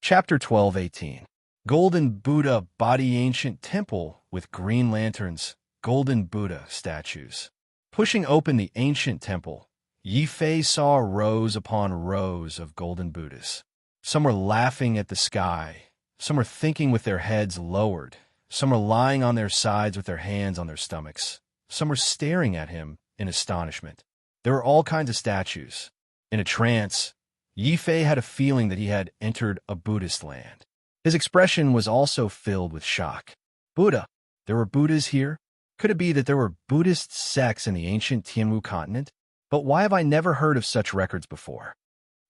Chapter 12:18. Golden Buddha Body Ancient Temple with Green Lanterns, Golden Buddha Statues. Pushing open the ancient temple, Yi Fei saw rows upon rows of golden Buddhas. Some were laughing at the sky, some were thinking with their heads lowered, some were lying on their sides with their hands on their stomachs, some were staring at him in astonishment. There were all kinds of statues. In a trance, Yi Fei had a feeling that he had entered a Buddhist land. His expression was also filled with shock. Buddha? There were Buddhas here? Could it be that there were Buddhist sects in the ancient Tianwu continent? But why have I never heard of such records before?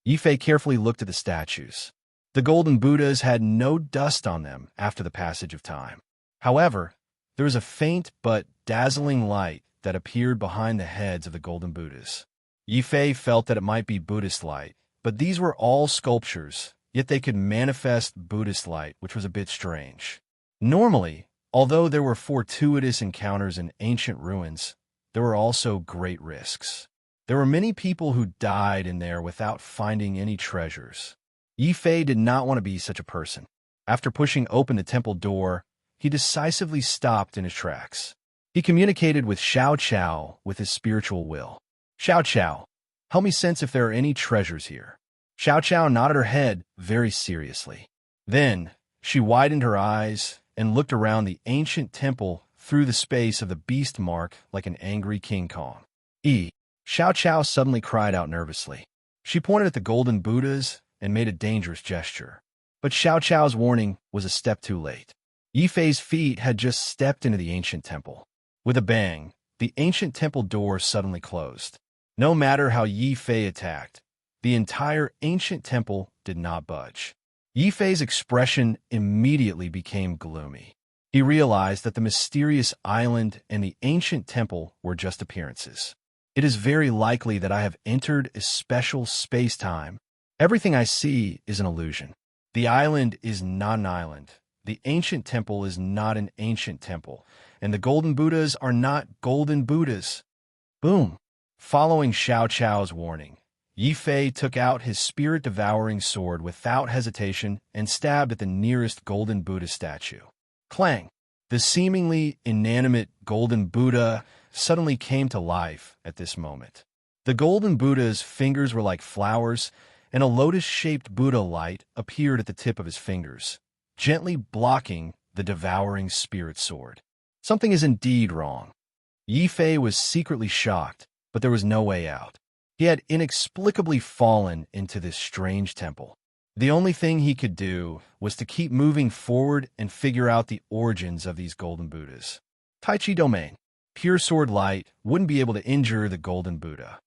Yi Fei carefully looked at the statues. The golden Buddhas had no dust on them after the passage of time. However, there was a faint but dazzling light that appeared behind the heads of the golden Buddhas. Yi Fei felt that it might be Buddhist light, but these were all sculptures, yet they could manifest Buddhist light, which was a bit strange. Normally, although there were fortuitous encounters in ancient ruins, there were also great risks. There were many people who died in there without finding any treasures. Yi Fei did not want to be such a person. After pushing open the temple door, he decisively stopped in his tracks. He communicated with Xiao Qiao with his spiritual will. Xiao Qiao, help me sense if there are any treasures here. Xiao Qiao nodded her head very seriously. Then, she widened her eyes and looked around the ancient temple through the space of the beast mark like an angry King Kong. Xiao Qiao suddenly cried out nervously. She pointed at the golden Buddhas and made a dangerous gesture. But Xiao Qiao's warning was a step too late. Yi Fei's feet had just stepped into the ancient temple. With a bang, the ancient temple door suddenly closed. No matter how Yi Fei attacked, the entire ancient temple did not budge. Yi Fei's expression immediately became gloomy. He realized that the mysterious island and the ancient temple were just appearances. It is very likely that I have entered a special space-time. Everything I see is an illusion. The island is not an island. The ancient temple is not an ancient temple. And the golden Buddhas are not golden Buddhas. Boom! Following Xiao Qiao's warning, Yi Fei took out his spirit-devouring sword without hesitation and stabbed at the nearest golden Buddha statue. Clang! The seemingly inanimate golden Buddha suddenly came to life at this moment. The golden Buddha's fingers were like flowers, and a lotus-shaped Buddha light appeared at the tip of his fingers, gently blocking the devouring spirit sword. Something is indeed wrong. Yi Fei was secretly shocked, but there was no way out. He had inexplicably fallen into this strange temple. The only thing he could do was to keep moving forward and figure out the origins of these golden Buddhas. Tai Chi domain. Pure sword light wouldn't be able to injure the golden Buddha.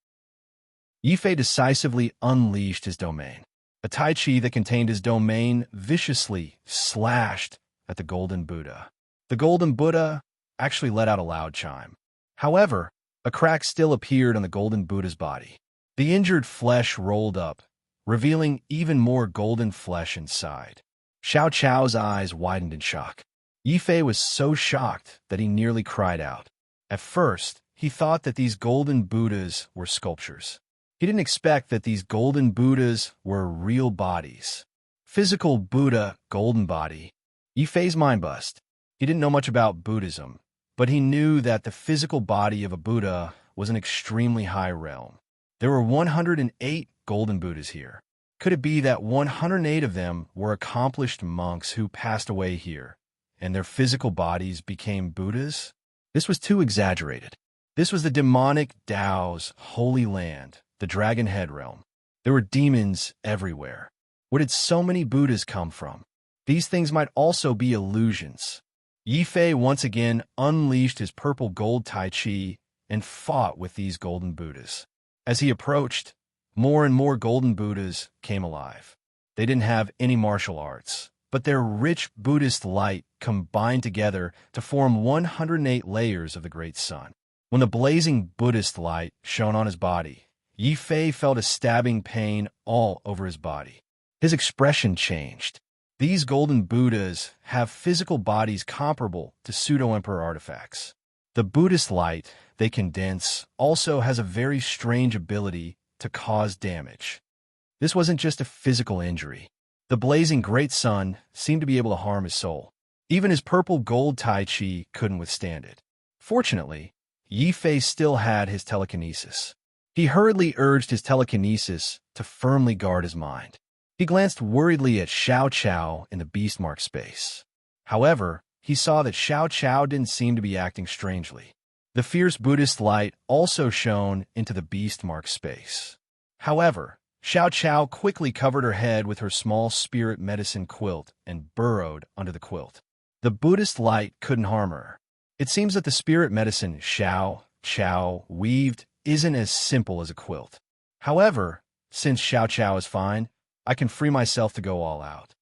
Yi Fei decisively unleashed his domain. A Tai Chi that contained his domain viciously slashed at the golden Buddha. The golden Buddha actually let out a loud chime. However, a crack still appeared on the golden Buddha's body. The injured flesh rolled up, revealing even more golden flesh inside. Xiao Qiao's eyes widened in shock. Yi Fei was so shocked that he nearly cried out. At first, he thought that these golden Buddhas were sculptures. He didn't expect that these golden Buddhas were real bodies. Physical Buddha, golden body. Yi Fei's mind bust. He didn't know much about Buddhism, but he knew that the physical body of a Buddha was an extremely high realm. There were 108 golden Buddhas here. Could it be that 108 of them were accomplished monks who passed away here, and their physical bodies became Buddhas? This was too exaggerated. This was the demonic Tao's holy land, the Dragon Head realm. There were demons everywhere. Where did so many Buddhas come from? These things might also be illusions. Yi Fei once again unleashed his purple gold Tai Chi and fought with these golden Buddhas. As he approached, more and more golden Buddhas came alive. They didn't have any martial arts, but their rich Buddhist light combined together to form 108 layers of the great sun. When the blazing Buddhist light shone on his body, Yi Fei felt a stabbing pain all over his body. His expression changed. These golden Buddhas have physical bodies comparable to pseudo-emperor artifacts. The Buddhist light they condense also has a very strange ability to cause damage. This wasn't just a physical injury. The blazing great sun seemed to be able to harm his soul. Even his purple gold Tai Chi couldn't withstand it. Fortunately, Yi Fei still had his telekinesis. He hurriedly urged his telekinesis to firmly guard his mind. He glanced worriedly at Xiao Qiao in the beastmark space. However, he saw that Xiao Qiao didn't seem to be acting strangely. The fierce Buddhist light also shone into the beastmark space. However, Xiao Qiao quickly covered her head with her small spirit medicine quilt and burrowed under the quilt. The Buddhist light couldn't harm her. It seems that the spirit medicine Xiao Qiao weaved isn't as simple as a quilt. However, since Xiao Qiao is fine, I can free myself to go all out.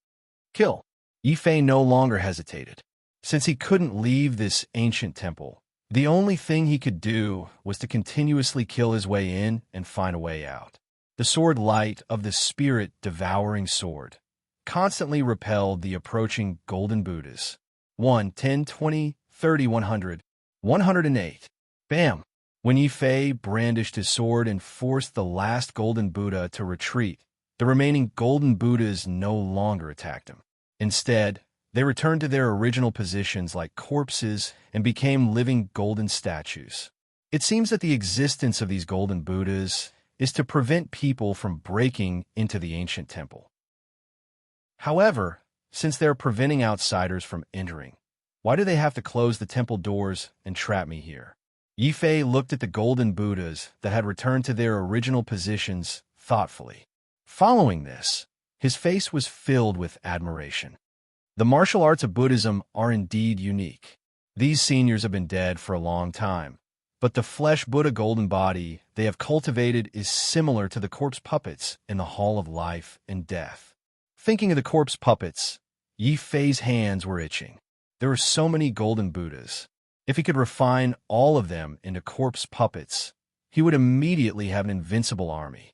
Kill. Yi Fei no longer hesitated. Since he couldn't leave this ancient temple, the only thing he could do was to continuously kill his way in and find a way out. The sword light of the spirit-devouring sword constantly repelled the approaching golden Buddhas. 1, 10, 20, 30, 100, 108. Bam! When Yi Fei brandished his sword and forced the last golden Buddha to retreat, the remaining golden Buddhas no longer attacked him. Instead, they returned to their original positions like corpses and became living golden statues. It seems that the existence of these golden Buddhas is to prevent people from breaking into the ancient temple. However, since they're preventing outsiders from entering, why do they have to close the temple doors and trap me here? Yi Fei looked at the golden Buddhas that had returned to their original positions thoughtfully. Following this, his face was filled with admiration. The martial arts of Buddhism are indeed unique. These seniors have been dead for a long time, but the flesh Buddha golden body they have cultivated is similar to the corpse puppets in the Hall of Life and Death. Thinking of the corpse puppets, Yi Fei's hands were itching. There were so many golden Buddhas. If he could refine all of them into corpse puppets, he would immediately have an invincible army.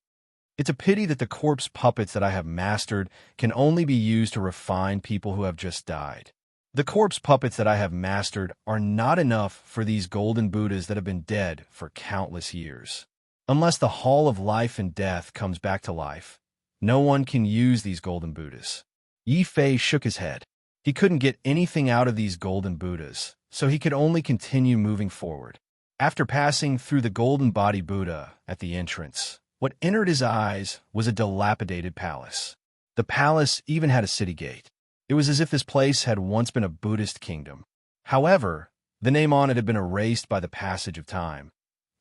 It's a pity that the corpse puppets that I have mastered can only be used to refine people who have just died. The corpse puppets that I have mastered are not enough for these golden Buddhas that have been dead for countless years. Unless the Hall of Life and Death comes back to life, no one can use these golden Buddhas. Yi Fei shook his head. He couldn't get anything out of these golden Buddhas, so he could only continue moving forward. After passing through the golden body Buddha at the entrance, what entered his eyes was a dilapidated palace. The palace even had a city gate. It was as if this place had once been a Buddhist kingdom. However, the name on it had been erased by the passage of time,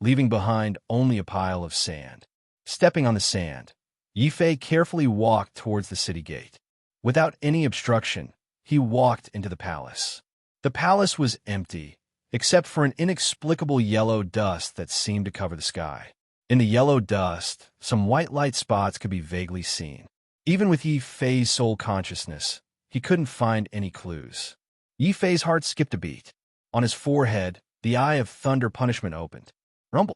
leaving behind only a pile of sand. Stepping on the sand, Yi Fei carefully walked towards the city gate. Without any obstruction, he walked into the palace. The palace was empty, except for an inexplicable yellow dust that seemed to cover the sky. In the yellow dust, some white light spots could be vaguely seen. Even with Yi Fei's soul consciousness, he couldn't find any clues. Yi Fei's heart skipped a beat. On his forehead, the eye of thunder punishment opened. Rumble.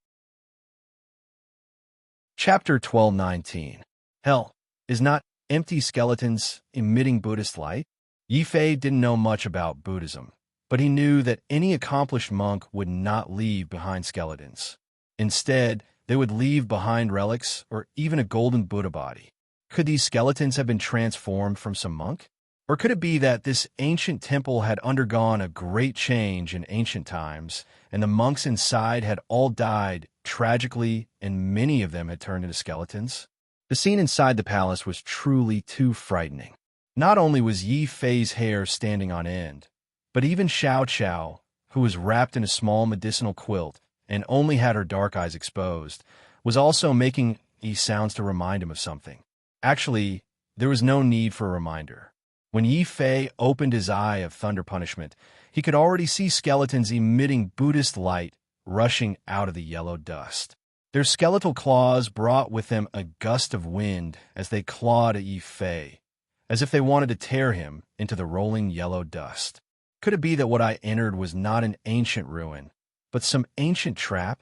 Chapter 1219. Hell is not empty skeletons emitting Buddhist light. Yi Fei didn't know much about Buddhism, but he knew that any accomplished monk would not leave behind skeletons. Instead, they would leave behind relics or even a golden Buddha body. Could these skeletons have been transformed from some monk? Or could it be that this ancient temple had undergone a great change in ancient times, and the monks inside had all died tragically, and many of them had turned into skeletons? The scene inside the palace was truly too frightening. Not only was Yi Fei's hair standing on end, but even Xiao Qiao, who was wrapped in a small medicinal quilt and only had her dark eyes exposed, was also making sounds to remind him of something. Actually, there was no need for a reminder. When Yi Fei opened his eye of thunder punishment, he could already see skeletons emitting Buddhist light rushing out of the yellow dust. Their skeletal claws brought with them a gust of wind as they clawed at Yi Fei, as if they wanted to tear him into the rolling yellow dust. Could it be that what I entered was not an ancient ruin, but some ancient trap?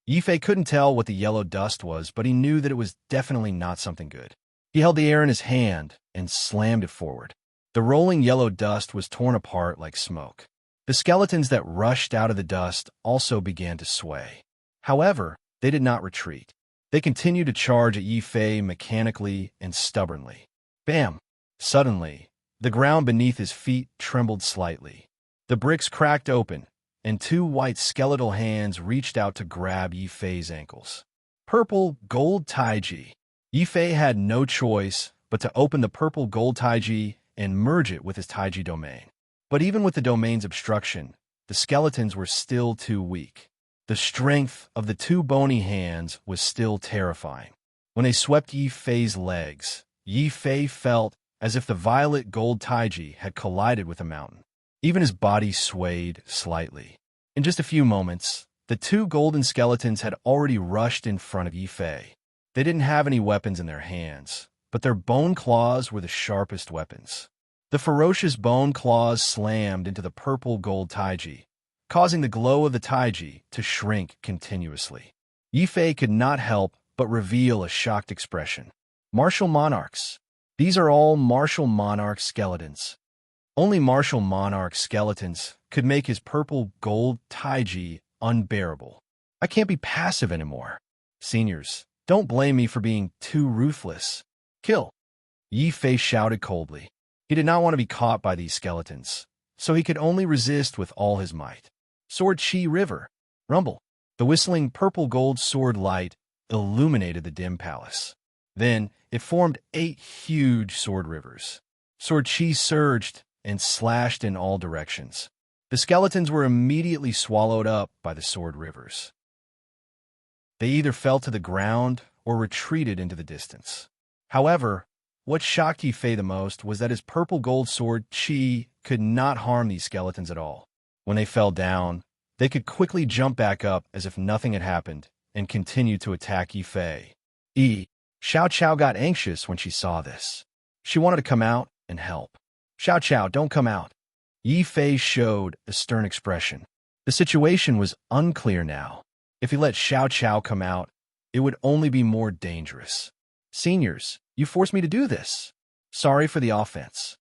Yi Fei couldn't tell what the yellow dust was, but he knew that it was definitely not something good. He held the air in his hand and slammed it forward. The rolling yellow dust was torn apart like smoke. The skeletons that rushed out of the dust also began to sway. However, they did not retreat. They continued to charge at Yi Fei mechanically and stubbornly. Bam! Suddenly, the ground beneath his feet trembled slightly. The bricks cracked open, and two white skeletal hands reached out to grab Yifei's ankles. Purple gold taiji. Yifei had no choice but to open the purple gold taiji and merge it with his taiji domain. But even with the domain's obstruction, the skeletons were still too weak. The strength of the two bony hands was still terrifying. When they swept Yifei's legs, Yifei felt as if the violet gold taiji had collided with a mountain. Even his body swayed slightly. In just a few moments, the two golden skeletons had already rushed in front of Yifei. They didn't have any weapons in their hands, but their bone claws were the sharpest weapons. The ferocious bone claws slammed into the purple gold taiji, causing the glow of the taiji to shrink continuously. Yifei could not help but reveal a shocked expression. Martial monarchs. These are all martial monarch skeletons. Only martial monarch skeletons could make his purple gold taiji unbearable. I can't be passive anymore. Seniors, don't blame me for being too ruthless. Kill! Yifei shouted coldly. He did not want to be caught by these skeletons, so he could only resist with all his might. Sword Chi River. Rumble. The whistling purple-gold sword light illuminated the dim palace. Then it formed 8 huge sword rivers. Sword Chi surged and slashed in all directions. The skeletons were immediately swallowed up by the sword rivers. They either fell to the ground or retreated into the distance. However, what shocked Yifei the most was that his purple-gold sword Chi could not harm these skeletons at all. When they fell down, they could quickly jump back up as if nothing had happened and continue to attack Yifei. Xiao Qiao got anxious when she saw this. She wanted to come out and help. Xiao Qiao, don't come out. Yifei showed a stern expression. The situation was unclear now. If he let Xiao Qiao come out, it would only be more dangerous. Seniors, you forced me to do this. Sorry for the offense.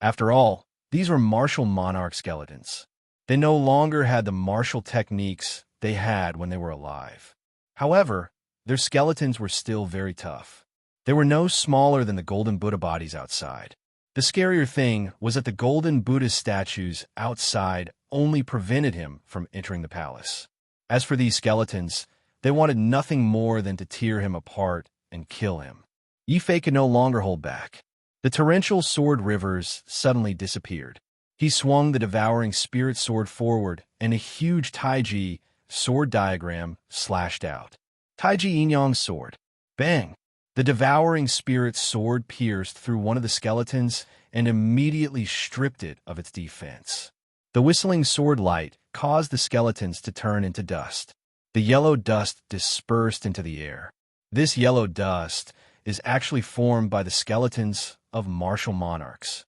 After all, these were martial monarch skeletons. They no longer had the martial techniques they had when they were alive. However, their skeletons were still very tough. They were no smaller than the golden Buddha bodies outside. The scarier thing was that the golden Buddha statues outside only prevented him from entering the palace. As for these skeletons, they wanted nothing more than to tear him apart and kill him. Yifei could no longer hold back. The torrential sword rivers suddenly disappeared. He swung the devouring spirit sword forward, and a huge taiji sword diagram slashed out. Taiji Yin-Yang sword. Bang! The devouring spirit sword pierced through one of the skeletons and immediately stripped it of its defense. The whistling sword light caused the skeletons to turn into dust. The yellow dust dispersed into the air. This yellow dust is actually formed by the skeletons of martial monarchs.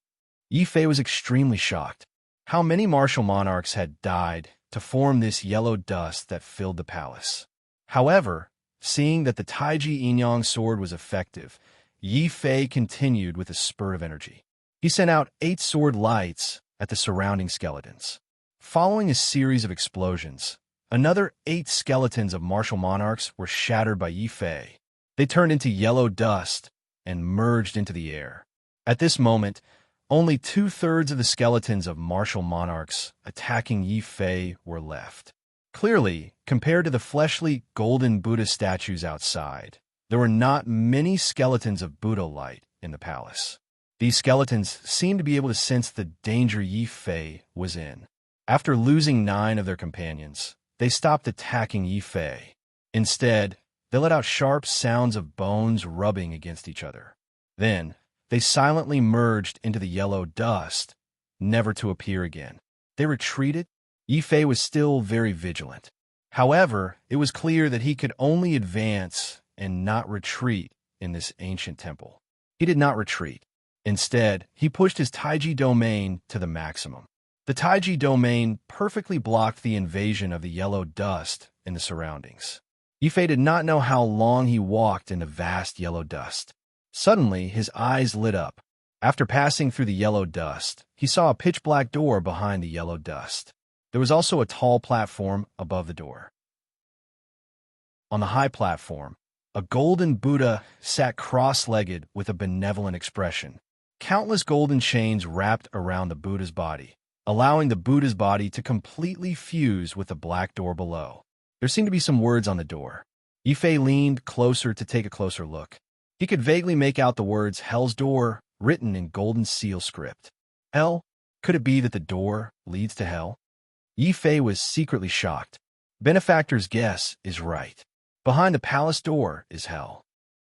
Yifei was extremely shocked. How many martial monarchs had died to form this yellow dust that filled the palace? However, seeing that the Taiji Yin-Yang sword was effective, Yifei continued with a spurt of energy. He sent out 8 sword lights at the surrounding skeletons. Following a series of explosions, another 8 skeletons of martial monarchs were shattered by Yifei. They turned into yellow dust and merged into the air. At this moment, only 2/3 of the skeletons of martial monarchs attacking Yifei were left. Clearly, compared to the fleshly golden Buddha statues outside, there were not many skeletons of Buddha light in the palace. These skeletons seemed to be able to sense the danger Yifei was in. After losing 9 of their companions, they stopped attacking Yifei. Instead, they let out sharp sounds of bones rubbing against each other. Then, they silently merged into the yellow dust, never to appear again. They retreated. Yifei was still very vigilant. However, it was clear that he could only advance and not retreat in this ancient temple. He did not retreat. Instead, he pushed his Taiji domain to the maximum. The Taiji domain perfectly blocked the invasion of the yellow dust in the surroundings. Yifei did not know how long he walked in the vast yellow dust. Suddenly, his eyes lit up. After passing through the yellow dust, he saw a pitch-black door behind the yellow dust. There was also a tall platform above the door. On the high platform, a golden Buddha sat cross-legged with a benevolent expression. Countless golden chains wrapped around the Buddha's body, allowing the Buddha's body to completely fuse with the black door below. There seemed to be some words on the door. Yifei leaned closer to take a closer look. He could vaguely make out the words Hell's Door written in golden seal script. Hell? Could it be that the door leads to hell? Yifei was secretly shocked. Benefactor's guess is right. Behind the palace door is hell.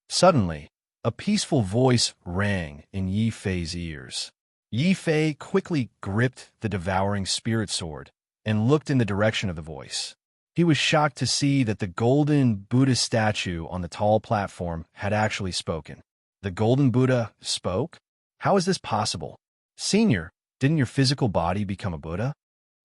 Suddenly, a peaceful voice rang in Yifei's ears. Yifei quickly gripped the devouring spirit sword and looked in the direction of the voice. He was shocked to see that the golden Buddha statue on the tall platform had actually spoken. The golden Buddha spoke? How is this possible? Senior, didn't your physical body become a Buddha?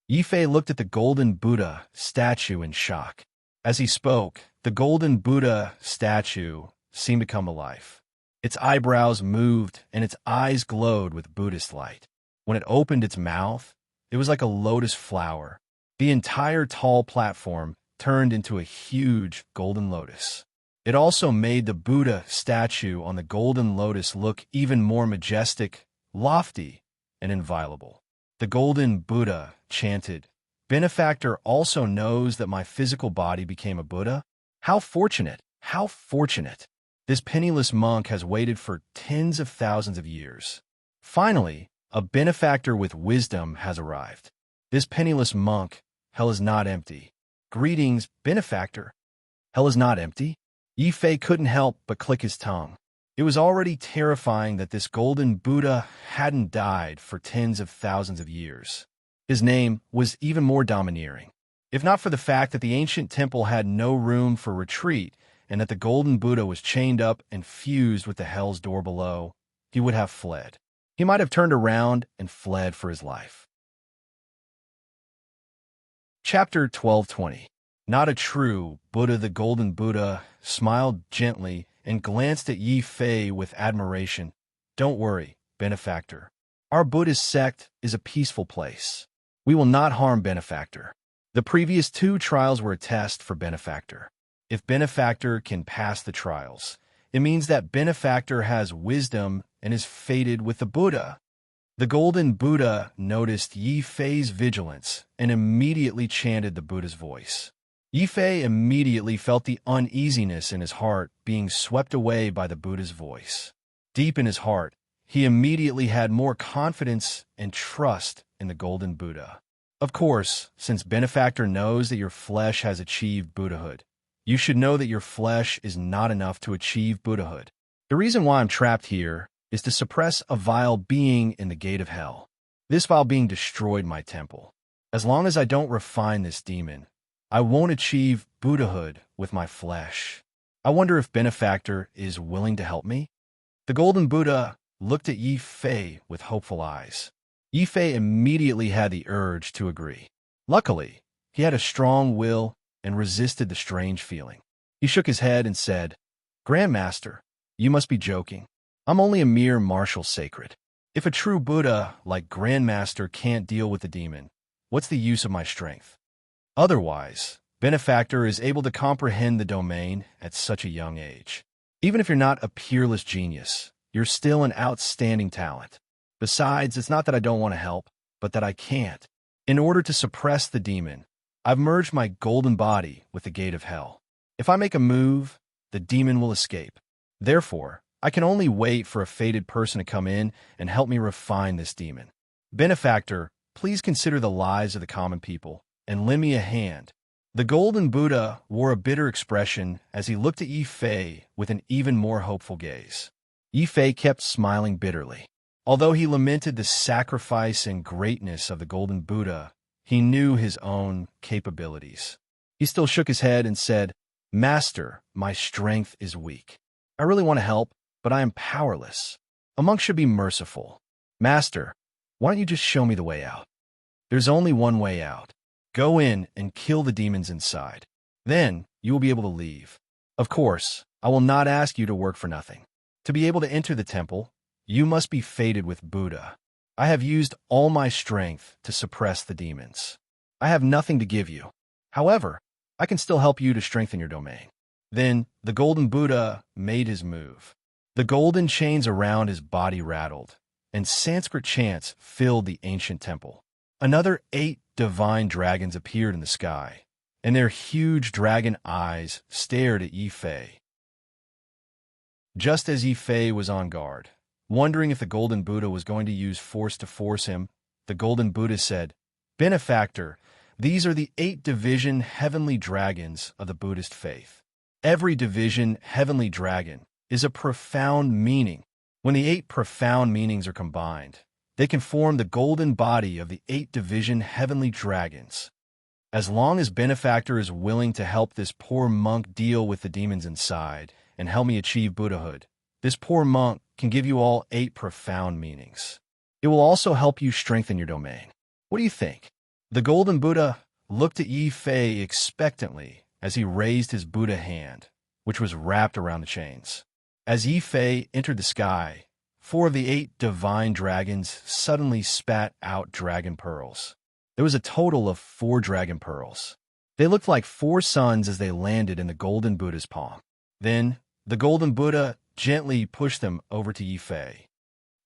Yifei looked at the golden Buddha statue in shock. As he spoke, the golden Buddha statue seemed to come alive. Its eyebrows moved and its eyes glowed with Buddhist light. When it opened its mouth, it was like a lotus flower. The entire tall platform turned into a huge golden lotus. It also made the Buddha statue on the golden lotus look even more majestic, lofty, and inviolable. The golden Buddha chanted, "Benefactor also knows that my physical body became a Buddha? How fortunate! How fortunate! This penniless monk has waited for tens of thousands of years. Finally, a benefactor with wisdom has arrived. This penniless monk, hell is not empty. Greetings, benefactor. Hell is not empty?" Yifei couldn't help but click his tongue. It was already terrifying that this golden Buddha hadn't died for tens of thousands of years. His name was even more domineering. If not for the fact that the ancient temple had no room for retreat and that the golden Buddha was chained up and fused with the hell's door below, he would have fled. He might have turned around and fled for his life. Chapter 1220. Not a true Buddha. The golden Buddha smiled gently and glanced at Yifei with admiration. "Don't worry, benefactor. Our Buddhist sect is a peaceful place. We will not harm benefactor. The previous 2 trials were a test for benefactor. If benefactor can pass the trials, it means that benefactor has wisdom and is fated with the Buddha." The golden Buddha noticed Yifei's vigilance and immediately chanted the Buddha's voice. Yifei immediately felt the uneasiness in his heart being swept away by the Buddha's voice. Deep in his heart, he immediately had more confidence and trust in the golden Buddha. Of course, since benefactor knows that your flesh has achieved Buddhahood, you should know that your flesh is not enough to achieve Buddhahood. The reason why I'm trapped here is to suppress a vile being in the gate of hell. This vile being destroyed my temple. As long as I don't refine this demon, I won't achieve Buddhahood with my flesh. I wonder if benefactor is willing to help me? The golden Buddha looked at Yifei with hopeful eyes. Yifei immediately had the urge to agree. Luckily, he had a strong will and resisted the strange feeling. He shook his head and said, "Grandmaster, you must be joking. I'm only a mere martial sacred. If a true Buddha like Grandmaster can't deal with the demon, what's the use of my strength? Otherwise, benefactor is able to comprehend the domain at such a young age. Even if you're not a peerless genius, you're still an outstanding talent. Besides, it's not that I don't want to help, but that I can't. In order to suppress the demon, I've merged my golden body with the gate of hell. If I make a move, the demon will escape. Therefore, I can only wait for a fated person to come in and help me refine this demon. Benefactor, please consider the lives of the common people and lend me a hand." The golden Buddha wore a bitter expression as he looked at Yifei with an even more hopeful gaze. Yifei kept smiling bitterly. Although he lamented the sacrifice and greatness of the golden Buddha, he knew his own capabilities. He still shook his head and said, "Master, my strength is weak. I really want to help, but I am powerless. A monk should be merciful. Master, why don't you just show me the way out? There's only one way out. Go in and kill the demons inside. Then you will be able to leave. Of course, I will not ask you to work for nothing. To be able to enter the temple, you must be fated with Buddha. I have used all my strength to suppress the demons. I have nothing to give you. However, I can still help you to strengthen your domain." Then the golden Buddha made his move. The golden chains around his body rattled, and Sanskrit chants filled the ancient temple. Another 8 divine dragons appeared in the sky, and their huge dragon eyes stared at Yi Fei. Just as Yi Fei was on guard, wondering if the Golden Buddha was going to use force to force him, the Golden Buddha said, "Benefactor, these are the 8 division heavenly dragons of the Buddhist faith. Every division heavenly dragon is a profound meaning. When the 8 profound meanings are combined, they can form the golden body of the 8 division heavenly dragons. As long as Benefactor is willing to help this poor monk deal with the demons inside and help me achieve Buddhahood, this poor monk can give you all 8 profound meanings. It will also help you strengthen your domain. What do you think?" The Golden Buddha looked at Yi Fei expectantly as he raised his Buddha hand, which was wrapped around the chains. As Yi Fei entered the sky, 4 of the 8 divine dragons suddenly spat out dragon pearls. There was a total of 4 dragon pearls. They looked like 4 suns as they landed in the Golden Buddha's palm. Then, the Golden Buddha gently pushed them over to Yi Fei.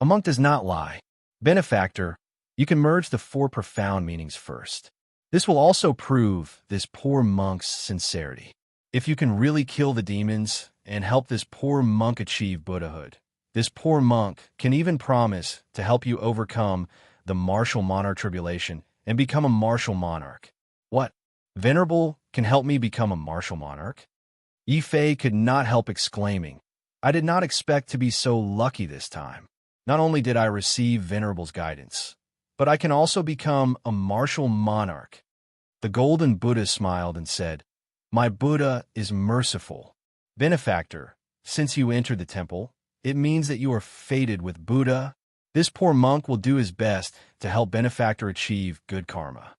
"A monk does not lie. Benefactor, you can merge the 4 profound meanings first. This will also prove this poor monk's sincerity. If you can really kill the demons and help this poor monk achieve Buddhahood, this poor monk can even promise to help you overcome the martial monarch tribulation and become a martial monarch." "What? Venerable can help me become a martial monarch?" Yi Fei could not help exclaiming, "I did not expect to be so lucky this time. Not only did I receive Venerable's guidance, but I can also become a martial monarch." The Golden Buddha smiled and said, "My Buddha is merciful. Benefactor, since you entered the temple, it means that you are fated with Buddha. This poor monk will do his best to help Benefactor achieve good karma."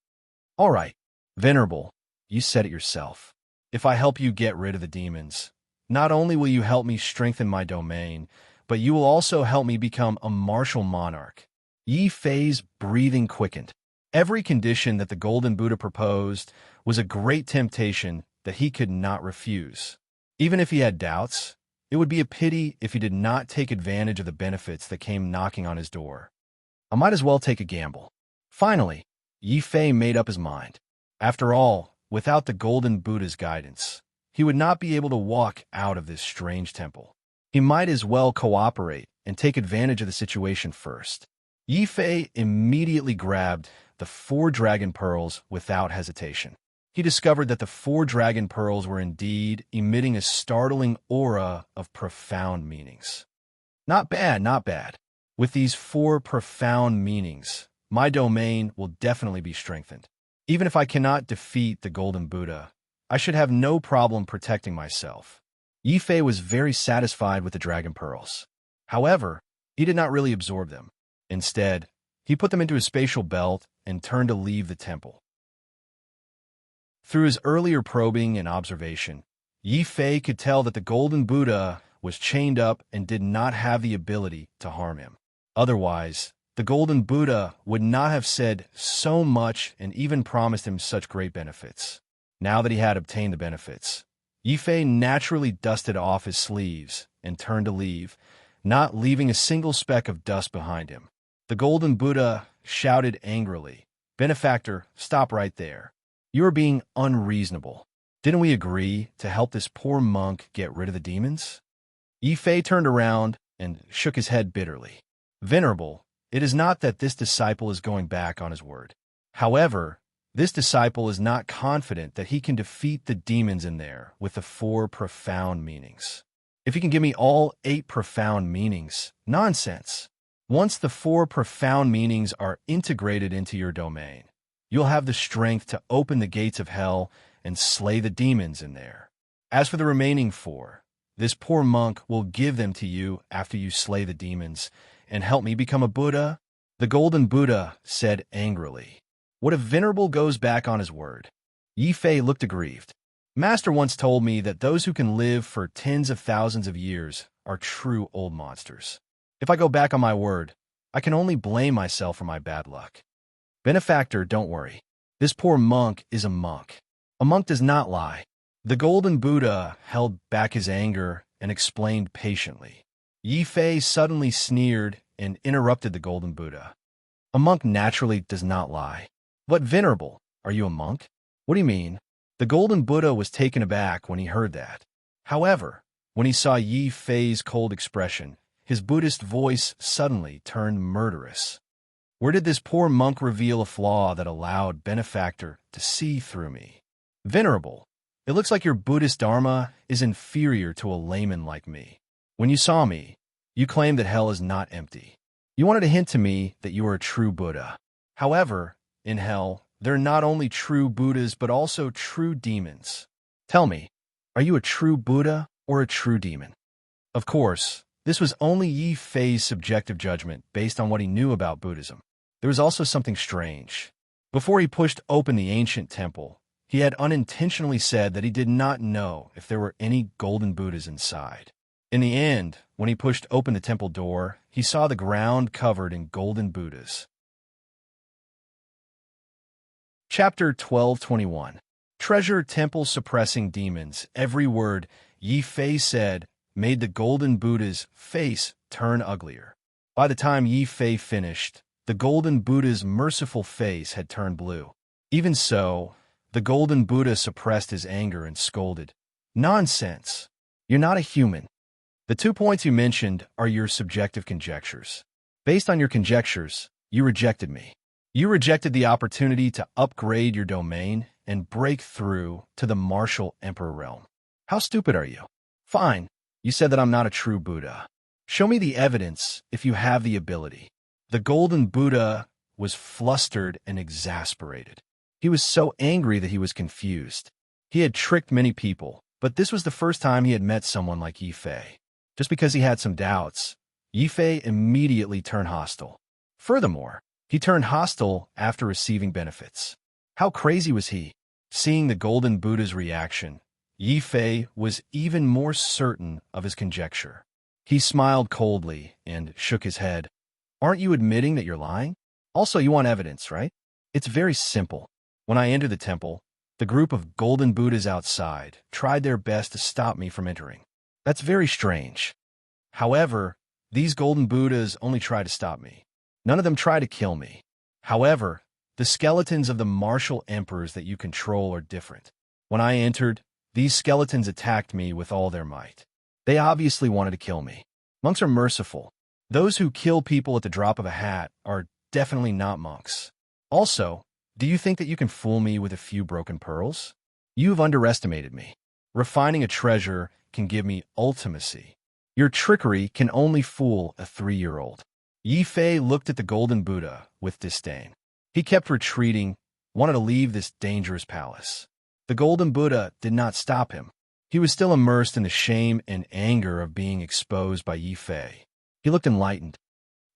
"All right, Venerable, you said it yourself. If I help you get rid of the demons, not only will you help me strengthen my domain, but you will also help me become a martial monarch." Yi Fei's breathing quickened. Every condition that the Golden Buddha proposed was a great temptation that he could not refuse. Even if he had doubts, it would be a pity if he did not take advantage of the benefits that came knocking on his door. "I might as well take a gamble." Finally, Yi Fei made up his mind. After all, without the Golden Buddha's guidance, he would not be able to walk out of this strange temple. He might as well cooperate and take advantage of the situation first. Yi Fei immediately grabbed the 4 dragon pearls without hesitation. He discovered that the 4 dragon pearls were indeed emitting a startling aura of profound meanings. Not bad, not bad. With these 4 profound meanings, my domain will definitely be strengthened. Even if I cannot defeat the Golden Buddha, I should have no problem protecting myself. Yi Fei was very satisfied with the dragon pearls. However, he did not really absorb them. Instead, he put them into his spatial belt and turned to leave the temple. Through his earlier probing and observation, Yi Fei could tell that the Golden Buddha was chained up and did not have the ability to harm him. Otherwise, the Golden Buddha would not have said so much and even promised him such great benefits. Now that he had obtained the benefits, Yi Fei naturally dusted off his sleeves and turned to leave, not leaving a single speck of dust behind him. The Golden Buddha shouted angrily, "Benefactor, stop right there. You are being unreasonable. Didn't we agree to help this poor monk get rid of the demons?" Yi Fei turned around and shook his head bitterly. "Venerable, it is not that this disciple is going back on his word. However, this disciple is not confident that he can defeat the demons in there with the 4 profound meanings. If he can give me all 8 profound meanings, nonsense. Once the 4 profound meanings are integrated into your domain, you'll have the strength to open the gates of hell and slay the demons in there. As for the remaining 4, this poor monk will give them to you after you slay the demons and help me become a Buddha." The Golden Buddha said angrily, "What if Venerable goes back on his word?" Yi Fei looked aggrieved. "Master once told me that those who can live for tens of thousands of years are true old monsters. If I go back on my word, I can only blame myself for my bad luck. Benefactor, don't worry. This poor monk is a monk. A monk does not lie." The Golden Buddha held back his anger and explained patiently. Yi Fei suddenly sneered and interrupted the Golden Buddha. A monk naturally does not lie. But Venerable, are you a monk? What do you mean? The Golden Buddha was taken aback when he heard that. However, when he saw Yi Fei's cold expression, his Buddhist voice suddenly turned murderous. Where did this poor monk reveal a flaw that allowed benefactor to see through me? Venerable, it looks like your Buddhist dharma is inferior to a layman like me. When you saw me, you claimed that hell is not empty. You wanted to hint to me that you are a true Buddha. However, in hell, there are not only true Buddhas but also true demons. Tell me, are you a true Buddha or a true demon? Of course, this was only Yi Fei's subjective judgment based on what he knew about Buddhism. There was also something strange. Before he pushed open the ancient temple, he had unintentionally said that he did not know if there were any golden Buddhas inside. In the end, when he pushed open the temple door, he saw the ground covered in golden Buddhas. Chapter 12:21. Treasure temple suppressing demons. Every word Yi Fei said made the golden Buddha's face turn uglier. By the time Yi Fei finished, the golden Buddha's merciful face had turned blue. Even so, the golden Buddha suppressed his anger and scolded, "Nonsense! You're not a human. The 2 points you mentioned are your subjective conjectures. Based on your conjectures, you rejected me. You rejected the opportunity to upgrade your domain and break through to the martial emperor realm. How stupid are you? Fine, you said that I'm not a true Buddha. Show me the evidence if you have the ability." The golden Buddha was flustered and exasperated. He was so angry that he was confused. He had tricked many people, but this was the first time he had met someone like Yi Fei. Just because he had some doubts, Yi Fei immediately turned hostile. Furthermore, he turned hostile after receiving benefits. How crazy was he? Seeing the golden Buddha's reaction, Yi Fei was even more certain of his conjecture. He smiled coldly and shook his head. "Aren't you admitting that you're lying? Also, you want evidence, right? It's very simple. When I entered the temple, the group of golden Buddhas outside tried their best to stop me from entering. That's very strange. However, these golden Buddhas only tried to stop me. None of them tried to kill me. However, the skeletons of the martial emperors that you control are different. When I entered, these skeletons attacked me with all their might. They obviously wanted to kill me. Monks are merciful. Those who kill people at the drop of a hat are definitely not monks. Also, do you think that you can fool me with a few broken pearls? You've underestimated me. Refining a treasure can give me ultimacy. Your trickery can only fool a 3-year-old. Yi Fei looked at the golden Buddha with disdain. He kept retreating, wanted to leave this dangerous palace. The golden Buddha did not stop him. He was still immersed in the shame and anger of being exposed by Yi Fei. He looked enlightened.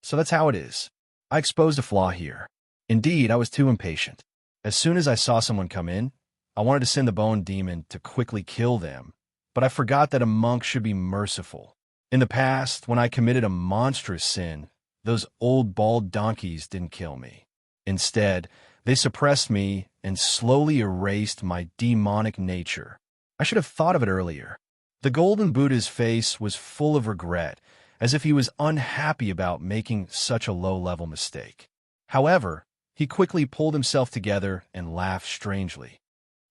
So that's how it is. I exposed a flaw here. Indeed, I was too impatient. As soon as I saw someone come in, I wanted to send the bone demon to quickly kill them, but I forgot that a monk should be merciful. In the past, when I committed a monstrous sin, those old bald donkeys didn't kill me. Instead, they suppressed me and slowly erased my demonic nature. I should have thought of it earlier. The golden Buddha's face was full of regret, as if he was unhappy about making such a low-level mistake. However, he quickly pulled himself together and laughed strangely.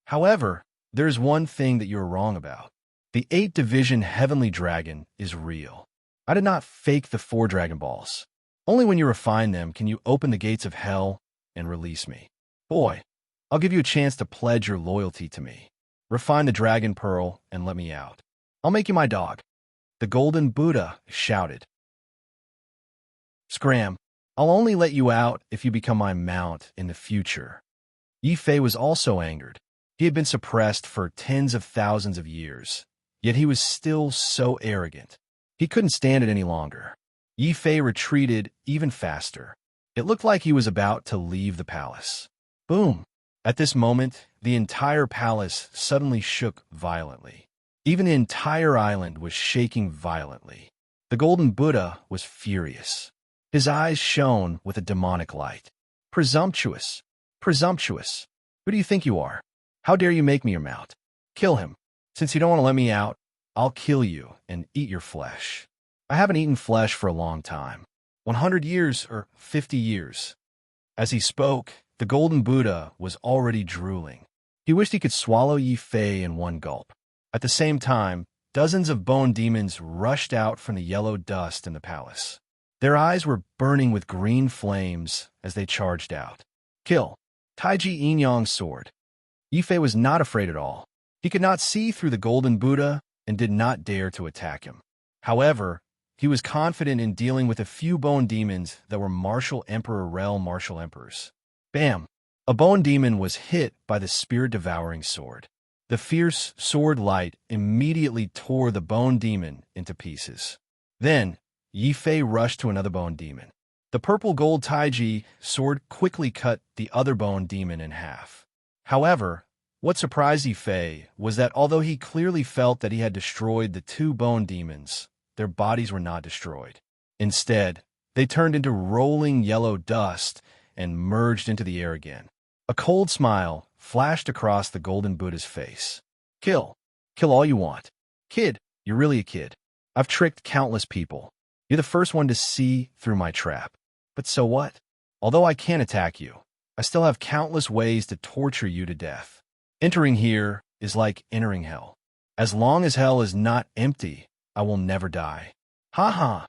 However, there's one thing that you're wrong about. The 8-division heavenly dragon is real. I did not fake the 4 Dragon Balls. Only when you refine them can you open the gates of hell and release me. Boy, I'll give you a chance to pledge your loyalty to me. Refine the Dragon Pearl and let me out. I'll make you my dog." The golden Buddha shouted. "Scram, I'll only let you out if you become my mount in the future." Yi Fei was also angered. He had been suppressed for tens of thousands of years, yet he was still so arrogant. He couldn't stand it any longer. Yi Fei retreated even faster. It looked like he was about to leave the palace. Boom! At this moment, the entire palace suddenly shook violently. Even the entire island was shaking violently. The golden Buddha was furious. His eyes shone with a demonic light. "Presumptuous! Presumptuous! Who do you think you are? How dare you make me your mount? Kill him. Since you don't want to let me out, I'll kill you and eat your flesh. I haven't eaten flesh for a long time. 100 years or 50 years. As he spoke, the golden Buddha was already drooling. He wished he could swallow Yi Fei in one gulp. At the same time, dozens of bone demons rushed out from the yellow dust in the palace. Their eyes were burning with green flames as they charged out. Kill. Taiji Yin-Yang's sword. Yi Fei was not afraid at all. He could not see through the golden Buddha and did not dare to attack him. However, he was confident in dealing with a few bone demons that were martial emperor realm martial emperors. Bam! A bone demon was hit by the spirit-devouring sword. The fierce sword light immediately tore the bone demon into pieces. Then, Yi Fei rushed to another bone demon. The purple-gold Taiji sword quickly cut the other bone demon in half. However, what surprised Yi Fei was that although he clearly felt that he had destroyed the two bone demons, their bodies were not destroyed. Instead, they turned into rolling yellow dust and merged into the air again. A cold smile flashed across the golden Buddha's face. Kill. Kill all you want. Kid, you're really a kid. I've tricked countless people. You're the first one to see through my trap. But so what? Although I can't attack you, I still have countless ways to torture you to death. Entering here is like entering hell. As long as hell is not empty, I will never die. Ha ha!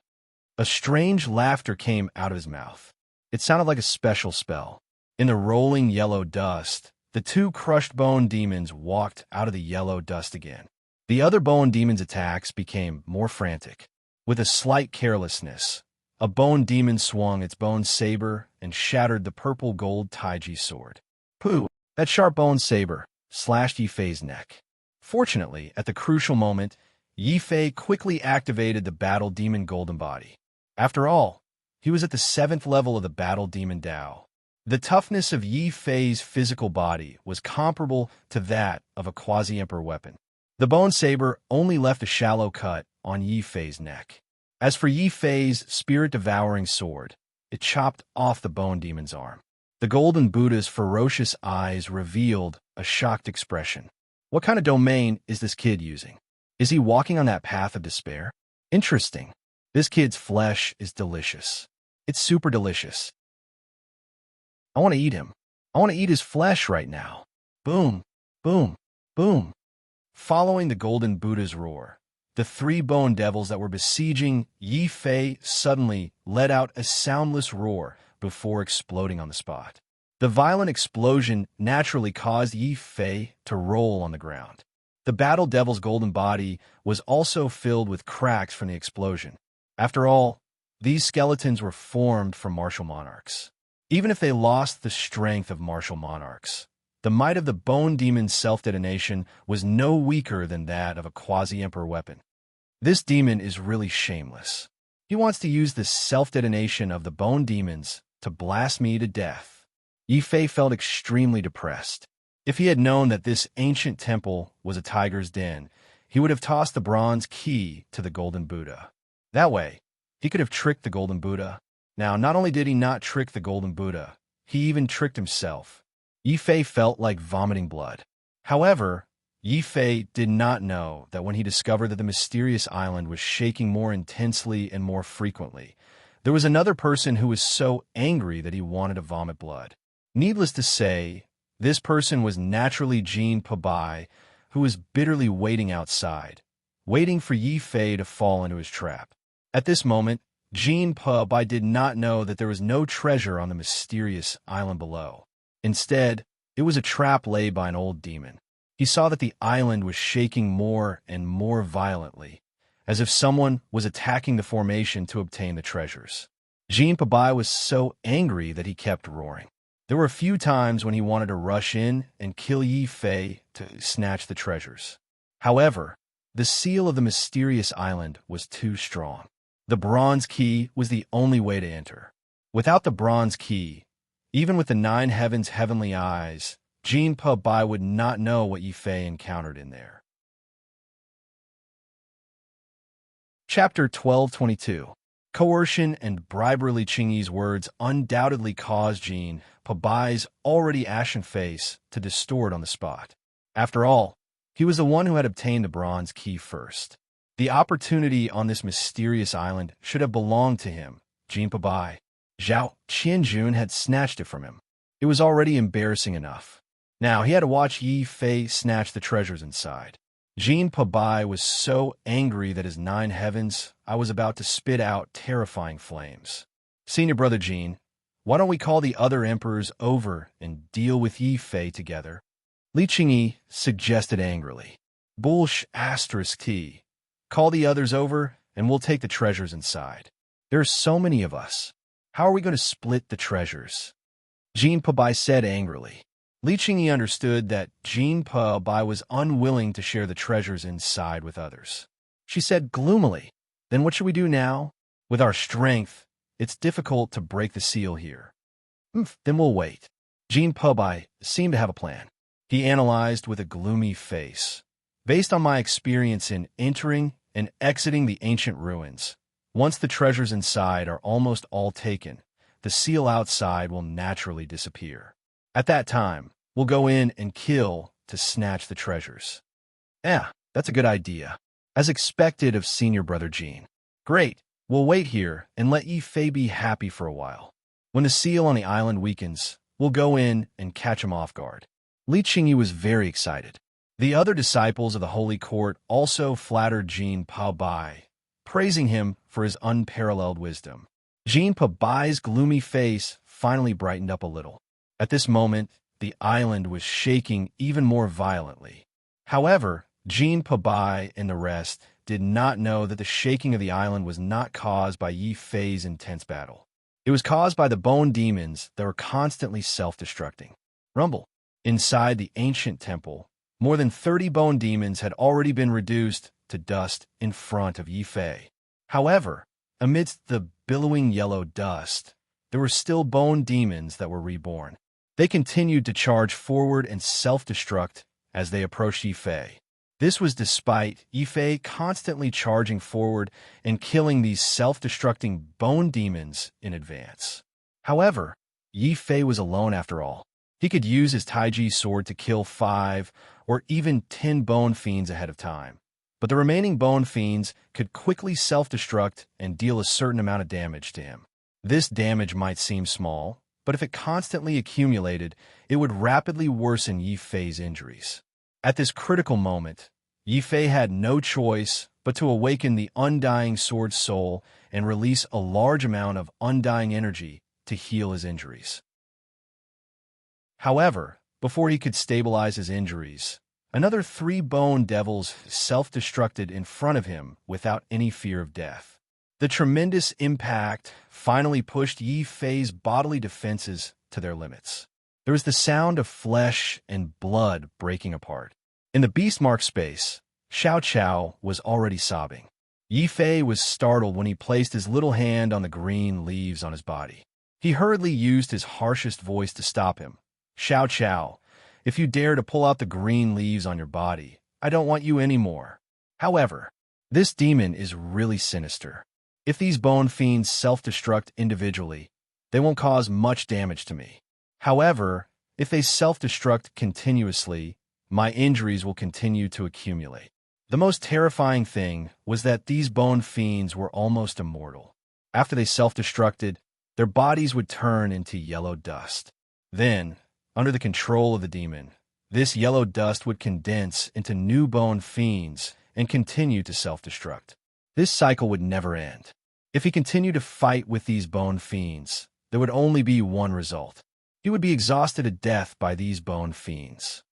A strange laughter came out of his mouth. It sounded like a special spell. In the rolling yellow dust, the two crushed bone demons walked out of the yellow dust again. The other bone demon's attacks became more frantic. With a slight carelessness, a bone demon swung its bone saber and shattered the purple-gold Taiji sword. Pooh! That sharp bone saber slashed Yi Fei's neck. Fortunately, at the crucial moment, Yi Fei quickly activated the battle demon golden body. After all, he was at the 7th level of the battle demon Dao. The toughness of Yi Fei's physical body was comparable to that of a quasi-emperor weapon. The bone saber only left a shallow cut on Yi Fei's neck. As for Yi Fei's spirit-devouring sword, it chopped off the bone demon's arm. The golden Buddha's ferocious eyes revealed a shocked expression. What kind of domain is this kid using? Is he walking on that path of despair? Interesting. This kid's flesh is delicious. It's super delicious. I want to eat him. I want to eat his flesh right now. Boom, boom, boom. Following the golden Buddha's roar, the three bone devils that were besieging Yi Fei suddenly let out a soundless roar before exploding on the spot. The violent explosion naturally caused Yi Fei to roll on the ground. The battle devil's golden body was also filled with cracks from the explosion. After all, these skeletons were formed from martial monarchs. Even if they lost the strength of martial monarchs, the might of the bone demon's self-detonation was no weaker than that of a quasi-emperor weapon. This demon is really shameless. He wants to use the self-detonation of the bone demons to blast me to death. Yi Fei felt extremely depressed. If he had known that this ancient temple was a tiger's den, he would have tossed the bronze key to the golden Buddha. That way, he could have tricked the golden Buddha. Now, not only did he not trick the golden Buddha, he even tricked himself. Yi Fei felt like vomiting blood. However, Yi Fei did not know that when he discovered that the mysterious island was shaking more intensely and more frequently, there was another person who was so angry that he wanted to vomit blood. Needless to say, this person was naturally Jean Pabai, who was bitterly waiting outside, waiting for Yi Fei to fall into his trap. At this moment, Jean Pabai did not know that there was no treasure on the mysterious island below. Instead, it was a trap laid by an old demon. He saw that the island was shaking more and more violently, as if someone was attacking the formation to obtain the treasures. Jean Pabai was so angry that he kept roaring. There were a few times when he wanted to rush in and kill Yi Fei to snatch the treasures. However, the seal of the mysterious island was too strong. The bronze key was the only way to enter. Without the bronze key, even with the 9 heavens' heavenly eyes, Jean Pabai would not know what Yi Fei encountered in there. Chapter 1222. Coercion and bribery. Qingyi's words undoubtedly caused Jean Pabai's already ashen face to distort on the spot. After all, he was the one who had obtained the bronze key first. The opportunity on this mysterious island should have belonged to him, Jinpa Bai. Zhao Qianjun had snatched it from him. It was already embarrassing enough. Now he had to watch Yi Fei snatch the treasures inside. Jinpa Bai was so angry that his 9 heavens I was about to spit out terrifying flames. Senior brother Jin, why don't we call the other emperors over and deal with Yi Fei together? Li Qingyi suggested angrily. Bullsh asterisk T. Call the others over and we'll take the treasures inside. There are so many of us. How are we going to split the treasures? Jinpa Bai said angrily. Li Qingyi understood that Jinpa Bai was unwilling to share the treasures inside with others. She said gloomily, then what should we do now? With our strength, it's difficult to break the seal here. Then we'll wait. Jinpa Bai seemed to have a plan. He analyzed with a gloomy face. Based on my experience in entering and exiting the ancient ruins, once the treasures inside are almost all taken, the seal outside will naturally disappear. At that time, we'll go in and kill to snatch the treasures. Yeah, that's a good idea. As expected of senior brother Jin. Great, we'll wait here and let Yi Fei be happy for a while. When the seal on the island weakens, we'll go in and catch him off guard. Li Qingyi was very excited. The other disciples of the Holy Court also flattered Jinpa Bai, praising him for his unparalleled wisdom. Jinpa Bai's gloomy face finally brightened up a little. At this moment, the island was shaking even more violently. However, Jinpa Bai and the rest did not know that the shaking of the island was not caused by Yi Fei's intense battle. It was caused by the bone demons that were constantly self-destructing. Rumble. Inside the ancient temple, more than 30 bone demons had already been reduced to dust in front of Yi Fei. However, amidst the billowing yellow dust, there were still bone demons that were reborn. They continued to charge forward and self-destruct as they approached Yi Fei. This was despite Yi Fei constantly charging forward and killing these self-destructing bone demons in advance. However, Yi Fei was alone after all. He could use his Taiji sword to kill 5 or even 10 bone fiends ahead of time. But the remaining bone fiends could quickly self-destruct and deal a certain amount of damage to him. This damage might seem small, but if it constantly accumulated, it would rapidly worsen Yi Fei's injuries. At this critical moment, Yi Fei had no choice but to awaken the undying sword soul and release a large amount of undying energy to heal his injuries. However, before he could stabilize his injuries, another 3 bone devils self-destructed in front of him without any fear of death. The tremendous impact finally pushed Yi Fei's bodily defenses to their limits. There was the sound of flesh and blood breaking apart. In the beast-marked space, Xiao Qiao was already sobbing. Yi Fei was startled when he placed his little hand on the green leaves on his body. He hurriedly used his harshest voice to stop him. Xiao Qiao, if you dare to pull out the green leaves on your body, I don't want you anymore. However, this demon is really sinister. If these bone fiends self-destruct individually, they won't cause much damage to me. However, if they self-destruct continuously, my injuries will continue to accumulate. The most terrifying thing was that these bone fiends were almost immortal. After they self-destructed, their bodies would turn into yellow dust. Then, under the control of the demon, this yellow dust would condense into new bone fiends and continue to self-destruct. This cycle would never end. If he continued to fight with these bone fiends, there would only be one result. He would be exhausted to death by these bone fiends.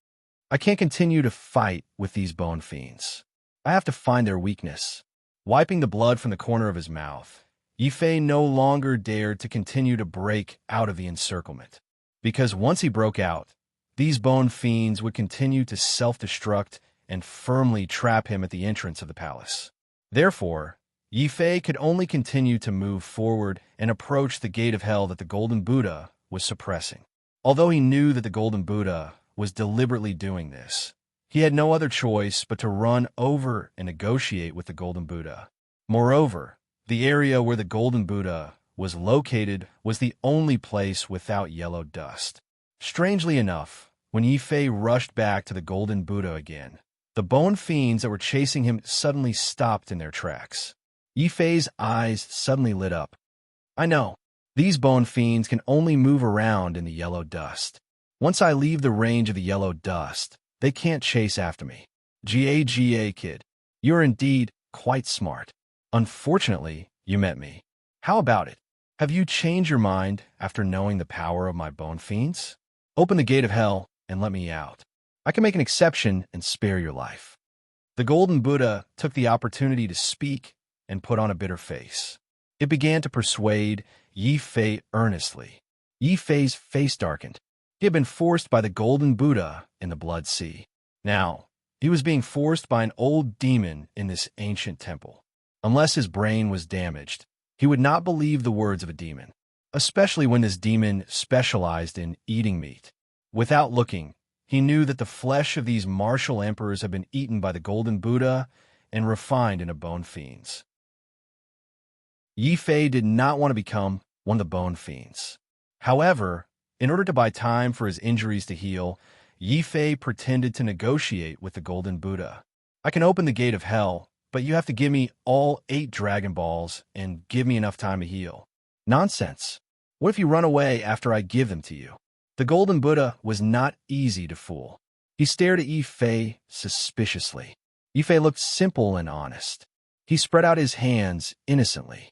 I can't continue to fight with these bone fiends. I have to find their weakness. Wiping the blood from the corner of his mouth, Yi Fei no longer dared to continue to break out of the encirclement. Because once he broke out, these bone fiends would continue to self-destruct and firmly trap him at the entrance of the palace. Therefore, Yi Fei could only continue to move forward and approach the gate of hell that the Golden Buddha was suppressing. Although he knew that the Golden Buddha was deliberately doing this, he had no other choice but to run over and negotiate with the Golden Buddha. Moreover, the area where the Golden Buddha was located was the only place without yellow dust. Strangely enough, when Yi Fei rushed back to the Golden Buddha again, the bone fiends that were chasing him suddenly stopped in their tracks. Yi Fei's eyes suddenly lit up. I know. These bone fiends can only move around in the yellow dust. Once I leave the range of the yellow dust, they can't chase after me. Ga, kid. You're indeed quite smart. Unfortunately, you met me. How about it? Have you changed your mind after knowing the power of my bone fiends? Open the gate of hell and let me out. I can make an exception and spare your life. The golden Buddha took the opportunity to speak and put on a bitter face. It began to persuade Yi Fei earnestly. Yi Fei's face darkened. He had been forced by the golden Buddha in the Blood Sea. Now, he was being forced by an old demon in this ancient temple. Unless his brain was damaged, he would not believe the words of a demon, especially when this demon specialized in eating meat. Without looking, he knew that the flesh of these martial emperors had been eaten by the golden Buddha and refined into bone fiends. Yi Fei did not want to become one of the bone fiends. However, in order to buy time for his injuries to heal, Yi Fei pretended to negotiate with the golden Buddha. I can open the gate of hell, but you have to give me all 8 Dragon Balls and give me enough time to heal. Nonsense. What if you run away after I give them to you? The golden Buddha was not easy to fool. He stared at Yi Fei suspiciously. Yi Fei looked simple and honest. He spread out his hands innocently.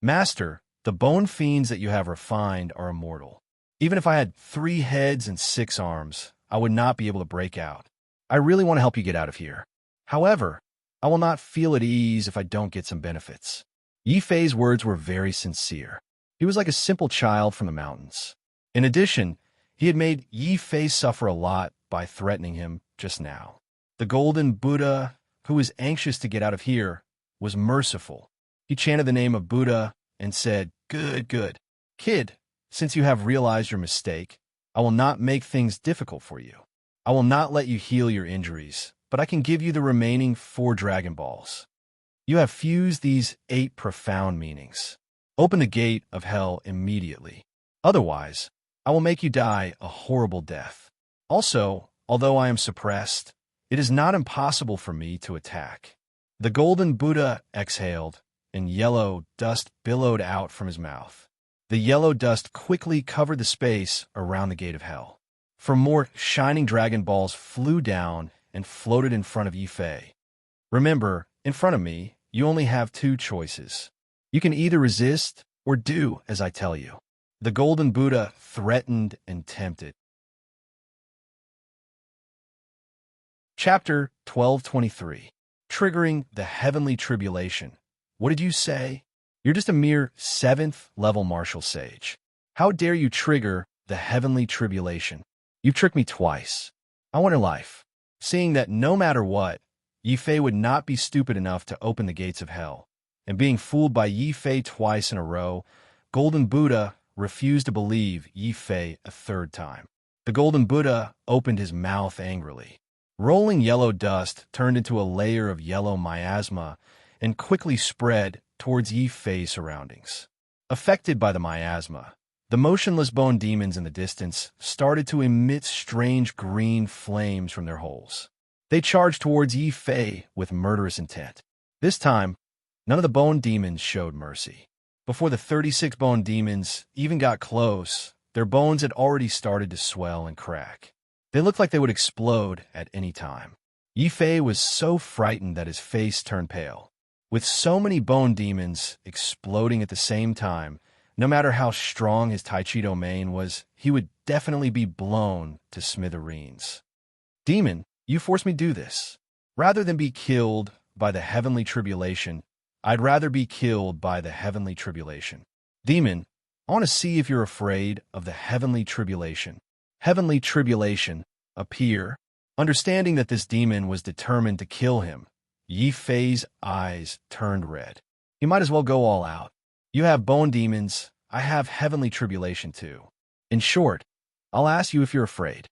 Master, the bone fiends that you have refined are immortal. Even if I had 3 heads and 6 arms, I would not be able to break out. I really want to help you get out of here. However, I will not feel at ease if I don't get some benefits. Yi Fei's words were very sincere. He was like a simple child from the mountains. In addition, he had made Yi Fei suffer a lot by threatening him just now. The golden Buddha, who was anxious to get out of here, was merciful. He chanted the name of Buddha and said, "Good, good. Kid, since you have realized your mistake, I will not make things difficult for you. I will not let you heal your injuries, but I can give you the remaining 4 Dragon Balls. You have fused these 8 profound meanings. Open the gate of hell immediately. Otherwise, I will make you die a horrible death. Also, although I am suppressed, it is not impossible for me to attack." The golden Buddha exhaled, and yellow dust billowed out from his mouth. The yellow dust quickly covered the space around the gate of hell. 4 more shining Dragon Balls flew down and floated in front of Yi Fei. Remember, in front of me, you only have 2 choices. You can either resist or do as I tell you. The golden Buddha threatened and tempted. Chapter 1223. Triggering the Heavenly Tribulation. What did you say? You're just a mere 7th level martial sage. How dare you trigger the Heavenly Tribulation? You've tricked me twice. I want your life. Seeing that no matter what, Yi Fei would not be stupid enough to open the gates of hell, and being fooled by Yi Fei twice in a row, Golden Buddha refused to believe Yi Fei a 3rd time. The Golden Buddha opened his mouth angrily. Rolling yellow dust turned into a layer of yellow miasma and quickly spread towards Yi Fei's surroundings. Affected by the miasma, the motionless bone demons in the distance started to emit strange green flames from their holes. They charged towards Yi Fei with murderous intent. This time, none of the bone demons showed mercy. Before the 36 bone demons even got close, their bones had already started to swell and crack. They looked like they would explode at any time. Yi Fei was so frightened that his face turned pale. With so many bone demons exploding at the same time, no matter how strong his Tai Chi domain was, he would definitely be blown to smithereens. Demon, you forced me to do this. Rather than be killed by the Heavenly Tribulation, I'd rather be killed by the Heavenly Tribulation. Demon, I want to see if you're afraid of the Heavenly Tribulation. Heavenly Tribulation, appear. Understanding that this demon was determined to kill him, Yi Fei's eyes turned red. You might as well go all out. You have bone demons, I have Heavenly Tribulation too. In short, I'll ask you if you're afraid.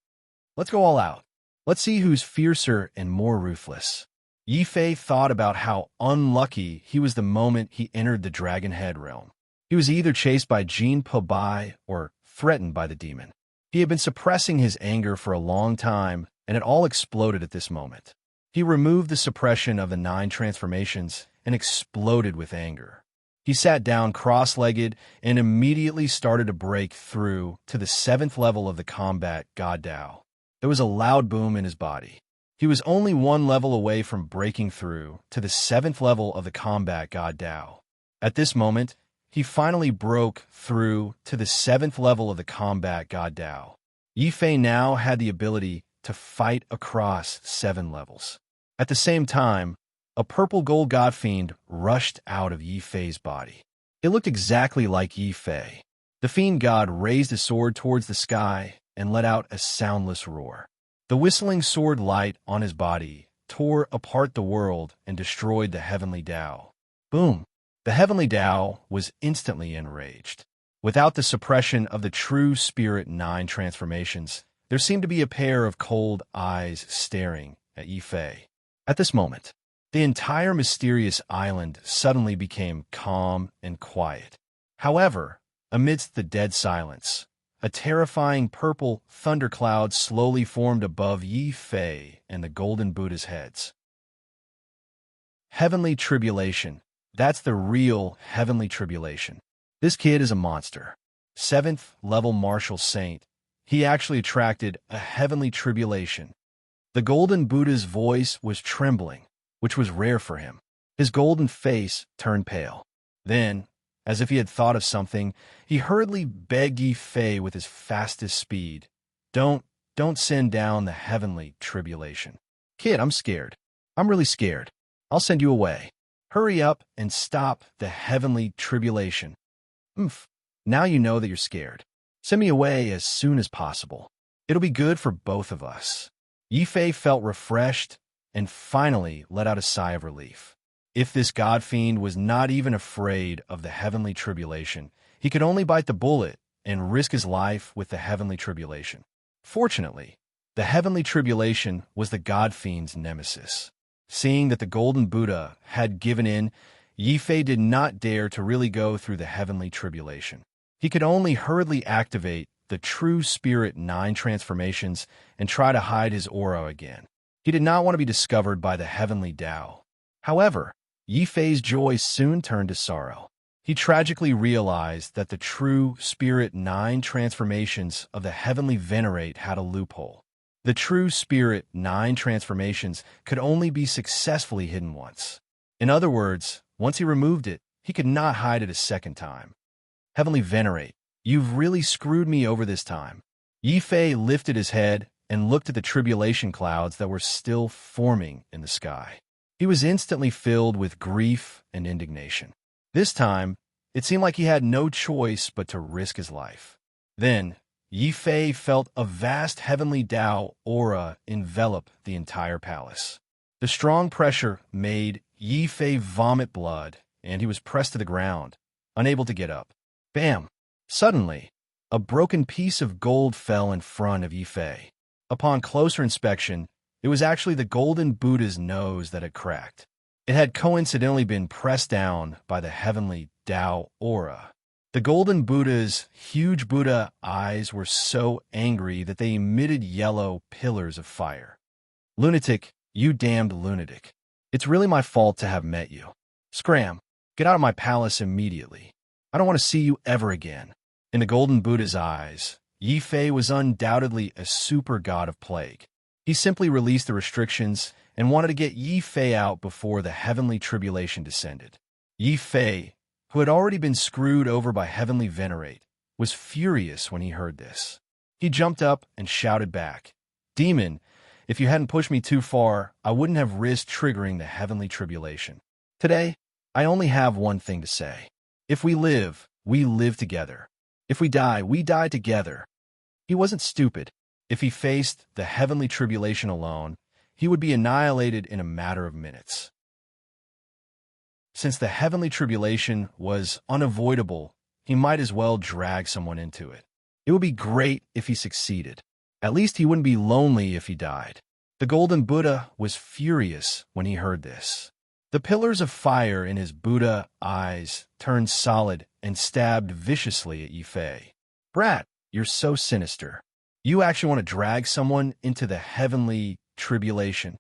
Let's go all out. Let's see who's fiercer and more ruthless. Yi Fei thought about how unlucky he was the moment he entered the Dragon Head realm. He was either chased by Jin Po Bai or threatened by the demon. He had been suppressing his anger for a long time, and it all exploded at this moment. He removed the suppression of the 9 transformations and exploded with anger. He He sat down cross-legged and immediately started to break through to the 7th level of the combat god Tao. There was a loud boom in his body. He was only one level away from breaking through to the 7th level of the combat god Tao. At this moment, he finally broke through to the 7th level of the combat god Tao. Yi Fei now had the ability to fight across 7 levels. At the same time, a purple gold god fiend rushed out of Yi Fei's body. It looked exactly like Yi Fei. The fiend god raised his sword towards the sky and let out a soundless roar. The whistling sword light on his body tore apart the world and destroyed the heavenly Tao. Boom! The heavenly Tao was instantly enraged. Without the suppression of the true spirit 9 transformations, there seemed to be a pair of cold eyes staring at Yi Fei. At this moment, the entire mysterious island suddenly became calm and quiet. However, amidst the dead silence, a terrifying purple thundercloud slowly formed above Yi Fei and the Golden Buddha's heads. Heavenly tribulation. That's the real heavenly tribulation. This kid is a monster. 7th level martial saint. He actually attracted a heavenly tribulation. The Golden Buddha's voice was trembling, which was rare for him. His golden face turned pale. Then, as if he had thought of something, he hurriedly begged Yi Fei with his fastest speed, Don't send down the heavenly tribulation. Kid, I'm scared. I'm really scared. I'll send you away. Hurry up and stop the heavenly tribulation. Now you know that you're scared. Send me away as soon as possible. It'll be good for both of us. Yi Fei felt refreshed and finally let out a sigh of relief. If this god fiend was not even afraid of the heavenly tribulation, he could only bite the bullet and risk his life with the heavenly tribulation. Fortunately, the heavenly tribulation was the god fiend's nemesis. Seeing that the Golden Buddha had given in, Yi Fei did not dare to really go through the heavenly tribulation. He could only hurriedly activate the true spirit 9 transformations and try to hide his aura again. He did not want to be discovered by the heavenly Tao. However, Yi Fei's joy soon turned to sorrow. He tragically realized that the true spirit 9 transformations of the heavenly venerate had a loophole. The true spirit 9 transformations could only be successfully hidden once. In other words, once he removed it, he could not hide it a second time. Heavenly venerate, you've really screwed me over this time. Yi Fei lifted his head and looked at the tribulation clouds that were still forming in the sky. He was instantly filled with grief and indignation. This time, it seemed like he had no choice but to risk his life. Then, Yi Fei felt a vast heavenly Tao aura envelop the entire palace. The strong pressure made Yi Fei vomit blood, and he was pressed to the ground, unable to get up. Bam! Suddenly, a broken piece of gold fell in front of Yi Fei. Upon closer inspection, it was actually the Golden Buddha's nose that had cracked. It had coincidentally been pressed down by the heavenly Tao aura. The Golden Buddha's huge Buddha eyes were so angry that they emitted yellow pillars of fire. Lunatic, you damned lunatic. It's really my fault to have met you. Scram, get out of my palace immediately. I don't want to see you ever again. In the Golden Buddha's eyes, Yi Fei was undoubtedly a super god of plague. He simply released the restrictions and wanted to get Yi Fei out before the heavenly tribulation descended. Yi Fei, who had already been screwed over by heavenly venerate, was furious when he heard this. He jumped up and shouted back, Demon, if you hadn't pushed me too far, I wouldn't have risked triggering the heavenly tribulation. Today, I only have one thing to say. If we live together. If we die together. He wasn't stupid. If he faced the heavenly tribulation alone, he would be annihilated in a matter of minutes. Since the heavenly tribulation was unavoidable, he might as well drag someone into it. It would be great if he succeeded. At least he wouldn't be lonely if he died. The Golden Buddha was furious when he heard this. The pillars of fire in his Buddha eyes turned solid and stabbed viciously at Yi Fei. Brat, you're so sinister. You actually want to drag someone into the heavenly tribulation.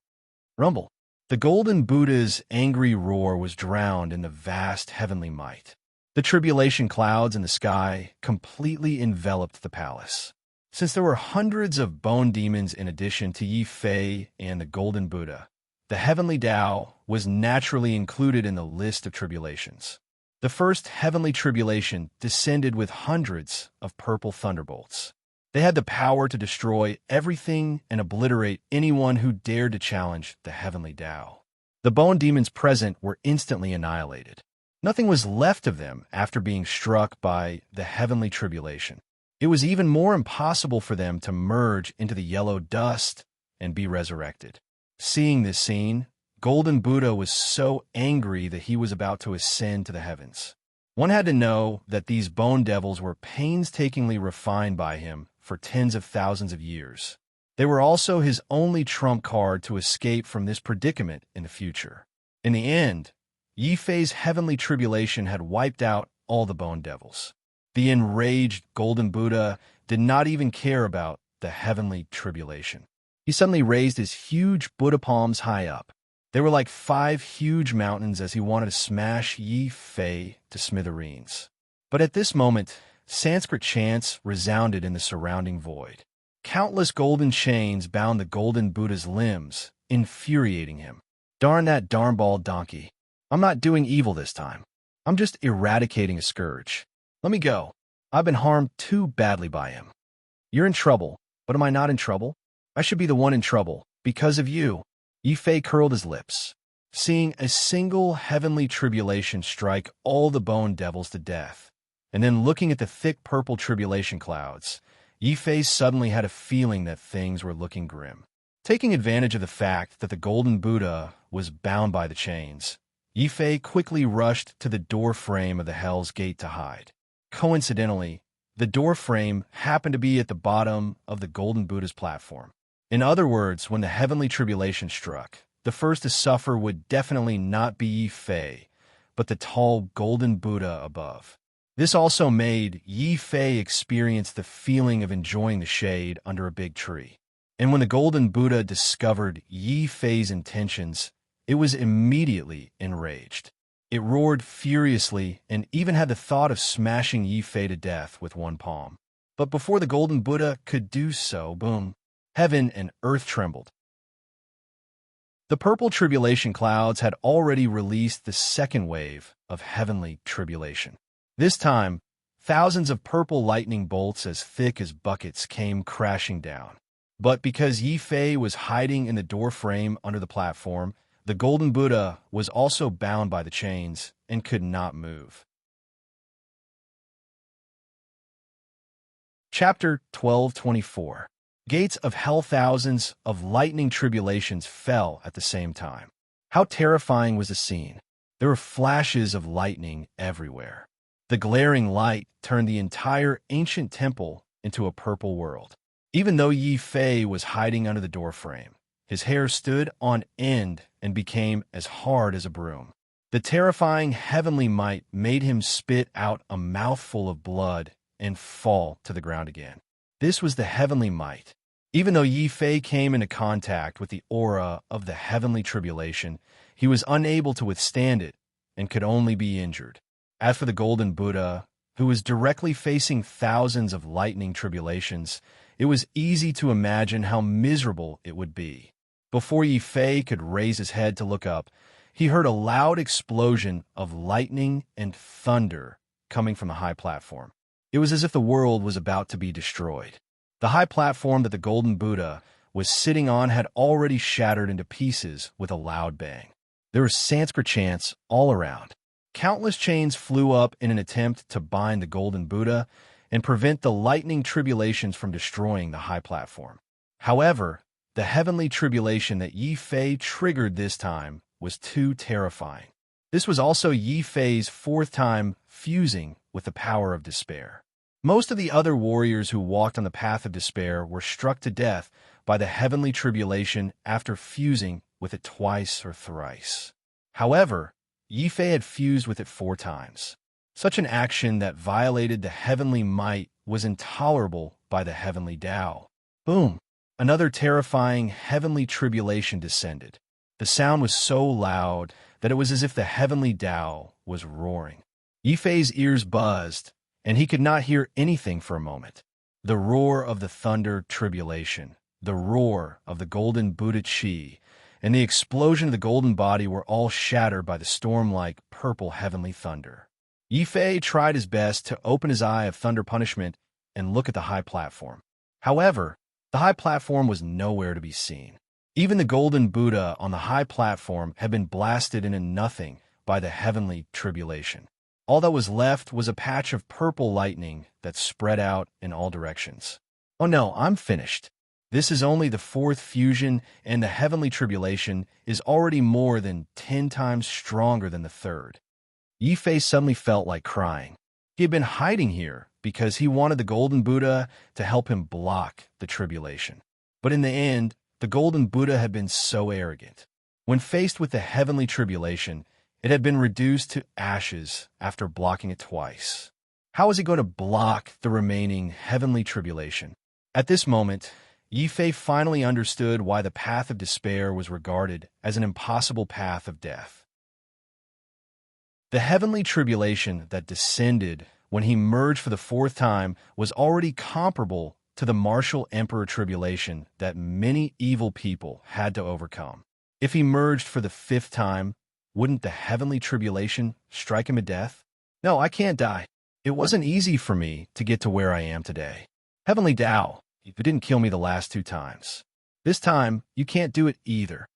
Rumble. The Golden Buddha's angry roar was drowned in the vast heavenly might. The tribulation clouds in the sky completely enveloped the palace. Since there were hundreds of bone demons in addition to Yi Fei and the Golden Buddha, the heavenly Tao was naturally included in the list of tribulations. The first heavenly tribulation descended with hundreds of purple thunderbolts. They had the power to destroy everything and obliterate anyone who dared to challenge the heavenly Tao. The bone demons present were instantly annihilated. Nothing was left of them after being struck by the heavenly tribulation. It was even more impossible for them to merge into the yellow dust and be resurrected. Seeing this scene, Golden Buddha was so angry that he was about to ascend to the heavens. One had to know that these bone devils were painstakingly refined by him for tens of thousands of years. They were also his only trump card to escape from this predicament in the future. In the end, Yi Fei's heavenly tribulation had wiped out all the bone devils. The enraged Golden Buddha did not even care about the heavenly tribulation. He suddenly raised his huge Buddha palms high up. They were like 5 huge mountains as he wanted to smash Yi Fei to smithereens. But at this moment, Sanskrit chants resounded in the surrounding void. Countless golden chains bound the Golden Buddha's limbs, infuriating him. Darn that darnball donkey. I'm not doing evil this time. I'm just eradicating a scourge. Let me go. I've been harmed too badly by him. You're in trouble, but am I not in trouble? I should be the one in trouble, because of you. Yi Fei curled his lips. Seeing a single heavenly tribulation strike all the bone devils to death, and then looking at the thick purple tribulation clouds, Yi Fei suddenly had a feeling that things were looking grim. Taking advantage of the fact that the Golden Buddha was bound by the chains, Yi Fei quickly rushed to the door frame of the Hell's Gate to hide. Coincidentally, the door frame happened to be at the bottom of the Golden Buddha's platform. In other words, when the heavenly tribulation struck, the first to suffer would definitely not be Yi Fei, but the tall Golden Buddha above. This also made Yi Fei experience the feeling of enjoying the shade under a big tree. And when the Golden Buddha discovered Yi Fei's intentions, it was immediately enraged. It roared furiously and even had the thought of smashing Yi Fei to death with one palm. But before the Golden Buddha could do so, boom, heaven and earth trembled. The purple tribulation clouds had already released the second wave of heavenly tribulation. This time, thousands of purple lightning bolts as thick as buckets came crashing down. But because Yi Fei was hiding in the door frame under the platform, the Golden Buddha was also bound by the chains and could not move. Chapter 12:24. Gates of hell. Thousands of lightning tribulations fell at the same time. How terrifying was the scene! There were flashes of lightning everywhere. The glaring light turned the entire ancient temple into a purple world. Even though Yi Fei was hiding under the doorframe, his hair stood on end and became as hard as a broom. The terrifying heavenly might made him spit out a mouthful of blood and fall to the ground again. This was the heavenly might. Even though Yi Fei came into contact with the aura of the heavenly tribulation, he was unable to withstand it and could only be injured. As for the Golden Buddha, who was directly facing thousands of lightning tribulations, it was easy to imagine how miserable it would be. Before Yi Fei could raise his head to look up, he heard a loud explosion of lightning and thunder coming from the high platform. It was as if the world was about to be destroyed. The high platform that the Golden Buddha was sitting on had already shattered into pieces with a loud bang. There were Sanskrit chants all around. Countless chains flew up in an attempt to bind the Golden Buddha and prevent the lightning tribulations from destroying the high platform. However, the heavenly tribulation that Yi Fei triggered this time was too terrifying. This was also Yi Fei's fourth time fusing with the power of despair. Most of the other warriors who walked on the path of despair were struck to death by the heavenly tribulation after fusing with it twice or thrice. However, Yi Fei had fused with it 4 times. Such an action that violated the heavenly might was intolerable by the heavenly Tao. Boom! Another terrifying heavenly tribulation descended. The sound was so loud that it was as if the heavenly Tao was roaring. Yifei's ears buzzed, and he could not hear anything for a moment. The roar of the thunder tribulation, the roar of the golden Buddha chi, and the explosion of the golden body were all shattered by the storm-like purple heavenly thunder. Yifei tried his best to open his eye of thunder punishment and look at the high platform. However, the high platform was nowhere to be seen. Even the golden Buddha on the high platform had been blasted into nothing by the heavenly tribulation. All that was left was a patch of purple lightning that spread out in all directions. Oh no, I'm finished. This is only the fourth fusion, and the heavenly tribulation is already more than 10 times stronger than the third. Yifei suddenly felt like crying. He had been hiding here because he wanted the golden Buddha to help him block the tribulation. But in the end, the golden Buddha had been so arrogant. When faced with the heavenly tribulation, it had been reduced to ashes after blocking it twice. How was he going to block the remaining heavenly tribulation? At this moment, Yifei finally understood why the path of despair was regarded as an impossible path of death. The heavenly tribulation that descended when he merged for the fourth time was already comparable to the martial emperor tribulation that many evil people had to overcome. If he merged for the fifth time, wouldn't the heavenly tribulation strike him a death? No, I can't die. It wasn't easy for me to get to where I am today. Heavenly Tao, you didn't kill me the last 2 times. This time, you can't do it either.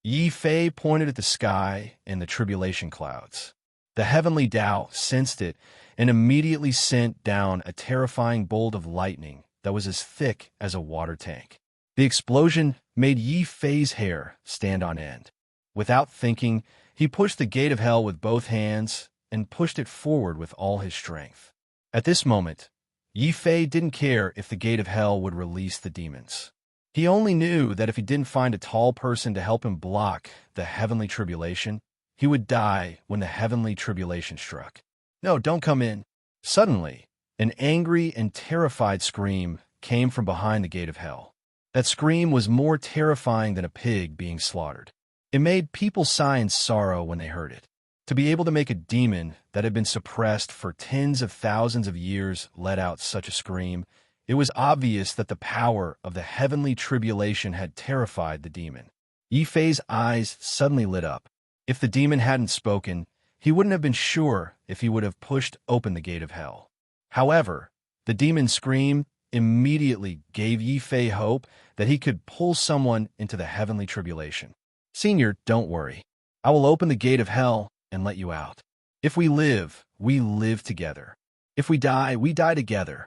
Yifei pointed at the sky and the tribulation clouds. The heavenly Tao sensed it and immediately sent down a terrifying bolt of lightning that was as thick as a water tank. The explosion made Yifei's hair stand on end. Without thinking, he pushed the gate of hell with both hands and pushed it forward with all his strength. At this moment, Yifei didn't care if the gate of hell would release the demons. He only knew that if he didn't find a tall person to help him block the heavenly tribulation, he would die when the heavenly tribulation struck. No, don't come in. Suddenly, an angry and terrified scream came from behind the gate of hell. That scream was more terrifying than a pig being slaughtered. It made people sigh in sorrow when they heard it. To be able to make a demon that had been suppressed for tens of thousands of years let out such a scream, it was obvious that the power of the heavenly tribulation had terrified the demon. Yifei's eyes suddenly lit up. If the demon hadn't spoken, he wouldn't have been sure if he would have pushed open the gate of hell. However, the demon's scream immediately gave Yifei hope that he could pull someone into the heavenly tribulation. Senior, don't worry. I will open the gate of hell and let you out. If we live together. If we die together.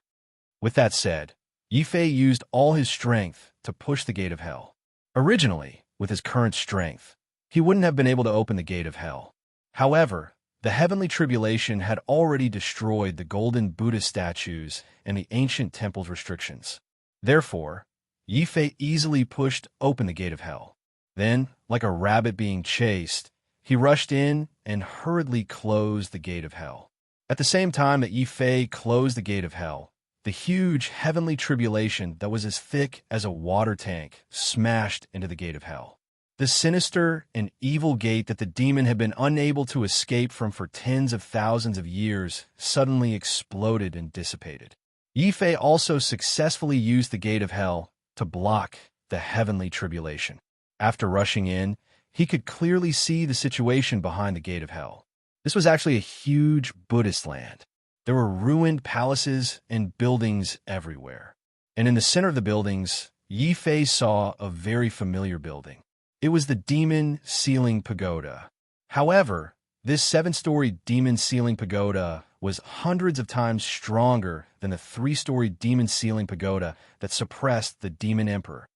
With that said, Yifei used all his strength to push the gate of hell. Originally, with his current strength, he wouldn't have been able to open the gate of hell. However, the heavenly tribulation had already destroyed the golden Buddha statues and the ancient temple's restrictions. Therefore, Yifei easily pushed open the gate of hell. Then, like a rabbit being chased, he rushed in and hurriedly closed the gate of hell. At the same time that Yifei closed the gate of hell, the huge heavenly tribulation that was as thick as a water tank smashed into the gate of hell. The sinister and evil gate that the demon had been unable to escape from for tens of thousands of years suddenly exploded and dissipated. Yifei also successfully used the gate of hell to block the heavenly tribulation. After rushing in, he could clearly see the situation behind the gate of hell. This was actually a huge Buddhist land. There were ruined palaces and buildings everywhere. And in the center of the buildings, Yifei saw a very familiar building. It was the demon ceiling pagoda. However, this 7-story demon ceiling pagoda was hundreds of times stronger than the 3-story demon ceiling pagoda that suppressed the demon emperor.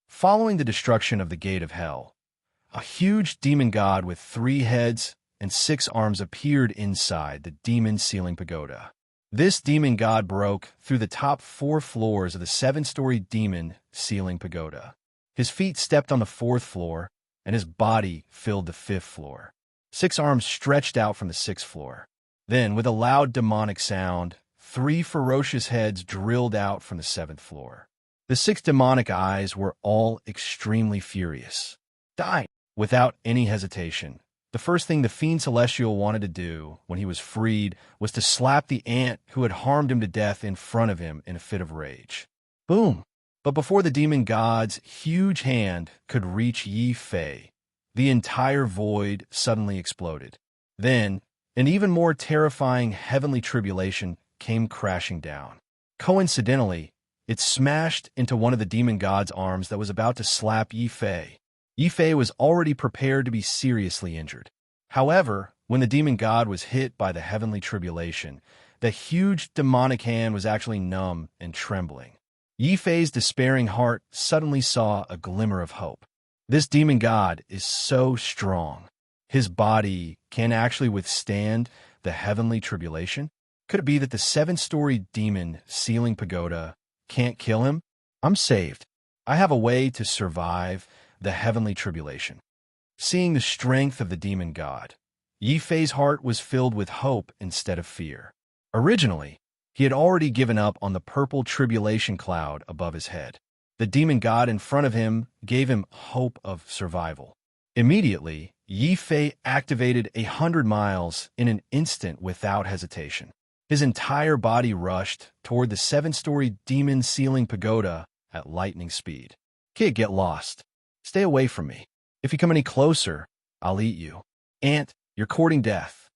Following the destruction of the gate of hell, a huge demon god with 3 heads and 6 arms appeared inside the demon ceiling pagoda. This demon god broke through the top 4 floors of the 7-story demon ceiling pagoda. His feet stepped on the 4th floor, and his body filled the 5th floor. 6 arms stretched out from the 6th floor. Then, with a loud demonic sound, 3 ferocious heads drilled out from the 7th floor. The 6 demonic eyes were all extremely furious. Die! Without any hesitation, The first thing the Fiend Celestial wanted to do when he was freed was to slap the ant who had harmed him to death in front of him in a fit of rage. Boom! But before the demon god's huge hand could reach Yi Fei, the entire void suddenly exploded. Then, an even more terrifying heavenly tribulation came crashing down. Coincidentally, it smashed into one of the demon god's arms that was about to slap Yi Fei. Yi Fei was already prepared to be seriously injured. However, when the demon god was hit by the heavenly tribulation, the huge demonic hand was actually numb and trembling. Yi Fei's despairing heart suddenly saw a glimmer of hope. This demon god is so strong. His body can actually withstand the heavenly tribulation? Could it be that the 7-story demon ceiling pagoda can't kill him? I'm saved. I have a way to survive the heavenly tribulation. Seeing the strength of the demon god, Yi Fei's heart was filled with hope instead of fear. Originally, he had already given up on the purple tribulation cloud above his head. The demon god in front of him gave him hope of survival. Immediately, Yi Fei activated 100 miles in an instant without hesitation. His entire body rushed toward the 7-story demon ceiling pagoda at lightning speed. Kid, get lost. Stay away from me. If you come any closer, I'll eat you. Ant, you're courting death.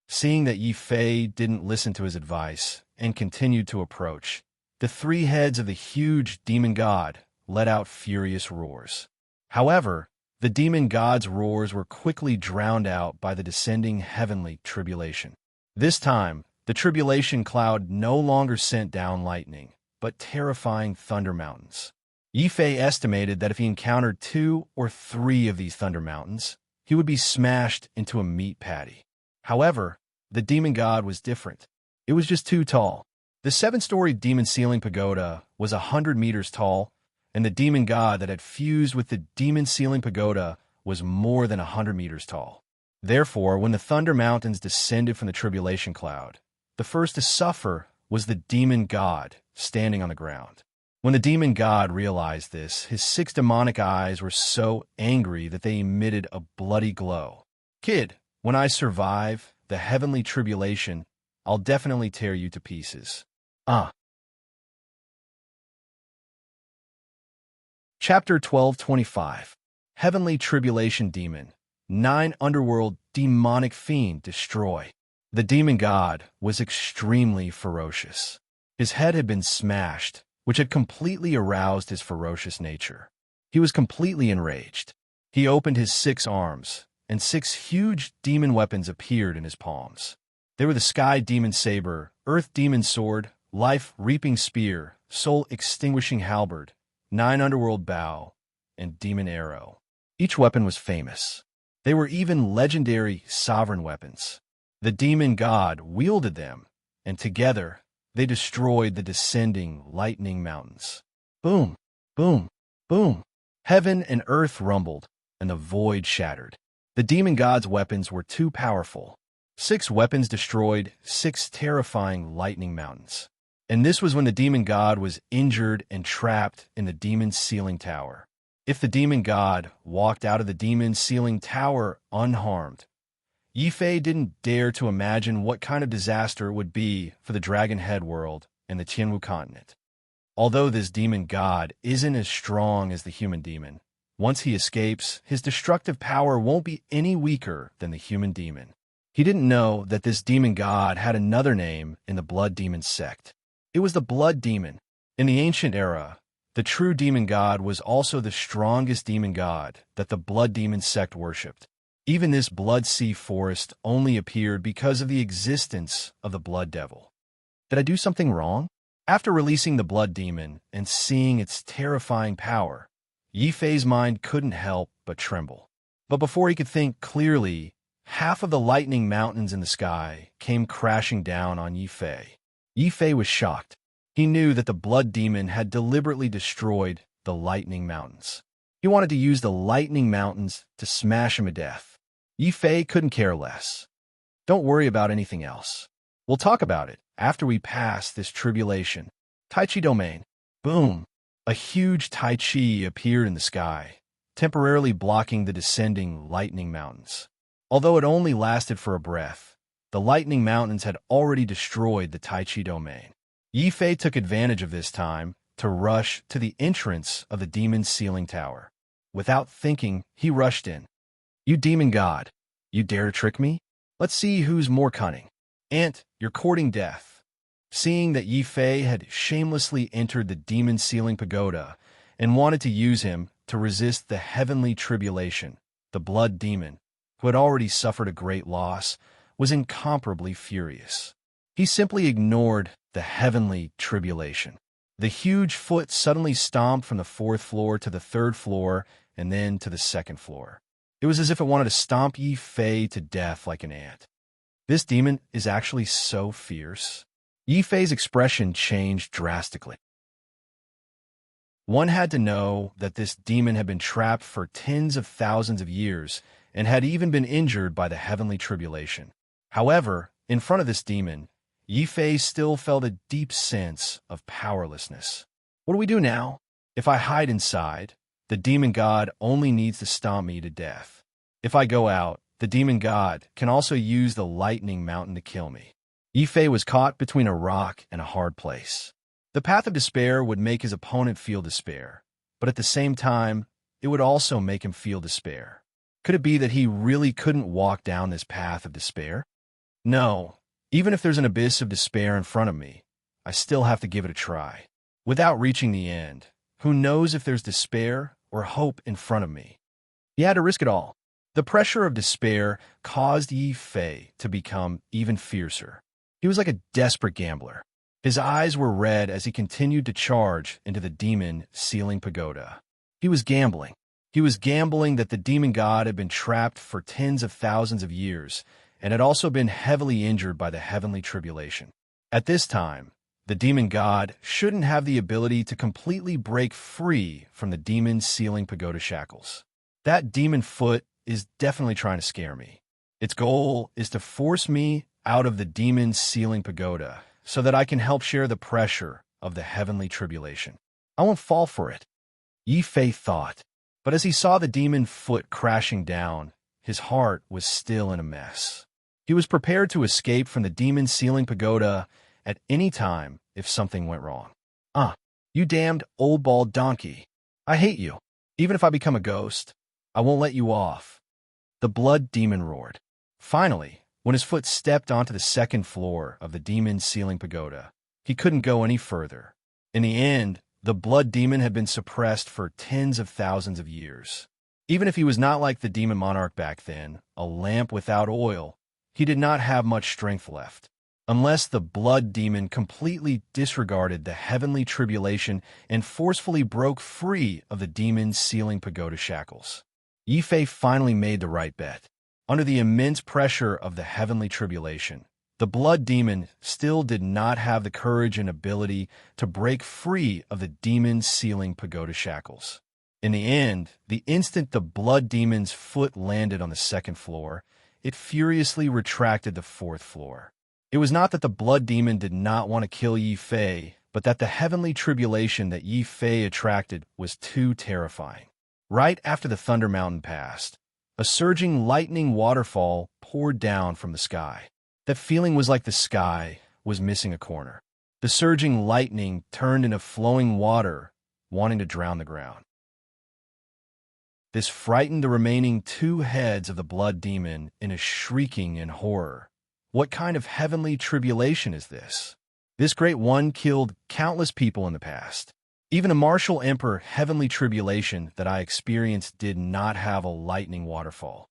Seeing that Yi Fei didn't listen to his advice and continued to approach, the 3 heads of the huge demon god let out furious roars. However, the demon god's roars were quickly drowned out by the descending heavenly tribulation. This time, the tribulation cloud no longer sent down lightning, but terrifying thunder mountains. Yi Fei estimated that if he encountered 2 or 3 of these thunder mountains, he would be smashed into a meat patty. However, the demon god was different. It was just too tall. The 7-story demon ceiling pagoda was 100 meters tall, and the demon god that had fused with the demon ceiling pagoda was more than 100 meters tall. Therefore, when the thunder mountains descended from the tribulation cloud, the first to suffer was the demon god standing on the ground. When the demon god realized this, his 6 demonic eyes were so angry that they emitted a bloody glow. Kid, when I survive the heavenly tribulation, I'll definitely tear you to pieces. Chapter 1225. Heavenly Tribulation Demon. 9 Underworld Demonic Fiend Destroy. The demon god was extremely ferocious. His head had been smashed, which had completely aroused his ferocious nature. He was completely enraged. He opened his 6 arms, and 6 huge demon weapons appeared in his palms. They were the Sky Demon Saber, Earth Demon Sword, Life Reaping Spear, Soul Extinguishing Halberd, 9 Underworld Bow, and Demon Arrow. Each weapon was famous. They were even legendary sovereign weapons. The demon god wielded them, and together they destroyed the descending lightning mountains. Boom, boom, boom. Heaven and earth rumbled, and the void shattered. The demon god's weapons were too powerful. 6 weapons destroyed 6 terrifying lightning mountains. And this was when the demon god was injured and trapped in the demon's ceiling tower. If the demon god walked out of the demon's ceiling tower unharmed, Yi Fei didn't dare to imagine what kind of disaster it would be for the Dragon Head world and the Tianwu continent. Although this demon god isn't as strong as the human demon, once he escapes, his destructive power won't be any weaker than the human demon. He didn't know that this demon god had another name in the Blood Demon sect. It was the Blood Demon. In the ancient era, the true demon god was also the strongest demon god that the Blood Demon sect worshipped. Even this Blood Sea forest only appeared because of the existence of the Blood Devil. Did I do something wrong? After releasing the Blood Demon and seeing its terrifying power, Yi Fei's mind couldn't help but tremble. But before he could think clearly, half of the lightning mountains in the sky came crashing down on Yi Fei. Yi Fei was shocked. He knew that the Blood Demon had deliberately destroyed the lightning mountains. He wanted to use the lightning mountains to smash him to death. Yi Fei couldn't care less. Don't worry about anything else. We'll talk about it after we pass this tribulation. Tai Chi Domain. Boom. A huge Tai Chi appeared in the sky, temporarily blocking the descending lightning mountains. Although it only lasted for a breath, the lightning mountains had already destroyed the Tai Chi domain. Yi Fei took advantage of this time to rush to the entrance of the demon's ceiling tower. Without thinking, he rushed in. "You demon god, you dare to trick me? Let's see who's more cunning. Ant, you're courting death." Seeing that Yi Fei had shamelessly entered the demon's ceiling pagoda and wanted to use him to resist the heavenly tribulation, the blood demon, who had already suffered a great loss, was incomparably furious. He simply ignored the heavenly tribulation. The huge foot suddenly stomped from the 4th floor to the 3rd floor and then to the 2nd floor. It was as if it wanted to stomp Yi Fei to death like an ant. This demon is actually so fierce. Yi Fei's expression changed drastically. One had to know that this demon had been trapped for tens of thousands of years and had even been injured by the heavenly tribulation. However, in front of this demon, Yi Fei still felt a deep sense of powerlessness. What do we do now? If I hide inside, the demon god only needs to stomp me to death. If I go out, the demon god can also use the lightning mountain to kill me. Yi Fei was caught between a rock and a hard place. The path of despair would make his opponent feel despair, but at the same time, it would also make him feel despair. Could it be that he really couldn't walk down this path of despair? No, even if there's an abyss of despair in front of me, I still have to give it a try. Without reaching the end, who knows if there's despair or hope in front of me? He had to risk it all. The pressure of despair caused Yi Fei to become even fiercer. He was like a desperate gambler. His eyes were red as he continued to charge into the demon ceiling pagoda. He was gambling. He was gambling that the demon god had been trapped for tens of thousands of years and had also been heavily injured by the heavenly tribulation. At this time, the demon god shouldn't have the ability to completely break free from the demon ceiling pagoda shackles. That demon foot is definitely trying to scare me. Its goal is to force me out of the demon's ceiling pagoda so that I can help share the pressure of the heavenly tribulation. I won't fall for it, Yi Fei thought. But as he saw the demon foot crashing down, his heart was still in a mess. He was prepared to escape from the demon's ceiling pagoda at any time if something went wrong. You damned old bald donkey. I hate you. Even if I become a ghost, I won't let you off. The blood demon roared. Finally, when his foot stepped onto the 2nd floor of the demon's ceiling pagoda, he couldn't go any further. In the end, the blood demon had been suppressed for tens of thousands of years. Even if he was not like the demon monarch back then, a lamp without oil, he did not have much strength left. Unless the blood demon completely disregarded the heavenly tribulation and forcefully broke free of the demon's ceiling pagoda shackles. Yi Fei finally made the right bet. Under the immense pressure of the heavenly tribulation, the blood demon still did not have the courage and ability to break free of the demon's ceiling pagoda shackles. In the end, the instant the blood demon's foot landed on the 2nd floor, it furiously retracted the 4th floor. It was not that the blood demon did not want to kill Yi Fei, but that the heavenly tribulation that Yi Fei attracted was too terrifying. Right after the Thunder Mountain passed, a surging lightning waterfall poured down from the sky. That feeling was like the sky was missing a corner. The surging lightning turned into flowing water, wanting to drown the ground. This frightened the remaining 2 heads of the blood demon into shrieking in horror. What kind of heavenly tribulation is this? This great one killed countless people in the past. Even a martial emperor heavenly tribulation that I experienced did not have a lightning waterfall.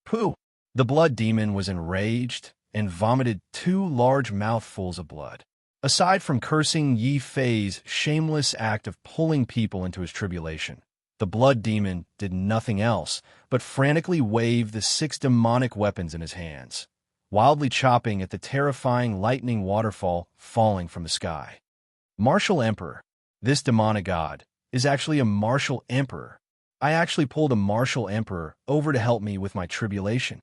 Pooh! The blood demon was enraged and vomited 2 large mouthfuls of blood. Aside from cursing Yi Fei's shameless act of pulling people into his tribulation, the blood demon did nothing else but frantically wave the 6 demonic weapons in his hands, wildly chopping at the terrifying lightning waterfall falling from the sky. Martial Emperor. This demonic god is actually a martial emperor. I actually pulled a martial emperor over to help me with my tribulation.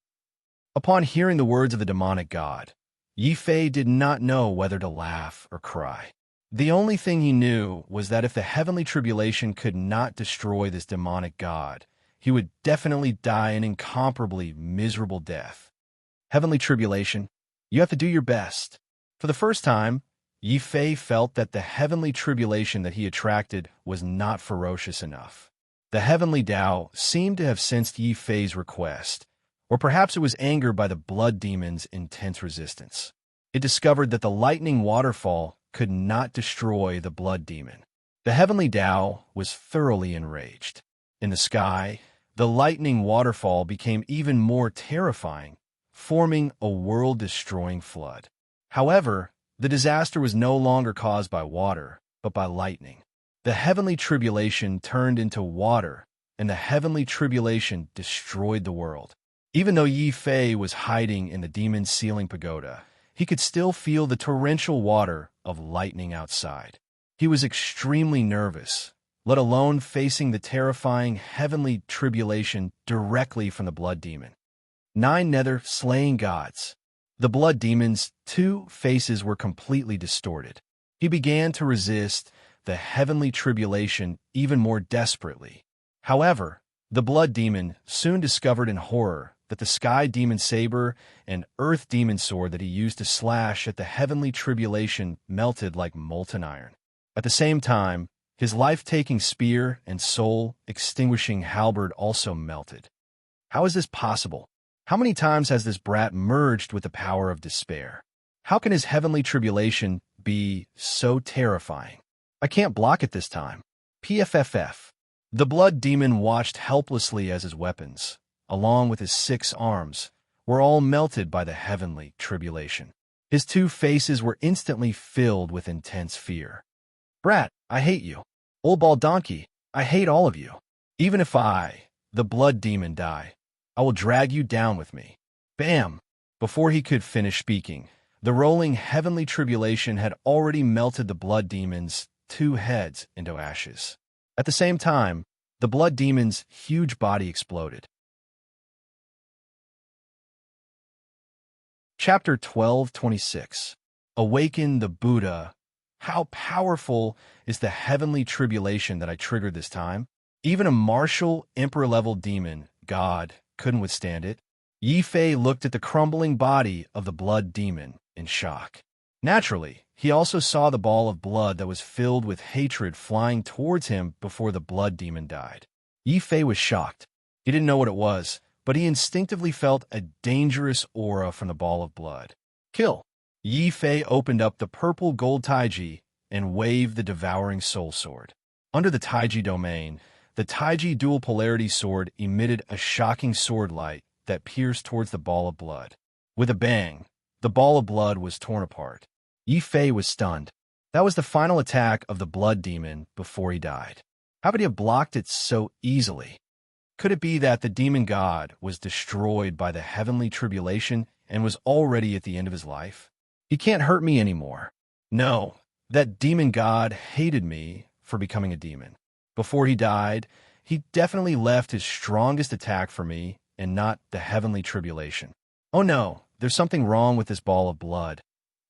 Upon hearing the words of the demonic god, Yi Fei did not know whether to laugh or cry. The only thing he knew was that if the heavenly tribulation could not destroy this demonic god, he would definitely die an incomparably miserable death. Heavenly tribulation. You have to do your best. For the first time, Yi Fei felt that the heavenly tribulation that he attracted was not ferocious enough. The heavenly Tao seemed to have sensed Yi Fei's request, or perhaps it was angered by the blood demon's intense resistance. It discovered that the lightning waterfall could not destroy the blood demon. The heavenly Tao was thoroughly enraged. In the sky, the lightning waterfall became even more terrifying, forming a world-destroying flood. However, the disaster was no longer caused by water, but by lightning. The heavenly tribulation turned into water, and the heavenly tribulation destroyed the world. Even though Yi Fei was hiding in the demon's ceiling pagoda, he could still feel the torrential water of lightning outside. He was extremely nervous, let alone facing the terrifying heavenly tribulation directly from the blood demon. 9 Nether slaying gods. The blood demon's 2 faces were completely distorted. He began to resist the heavenly tribulation even more desperately. However, the blood demon soon discovered in horror that the sky demon saber and earth demon sword that he used to slash at the heavenly tribulation melted like molten iron. At the same time, his life-taking spear and soul-extinguishing halberd also melted. How is this possible? How many times has this brat merged with the power of despair? How can his heavenly tribulation be so terrifying? I can't block it this time. PFFF. The blood demon watched helplessly as his weapons, along with his 6 arms, were all melted by the heavenly tribulation. His 2 faces were instantly filled with intense fear. Brat, I hate you. Old bald donkey, I hate all of you. Even if I, the blood demon, die, I will drag you down with me. Bam! Before he could finish speaking, the rolling heavenly tribulation had already melted the blood demon's 2 heads into ashes. At the same time, the blood demon's huge body exploded. Chapter 12:26. Awaken the Buddha. How powerful is the heavenly tribulation that I triggered this time? Even a martial, emperor-level demon, God, couldn't withstand it. Yi Fei looked at the crumbling body of the blood demon in shock. Naturally, he also saw the ball of blood that was filled with hatred flying towards him before the blood demon died. Yi Fei was shocked. He didn't know what it was, but he instinctively felt a dangerous aura from the ball of blood. Kill! Yi Fei opened up the purple gold Taiji and waved the devouring soul sword. Under the Taiji domain, the Taiji dual polarity sword emitted a shocking sword light that pierced towards the ball of blood. With a bang, the ball of blood was torn apart. Yi Fei was stunned. That was the final attack of the blood demon before he died. How could he have blocked it so easily? Could it be that the demon god was destroyed by the heavenly tribulation and was already at the end of his life? He can't hurt me anymore. No, that demon god hated me for becoming a demon. Before he died, he definitely left his strongest attack for me and not the heavenly tribulation. Oh no, there's something wrong with this ball of blood.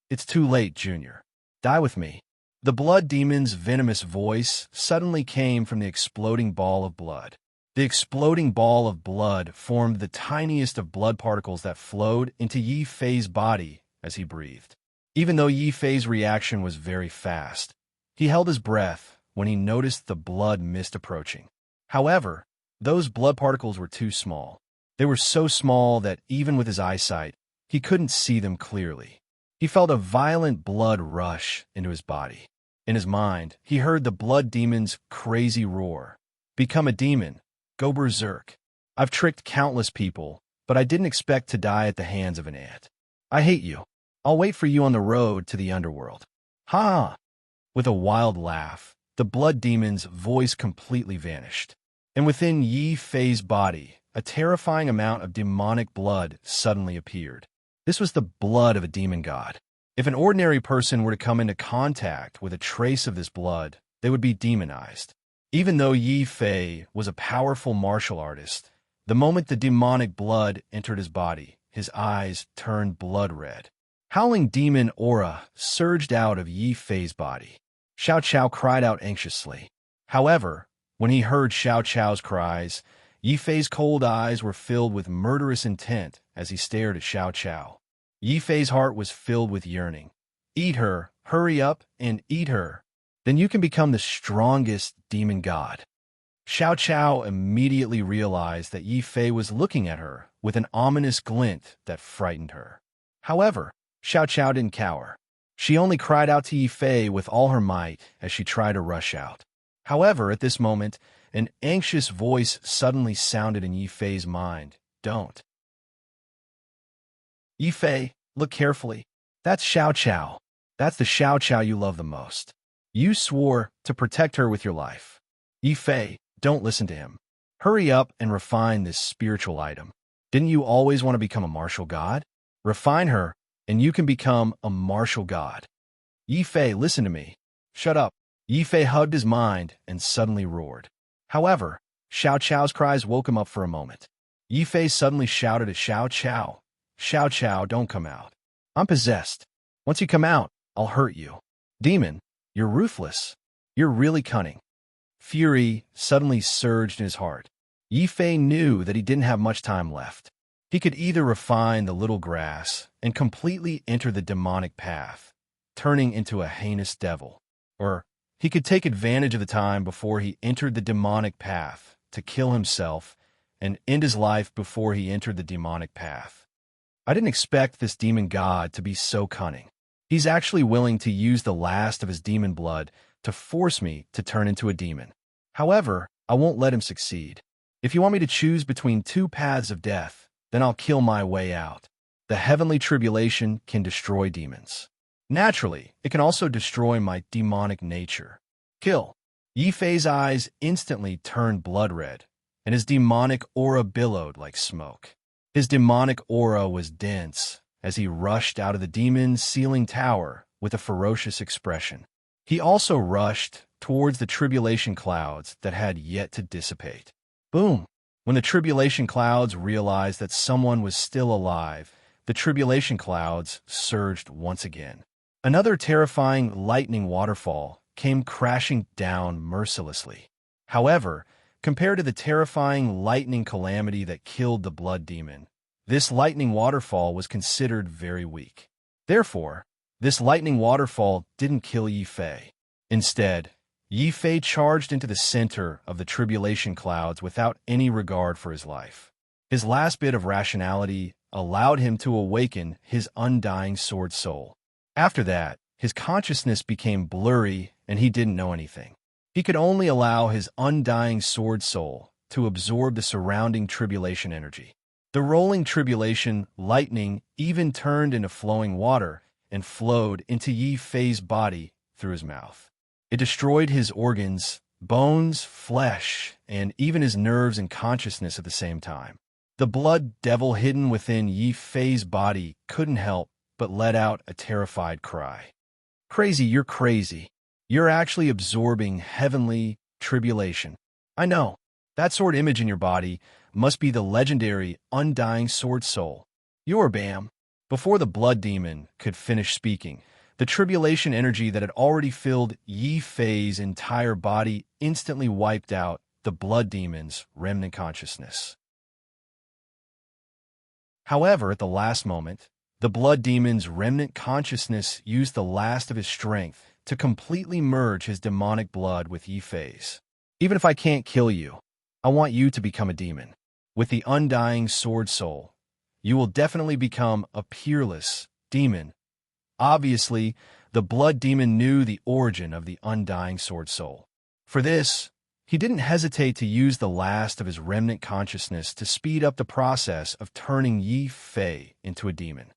It's too late, Junior. Die with me. The blood demon's venomous voice suddenly came from the exploding ball of blood. The exploding ball of blood formed the tiniest of blood particles that flowed into Yi Fei's body as he breathed. Even though Yi Fei's reaction was very fast, he held his breath when he noticed the blood mist approaching. However, those blood particles were too small. They were so small that even with his eyesight, he couldn't see them clearly. He felt a violent blood rush into his body. In his mind, he heard the blood demon's crazy roar. Become a demon. Go berserk. I've tricked countless people, but I didn't expect to die at the hands of an ant. I hate you. I'll wait for you on the road to the underworld. Ha! With a wild laugh, the blood demon's voice completely vanished. And within Yi Fei's body, a terrifying amount of demonic blood suddenly appeared. This was the blood of a demon god. If an ordinary person were to come into contact with a trace of this blood, they would be demonized. Even though Yi Fei was a powerful martial artist, the moment the demonic blood entered his body, his eyes turned blood red. Howling demon aura surged out of Yi Fei's body. Xiao Qiao cried out anxiously. However, when he heard Xiao Qiao's cries, Yi Fei's cold eyes were filled with murderous intent as he stared at Xiao Qiao. Yi Fei's heart was filled with yearning. Eat her, hurry up and eat her. Then you can become the strongest demon god. Xiao Qiao immediately realized that Yi Fei was looking at her with an ominous glint that frightened her. However, Xiao Qiao didn't cower. She only cried out to Yi Fei with all her might as she tried to rush out. However, at this moment, an anxious voice suddenly sounded in Yi Fei's mind. Don't. Yi Fei, look carefully. That's Xiao Qiao. That's the Xiao Qiao you love the most. You swore to protect her with your life. Yi Fei, don't listen to him. Hurry up and refine this spiritual item. Didn't you always want to become a martial god? Refine her, and you can become a martial god. Yi Fei, listen to me. Shut up. Yi Fei hugged his mind and suddenly roared. However, Xiao Qiao's cries woke him up for a moment. Yi Fei suddenly shouted at Xiao Qiao. Xiao Qiao, don't come out. I'm possessed. Once you come out, I'll hurt you. Demon, you're ruthless. You're really cunning. Fury suddenly surged in his heart. Yi Fei knew that he didn't have much time left. He could either refine the little grass and completely enter the demonic path, turning into a heinous devil, or he could take advantage of the time before he entered the demonic path to kill himself and end his life before he entered the demonic path. I didn't expect this demon god to be so cunning. He's actually willing to use the last of his demon blood to force me to turn into a demon. However, I won't let him succeed. If you want me to choose between two paths of death, then I'll kill my way out. The heavenly tribulation can destroy demons. Naturally, it can also destroy my demonic nature. Kill. Yi Fei's eyes instantly turned blood red, and his demonic aura billowed like smoke. His demonic aura was dense as he rushed out of the demon's ceiling tower with a ferocious expression. He also rushed towards the tribulation clouds that had yet to dissipate. Boom! When the tribulation clouds realized that someone was still alive, the tribulation clouds surged once again. Another terrifying lightning waterfall came crashing down mercilessly. However, compared to the terrifying lightning calamity that killed the blood demon, this lightning waterfall was considered very weak. Therefore, this lightning waterfall didn't kill Yi Fei. Instead, Yi Fei charged into the center of the tribulation clouds without any regard for his life. His last bit of rationality allowed him to awaken his undying sword soul. After that, his consciousness became blurry and he didn't know anything. He could only allow his undying sword soul to absorb the surrounding tribulation energy. The rolling tribulation lightning even turned into flowing water and flowed into Yi Fei's body through his mouth. It destroyed his organs, bones, flesh, and even his nerves and consciousness at the same time. The blood devil hidden within Yi Fei's body couldn't help but let out a terrified cry. Crazy, you're crazy. You're actually absorbing heavenly tribulation. I know. That sword image in your body must be the legendary undying sword soul. You're Bam. Before the blood demon could finish speaking, the tribulation energy that had already filled Yi Fei's entire body instantly wiped out the blood demon's remnant consciousness. However, at the last moment, the blood demon's remnant consciousness used the last of his strength to completely merge his demonic blood with Yi Fei's. Even if I can't kill you, I want you to become a demon. With the undying sword soul, you will definitely become a peerless demon. Obviously, the blood demon knew the origin of the undying sword soul. For this, he didn't hesitate to use the last of his remnant consciousness to speed up the process of turning Yi Fei into a demon.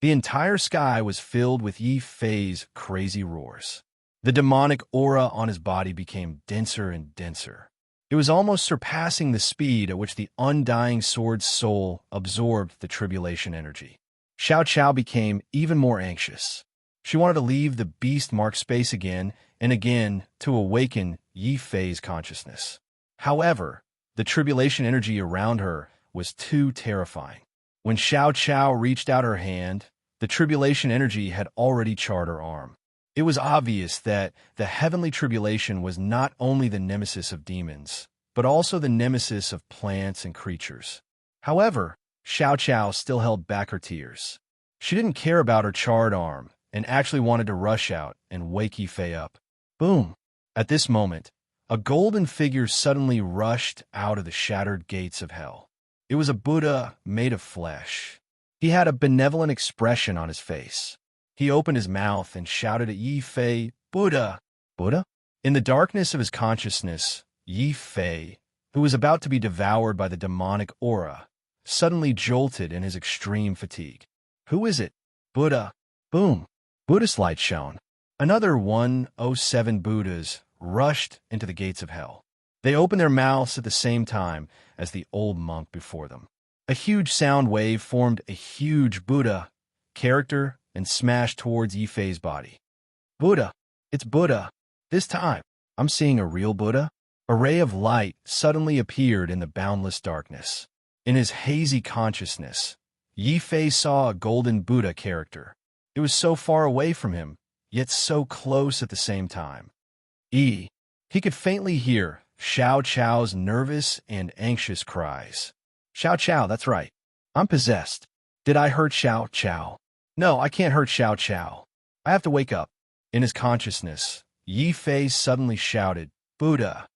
The entire sky was filled with Yi Fei's crazy roars. The demonic aura on his body became denser and denser. It was almost surpassing the speed at which the undying sword's soul absorbed the tribulation energy. Xiao Qiao became even more anxious. She wanted to leave the beast-marked space again and again to awaken Yi Fei's consciousness. However, the tribulation energy around her was too terrifying. When Xiao Qiao reached out her hand, the tribulation energy had already charred her arm. It was obvious that the heavenly tribulation was not only the nemesis of demons, but also the nemesis of plants and creatures. However, Xiao Qiao still held back her tears. She didn't care about her charred arm and actually wanted to rush out and wake Yifei up. Boom! At this moment, a golden figure suddenly rushed out of the shattered gates of hell. It was a Buddha made of flesh. He had a benevolent expression on his face. He opened his mouth and shouted at Yifei, "Buddha!" Buddha? In the darkness of his consciousness, Yifei, who was about to be devoured by the demonic aura, suddenly jolted in his extreme fatigue. Who is it? Buddha. Boom. Buddhist light shone. Another 107 Buddhas rushed into the gates of hell. They opened their mouths at the same time as the old monk before them. A huge sound wave formed a huge Buddha character and smashed towards Yifei's body. Buddha! It's Buddha! This time, I'm seeing a real Buddha. A ray of light suddenly appeared in the boundless darkness. In his hazy consciousness, Yifei saw a golden Buddha character. It was so far away from him, yet so close at the same time. He could faintly hear Xiao Qiao's nervous and anxious cries. Xiao Qiao, that's right. I'm possessed. Did I hurt Xiao Qiao? No, I can't hurt Xiao Qiao. I have to wake up. In his consciousness, Yifei suddenly shouted, Buddha.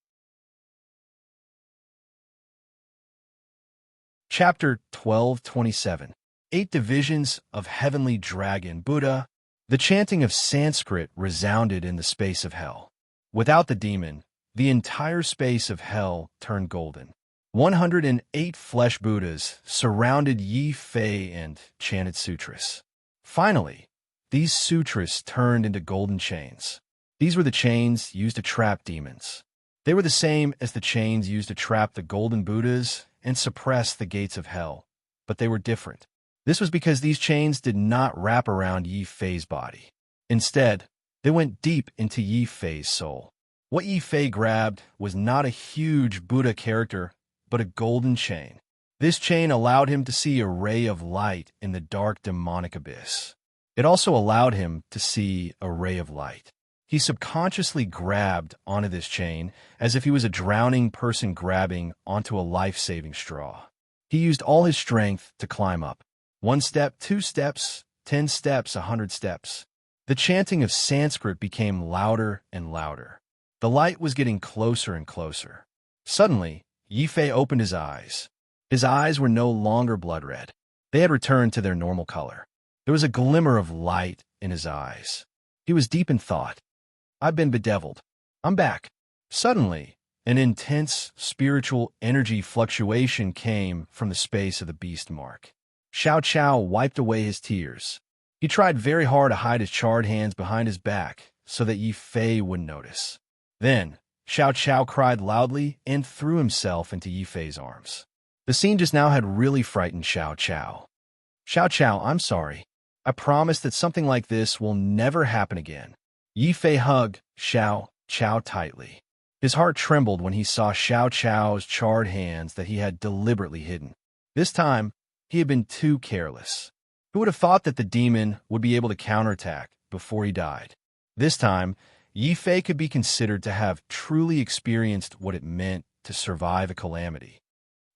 Chapter 1227. 8 Divisions of Heavenly Dragon Buddha. The chanting of Sanskrit resounded in the space of hell. Without the demon, the entire space of hell turned golden. 108 flesh Buddhas surrounded Yifei and chanted sutras. Finally, these sutras turned into golden chains. These were the chains used to trap demons. They were the same as the chains used to trap the golden Buddhas and suppress the gates of hell, but they were different. This was because these chains did not wrap around Yifei's body. Instead, they went deep into Yifei's soul. What Yifei grabbed was not a huge Buddha character, but a golden chain. This chain allowed him to see a ray of light in the dark demonic abyss. It also allowed him to see a ray of light. He subconsciously grabbed onto this chain as if he was a drowning person grabbing onto a life-saving straw. He used all his strength to climb up. 1 step, 2 steps, 10 steps, 100 steps. The chanting of Sanskrit became louder and louder. The light was getting closer and closer. Suddenly, Yifei opened his eyes. His eyes were no longer blood red. They had returned to their normal color. There was a glimmer of light in his eyes. He was deep in thought. I've been bedeviled. I'm back. Suddenly, an intense spiritual energy fluctuation came from the space of the beast mark. Xiao Qiao wiped away his tears. He tried very hard to hide his charred hands behind his back so that Yifei wouldn't notice. Then, Xiao Qiao cried loudly and threw himself into Yifei's arms. The scene just now had really frightened Xiao Qiao. Xiao Qiao, I'm sorry. I promise that something like this will never happen again. Yifei hugged Xiao Qiao tightly. His heart trembled when he saw Xiao Qiao's charred hands that he had deliberately hidden. This time, he had been too careless. Who would have thought that the demon would be able to counterattack before he died? This time, Yifei could be considered to have truly experienced what it meant to survive a calamity.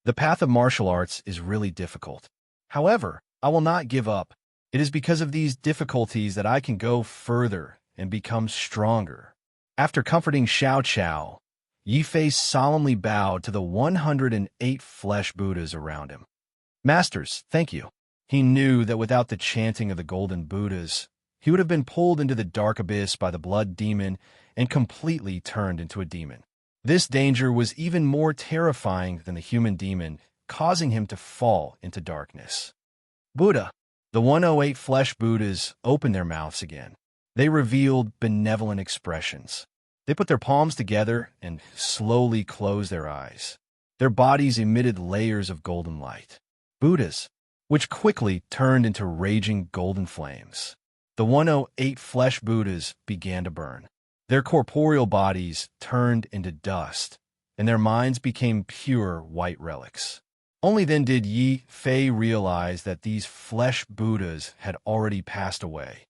The path of martial arts is really difficult. However, I will not give up. It is because of these difficulties that I can go further and become stronger. After comforting Xiao Qiao, Yifei solemnly bowed to the 108 flesh Buddhas around him. Masters, thank you. He knew that without the chanting of the golden Buddhas, he would have been pulled into the dark abyss by the blood demon and completely turned into a demon. This danger was even more terrifying than the human demon, causing him to fall into darkness. Buddha, the 108 flesh Buddhas opened their mouths again. They revealed benevolent expressions. They put their palms together and slowly closed their eyes. Their bodies emitted layers of golden light. Buddhas, which quickly turned into raging golden flames. The 108 flesh Buddhas began to burn. Their corporeal bodies turned into dust, and their minds became pure white relics. Only then did Yifei realize that these flesh Buddhas had already passed away.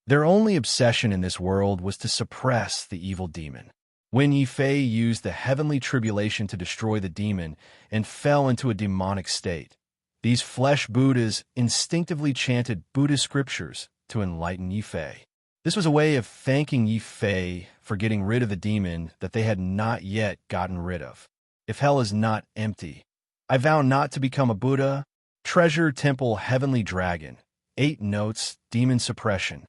Their only obsession in this world was to suppress the evil demon. when Yifei used the heavenly tribulation to destroy the demon and fell into a demonic state. These flesh Buddhas instinctively chanted Buddhist scriptures to enlighten Yifei. This was a way of thanking Yifei for getting rid of the demon that they had not yet gotten rid of. If hell is not empty, I vow not to become a Buddha. Treasure Temple Heavenly Dragon. 8 notes, demon suppression.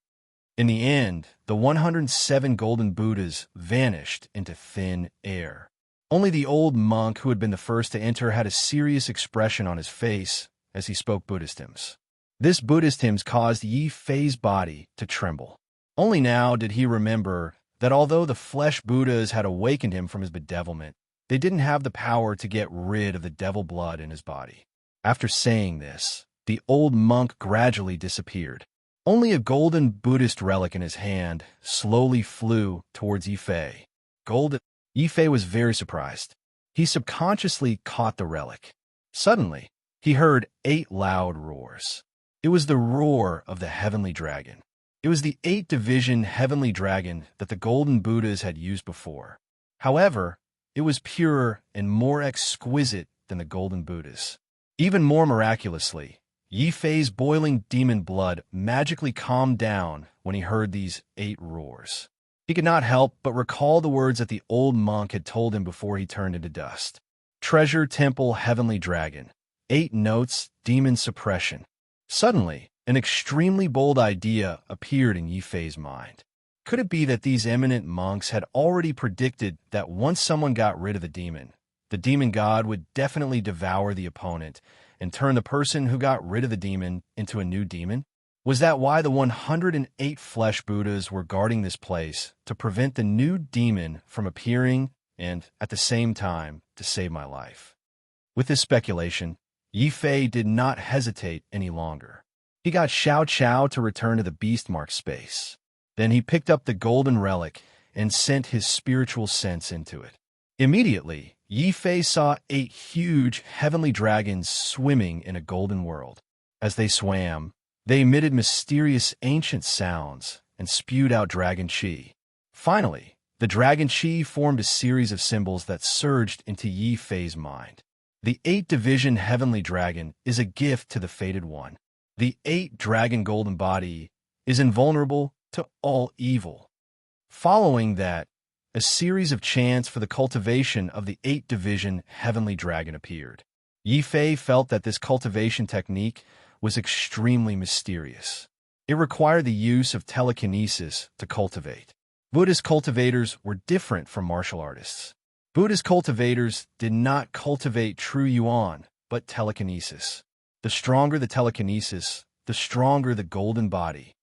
In the end, the 107 golden Buddhas vanished into thin air. Only the old monk who had been the first to enter had a serious expression on his face as he spoke Buddhist hymns. This Buddhist hymns caused Yifei's body to tremble. Only now did he remember that although the flesh Buddhas had awakened him from his bedevilment, they didn't have the power to get rid of the devil blood in his body. After saying this, the old monk gradually disappeared. Only a golden Buddhist relic in his hand slowly flew towards Yifei. Yifei was very surprised. He subconsciously caught the relic. Suddenly, he heard 8 loud roars. It was the roar of the heavenly dragon. It was the 8-division heavenly dragon that the golden Buddhas had used before. However, it was purer and more exquisite than the golden Buddhas. Even more miraculously, Yifei's boiling demon blood magically calmed down when he heard these 8 roars. He could not help but recall the words that the old monk had told him before he turned into dust. Treasure Temple Heavenly Dragon. 8 notes, demon suppression. Suddenly, an extremely bold idea appeared in Yifei's mind. Could it be that these eminent monks had already predicted that once someone got rid of the demon god would definitely devour the opponent and turn the person who got rid of the demon into a new demon? Was that why the 108 flesh Buddhas were guarding this place, to prevent the new demon from appearing and, at the same time, to save my life? With this speculation, Yifei did not hesitate any longer. He got Xiao Qiao to return to the beast mark space. Then he picked up the golden relic and sent his spiritual sense into it. Immediately, Yifei saw 8 huge heavenly dragons swimming in a golden world. As they swam, they emitted mysterious ancient sounds and spewed out dragon chi. Finally, the dragon chi formed a series of symbols that surged into Yifei's mind. The 8-division heavenly dragon is a gift to the fated one. The 8-dragon golden body is invulnerable to all evil. Following that, a series of chants for the cultivation of the 8-division heavenly dragon appeared. Yifei felt that this cultivation technique was extremely mysterious. It required the use of telekinesis to cultivate. Buddhist cultivators were different from martial artists. Buddhist cultivators did not cultivate true yuan, but telekinesis. The stronger the telekinesis, the stronger the golden body.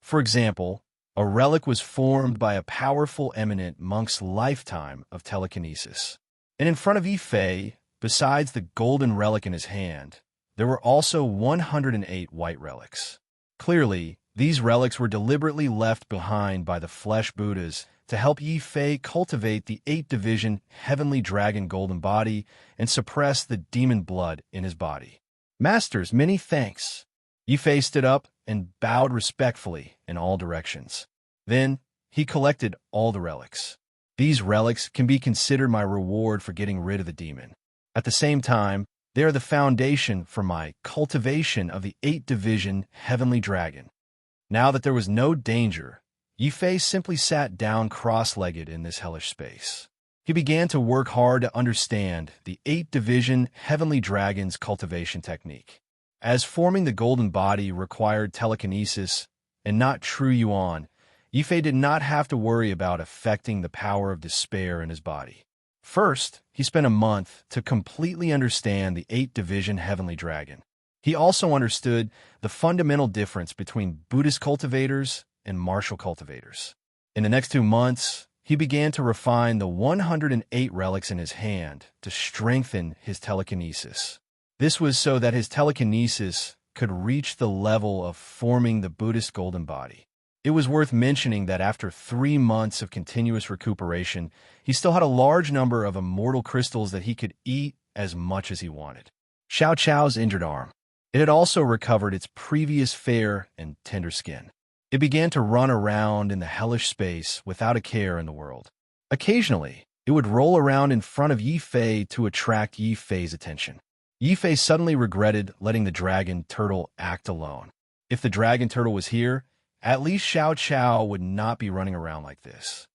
For example, a relic was formed by a powerful eminent monk's lifetime of telekinesis. And in front of Yifei, besides the golden relic in his hand, there were also 108 white relics. Clearly, these relics were deliberately left behind by the flesh Buddhas to help Yifei cultivate the 8-division heavenly dragon golden body and suppress the demon blood in his body. Masters, many thanks. Yifei stood up and bowed respectfully in all directions. Then, he collected all the relics. These relics can be considered my reward for getting rid of the demon. At the same time, they are the foundation for my cultivation of the 8-division heavenly dragon. Now that there was no danger, Yifei simply sat down cross-legged in this hellish space. He began to work hard to understand the 8-division heavenly dragon's cultivation technique. As forming the golden body required telekinesis and not true yuan, Yifei did not have to worry about affecting the power of despair in his body. First, he spent a month to completely understand the 8-division heavenly dragon. He also understood the fundamental difference between Buddhist cultivators and martial cultivators. In the next 2 months, he began to refine the 108 relics in his hand to strengthen his telekinesis. This was so that his telekinesis could reach the level of forming the Buddhist golden body. It was worth mentioning that after 3 months of continuous recuperation, he still had a large number of immortal crystals that he could eat as much as he wanted. Xiao Qiao's injured arm. It had also recovered its previous fair and tender skin. It began to run around in the hellish space without a care in the world. Occasionally, it would roll around in front of Yi Fei to attract Yi Fei's attention. Yi Fei suddenly regretted letting the dragon turtle act alone. If the dragon turtle was here, at least Xiao Qiao would not be running around like this.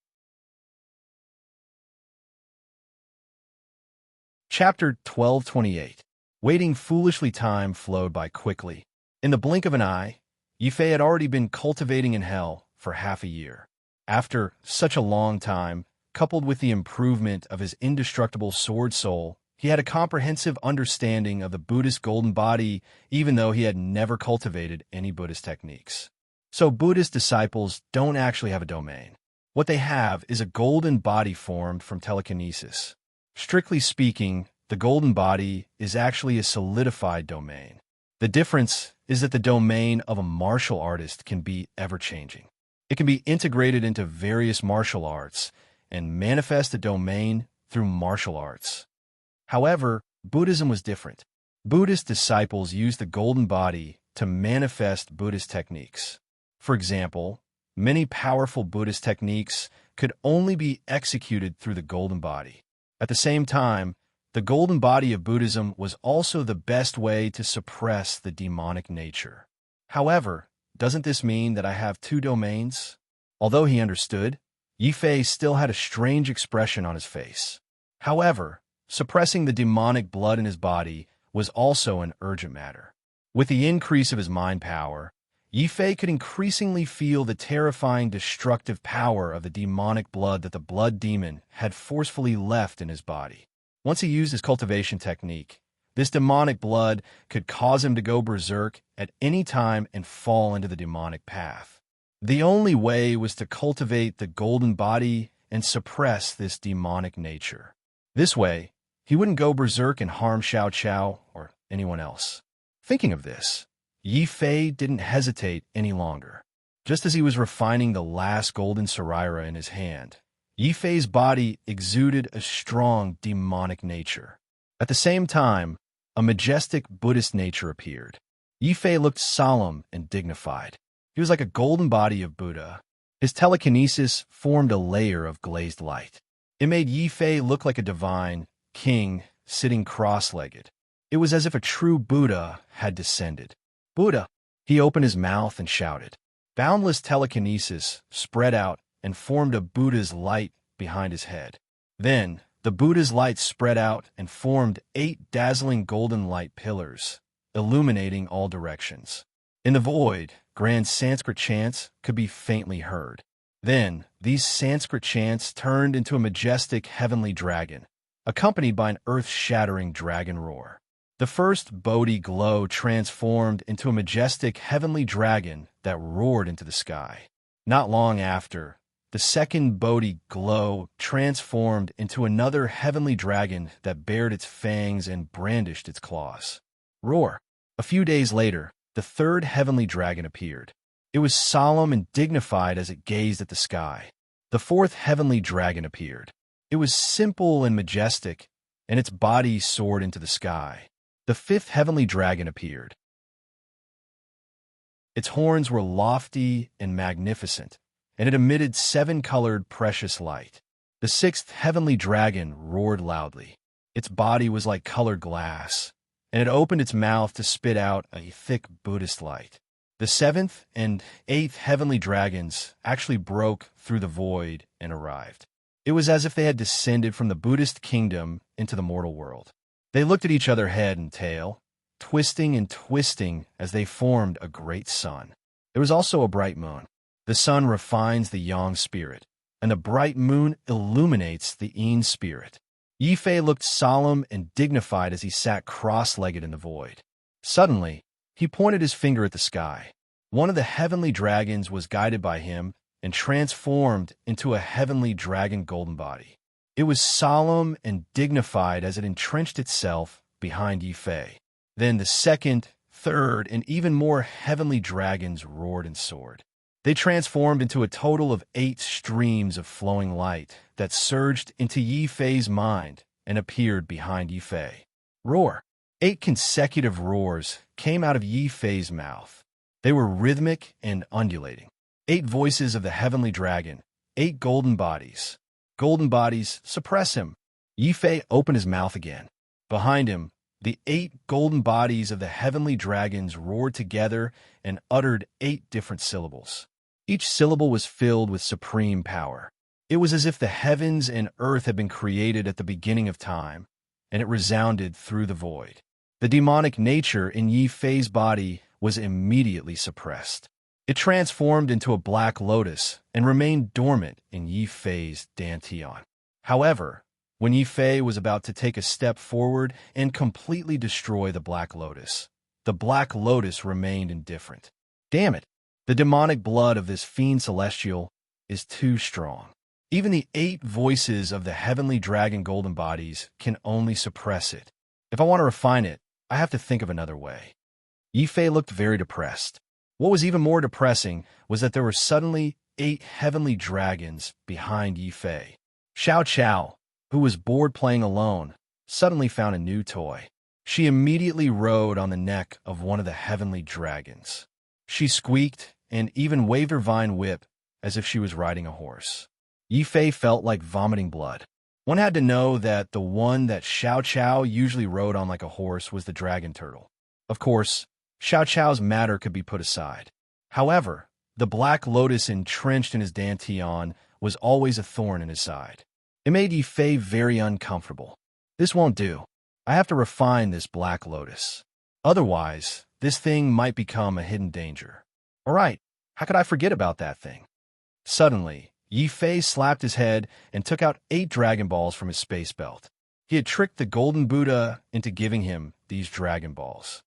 Chapter 1228. Waiting foolishly, time flowed by quickly. In the blink of an eye, Yi Fei had already been cultivating in hell for half a year. After such a long time, coupled with the improvement of his indestructible sword soul, he had a comprehensive understanding of the Buddhist golden body, even though he had never cultivated any Buddhist techniques. So Buddhist disciples don't actually have a domain. What they have is a golden body formed from telekinesis. Strictly speaking, the golden body is actually a solidified domain. The difference is that the domain of a martial artist can be ever-changing. It can be integrated into various martial arts and manifest a domain through martial arts. However, Buddhism was different. Buddhist disciples used the golden body to manifest Buddhist techniques. For example, many powerful Buddhist techniques could only be executed through the golden body. At the same time, the golden body of Buddhism was also the best way to suppress the demonic nature. However, doesn't this mean that I have two domains? Although he understood, Yi Fei still had a strange expression on his face. However, suppressing the demonic blood in his body was also an urgent matter. With the increase of his mind power, Yi Fei could increasingly feel the terrifying destructive power of the demonic blood that the blood demon had forcefully left in his body. Once he used his cultivation technique, this demonic blood could cause him to go berserk at any time and fall into the demonic path. The only way was to cultivate the golden body and suppress this demonic nature. This way, he wouldn't go berserk and harm Xiao Qiao or anyone else. Thinking of this, Yi Fei didn't hesitate any longer. Just as he was refining the last golden Saraira in his hand, Yi Fei's body exuded a strong demonic nature. At the same time, a majestic Buddhist nature appeared. Yi Fei looked solemn and dignified. He was like a golden body of Buddha. His telekinesis formed a layer of glazed light. It made Yi Fei look like a divine king sitting cross-legged. It was as if a true Buddha had descended. Buddha! He opened his mouth and shouted. Boundless telekinesis spread out and formed a Buddha's light behind his head. Then, the Buddha's light spread out and formed 8 dazzling golden light pillars, illuminating all directions. In the void, grand Sanskrit chants could be faintly heard. Then, these Sanskrit chants turned into a majestic heavenly dragon, accompanied by an earth-shattering dragon roar. The first Bodhi glow transformed into a majestic heavenly dragon that roared into the sky. Not long after, the second Bodhi glow transformed into another heavenly dragon that bared its fangs and brandished its claws. Roar! A few days later, the third heavenly dragon appeared. It was solemn and dignified as it gazed at the sky. The fourth heavenly dragon appeared. It was simple and majestic, and its body soared into the sky. The fifth heavenly dragon appeared. Its horns were lofty and magnificent, and it emitted 7-colored precious light. The sixth heavenly dragon roared loudly. Its body was like colored glass, and it opened its mouth to spit out a thick Buddhist light. The seventh and eighth heavenly dragons actually broke through the void and arrived. It was as if they had descended from the Buddhist kingdom into the mortal world. They looked at each other head and tail, twisting and twisting as they formed a great sun. There was also a bright moon. The sun refines the yang spirit, and the bright moon illuminates the yin spirit. Yi Fei looked solemn and dignified as he sat cross-legged in the void. Suddenly, he pointed his finger at the sky. One of the heavenly dragons was guided by him and transformed into a heavenly dragon golden body. It was solemn and dignified as it entrenched itself behind Yi Fei. Then the second, third, and even more heavenly dragons roared and soared. They transformed into a total of 8 streams of flowing light that surged into Yi Fei's mind and appeared behind Yi Fei. Roar! 8 consecutive roars came out of Yi Fei's mouth. They were rhythmic and undulating. 8 voices of the heavenly dragon, 8 golden bodies. Golden bodies, suppress him. Yi Fei opened his mouth again. Behind him, the 8 golden bodies of the heavenly dragons roared together and uttered 8 different syllables. Each syllable was filled with supreme power. It was as if the heavens and earth had been created at the beginning of time, and it resounded through the void. The demonic nature in Yi Fei's body was immediately suppressed. It transformed into a black lotus and remained dormant in Yi Fei's dantian. However, when Yi Fei was about to take a step forward and completely destroy the black lotus remained indifferent. Damn it! The demonic blood of this fiend celestial is too strong. Even the 8 voices of the heavenly dragon golden bodies can only suppress it. If I want to refine it, I have to think of another way. Yi Fei looked very depressed. What was even more depressing was that there were suddenly 8 heavenly dragons behind Yi Fei. Xiao Qiao, who was bored playing alone, suddenly found a new toy. She immediately rode on the neck of one of the heavenly dragons. She squeaked and even waved her vine whip as if she was riding a horse. Yi Fei felt like vomiting blood. One had to know that the one that Xiao Qiao usually rode on like a horse was the dragon turtle. Of course, Xiao Qiao's matter could be put aside. However, the black lotus entrenched in his dantian was always a thorn in his side. It made Yi Fei very uncomfortable. This won't do. I have to refine this black lotus. Otherwise, this thing might become a hidden danger. All right, how could I forget about that thing? Suddenly, Yi Fei slapped his head and took out 8 Dragon Balls from his space belt. He had tricked the Golden Buddha into giving him these Dragon Balls.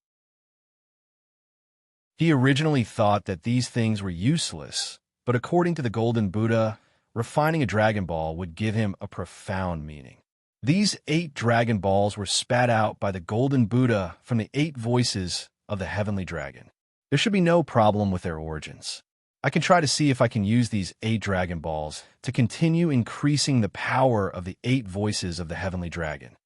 He originally thought that these things were useless, but according to the Golden Buddha, refining a Dragon Ball would give him a profound meaning. These 8 Dragon Balls were spat out by the Golden Buddha from the 8 voices of the Heavenly Dragon. There should be no problem with their origins. I can try to see if I can use these 8 Dragon Balls to continue increasing the power of the 8 voices of the Heavenly Dragon.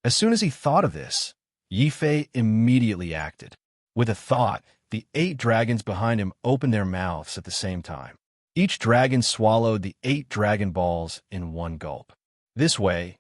As soon as he thought of this, Yi Fei immediately acted. With a thought, the 8 dragons behind him opened their mouths at the same time. Each dragon swallowed the 8 Dragon Balls in one gulp. This way,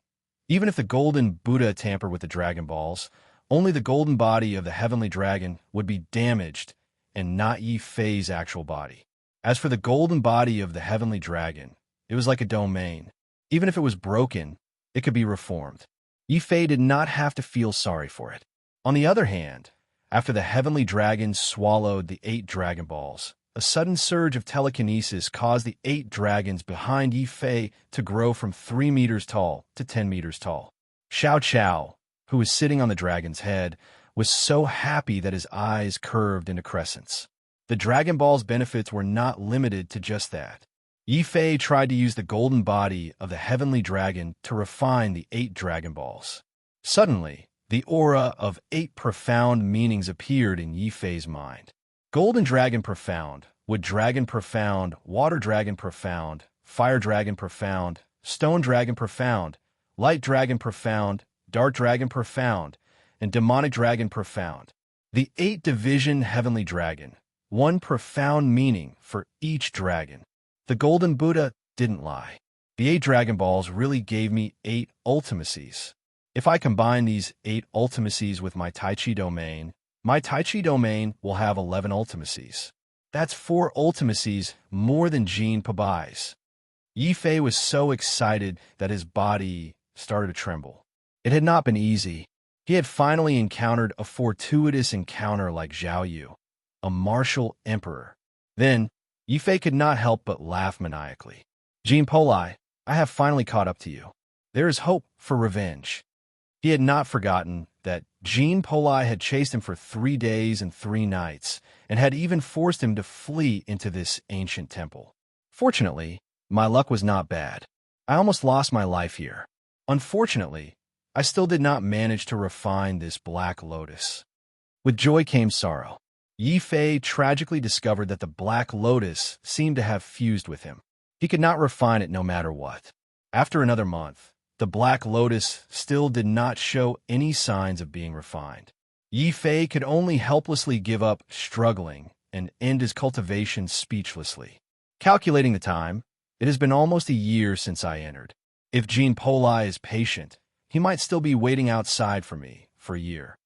even if the Golden Buddha tampered with the Dragon Balls, only the golden body of the Heavenly Dragon would be damaged and not Yi Fei's actual body. As for the golden body of the Heavenly Dragon, it was like a domain. Even if it was broken, it could be reformed. Yi Fei did not have to feel sorry for it. On the other hand, after the Heavenly Dragon swallowed the 8 Dragon Balls, a sudden surge of telekinesis caused the 8 dragons behind Yi Fei to grow from 3 meters tall to 10 meters tall. Xiao Qiao, who was sitting on the dragon's head, was so happy that his eyes curved into crescents. The Dragon Ball's benefits were not limited to just that. Yi Fei tried to use the golden body of the Heavenly Dragon to refine the 8 Dragon Balls. Suddenly, the aura of 8 profound meanings appeared in Yi Fei's mind. Golden Dragon Profound, Wood Dragon Profound, Water Dragon Profound, Fire Dragon Profound, Stone Dragon Profound, Light Dragon Profound, Dark Dragon Profound, and Demonic Dragon Profound. The 8-division Heavenly Dragon. One profound meaning for each dragon. The Golden Buddha didn't lie. The 8 Dragon Balls really gave me 8 ultimacies. If I combine these 8 ultimacies with my Tai Chi domain, my Tai Chi domain will have 11 ultimacies. That's 4 ultimacies more than Jean Pabai's. Yi Fei was so excited that his body started to tremble. It had not been easy. He had finally encountered a fortuitous encounter like Zhao Yu, a martial emperor. Then, Yi Fei could not help but laugh maniacally. Jean Poli, I have finally caught up to you. There is hope for revenge. He had not forgotten that Jean Poli had chased him for 3 days and 3 nights, and had even forced him to flee into this ancient temple. Fortunately, my luck was not bad. I almost lost my life here. Unfortunately, I still did not manage to refine this black lotus. With joy came sorrow. Yi Fei tragically discovered that the black lotus seemed to have fused with him. He could not refine it no matter what. After another month, the black lotus still did not show any signs of being refined. Yi Fei could only helplessly give up struggling and end his cultivation speechlessly. Calculating the time, it has been almost a year since I entered. If Jean Poli is patient, he might still be waiting outside for me for a year.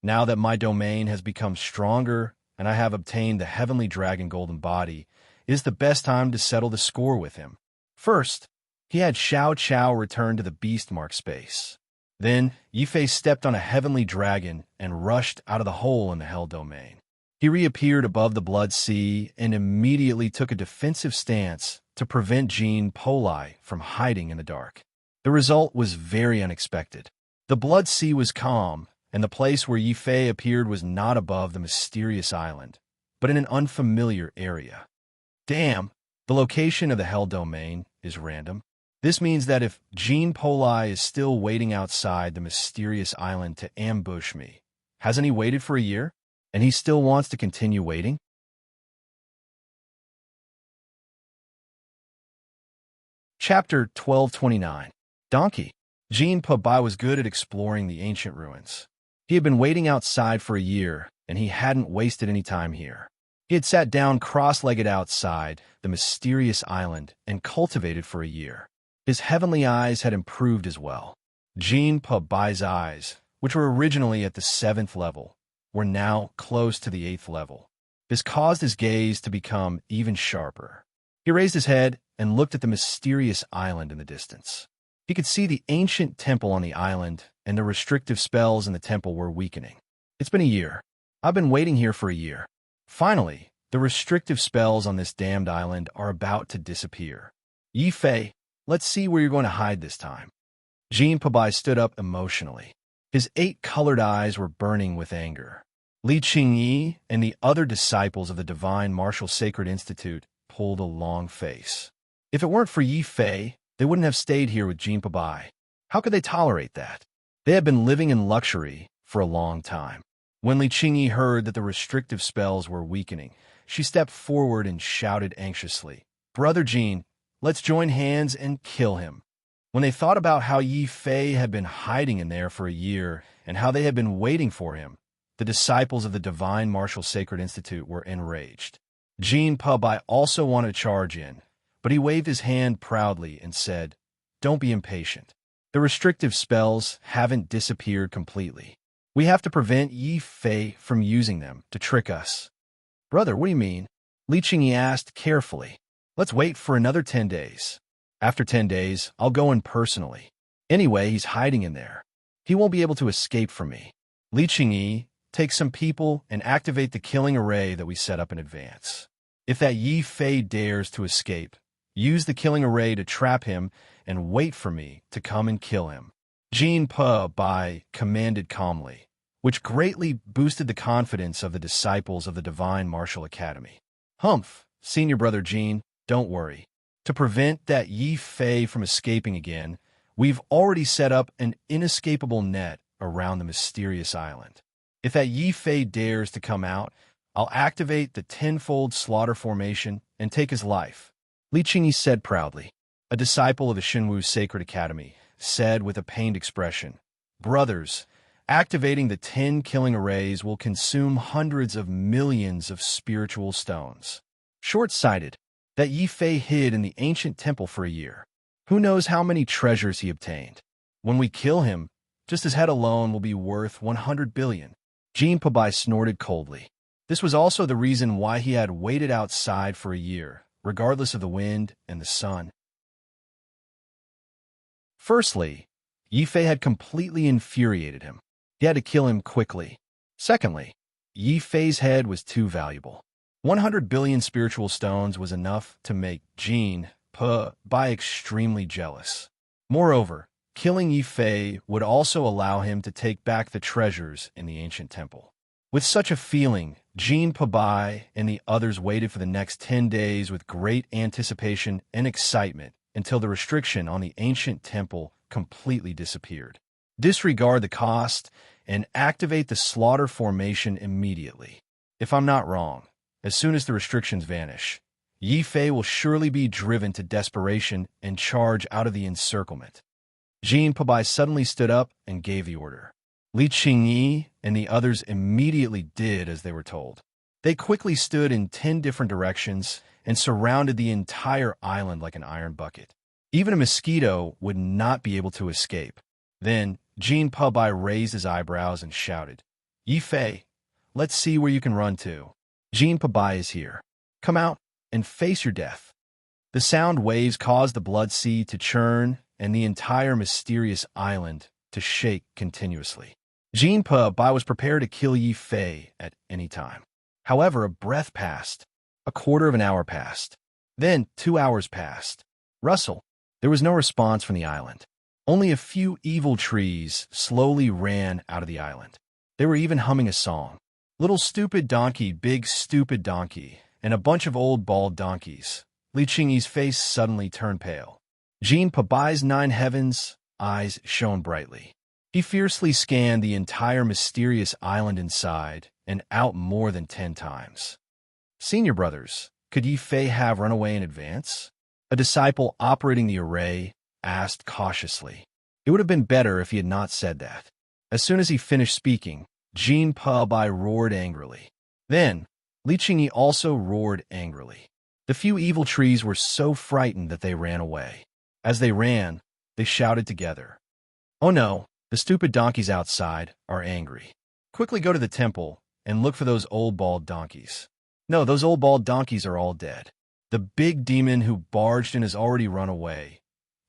Now that my domain has become stronger and I have obtained the heavenly dragon golden body, it is the best time to settle the score with him. First, he had Xiao Chao return to the beast mark space. Then, Yifei stepped on a heavenly dragon and rushed out of the hole in the hell domain. He reappeared above the blood sea and immediately took a defensive stance to prevent Jean Poli from hiding in the dark. The result was very unexpected. The blood sea was calm, and the place where Yifei appeared was not above the mysterious island, but in an unfamiliar area. Damn, the location of the hell domain is random. This means that if Jean Poli is still waiting outside the mysterious island to ambush me, hasn't he waited for a year? And he still wants to continue waiting? Chapter 1229. Donkey. Jean Poli was good at exploring the ancient ruins. He had been waiting outside for a year, and he hadn't wasted any time here. He had sat down cross-legged outside the mysterious island and cultivated for a year. His heavenly eyes had improved as well. Jean Poli's eyes, which were originally at the 7th level, were now close to the 8th level. This caused his gaze to become even sharper. He raised his head and looked at the mysterious island in the distance. He could see the ancient temple on the island, and the restrictive spells in the temple were weakening. It's been a year. I've been waiting here for a year. Finally, the restrictive spells on this damned island are about to disappear. Yifei, let's see where you're going to hide this time. Jean Poli stood up emotionally. His 8-colored eyes were burning with anger. Li Qingyi and the other disciples of the Divine Martial Sacred Institute pulled a long face. If it weren't for Yifei, they wouldn't have stayed here with Jean Poli. How could they tolerate that? They had been living in luxury for a long time. When Li Qingyi heard that the restrictive spells were weakening, she stepped forward and shouted anxiously, "Brother Jean, let's join hands and kill him." When they thought about how Yifei had been hiding in there for a year and how they had been waiting for him, the disciples of the Divine Martial Sacred Institute were enraged. Jean Poli also wanted to charge in, but he waved his hand proudly and said, "Don't be impatient. The restrictive spells haven't disappeared completely. We have to prevent Yifei from using them to trick us." "Brother, what do you mean?" Li Qingyi asked carefully. "Let's wait for another 10 days. After 10 days, I'll go in personally. Anyway, he's hiding in there. He won't be able to escape from me. Li Qingyi, take some people and activate the killing array that we set up in advance. If that Yifei dares to escape, use the killing array to trap him and wait for me to come and kill him." Jean Poli commanded calmly, which greatly boosted the confidence of the disciples of the Divine Martial Academy. "Humph, Senior Brother Jean, don't worry. To prevent that Yifei from escaping again, we've already set up an inescapable net around the mysterious island. If that Yifei dares to come out, I'll activate the tenfold slaughter formation and take his life," Li Qingyi said proudly. A disciple of the Xinwu Sacred Academy said with a pained expression, "Brothers, activating the 10 killing arrays will consume hundreds of millions of spiritual stones." Short-sighted, that Yifei hid in the ancient temple for a year. Who knows how many treasures he obtained? When we kill him, just his head alone will be worth 100 billion. Jean Poli snorted coldly. This was also the reason why he had waited outside for a year, regardless of the wind and the sun. Firstly, Yifei had completely infuriated him. He had to kill him quickly. Secondly, Yifei's head was too valuable. 100 billion spiritual stones was enough to make Jean Poli extremely jealous. Moreover, killing Yifei would also allow him to take back the treasures in the ancient temple. With such a feeling, Jean Poli and the others waited for the next 10 days with great anticipation and excitement until the restriction on the ancient temple completely disappeared. Disregard the cost and activate the slaughter formation immediately. If I'm not wrong, as soon as the restrictions vanish, Yifei will surely be driven to desperation and charge out of the encirclement. Jean Poli suddenly stood up and gave the order. Li Qingyi and the others immediately did as they were told. They quickly stood in 10 different directions and surrounded the entire island like an iron bucket. Even a mosquito would not be able to escape. Then, Jean Pubai raised his eyebrows and shouted, "Yi Fei, let's see where you can run to. Jean Pubai is here. Come out and face your death." The sound waves caused the blood sea to churn and the entire mysterious island to shake continuously. Jean Pubai was prepared to kill Yi Fei at any time. However, a breath passed. A quarter of an hour passed. Then 2 hours passed. Russell. There was no response from the island. Only a few evil trees slowly ran out of the island. They were even humming a song. Little stupid donkey, big stupid donkey, and a bunch of old bald donkeys. Li Qingyi's face suddenly turned pale. Jean Pabai's 9 heavens eyes shone brightly. He fiercely scanned the entire mysterious island inside and out more than 10 times. Senior brothers, could Yi Fei have run away in advance? A disciple operating the array asked cautiously. It would have been better if he had not said that. As soon as he finished speaking, Jean Pubai roared angrily. Then, Li Qingyi also roared angrily. The few evil trees were so frightened that they ran away. As they ran, they shouted together, "Oh no, the stupid donkeys outside are angry. Quickly go to the temple and look for those old bald donkeys. No, those old bald donkeys are all dead. The big demon who barged in has already run away."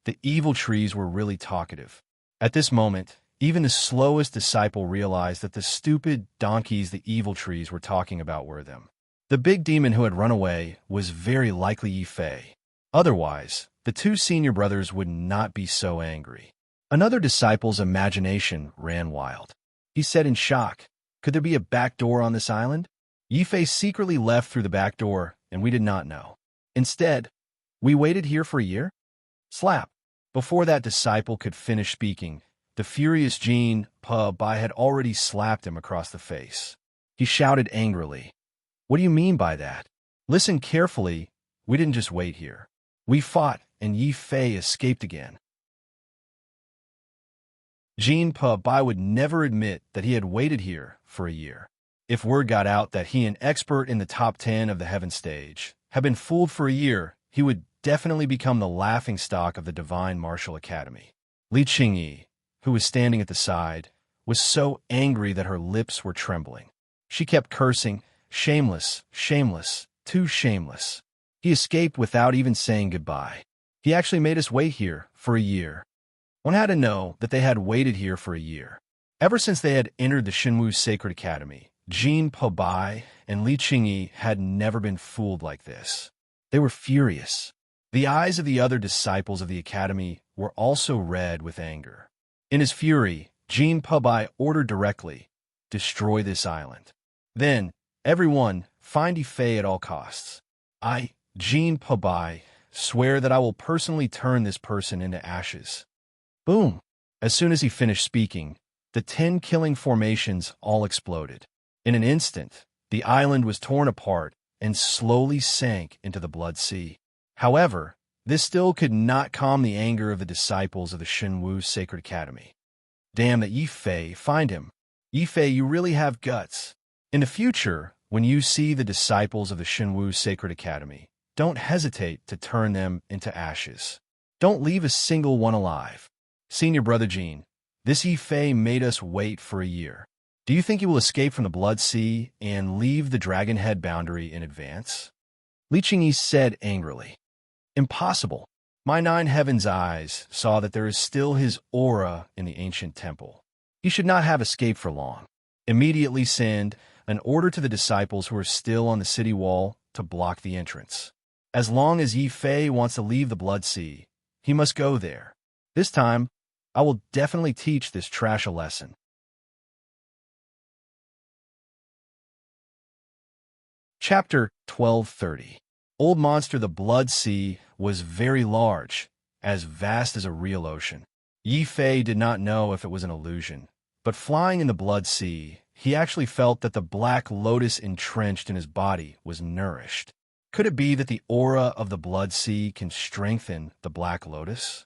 The evil trees were really talkative. At this moment, even the slowest disciple realized that the stupid donkeys the evil trees were talking about were them. The big demon who had run away was very likely Yi Fei. Otherwise, the 2 senior brothers would not be so angry. Another disciple's imagination ran wild. He said in shock, "Could there be a back door on this island?" Yi Fei secretly left through the back door, and we did not know. Instead, we waited here for a year? Slap! Before that disciple could finish speaking, the furious Jean Pubai had already slapped him across the face. He shouted angrily, "What do you mean by that? Listen carefully, we didn't just wait here. We fought, and Yi Fei escaped again." Jean Pubai would never admit that he had waited here for a year. If word got out that he, an expert in the top 10 of the heaven stage, had been fooled for a year, he would definitely become the laughingstock of the Divine Martial Academy. Li Qingyi, who was standing at the side, was so angry that her lips were trembling. She kept cursing, "Shameless, shameless, too shameless." He escaped without even saying goodbye. He actually made us wait here for a year. One had to know that they had waited here for a year. Ever since they had entered the Shenwu Sacred Academy, Jean Pubai and Li Qingyi had never been fooled like this. They were furious. The eyes of the other disciples of the academy were also red with anger. In his fury, Jean Pubai ordered directly, "Destroy this island. Then, everyone, find Yi Fei at all costs. I, Jean Pubai, swear that I will personally turn this person into ashes." Boom! As soon as he finished speaking, the 10 killing formations all exploded. In an instant, the island was torn apart and slowly sank into the blood sea. However, this still could not calm the anger of the disciples of the Shenwu Sacred Academy. "Damn that Yi Fei, find him. Yi Fei, you really have guts." In the future, when you see the disciples of the Shenwu Sacred Academy, don't hesitate to turn them into ashes. Don't leave a single one alive. Senior Brother Jean, this Yi Fei made us wait for a year. Do you think he will escape from the Blood Sea and leave the Dragon Head boundary in advance? Li Qingyi said angrily. Impossible. My 9 heavens' eyes saw that there is still his aura in the ancient temple. He should not have escaped for long. Immediately send an order to the disciples who are still on the city wall to block the entrance. As long as Yi Fei wants to leave the Blood Sea, he must go there. This time, I will definitely teach this trash a lesson. Chapter 1230. Old Monster. The Blood Sea was very large, as vast as a real ocean. Yi Fei did not know if it was an illusion, but flying in the Blood Sea, he actually felt that the black lotus entrenched in his body was nourished. Could it be that the aura of the Blood Sea can strengthen the black lotus?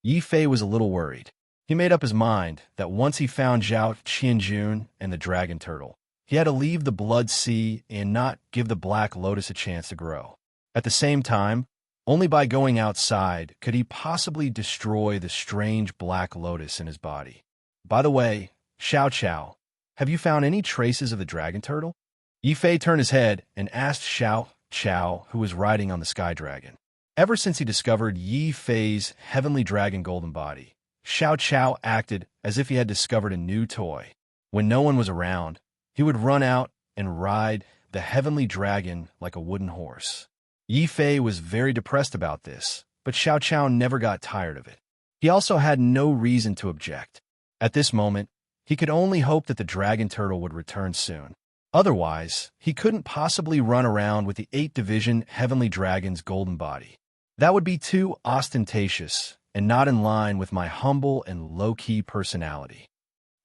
Yi Fei was a little worried. He made up his mind that once he found Zhao Qianjun and the dragon turtle, He had to leave the Blood Sea and not give the Black Lotus a chance to grow. At the same time, only by going outside could he possibly destroy the strange Black Lotus in his body. By the way, Xiao Qiao, have you found any traces of the dragon turtle? Yi Fei turned his head and asked Xiao Qiao, who was riding on the sky dragon. Ever since he discovered Yi Fei's heavenly dragon golden body, Xiao Qiao acted as if he had discovered a new toy. When no one was around, he would run out and ride the heavenly dragon like a wooden horse. Yi Fei was very depressed about this, but Xiao Qiao never got tired of it. He also had no reason to object. At this moment, he could only hope that the dragon turtle would return soon. Otherwise, he couldn't possibly run around with the 8th Division Heavenly Dragon's golden body. That would be too ostentatious and not in line with my humble and low-key personality.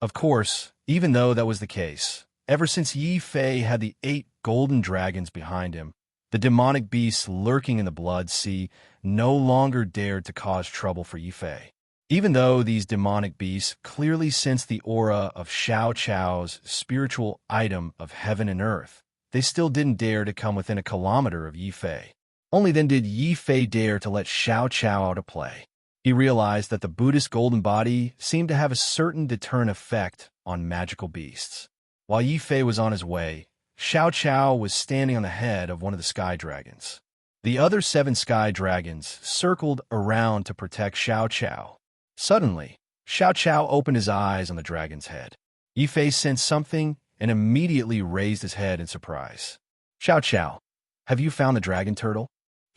Of course, even though that was the case, ever since Yi Fei had the 8 golden dragons behind him, the demonic beasts lurking in the Blood Sea no longer dared to cause trouble for Yi Fei. Even though these demonic beasts clearly sensed the aura of Xiao Qiao's spiritual item of heaven and earth, they still didn't dare to come within a kilometer of Yi Fei. Only then did Yi Fei dare to let Xiao Qiao out of play. He realized that the Buddhist golden body seemed to have a certain deterrent effect on magical beasts. While Yi Fei was on his way, Xiao Qiao was standing on the head of one of the sky dragons. The other 7 sky dragons circled around to protect Xiao Qiao. Suddenly, Xiao Qiao opened his eyes on the dragon's head. Yi Fei sensed something and immediately raised his head in surprise. Xiao Qiao, have you found the dragon turtle?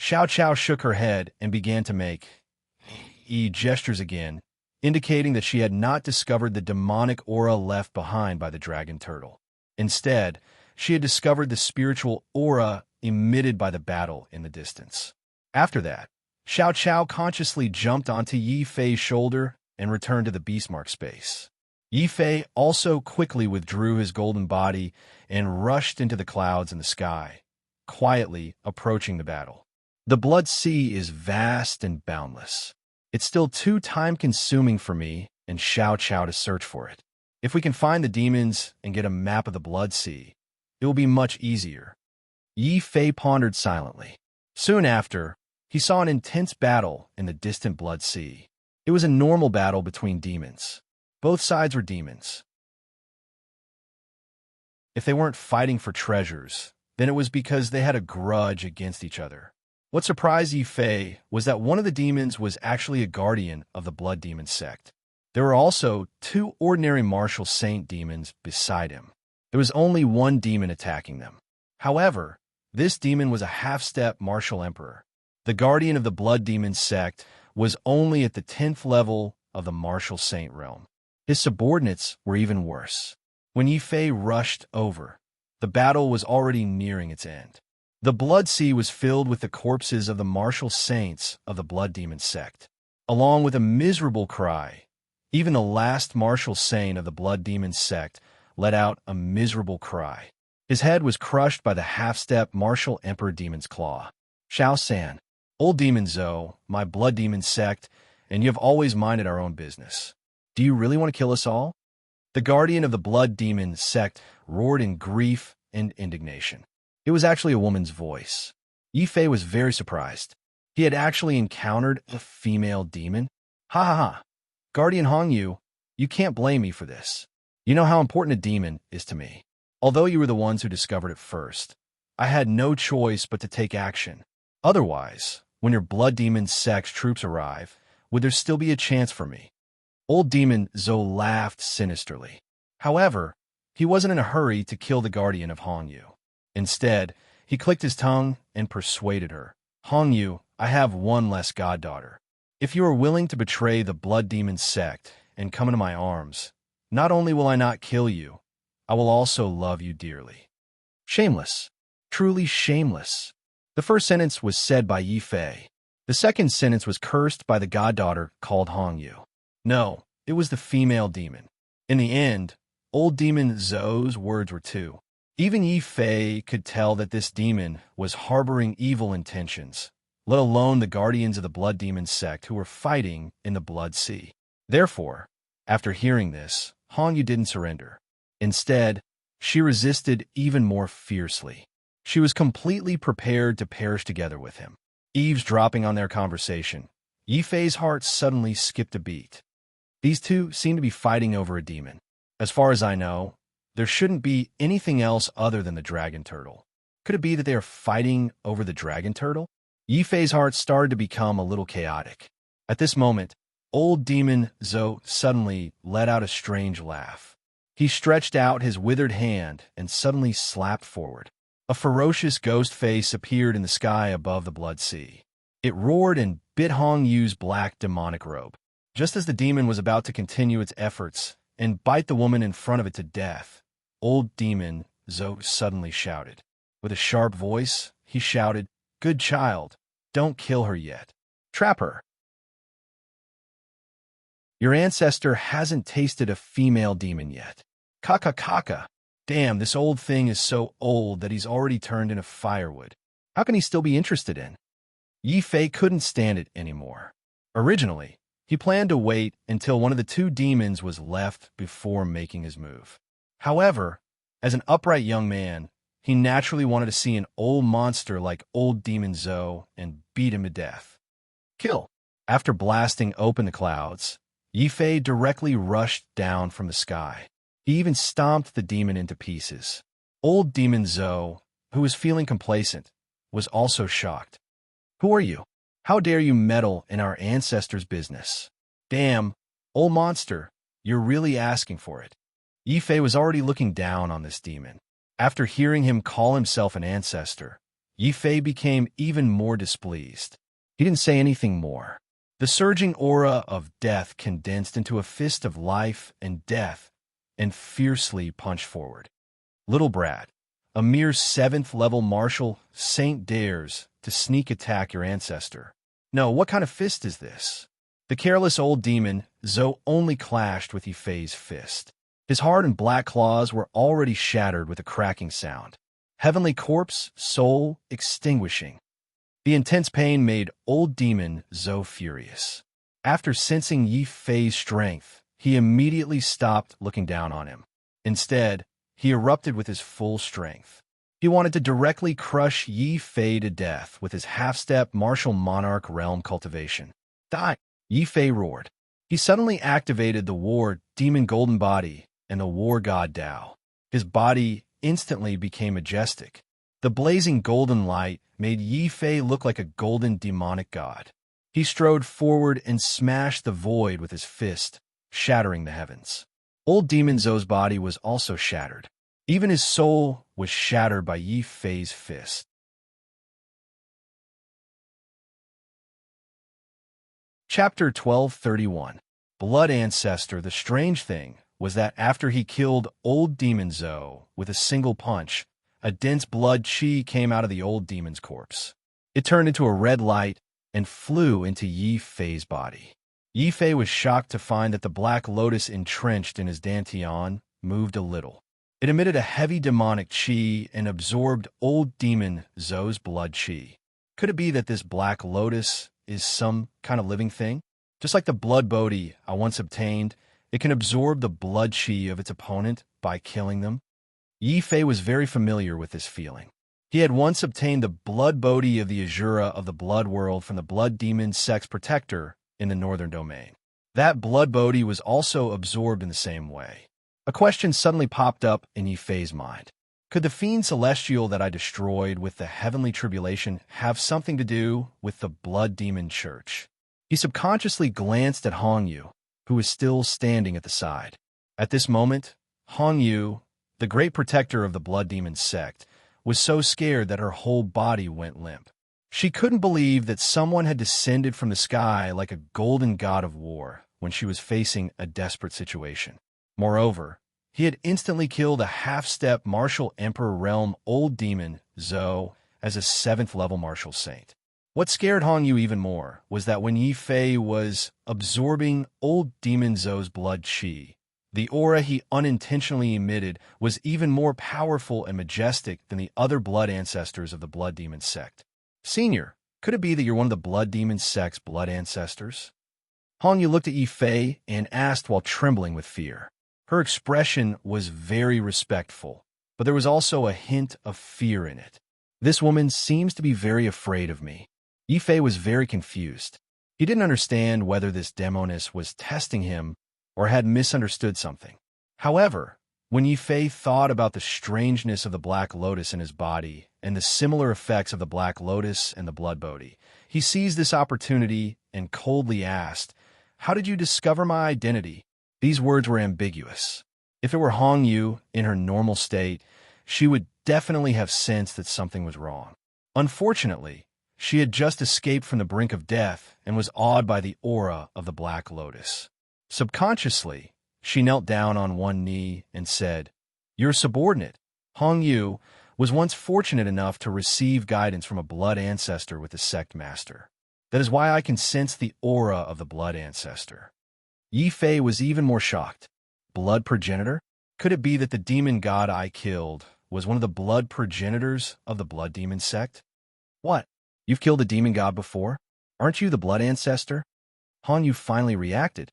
Xiao Qiao shook her head and began to make gestures again, indicating that she had not discovered the demonic aura left behind by the dragon turtle. Instead, she had discovered the spiritual aura emitted by the battle in the distance. After that, Xiao Qiao consciously jumped onto Yi Fei's shoulder and returned to the beastmark space. Yi Fei also quickly withdrew his golden body and rushed into the clouds in the sky, quietly approaching the battle. The Blood Sea is vast and boundless. It's still too time-consuming for me and Xiao Qiao to search for it. If we can find the demons and get a map of the Blood Sea, it will be much easier. Yi Fei pondered silently. Soon after, he saw an intense battle in the distant Blood Sea. It was a normal battle between demons. Both sides were demons. If they weren't fighting for treasures, then it was because they had a grudge against each other. What surprised Yi Fei was that one of the demons was actually a guardian of the Blood Demon sect. There were also 2 ordinary martial saint demons beside him. There was only one demon attacking them. However, this demon was a half-step martial emperor. The guardian of the Blood Demon sect was only at the 10th level of the martial saint realm. His subordinates were even worse. When Yi Fei rushed over, the battle was already nearing its end. The Blood Sea was filled with the corpses of the martial saints of the Blood Demon sect. Along with a miserable cry, even the last martial saint of the Blood Demon sect let out a miserable cry. His head was crushed by the half-step martial emperor demon's claw. Xiao San, old demon Zhou, my Blood Demon sect, and you have always minded our own business. Do you really want to kill us all? The guardian of the Blood Demon sect roared in grief and indignation. It was actually a woman's voice. Yi Fei was very surprised. He had actually encountered a female demon. Ha ha ha. Guardian Hongyu, you can't blame me for this. You know how important a demon is to me. Although you were the ones who discovered it first, I had no choice but to take action. Otherwise, when your Blood Demon sect's troops arrive, would there still be a chance for me? Old demon Zhou laughed sinisterly. However, he wasn't in a hurry to kill the guardian of Hongyu. Instead, he clicked his tongue and persuaded her. Hongyu, I have one less goddaughter. If you are willing to betray the Blood Demon sect and come into my arms, not only will I not kill you, I will also love you dearly. Shameless. Truly shameless. The first sentence was said by Yi Fei. The second sentence was cursed by the goddaughter called Hongyu. No, it was the female demon. In the end, old demon Zhou's words were too. Even Yi Fei could tell that this demon was harboring evil intentions, let alone the guardians of the Blood Demon sect who were fighting in the Blood Sea. Therefore, after hearing this, Hongyu didn't surrender. Instead, she resisted even more fiercely. She was completely prepared to perish together with him. Eavesdropping on their conversation, Yifei's heart suddenly skipped a beat. These two seem to be fighting over a demon. As far as I know, there shouldn't be anything else other than the dragon turtle. Could it be that they are fighting over the dragon turtle? Yifei's heart started to become a little chaotic. At this moment, old demon Zhou suddenly let out a strange laugh. He stretched out his withered hand and suddenly slapped forward. A ferocious ghost face appeared in the sky above the blood sea. It roared and bit Hong Yu's black demonic robe. Just as the demon was about to continue its efforts and bite the woman in front of it to death, old demon Zhou suddenly shouted. With a sharp voice, he shouted, "Good child, don't kill her yet. Trap her. Your ancestor hasn't tasted a female demon yet. Kaka kaka. Damn, this old thing is so old that he's already turned into firewood. How can he still be interested in?" Yifei couldn't stand it anymore. Originally, he planned to wait until one of the two demons was left before making his move. However, as an upright young man, he naturally wanted to see an old monster like old demon Zhou and beat him to death. Kill. After blasting open the clouds, Yifei directly rushed down from the sky. He even stomped the demon into pieces. Old demon Zhou, who was feeling complacent, was also shocked. "Who are you? How dare you meddle in our ancestors' business? Damn, old monster, you're really asking for it." Yifei was already looking down on this demon. After hearing him call himself an ancestor, Yifei became even more displeased. He didn't say anything more. The surging aura of death condensed into a fist of life and death and fiercely punched forward. "Little brat, a mere 7th-level martial saint dares to sneak attack your ancestor. No, what kind of fist is this?" The careless old demon, Zhou, only clashed with Yifei's fist. His hard and black claws were already shattered with a cracking sound. Heavenly corpse, soul extinguishing. The intense pain made old demon Zhou furious. After sensing Yifei's strength, he immediately stopped looking down on him. Instead, he erupted with his full strength. He wanted to directly crush Yifei to death with his half-step martial monarch realm cultivation. "Die!" Yifei roared. He suddenly activated the war demon golden body and the war god Dao. His body instantly became majestic. The blazing golden light made Yifei look like a golden demonic god. He strode forward and smashed the void with his fist, shattering the heavens. Old demon Zhou's body was also shattered. Even his soul was shattered by Yifei's fist. Chapter 1231. Blood Ancestor. The strange thing was that after he killed old demon Zhou with a single punch, a dense blood chi came out of the old demon's corpse. It turned into a red light and flew into Yifei's body. Yifei was shocked to find that the black lotus entrenched in his dantian moved a little. It emitted a heavy demonic chi and absorbed old demon Zhou's blood chi. Could it be that this black lotus is some kind of living thing? Just like the blood bodhi I once obtained, it can absorb the blood chi of its opponent by killing them. Yifei was very familiar with this feeling. He had once obtained the blood bodhi of the Azura of the blood world from the blood demon sex protector in the northern domain. That blood bodhi was also absorbed in the same way. A question suddenly popped up in Yifei's mind. Could the fiend celestial that I destroyed with the heavenly tribulation have something to do with the blood demon church? He subconsciously glanced at Hong Yu, who was still standing at the side. At this moment, Hong Yu, the great protector of the blood demon sect, was so scared that her whole body went limp. She couldn't believe that someone had descended from the sky like a golden god of war when she was facing a desperate situation. Moreover, he had instantly killed a half-step martial emperor realm old demon Zhou as a 7th-level martial saint. What scared Hong Yu even more was that when Yifei was absorbing old demon Zhou's blood chi, the aura he unintentionally emitted was even more powerful and majestic than the other blood ancestors of the blood demon sect. "Senior, could it be that you're one of the blood demon sect's blood ancestors?" Hong Yu looked at Yifei and asked while trembling with fear. Her expression was very respectful, but there was also a hint of fear in it. This woman seems to be very afraid of me. Yifei was very confused. He didn't understand whether this demoness was testing him or had misunderstood something. However, when Yifei thought about the strangeness of the black lotus in his body and the similar effects of the black lotus and the blood bodhi, he seized this opportunity and coldly asked, "How did you discover my identity?" These words were ambiguous. If it were Hong Yu in her normal state, she would definitely have sensed that something was wrong. Unfortunately, she had just escaped from the brink of death and was awed by the aura of the black lotus. Subconsciously, she knelt down on one knee and said, "Your subordinate, Hong Yu, was once fortunate enough to receive guidance from a blood ancestor with the sect master. That is why I can sense the aura of the blood ancestor." Yifei was even more shocked. Blood progenitor? Could it be that the demon god I killed was one of the blood progenitors of the blood demon sect? What? You've killed a demon god before? Aren't you the blood ancestor? Hong Yu finally reacted.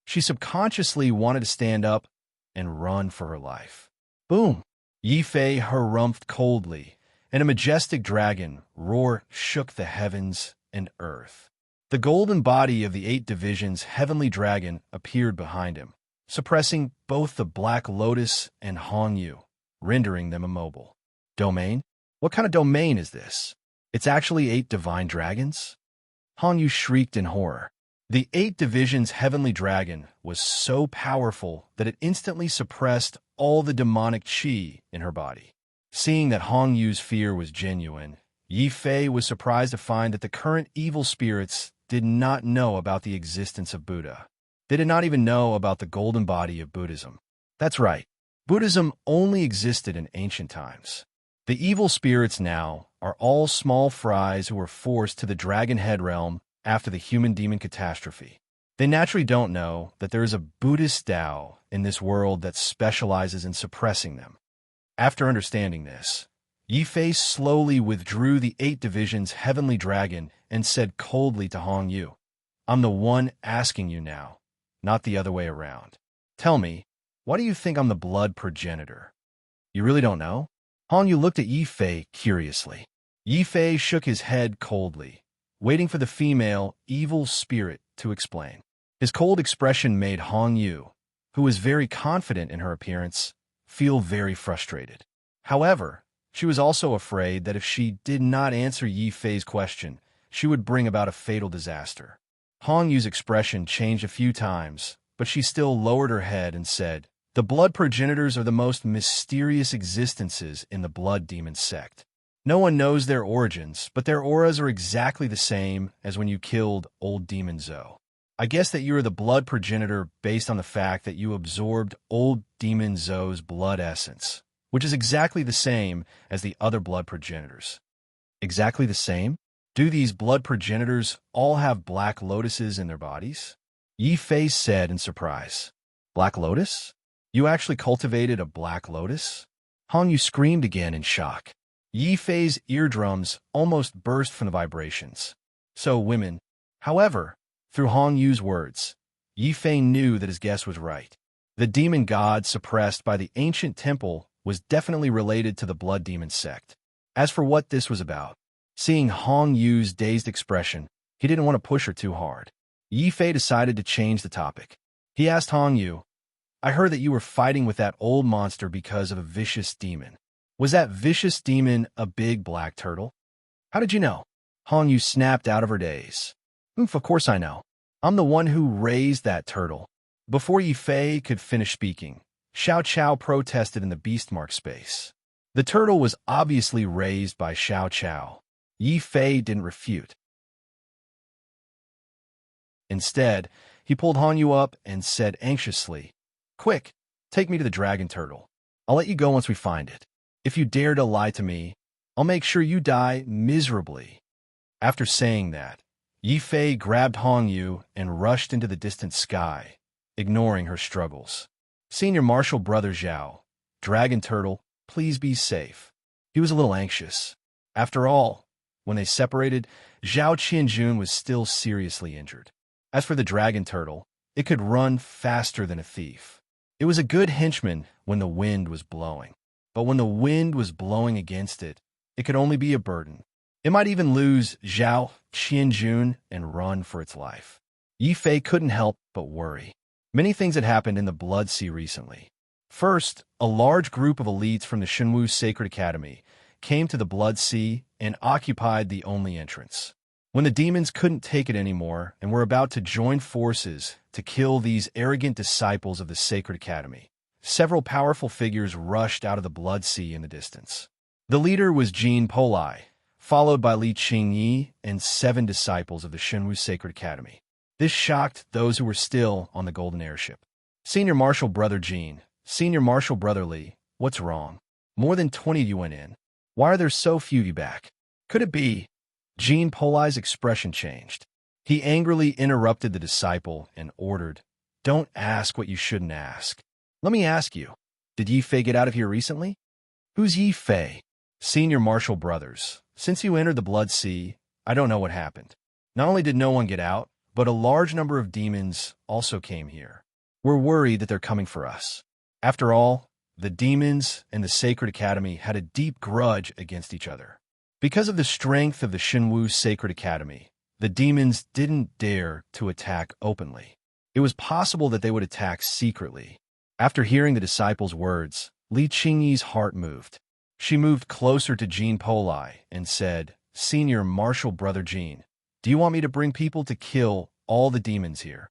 She subconsciously wanted to stand up and run for her life. Boom! Yifei harumphed coldly, and a majestic dragon roar shook the heavens and earth. The golden body of the 8 divisions heavenly dragon appeared behind him, suppressing both the black lotus and Hong Yu, rendering them immobile. Domain? What kind of domain is this? It's actually 8 divine dragons? Hong Yu shrieked in horror. The 8 divisions heavenly dragon was so powerful that it instantly suppressed all the demonic qi in her body. Seeing that Hong Yu's fear was genuine, Yifei was surprised to find that the current evil spirits did not know about the existence of Buddha. They did not even know about the golden body of Buddhism. That's right, Buddhism only existed in ancient times. The evil spirits now are all small fries who were forced to the dragon head realm after the human-demon catastrophe. They naturally don't know that there is a Buddhist Tao in this world that specializes in suppressing them. After understanding this, Yifei slowly withdrew the 8 divisions heavenly dragon and said coldly to Hong Yu, "I'm the one asking you now, not the other way around. Tell me, why do you think I'm the blood progenitor?" You really don't know? Hong Yu looked at Yifei curiously. Yifei shook his head coldly, waiting for the female evil spirit to explain. His cold expression made Hong Yu, who was very confident in her appearance, feel very frustrated. However, she was also afraid that if she did not answer Yifei's question, she would bring about a fatal disaster. Hong Yu's expression changed a few times, but she still lowered her head and said, "The blood progenitors are the most mysterious existences in the blood demon sect. No one knows their origins, but their auras are exactly the same as when you killed old demon Zhou. I guess that you are the blood progenitor based on the fact that you absorbed old demon Zhou's blood essence, which is exactly the same as the other blood progenitors." Exactly the same? Do these blood progenitors all have black lotuses in their bodies? Yifei said in surprise. Black lotus? You actually cultivated a black lotus? Hong Yu screamed again in shock. Yifei's eardrums almost burst from the vibrations. So women. However, through Hong Yu's words, Yifei knew that his guess was right. The demon god suppressed by the ancient temple was definitely related to the blood demon sect. As for what this was about, seeing Hong Yu's dazed expression, he didn't want to push her too hard. Yifei decided to change the topic. He asked Hong Yu, "I heard that you were fighting with that old monster because of a vicious demon. Was that vicious demon a big black turtle?" "How did you know?" Hong Yu snapped out of her daze. "Oof, of course I know. I'm the one who raised that turtle." Before Yifei could finish speaking, Xiao Chao protested in the beastmark space. The turtle was obviously raised by Xiao Chao. Yifei didn't refute. Instead, he pulled Hong Yu up and said anxiously, "Quick, take me to the dragon turtle. I'll let you go once we find it. If you dare to lie to me, I'll make sure you die miserably." After saying that, Yifei grabbed Hong Yu and rushed into the distant sky, ignoring her struggles. "Senior Marshal Brother Zhao, Dragon Turtle, please be safe." He was a little anxious. After all, when they separated, Zhao Qianjun was still seriously injured. As for the Dragon Turtle, it could run faster than a thief. It was a good henchman when the wind was blowing. But when the wind was blowing against it, it could only be a burden. It might even lose Zhao Qianjun and run for its life. Yi Fei couldn't help but worry. Many things had happened in the Blood Sea recently. First, a large group of elites from the Shenwu Sacred Academy came to the Blood Sea and occupied the only entrance. When the demons couldn't take it anymore and were about to join forces to kill these arrogant disciples of the Sacred Academy, several powerful figures rushed out of the Blood Sea in the distance. The leader was Jin Polai, followed by Li Qingyi and 7 disciples of the Shenwu Sacred Academy. This shocked those who were still on the Golden Airship. Senior Marshal Brother Jin, Senior Marshal Brother Li, what's wrong? More than 20 of you went in. Why are there so few of you back? Could it be? Jin Polai's expression changed. He angrily interrupted the disciple and ordered, "Don't ask what you shouldn't ask. Let me ask you, did Yi Fei get out of here recently?" "Who's Yi Fei?" "Senior Marshal Brothers. Since you entered the Blood Sea, I don't know what happened. Not only did no one get out, but a large number of demons also came here. We're worried that they're coming for us." After all, the demons and the Sacred Academy had a deep grudge against each other. Because of the strength of the Shenwu Sacred Academy, the demons didn't dare to attack openly. It was possible that they would attack secretly. After hearing the disciples' words, Li Qingyi's heart moved. She moved closer to Jin Polai and said, "Senior Marshal Brother Jin, do you want me to bring people to kill all the demons here?"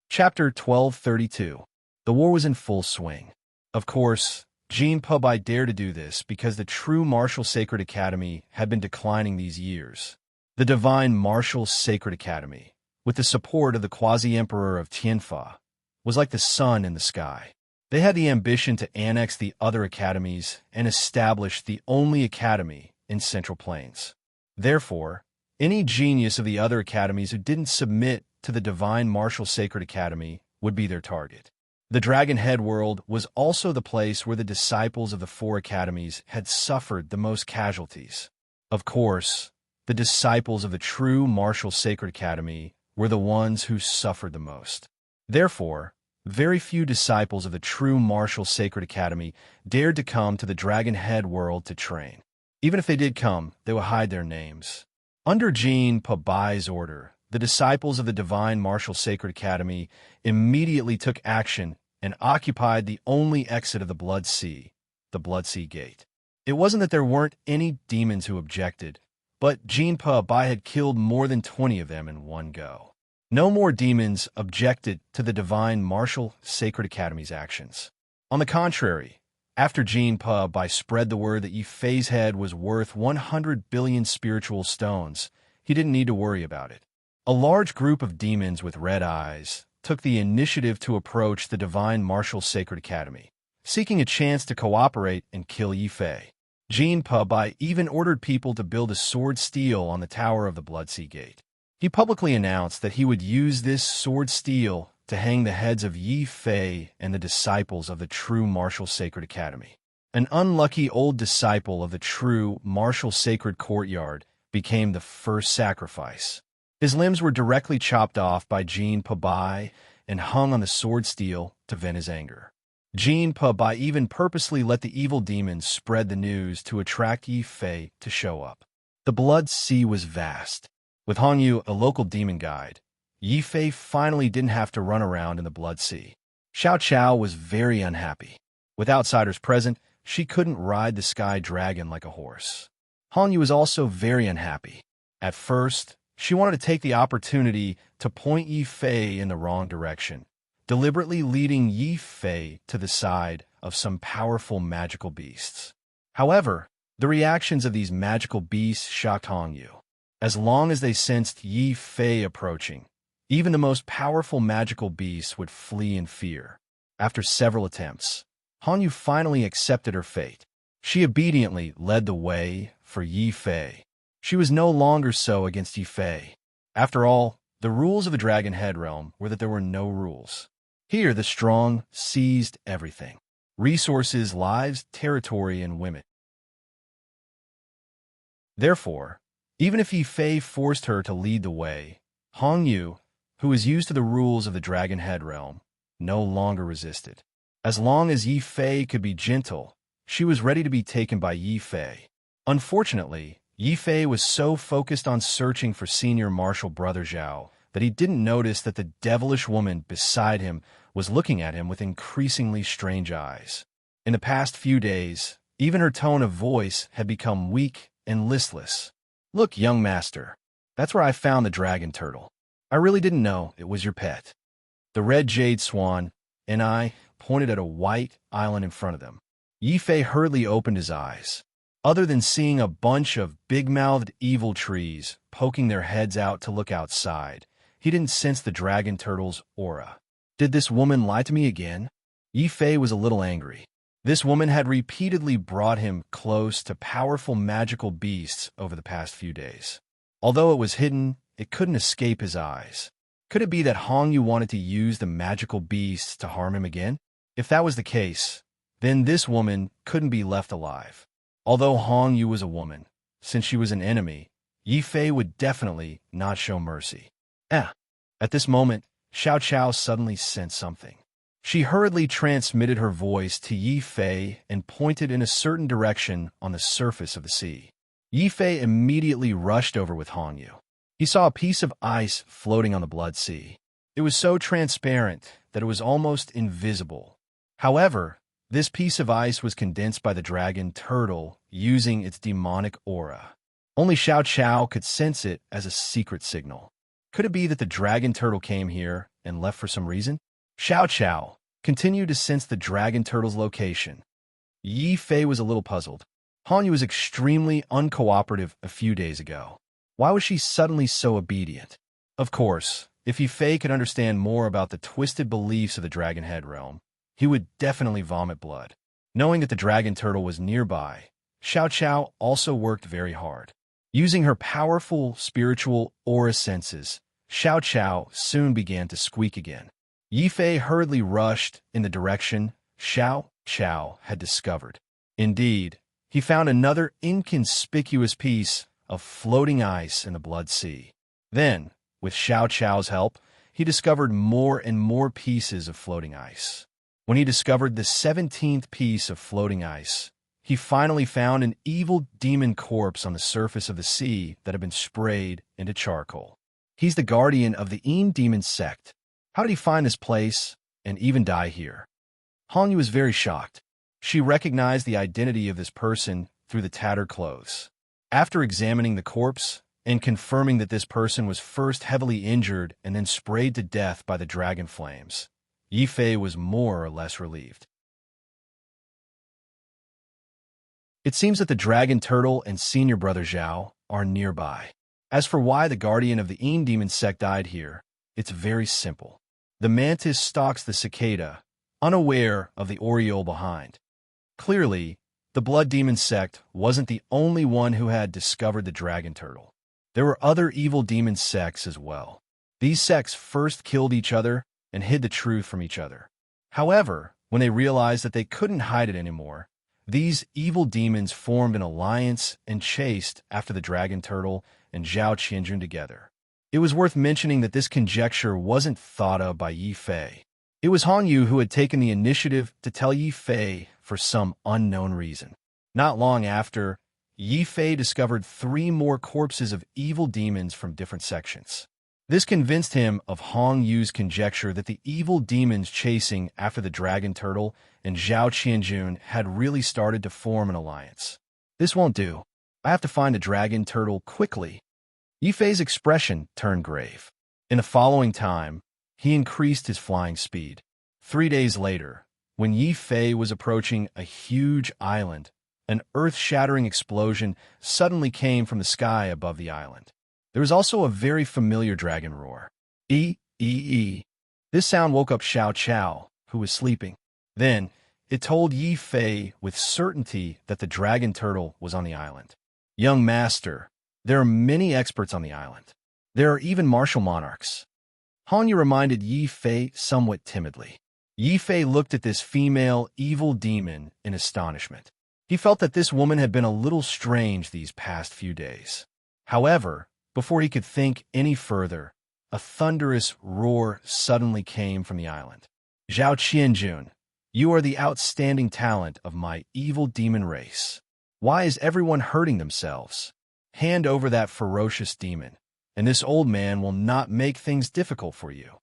Chapter 1232. The war was in full swing. Of course, Jin Polai dared to do this because the true Martial Sacred Academy had been declining these years. The Divine Martial Sacred Academy, with the support of the Quasi-Emperor of Tianfa, was like the sun in the sky. They had the ambition to annex the other academies and establish the only academy in Central Plains. Therefore, any genius of the other academies who didn't submit to the Divine Martial Sacred Academy would be their target. The Dragon Head world was also the place where the disciples of the 4 academies had suffered the most casualties. Of course, the disciples of the true Martial Sacred Academy were the ones who suffered the most. Therefore, very few disciples of the true Martial Sacred Academy dared to come to the Dragon Head world to train. Even if they did come, they would hide their names. Under Jin Polai's order, the disciples of the Divine Martial Sacred Academy immediately took action and occupied the only exit of the Blood Sea, the Blood Sea Gate. It wasn't that there weren't any demons who objected, but Jin Polai had killed more than 20 of them in one go. No more demons objected to the Divine Martial Sacred Academy's actions. On the contrary, after Jin Polai spread the word that Yi Fei's head was worth 100 billion spiritual stones, he didn't need to worry about it. A large group of demons with red eyes took the initiative to approach the Divine Martial Sacred Academy, seeking a chance to cooperate and kill Yi Fei. Jin Polai even ordered people to build a sword steel on the tower of the Blood Sea Gate. He publicly announced that he would use this sword steel to hang the heads of Yi Fei and the disciples of the true Martial Sacred Academy. An unlucky old disciple of the true Martial Sacred Courtyard became the first sacrifice. His limbs were directly chopped off by Jin Polai and hung on the sword steel to vent his anger. Jin Polai even purposely let the evil demons spread the news to attract Yi Fei to show up. The Blood Sea was vast. With Hongyu, a local demon guide, Yi Fei finally didn't have to run around in the Blood Sea. Xiao Chao was very unhappy. With outsiders present, she couldn't ride the sky dragon like a horse. Hongyu was also very unhappy. At first, she wanted to take the opportunity to point Yi Fei in the wrong direction, deliberately leading Yi Fei to the side of some powerful magical beasts. However, the reactions of these magical beasts shocked Hongyu. As long as they sensed Yi Fei approaching, even the most powerful magical beasts would flee in fear. After several attempts, Hongyu finally accepted her fate. She obediently led the way for Yi Fei. She was no longer so against Yi Fei. After all, the rules of the Dragon Head realm were that there were no rules. Here, the strong seized everything: resources, lives, territory, and women. Therefore, even if Yi Fei forced her to lead the way, Hongyu, who was used to the rules of the Dragon Head realm, no longer resisted. As long as Yi Fei could be gentle, she was ready to be taken by Yi Fei. Unfortunately, Yi Fei was so focused on searching for senior martial brother Zhao that he didn't notice that the devilish woman beside him was looking at him with increasingly strange eyes. In the past few days, even her tone of voice had become weak and listless. "Look, young master, that's where I found the dragon turtle. I really didn't know it was your pet." The red jade swan and I pointed at a white island in front of them. Yi Fei hurriedly opened his eyes. Other than seeing a bunch of big-mouthed evil trees poking their heads out to look outside, he didn't sense the dragon turtle's aura. Did this woman lie to me again? Yi Fei was a little angry. This woman had repeatedly brought him close to powerful magical beasts over the past few days. Although it was hidden, it couldn't escape his eyes. Could it be that Hong Yu wanted to use the magical beasts to harm him again? If that was the case, then this woman couldn't be left alive. Although Hong Yu was a woman, since she was an enemy, Yi Fei would definitely not show mercy. At this moment, Xiao Qiao suddenly sensed something. She hurriedly transmitted her voice to Yi Fei and pointed in a certain direction on the surface of the sea. Yi Fei immediately rushed over with Hong Yu. He saw a piece of ice floating on the blood sea. It was so transparent that it was almost invisible. However, this piece of ice was condensed by the dragon turtle using its demonic aura. Only Xiao Qiao could sense it as a secret signal. Could it be that the dragon turtle came here and left for some reason? Xiao Qiao continued to sense the dragon turtle's location. Yi Fei was a little puzzled. Hong Yu was extremely uncooperative a few days ago. Why was she suddenly so obedient? Of course, if Yi Fei could understand more about the twisted beliefs of the Dragon Head realm, he would definitely vomit blood. Knowing that the dragon turtle was nearby, Xiao Qiao also worked very hard. Using her powerful spiritual aura senses, Xiao Qiao soon began to squeak again. Yi Fei hurriedly rushed in the direction Xiao Qiao had discovered. Indeed, he found another inconspicuous piece of floating ice in the blood sea. Then, with Xiao Qiao's help, he discovered more and more pieces of floating ice. When he discovered the 17th piece of floating ice, he finally found an evil demon corpse on the surface of the sea that had been sprayed into charcoal. He's the guardian of the Een demon sect. How did he find this place and even die here? Hong Yu was very shocked. She recognized the identity of this person through the tattered clothes. After examining the corpse and confirming that this person was first heavily injured and then sprayed to death by the dragon flames, Yi Fei was more or less relieved. It seems that the dragon turtle and senior brother Zhao are nearby. As for why the guardian of the Een demon sect died here, it's very simple. The mantis stalks the cicada, unaware of the aureole behind. Clearly, the blood demon sect wasn't the only one who had discovered the dragon turtle. There were other evil demon sects as well. These sects first killed each other and hid the truth from each other. However, when they realized that they couldn't hide it anymore, these evil demons formed an alliance and chased after the dragon turtle and Zhao Qianjun together. It was worth mentioning that this conjecture wasn't thought of by Yi Fei. It was Hong Yu who had taken the initiative to tell Yi Fei for some unknown reason. Not long after, Yi Fei discovered 3 more corpses of evil demons from different sections. This convinced him of Hong Yu's conjecture that the evil demons chasing after the dragon turtle and Zhao Qianjun had really started to form an alliance. This won't do. I have to find the dragon turtle quickly. Yi Fei's expression turned grave. In the following time, he increased his flying speed. 3 days later, when Yi Fei was approaching a huge island, an earth-shattering explosion suddenly came from the sky above the island. There was also a very familiar dragon roar. E. This sound woke up Xiao Qiao, who was sleeping. Then, it told Yi Fei with certainty that the dragon turtle was on the island. Young master, there are many experts on the island. There are even martial monarchs. Hong Yu reminded Yi Fei somewhat timidly. Yi Fei looked at this female evil demon in astonishment. He felt that this woman had been a little strange these past few days. However, before he could think any further, a thunderous roar suddenly came from the island. Zhao Qianjun, you are the outstanding talent of my evil demon race. Why is everyone hurting themselves? Hand over that ferocious demon, and this old man will not make things difficult for you.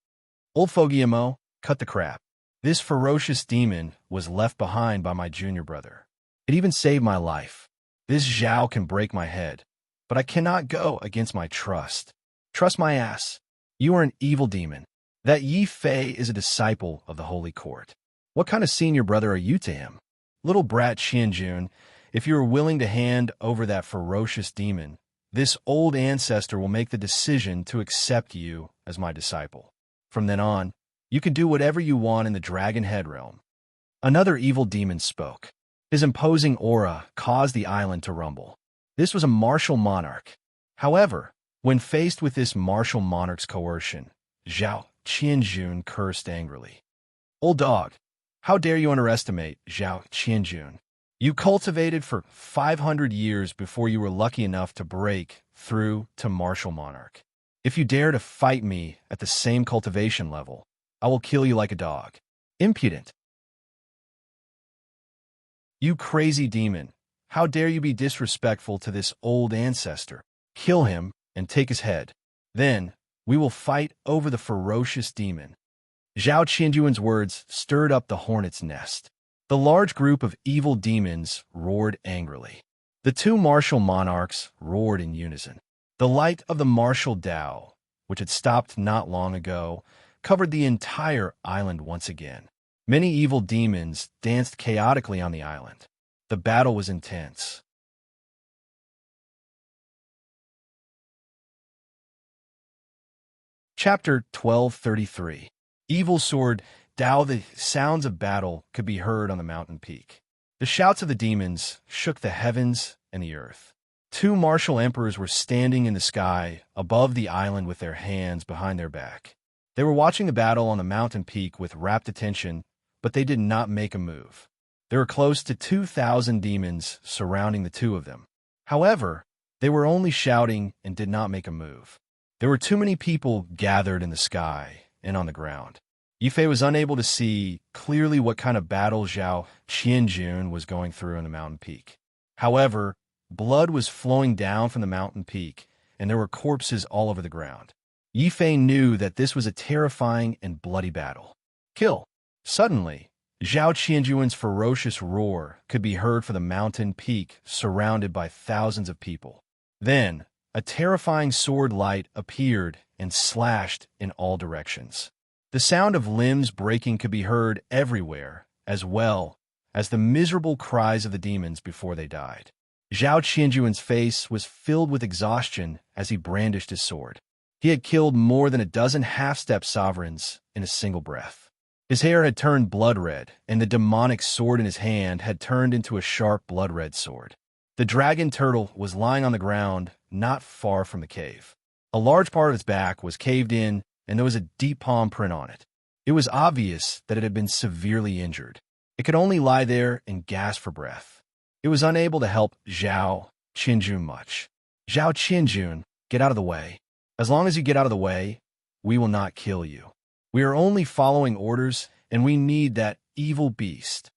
Old Fogiemo, cut the crap. This ferocious demon was left behind by my junior brother. It even saved my life. This Zhao can break my head, but I cannot go against my trust. Trust my ass. You are an evil demon. That Yi Fei is a disciple of the Holy Court. What kind of senior brother are you to him? Little brat Qianjun, if you are willing to hand over that ferocious demon, this old ancestor will make the decision to accept you as my disciple. From then on, you can do whatever you want in the Dragon Head realm. Another evil demon spoke. His imposing aura caused the island to rumble. This was a martial monarch. However, when faced with this martial monarch's coercion, Zhao Qianjun cursed angrily. Old dog, how dare you underestimate Zhao Qianjun? You cultivated for 500 years before you were lucky enough to break through to martial monarch. If you dare to fight me at the same cultivation level, I will kill you like a dog. Impudent. You crazy demon, how dare you be disrespectful to this old ancestor? Kill him and take his head. Then, we will fight over the ferocious demon. Zhao Qianjun's words stirred up the hornet's nest. The large group of evil demons roared angrily. The two martial monarchs roared in unison. The light of the martial Tao, which had stopped not long ago, covered the entire island once again. Many evil demons danced chaotically on the island. The battle was intense. Chapter 1233. Evil Sword Tao. The sounds of battle could be heard on the mountain peak. The shouts of the demons shook the heavens and the earth. Two martial emperors were standing in the sky above the island with their hands behind their back. They were watching the battle on the mountain peak with rapt attention, but they did not make a move. There were close to 2,000 demons surrounding the two of them. However, they were only shouting and did not make a move. There were too many people gathered in the sky and on the ground. Yifei was unable to see clearly what kind of battle Zhao Qianjun was going through on the mountain peak. However, blood was flowing down from the mountain peak, and there were corpses all over the ground. Yifei knew that this was a terrifying and bloody battle. Kill! Suddenly, Zhao Qianjun's ferocious roar could be heard from the mountain peak surrounded by thousands of people. Then, a terrifying sword light appeared and slashed in all directions. The sound of limbs breaking could be heard everywhere, as well as the miserable cries of the demons before they died. Zhao Qianjun's face was filled with exhaustion as he brandished his sword. He had killed more than a dozen half-step sovereigns in a single breath. His hair had turned blood red, and the demonic sword in his hand had turned into a sharp blood red sword. The dragon turtle was lying on the ground not far from the cave. A large part of its back was caved in, and there was a deep palm print on it. It was obvious that it had been severely injured. It could only lie there and gasp for breath. It was unable to help Zhao Qianjun much. Zhao Qianjun, get out of the way. As long as you get out of the way, we will not kill you. We are only following orders, and we need that evil beast.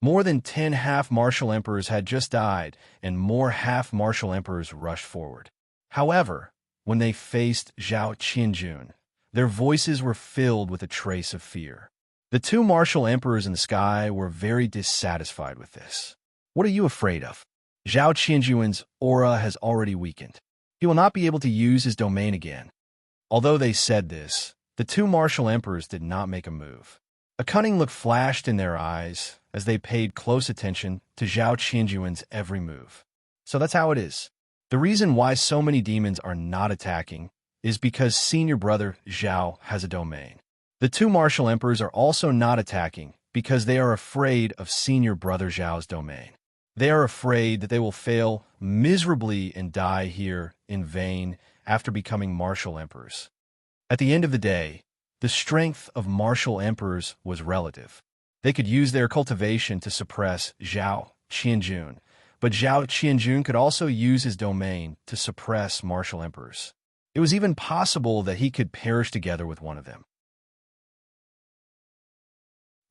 More than 10 half-martial emperors had just died, and more half-martial emperors rushed forward. However, when they faced Zhao Qianjun, their voices were filled with a trace of fear. The two martial emperors in the sky were very dissatisfied with this. What are you afraid of? Zhao Qianjun's aura has already weakened. He will not be able to use his domain again. Although they said this, the two martial emperors did not make a move. A cunning look flashed in their eyes as they paid close attention to Zhao Qianjun's every move. So that's how it is. The reason why so many demons are not attacking is because senior brother Zhao has a domain. The two martial emperors are also not attacking because they are afraid of senior brother Zhao's domain. They are afraid that they will fail miserably and die here in vain after becoming martial emperors. At the end of the day, the strength of martial emperors was relative. They could use their cultivation to suppress Zhao Qianjun, but Zhao Qianjun could also use his domain to suppress martial emperors. It was even possible that he could perish together with one of them.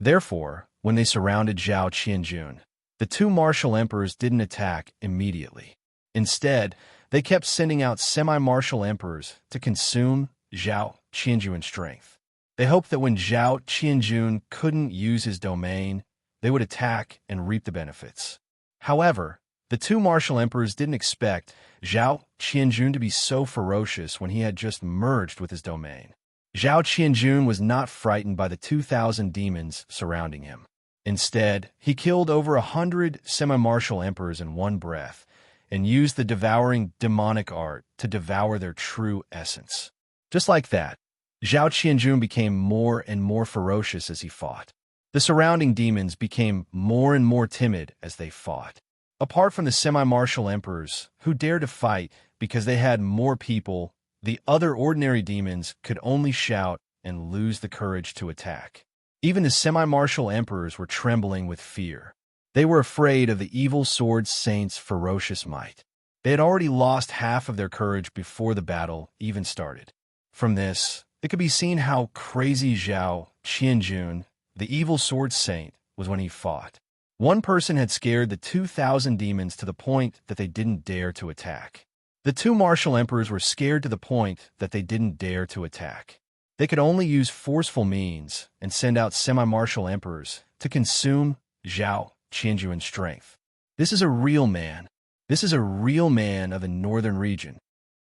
Therefore, when they surrounded Zhao Qianjun, the two martial emperors didn't attack immediately. Instead, they kept sending out semi-martial emperors to consume Zhao Qianjun's strength. They hoped that when Zhao Qianjun couldn't use his domain, they would attack and reap the benefits. However, the two martial emperors didn't expect Zhao Qianjun to be so ferocious when he had just merged with his domain. Zhao Qianjun was not frightened by the 2,000 demons surrounding him. Instead, he killed over 100 semi-martial emperors in one breath and used the devouring demonic art to devour their true essence. Just like that, Zhao Qianjun became more and more ferocious as he fought. The surrounding demons became more and more timid as they fought. Apart from the semi-martial emperors, who dared to fight because they had more people, the other ordinary demons could only shout and lose the courage to attack. Even the semi-martial emperors were trembling with fear. They were afraid of the evil sword saint's ferocious might. They had already lost half of their courage before the battle even started. From this, it could be seen how crazy Zhao Qianjun, the evil sword saint, was when he fought. One person had scared the 2,000 demons to the point that they didn't dare to attack. The two martial emperors were scared to the point that they didn't dare to attack. They could only use forceful means and send out semi-martial emperors to consume Zhao Qianjun's strength. This is a real man. This is a real man of the northern region.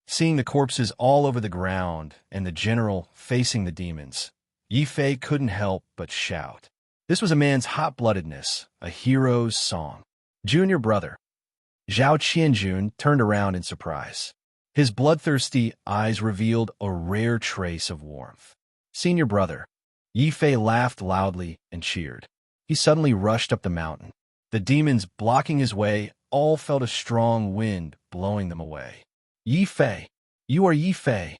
Seeing the corpses all over the ground and the general facing the demons, Yi Fei couldn't help but shout. This was a man's hot-bloodedness, a hero's song. Junior brother. Zhao Qianjun turned around in surprise. His bloodthirsty eyes revealed a rare trace of warmth. Senior brother. Yi Fei laughed loudly and cheered. He suddenly rushed up the mountain. The demons blocking his way all felt a strong wind blowing them away. Yi Fei. You are Yi Fei,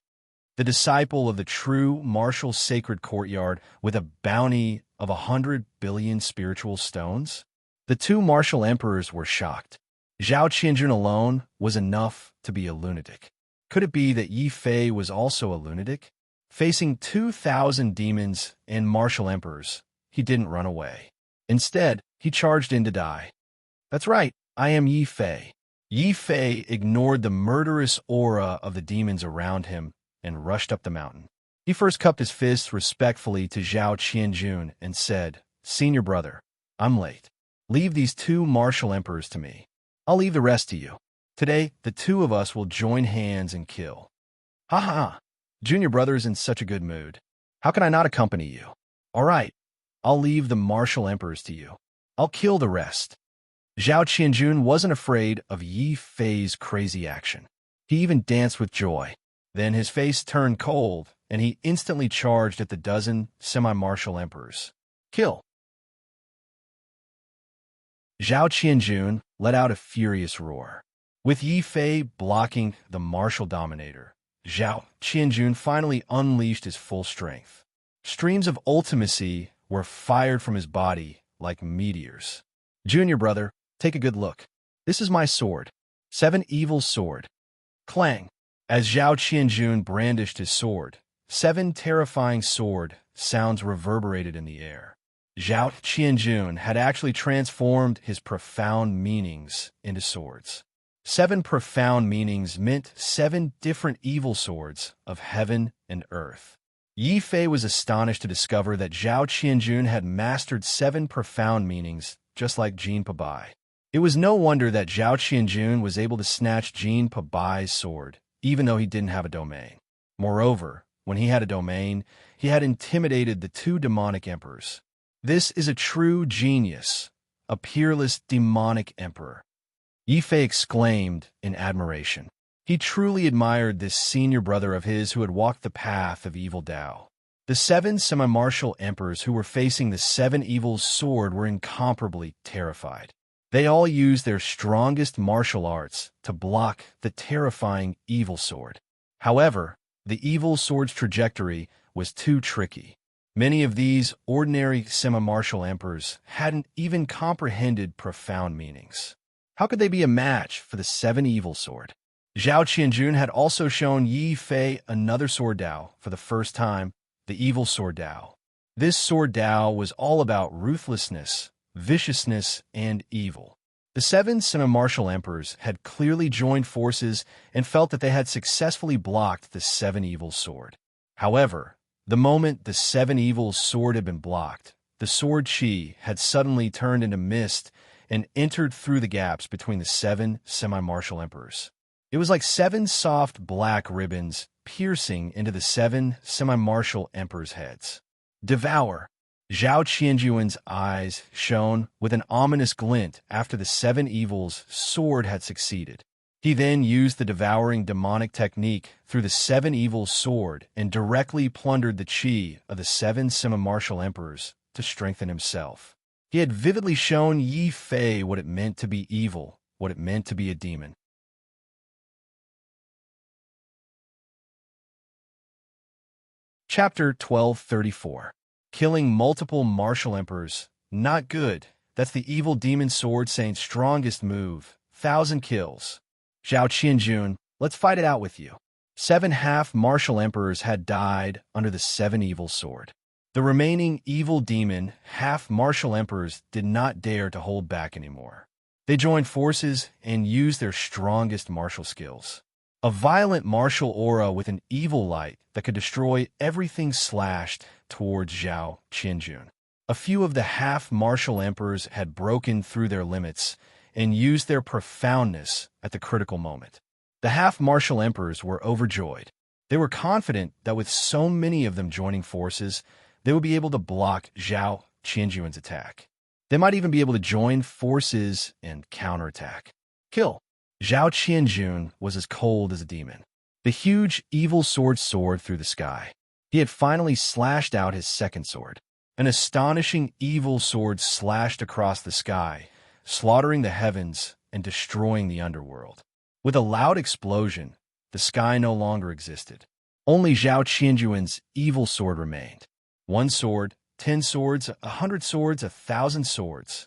the disciple of the true martial sacred courtyard with a bounty of 100 billion spiritual stones? The two martial emperors were shocked. Zhao Qianjun alone was enough to be a lunatic. Could it be that Yi Fei was also a lunatic? Facing 2,000 demons and martial emperors, he didn't run away. Instead, he charged in to die. That's right, I am Yi Fei. Yi Fei ignored the murderous aura of the demons around him and rushed up the mountain. He first cupped his fists respectfully to Zhao Qianjun and said, Senior brother, I'm late. Leave these two martial emperors to me. I'll leave the rest to you. Today, the two of us will join hands and kill. Ha ha! Junior brother's in such a good mood. How can I not accompany you? All right, I'll leave the martial emperors to you. I'll kill the rest. Zhao Qianjun wasn't afraid of Yi Fei's crazy action. He even danced with joy. Then his face turned cold, and he instantly charged at the dozen semi-martial emperors. Kill! Zhao Qianjun let out a furious roar. With Yi Fei blocking the martial dominator, Zhao Qianjun finally unleashed his full strength. Streams of ultimacy were fired from his body like meteors. Junior brother, take a good look. This is my sword. 7 evil sword. Clang! As Zhao Qianjun brandished his sword, 7 terrifying sword sounds reverberated in the air. Zhao Qianjun had actually transformed his profound meanings into swords. 7 profound meanings meant 7 different evil swords of heaven and earth. Yi Fei was astonished to discover that Zhao Qianjun had mastered 7 profound meanings, just like Jin Pabai. It was no wonder that Zhao Qianjun was able to snatch Jin Pabai's sword, even though he didn't have a domain. Moreover, when he had a domain, he had intimidated the 2 demonic emperors. This is a true genius, a peerless demonic emperor. Yi Fei exclaimed in admiration. He truly admired this senior brother of his who had walked the path of evil Tao. The 7 semi-martial emperors who were facing the 7 evil sword were incomparably terrified. They all used their strongest martial arts to block the terrifying evil sword. However, the evil sword's trajectory was too tricky. Many of these ordinary semi-martial emperors hadn't even comprehended profound meanings. How could they be a match for the 7 evil sword? Zhao Qianjun had also shown Yi Fei another sword Dao for the first time, the evil sword Dao. This sword Dao was all about ruthlessness, viciousness, and evil. The seven semi-martial emperors had clearly joined forces and felt that they had successfully blocked the seven evils sword. However, the moment the seven evils sword had been blocked, the sword Qi had suddenly turned into mist and entered through the gaps between the seven semi-martial emperors. It was like seven soft black ribbons piercing into the seven semi-martial emperors' heads. Devour. Zhao Qianjuan's eyes shone with an ominous glint after the seven evils sword had succeeded. He then used the devouring demonic technique through the seven evils sword and directly plundered the qi of the seven semi-martial emperors to strengthen himself. He had vividly shown Yi Fei what it meant to be evil, what it meant to be a demon. Chapter 1234. Killing multiple martial emperors. Not good. That's the evil demon sword saying strongest move. 1,000 kills. Zhao Qianjun, let's fight it out with you. 7 half-martial emperors had died under the seven evil sword. The remaining evil demon half-martial emperors did not dare to hold back anymore. They joined forces and used their strongest martial skills. A violent martial aura with an evil light that could destroy everything slashed towards Zhao Qianjun. A few of the half-martial emperors had broken through their limits and used their profoundness at the critical moment. The half-martial emperors were overjoyed. They were confident that with so many of them joining forces, they would be able to block Zhao Qianjuan's attack. They might even be able to join forces and counterattack. Kill. Zhao Qianjun was as cold as a demon. The huge evil sword soared through the sky. He had finally slashed out his second sword. An astonishing evil sword slashed across the sky, slaughtering the heavens and destroying the underworld. With a loud explosion, the sky no longer existed. Only Zhao Qianjuan's evil sword remained. 1 sword, 10 swords, 100 swords, 1,000 swords.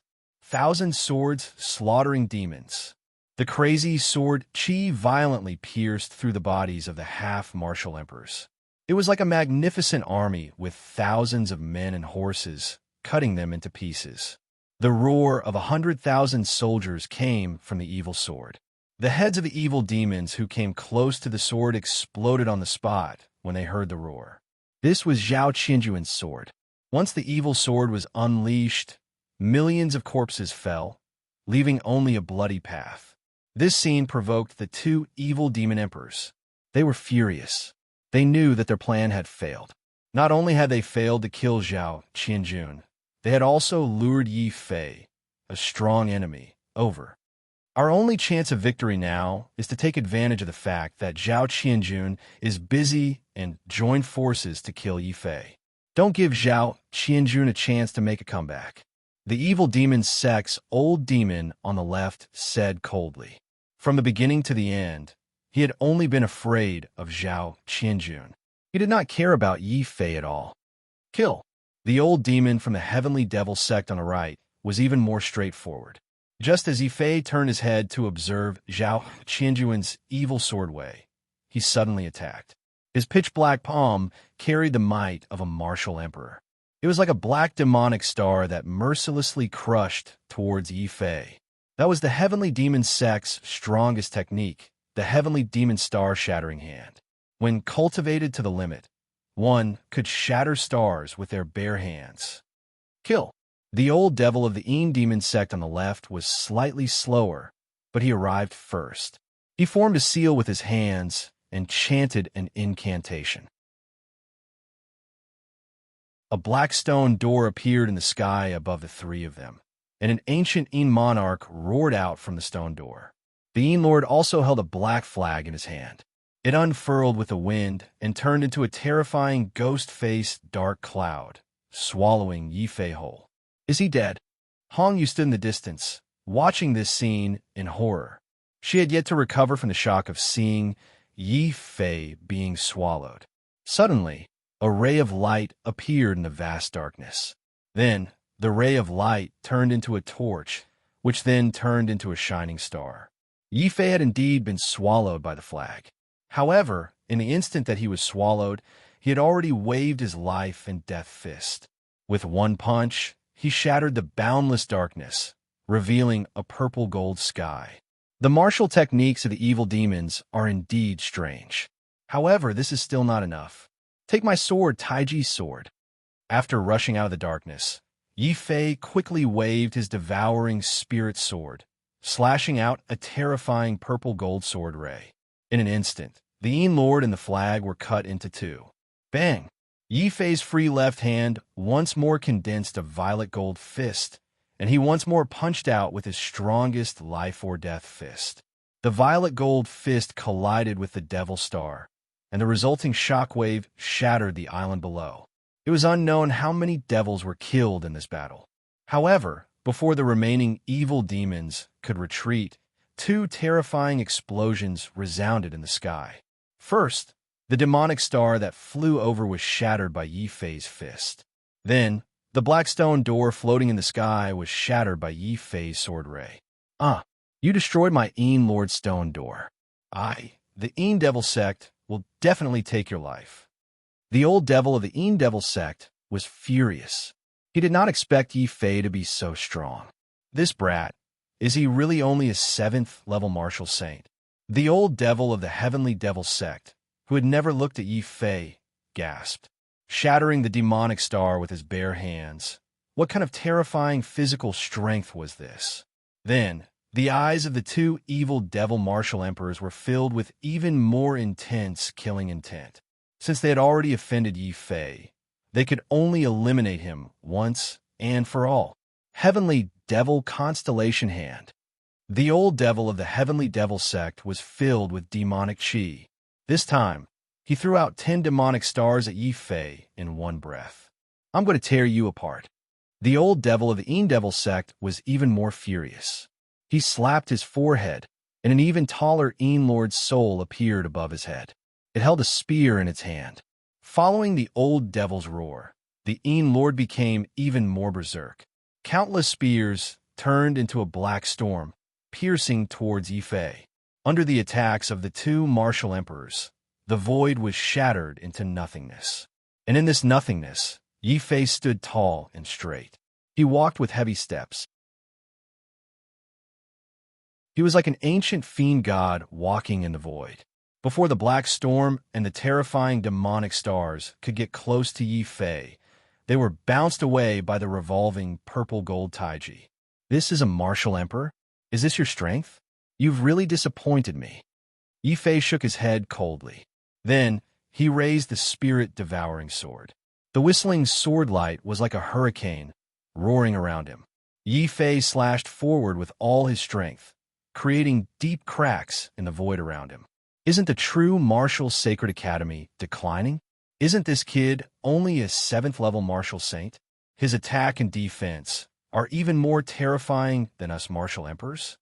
1,000 swords slaughtering demons. The crazy sword Qi violently pierced through the bodies of the half-martial emperors. It was like a magnificent army with thousands of men and horses, cutting them into pieces. The roar of 100,000 soldiers came from the evil sword. The heads of the evil demons who came close to the sword exploded on the spot when they heard the roar. This was Zhao Qianjuan's sword. Once the evil sword was unleashed, millions of corpses fell, leaving only a bloody path. This scene provoked the 2 evil demon emperors. They were furious. They knew that their plan had failed. Not only had they failed to kill Zhao Qianjun, they had also lured Yi Fei, a strong enemy, over. Our only chance of victory now is to take advantage of the fact that Zhao Qianjun is busy and join forces to kill Yi Fei. Don't give Zhao Qianjun a chance to make a comeback. The evil demon Sek's old demon on the left said coldly. From the beginning to the end, he had only been afraid of Zhao Qianjun. He did not care about Yi Fei at all. Kill. The old demon from the heavenly devil sect on the right was even more straightforward. Just as Yi Fei turned his head to observe Zhao Qianjuan's evil sword way, he suddenly attacked. His pitch-black palm carried the might of a martial emperor. It was like a black demonic star that mercilessly crushed towards Yi Fei. That was the heavenly demon sect's strongest technique, the heavenly demon star shattering hand. When cultivated to the limit, one could shatter stars with their bare hands. Kill. The old devil of the Een demon sect on the left was slightly slower, but he arrived first. He formed a seal with his hands and chanted an incantation. A black stone door appeared in the sky above the 3 of them, and an ancient Een monarch roared out from the stone door. The Een lord also held a black flag in his hand. It unfurled with the wind and turned into a terrifying ghost-faced dark cloud, swallowing Yi Fei whole. Is he dead? Hong Yu stood in the distance, watching this scene in horror. She had yet to recover from the shock of seeing Yi Fei being swallowed. Suddenly, a ray of light appeared in the vast darkness. Then, the ray of light turned into a torch, which then turned into a shining star. Yi Fei had indeed been swallowed by the flag. However, in the instant that he was swallowed, he had already waved his life and death fist. With one punch, he shattered the boundless darkness, revealing a purple-gold sky. The martial techniques of the evil demons are indeed strange. However, this is still not enough. Take my sword, Taiji's sword. After rushing out of the darkness, Yi Fei quickly waved his devouring spirit sword, slashing out a terrifying purple-gold sword ray. In an instant, the Yin Lord and the flag were cut into two. Bang! Yi Fei's free left hand once more condensed a violet gold fist, and he once more punched out with his strongest life-or-death fist. The violet gold fist collided with the Devil Star, and the resulting shockwave shattered the island below. It was unknown how many devils were killed in this battle. However, before the remaining evil demons could retreat, two terrifying explosions resounded in the sky. First, the demonic star that flew over was shattered by Yi Fei's fist. Then, the black stone door floating in the sky was shattered by Yi Fei's sword ray. You destroyed my Yin Lord stone door. The Yin Devil sect, will definitely take your life. The old devil of the Yin Devil sect was furious. He did not expect Yi Fei to be so strong. This brat, is he really only a 7th level martial saint? The old devil of the Heavenly Devil sect, who had never looked at Yi Fei, gasped, shattering the demonic star with his bare hands. What kind of terrifying physical strength was this? Then, the eyes of the two evil devil martial emperors were filled with even more intense killing intent. Since they had already offended Yi Fei, they could only eliminate him once and for all. Heavenly Devil Constellation Hand. The old devil of the Heavenly Devil sect was filled with demonic chi. This time, he threw out 10 demonic stars at Yi Fei in one breath. I'm going to tear you apart. The old devil of the Yin Devil sect was even more furious. He slapped his forehead, and an even taller Yin Lord's soul appeared above his head. It held a spear in its hand. Following the old devil's roar, the Yin Lord became even more berserk. Countless spears turned into a black storm, piercing towards Yi Fei. Under the attacks of the two martial emperors, the void was shattered into nothingness. And in this nothingness, Yi Fei stood tall and straight. He walked with heavy steps. He was like an ancient fiend god walking in the void. Before the black storm and the terrifying demonic stars could get close to Yi Fei, they were bounced away by the revolving purple-gold Taiji. This is a martial emperor? Is this your strength? You've really disappointed me. Yi Fei shook his head coldly. Then, he raised the spirit-devouring sword. The whistling sword light was like a hurricane, roaring around him. Yi Fei slashed forward with all his strength, creating deep cracks in the void around him. Isn't the true martial sacred academy declining? Isn't this kid only a 7th level martial saint? His attack and defense are even more terrifying than us martial emperors?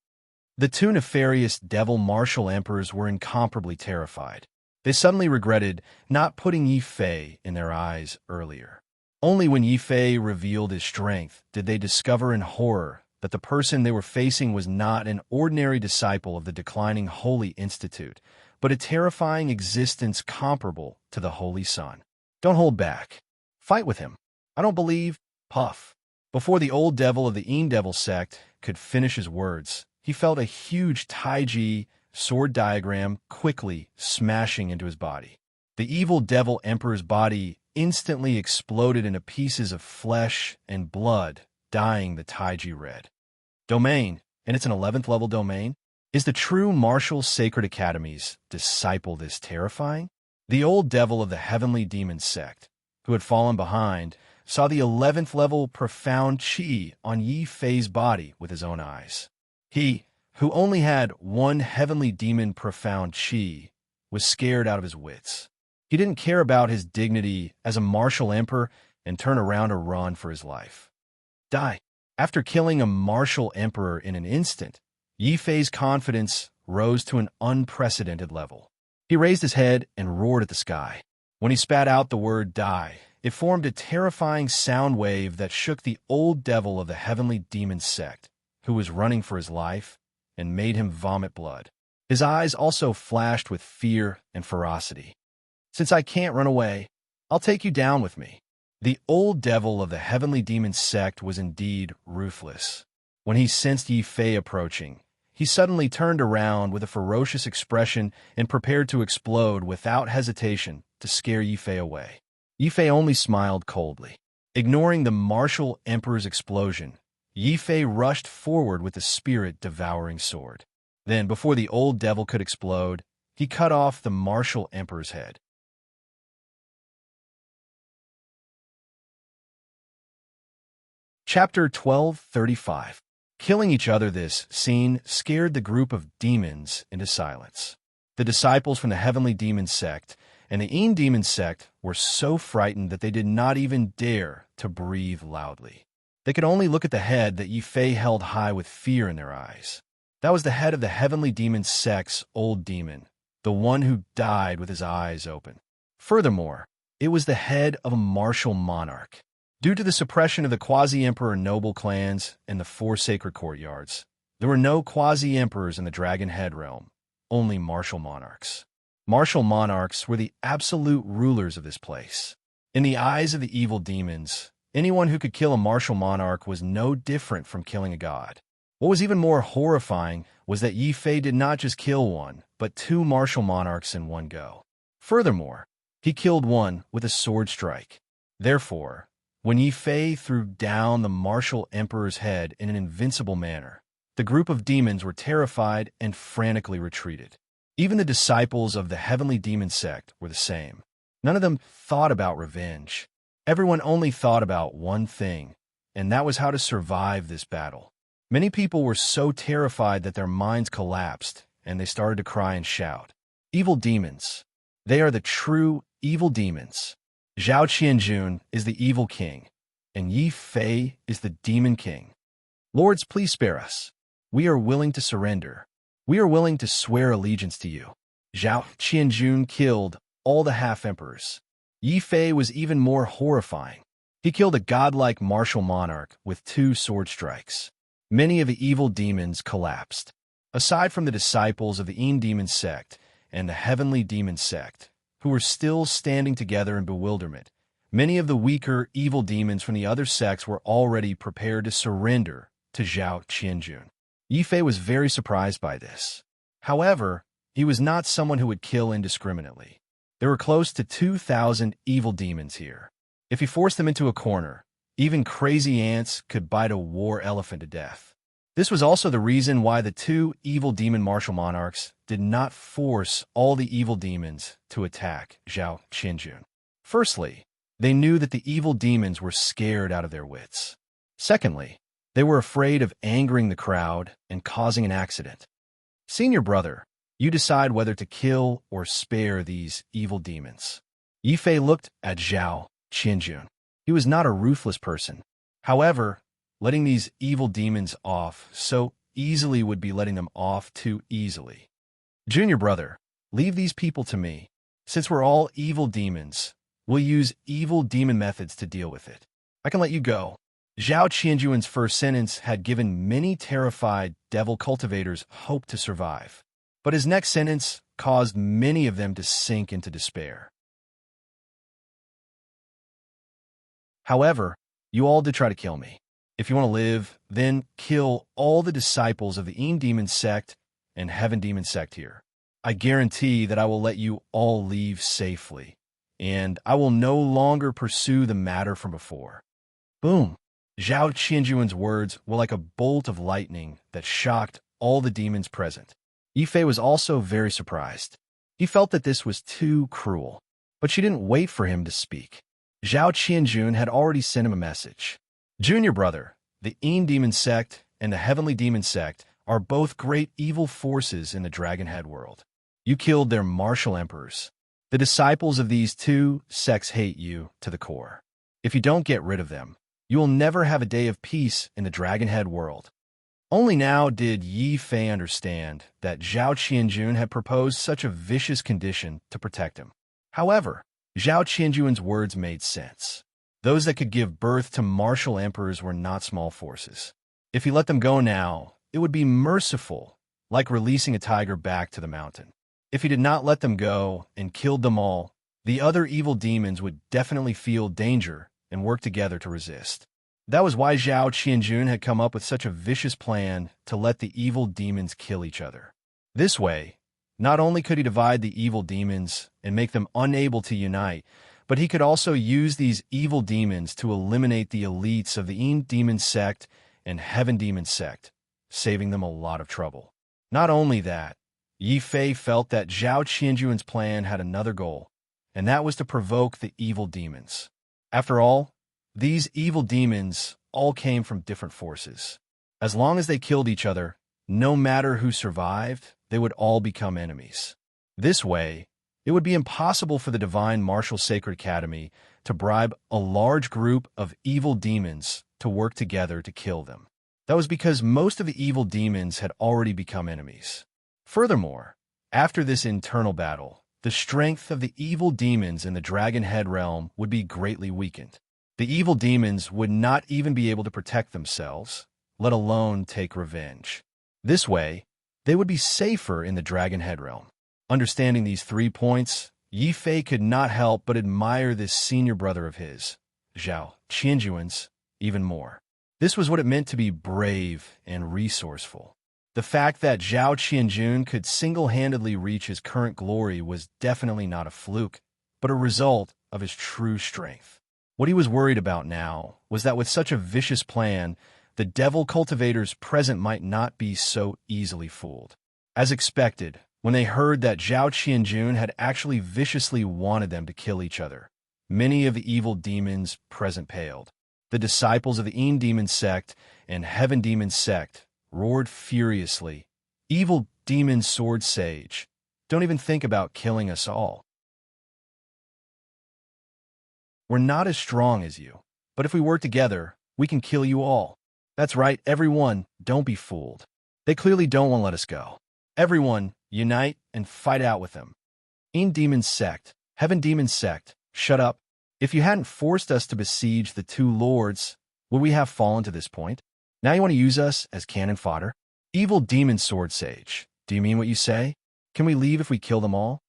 The two nefarious devil martial emperors were incomparably terrified. They suddenly regretted not putting Yi Fei in their eyes earlier. Only when Yi Fei revealed his strength did they discover in horror that the person they were facing was not an ordinary disciple of the declining Holy Institute, but a terrifying existence comparable to the Holy Sun. Don't hold back. Fight with him. I don't believe. Puff. Before the old devil of the Yin Devil sect could finish his words, he felt a huge Taiji sword diagram quickly smashing into his body. The evil devil emperor's body instantly exploded into pieces of flesh and blood, dyeing the Taiji red. Domain, and it's an 11th level domain? Is the true martial sacred academy's disciple this terrifying? The old devil of the heavenly demon sect, who had fallen behind, saw the 11th level profound chi on Yi Fei's body with his own eyes. He, who only had one heavenly demon profound chi, was scared out of his wits. He didn't care about his dignity as a martial emperor and turned around to run for his life. Die. After killing a martial emperor in an instant, Yi Fei's confidence rose to an unprecedented level. He raised his head and roared at the sky. When he spat out the word die, it formed a terrifying sound wave that shook the old devil of the heavenly demon sect, who was running for his life, and made him vomit blood. His eyes also flashed with fear and ferocity. "Since I can't run away, I'll take you down with me." The old devil of the heavenly demon sect was indeed ruthless. When he sensed Yi Fei approaching, he suddenly turned around with a ferocious expression and prepared to explode without hesitation to scare Yi Fei away. Yi Fei only smiled coldly. Ignoring the martial emperor's explosion, Yi Fei rushed forward with the spirit-devouring sword. Then, before the old devil could explode, he cut off the martial emperor's head. Chapter 12:35. Killing each other. This scene scared the group of demons into silence. The disciples from the heavenly demon sect and the demon sect were so frightened that they did not even dare to breathe loudly. They could only look at the head that Yi Fei held high with fear in their eyes. That was the head of the heavenly demon sect's old demon, the one who died with his eyes open. Furthermore, it was the head of a martial monarch. Due to the suppression of the quasi-emperor noble clans and the 4 sacred courtyards, there were no quasi-emperors in the Dragon Head realm, only martial monarchs. Martial monarchs were the absolute rulers of this place. In the eyes of the evil demons, anyone who could kill a martial monarch was no different from killing a god. What was even more horrifying was that Yi Fei did not just kill one, but 2 martial monarchs in one go. Furthermore, he killed one with a sword strike. Therefore, when Yi Fei threw down the martial emperor's head in an invincible manner, the group of demons were terrified and frantically retreated. Even the disciples of the heavenly demon sect were the same. None of them thought about revenge. Everyone only thought about one thing, and that was how to survive this battle. Many people were so terrified that their minds collapsed, and they started to cry and shout. Evil demons. They are the true evil demons. Zhao Qianjun is the evil king, and Yi Fei is the demon king. Lords, please spare us. We are willing to surrender. We are willing to swear allegiance to you. Zhao Qianjun killed all the half-emperors. Yi Fei was even more horrifying. He killed a godlike martial monarch with 2 sword strikes. Many of the evil demons collapsed. Aside from the disciples of the demon sect and the heavenly demon sect, who were still standing together in bewilderment, many of the weaker evil demons from the other sects were already prepared to surrender to Zhao Qianjun. Yi Fei was very surprised by this. However, he was not someone who would kill indiscriminately. There were close to 2,000 evil demons here. If he forced them into a corner, even crazy ants could bite a war elephant to death. This was also the reason why the 2 evil demon martial monarchs did not force all the evil demons to attack Zhao Qianjun. Firstly, they knew that the evil demons were scared out of their wits. Secondly, they were afraid of angering the crowd and causing an accident. Senior brother, you decide whether to kill or spare these evil demons. Yi Fei looked at Zhao Qianjun. He was not a ruthless person. However, letting these evil demons off so easily would be letting them off too easily. Junior brother, leave these people to me. Since we're all evil demons, we'll use evil demon methods to deal with it. I can let you go. Zhao Qianjun's first sentence had given many terrified devil cultivators hope to survive, but his next sentence caused many of them to sink into despair. However, you all did try to kill me. If you want to live, then kill all the disciples of the demon sect and heaven demon sect here. I guarantee that I will let you all leave safely, and I will no longer pursue the matter from before. Boom! Zhao Qianjun's words were like a bolt of lightning that shocked all the demons present. Yi Fei was also very surprised. He felt that this was too cruel, but she didn't wait for him to speak. Zhao Qianjun had already sent him a message. Junior brother, the demon sect and the heavenly demon sect are both great evil forces in the Dragon Head world. You killed their martial emperors. The disciples of these 2 sects hate you to the core. If you don't get rid of them, you will never have a day of peace in the Dragon Head world. Only now did Yi Fei understand that Zhao Qianjun had proposed such a vicious condition to protect him. However, Zhao Qianjun's words made sense. Those that could give birth to martial emperors were not small forces. If he let them go now, it would be merciful like releasing a tiger back to the mountain. If he did not let them go and killed them all, the other evil demons would definitely feel danger and work together to resist. That was why Zhao Qianjun had come up with such a vicious plan to let the evil demons kill each other. This way, not only could he divide the evil demons and make them unable to unite, but he could also use these evil demons to eliminate the elites of the Yin Demon Sect and Heaven Demon Sect, saving them a lot of trouble. Not only that, Yi Fei felt that Zhao Qianjun's plan had another goal, and that was to provoke the evil demons. After all, these evil demons all came from different forces. As long as they killed each other, no matter who survived, they would all become enemies. This way, it would be impossible for the Divine Martial Sacred Academy to bribe a large group of evil demons to work together to kill them. That was because most of the evil demons had already become enemies. Furthermore, after this internal battle, the strength of the evil demons in the Dragon Head realm would be greatly weakened. The evil demons would not even be able to protect themselves, let alone take revenge. This way, they would be safer in the Dragon Head realm. Understanding these 3 points, Yi Fei could not help but admire this senior brother of his, Zhao Qianjun's, even more. This was what it meant to be brave and resourceful. The fact that Zhao Qianjun could single-handedly reach his current glory was definitely not a fluke, but a result of his true strength. What he was worried about now was that with such a vicious plan, the devil cultivators present might not be so easily fooled. As expected, when they heard that Zhao Qianjun had actually viciously wanted them to kill each other, many of the evil demons present paled. The disciples of the Yin Demon Sect and Heaven Demon Sect roared furiously, "Evil demon sword sage, don't even think about killing us all. We're not as strong as you, but if we work together, we can kill you all. That's right, everyone, don't be fooled. They clearly don't want to let us go. Everyone, unite and fight out with them. Yin Demon Sect, Heaven Demon Sect, shut up. If you hadn't forced us to besiege the 2 lords, would we have fallen to this point? Now you want to use us as cannon fodder? Evil demon sword sage, do you mean what you say? Can we leave if we kill them all?"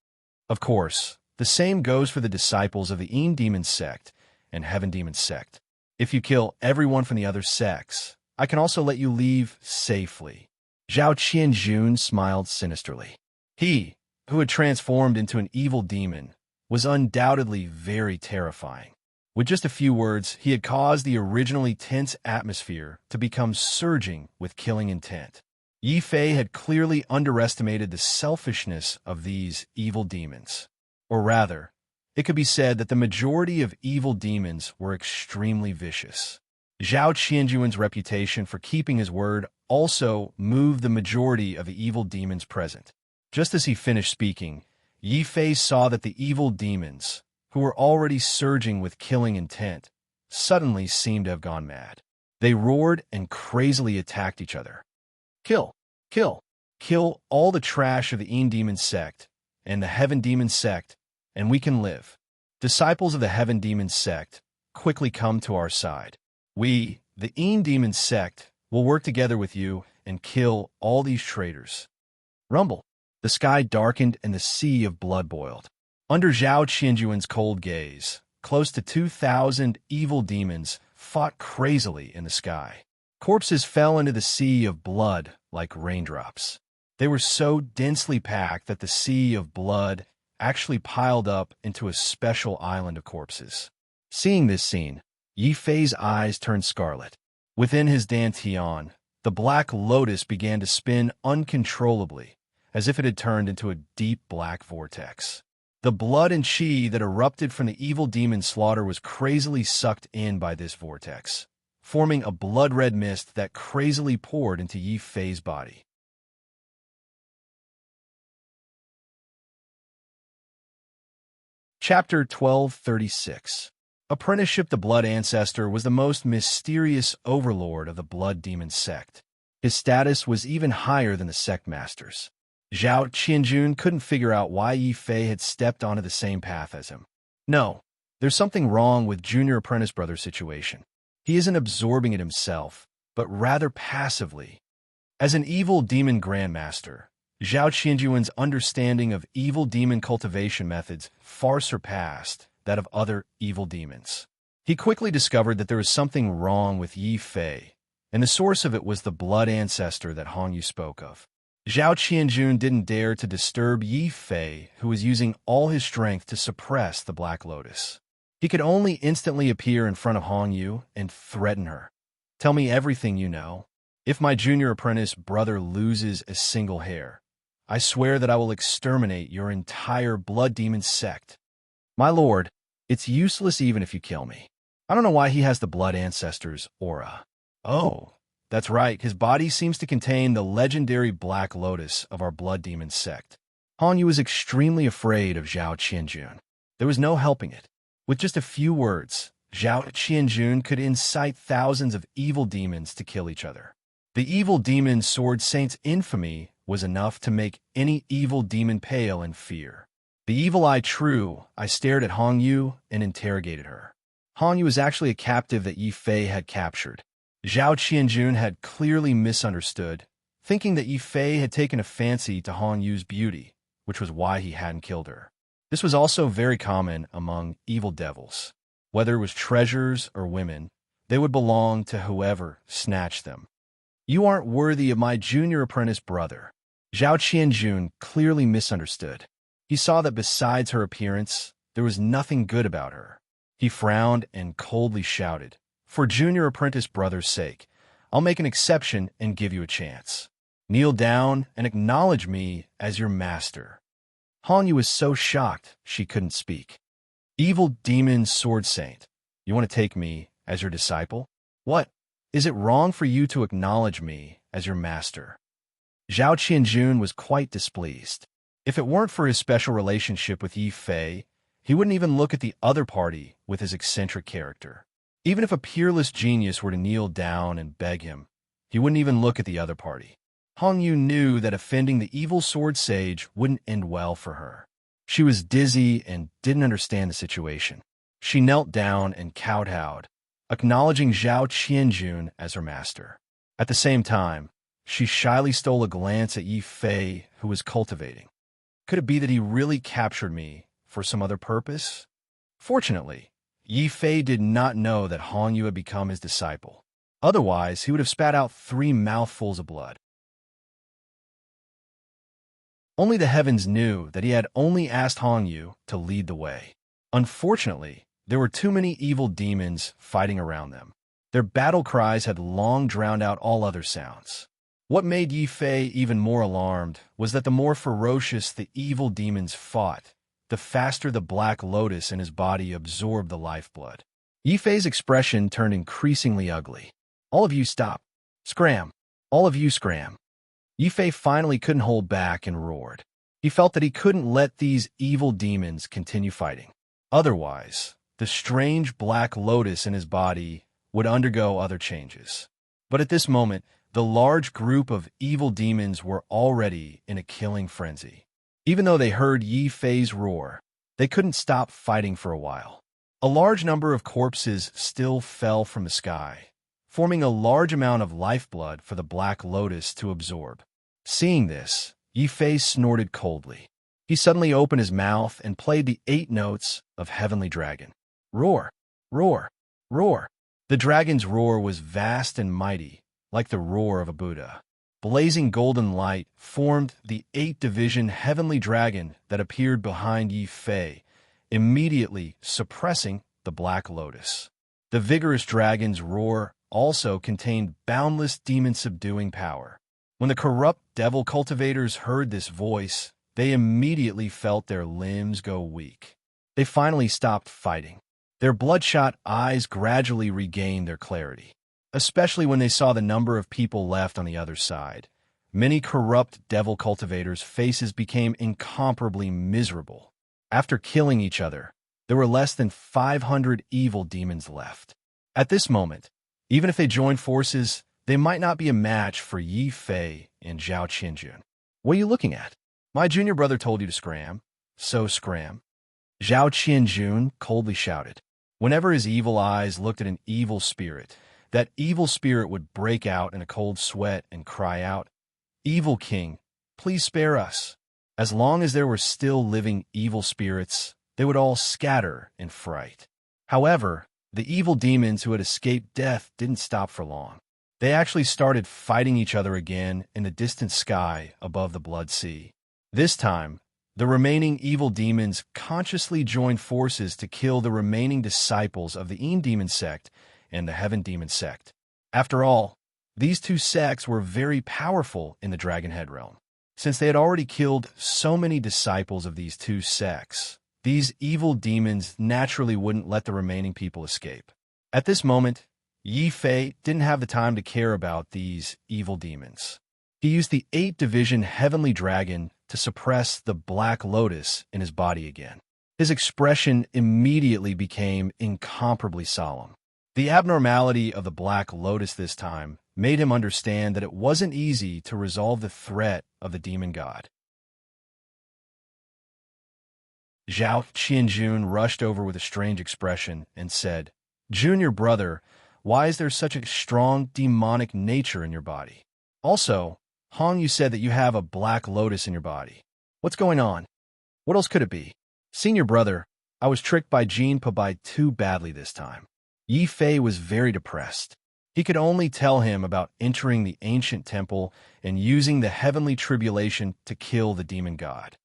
Of course, the same goes for the disciples of the Yin Demon Sect and Heaven Demon Sect. If you kill everyone from the other sects, I can also let you leave safely. Zhao Qianjun smiled sinisterly. He, who had transformed into an evil demon, was undoubtedly very terrifying. With just a few words, he had caused the originally tense atmosphere to become surging with killing intent. Yi Fei had clearly underestimated the selfishness of these evil demons. Or rather, it could be said that the majority of evil demons were extremely vicious. Zhao Qianjun's reputation for keeping his word also moved the majority of the evil demons present. Just as he finished speaking, Yi Fei saw that the evil demons, who were already surging with killing intent, suddenly seemed to have gone mad. They roared and crazily attacked each other. Kill! Kill! Kill all the trash of the Yin Demon Sect and the Heaven Demon Sect, and we can live. Disciples of the Heaven Demon Sect, quickly come to our side. We, the Yin Demon Sect, will work together with you and kill all these traitors. Rumble. The sky darkened and the sea of blood boiled. Under Zhao Qianjun's cold gaze, close to 2,000 evil demons fought crazily in the sky. Corpses fell into the sea of blood like raindrops. They were so densely packed that the sea of blood actually piled up into a special island of corpses. Seeing this scene, Yi Fei's eyes turned scarlet. Within his dantian, the black lotus began to spin uncontrollably, as if it had turned into a deep black vortex. The blood and chi that erupted from the evil demon slaughter was crazily sucked in by this vortex, forming a blood-red mist that crazily poured into Yi Fei's body. Chapter 1236. Apprenticeship. The Blood Ancestor was the most mysterious overlord of the Blood Demon Sect. His status was even higher than the sect masters. Zhao Qianjun couldn't figure out why Yi Fei had stepped onto the same path as him. No, there's something wrong with Junior Apprentice Brother's situation. He isn't absorbing it himself, but rather passively. As an evil demon grandmaster, Zhao Qianjuan's understanding of evil demon cultivation methods far surpassed that of other evil demons. He quickly discovered that there was something wrong with Yi Fei, and the source of it was the blood ancestor that Hong Yu spoke of. Zhao Qianjun didn't dare to disturb Yi Fei, who was using all his strength to suppress the Black Lotus. He could only instantly appear in front of Hong Yu and threaten her. "Tell me everything you know. If my junior apprentice brother loses a single hair, I swear that I will exterminate your entire blood demon sect. My lord, it's useless even if you kill me. I don't know why he has the blood ancestor's aura." "Oh, that's right. His body seems to contain the legendary Black Lotus of our blood demon sect." Hong Yu was extremely afraid of Zhao Qianjun. There was no helping it. With just a few words, Zhao Qianjun could incite thousands of evil demons to kill each other. The evil demon Sword Saint's infamy was enough to make any evil demon pale in fear. The evil eye true, I stared at Hong Yu and interrogated her. Hong Yu was actually a captive that Yi Fei had captured. Zhao Qianjun had clearly misunderstood, thinking that Yi Fei had taken a fancy to Hong Yu's beauty, which was why he hadn't killed her. This was also very common among evil devils. Whether it was treasures or women, they would belong to whoever snatched them. "You aren't worthy of my junior apprentice brother." Zhao Qianjun clearly misunderstood. He saw that besides her appearance, there was nothing good about her. He frowned and coldly shouted, "For junior apprentice brother's sake, I'll make an exception and give you a chance. Kneel down and acknowledge me as your master." Hong Yu was so shocked she couldn't speak. "Evil demon Sword Saint, you want to take me as your disciple? What? Is it wrong for you to acknowledge me as your master?" Zhao Qianjun was quite displeased. If it weren't for his special relationship with Yi Fei, he wouldn't even look at the other party with his eccentric character. Even if a peerless genius were to kneel down and beg him, he wouldn't even look at the other party. Hong Yu knew that offending the evil sword sage wouldn't end well for her. She was dizzy and didn't understand the situation. She knelt down and kowtowed, acknowledging Zhao Qianjun as her master. At the same time, she shyly stole a glance at Yi Fei, who was cultivating. Could it be that he really captured me for some other purpose? Fortunately, Yi Fei did not know that Hong Yu had become his disciple. Otherwise, he would have spat out 3 mouthfuls of blood. Only the heavens knew that he had only asked Hong Yu to lead the way. Unfortunately, there were too many evil demons fighting around them. Their battle cries had long drowned out all other sounds. What made Yi Fei even more alarmed was that the more ferocious the evil demons fought, the faster the Black Lotus in his body absorbed the lifeblood. Yi Fei's expression turned increasingly ugly. "All of you stop. Scram. All of you scram." Yi Fei finally couldn't hold back and roared. He felt that he couldn't let these evil demons continue fighting. Otherwise, the strange Black Lotus in his body would undergo other changes. But at this moment, the large group of evil demons were already in a killing frenzy. Even though they heard Yi Fei's roar, they couldn't stop fighting for a while. A large number of corpses still fell from the sky, forming a large amount of lifeblood for the Black Lotus to absorb. Seeing this, Yi Fei snorted coldly. He suddenly opened his mouth and played the 8 notes of Heavenly Dragon. Roar, roar, roar. The dragon's roar was vast and mighty, like the roar of a Buddha. Blazing golden light formed the 8-division Heavenly Dragon that appeared behind Yi Fei, immediately suppressing the Black Lotus. The vigorous dragon's roar also contained boundless demon-subduing power. When the corrupt devil cultivators heard this voice, they immediately felt their limbs go weak. They finally stopped fighting. Their bloodshot eyes gradually regained their clarity, especially when they saw the number of people left on the other side. Many corrupt devil cultivators' faces became incomparably miserable. After killing each other, there were less than 500 evil demons left. At this moment, even if they joined forces, they might not be a match for Yi Fei and Zhao Qianjun. "What are you looking at? My junior brother told you to scram, so scram." Zhao Qianjun coldly shouted. Whenever his evil eyes looked at an evil spirit, that evil spirit would break out in a cold sweat and cry out, "Evil king, please spare us." As long as there were still living evil spirits, they would all scatter in fright. However, the evil demons who had escaped death didn't stop for long. They actually started fighting each other again in the distant sky above the Blood Sea. This time, the remaining evil demons consciously joined forces to kill the remaining disciples of the Demon sect and the Heaven Demon sect. After all, these two sects were very powerful in the Dragonhead realm. Since they had already killed so many disciples of these two sects, these evil demons naturally wouldn't let the remaining people escape. At this moment, Yi Fei didn't have the time to care about these evil demons. He used the 8-division heavenly dragon to suppress the Black Lotus in his body again. His expression immediately became incomparably solemn. The abnormality of the Black Lotus this time made him understand that it wasn't easy to resolve the threat of the demon god. Zhao Qianjun rushed over with a strange expression and said, "Junior brother, why is there such a strong demonic nature in your body? Also, Hong, you said that you have a Black Lotus in your body. What's going on? What else could it be? Senior brother, I was tricked by Jin Pabai too badly this time." Yi Fei was very depressed. He could only tell him about entering the ancient temple and using the heavenly tribulation to kill the demon god.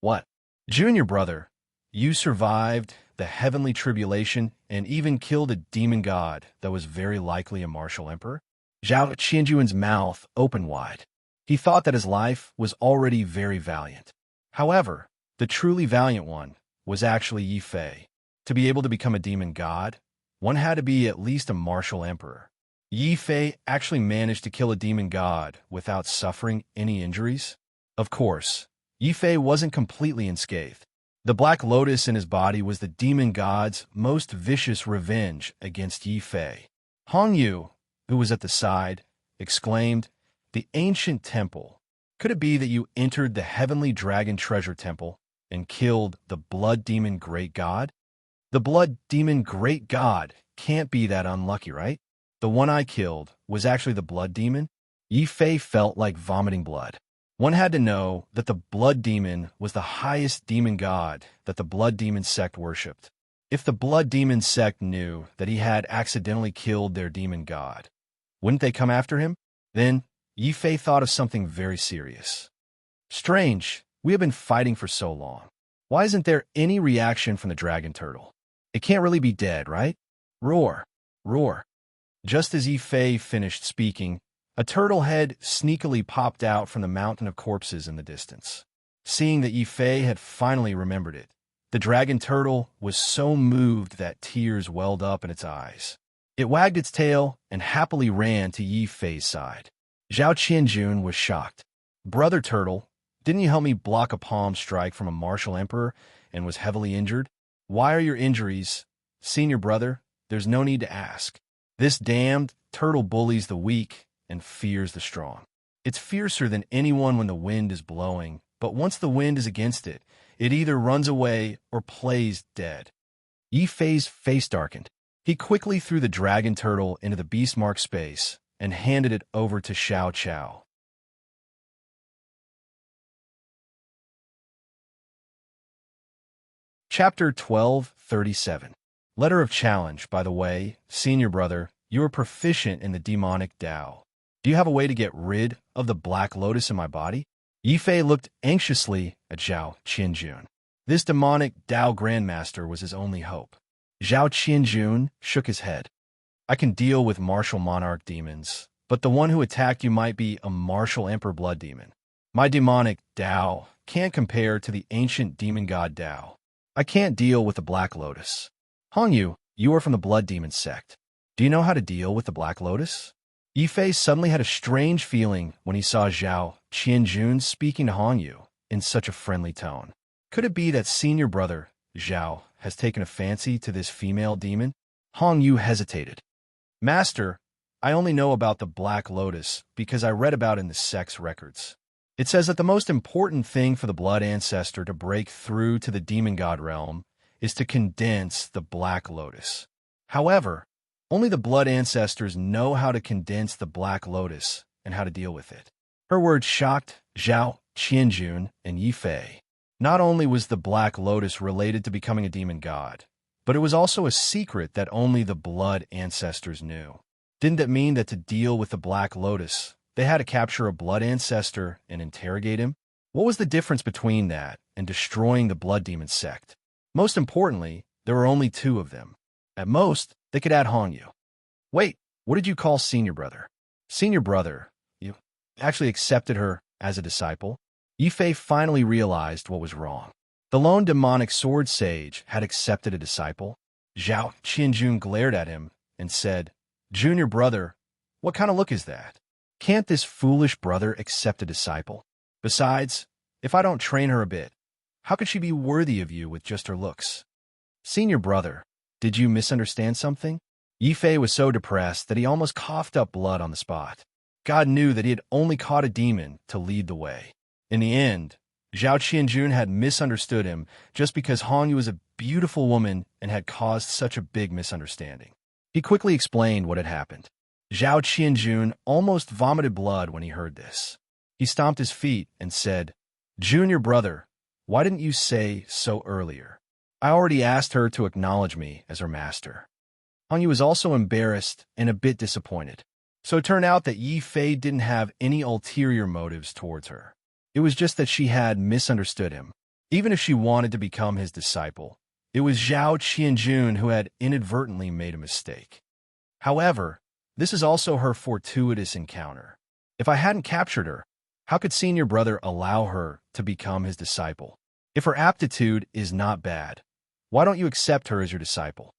What? Junior brother, you survived the heavenly tribulation and even killed a demon god that was very likely a martial emperor? Zhao Qianjuan's mouth opened wide. He thought that his life was already very valiant. However, the truly valiant one was actually Yi Fei. To be able to become a demon god, one had to be at least a martial emperor. Yi Fei actually managed to kill a demon god without suffering any injuries. Of course, Yi Fei wasn't completely unscathed. The Black Lotus in his body was the demon god's most vicious revenge against Yi Fei. Hong Yu, who was at the side, exclaimed, "The ancient temple. Could it be that you entered the heavenly dragon treasure temple and killed the blood demon great god? The blood demon great god can't be that unlucky, right? The one I killed was actually the blood demon." Yi Fei felt like vomiting blood. One had to know that the blood demon was the highest demon god that the blood demon sect worshipped. If the blood demon sect knew that he had accidentally killed their demon god, wouldn't they come after him? Then Yi Fei thought of something very serious. Strange, we have been fighting for so long. Why isn't there any reaction from the dragon turtle? It can't really be dead, right? Roar, roar. Just as Yi Fei finished speaking, a turtle head sneakily popped out from the mountain of corpses in the distance. Seeing that Yi Fei had finally remembered it, the dragon turtle was so moved that tears welled up in its eyes. It wagged its tail and happily ran to Yi Fei's side. Zhao Qianjun was shocked. "Brother turtle, didn't you help me block a palm strike from a martial emperor and was heavily injured? Why are your injuries? Senior brother, there's no need to ask. This damned turtle bullies the weak and fears the strong. It's fiercer than anyone when the wind is blowing, but once the wind is against it, it either runs away or plays dead." Yi Fei's face darkened. He quickly threw the dragon turtle into the beastmark space and handed it over to Xiao Chao. Chapter 1237. Letter of Challenge. By the way, senior brother, you are proficient in the demonic Tao. Do you have a way to get rid of the Black Lotus in my body? Yi Fei looked anxiously at Zhao Qianjun. This demonic Tao Grandmaster was his only hope. Zhao Qianjun shook his head. "I can deal with martial monarch demons, but the one who attacked you might be a martial emperor blood demon. My demonic Tao can't compare to the ancient demon god Tao. I can't deal with the Black Lotus." "Hong Yu, you are from the blood demon sect. Do you know how to deal with the Black Lotus?" Yi Fei suddenly had a strange feeling when he saw Zhao Qianjun speaking to Hong Yu in such a friendly tone. Could it be that senior brother, Zhao, has taken a fancy to this female demon? Hong Yu hesitated. "Master, I only know about the Black Lotus because I read about it in the sect's records. It says that the most important thing for the blood ancestor to break through to the demon god realm is to condense the Black Lotus. However, Only the blood ancestors know how to condense the Black Lotus and how to deal with it. Her words shocked Zhao Qianjun and Yi Fei. Not only was the Black Lotus related to becoming a demon god, but it was also a secret that only the blood ancestors knew. Didn't that mean that to deal with the Black Lotus, they had to capture a blood ancestor and interrogate him? What was the difference between that and destroying the blood demon sect? Most importantly, there were only two of them. At most, they could add Hongyu. Wait, what did you call senior brother? Senior brother, you actually accepted her as a disciple? Yifei finally realized what was wrong. The lone demonic sword sage had accepted a disciple. Zhao Qianjun glared at him and said, "Junior brother, what kind of look is that? Can't this foolish brother accept a disciple? Besides, if I don't train her a bit, how could she be worthy of you with just her looks?" Senior brother, did you misunderstand something? Yifei was so depressed that he almost coughed up blood on the spot. God knew that he had only caught a demon to lead the way. In the end, Zhao Qianjun had misunderstood him just because Hongyu was a beautiful woman and had caused such a big misunderstanding. He quickly explained what had happened. Zhao Qianjun almost vomited blood when he heard this. He stomped his feet and said, "Junior brother, why didn't you say so earlier? I already asked her to acknowledge me as her master." Hongyu was also embarrassed and a bit disappointed. So it turned out that Yi Fei didn't have any ulterior motives towards her. It was just that she had misunderstood him. Even if she wanted to become his disciple, it was Zhao Qianjun who had inadvertently made a mistake. However, this is also her fortuitous encounter. If I hadn't captured her, how could senior brother allow her to become his disciple? If her aptitude is not bad, why don't you accept her as your disciple?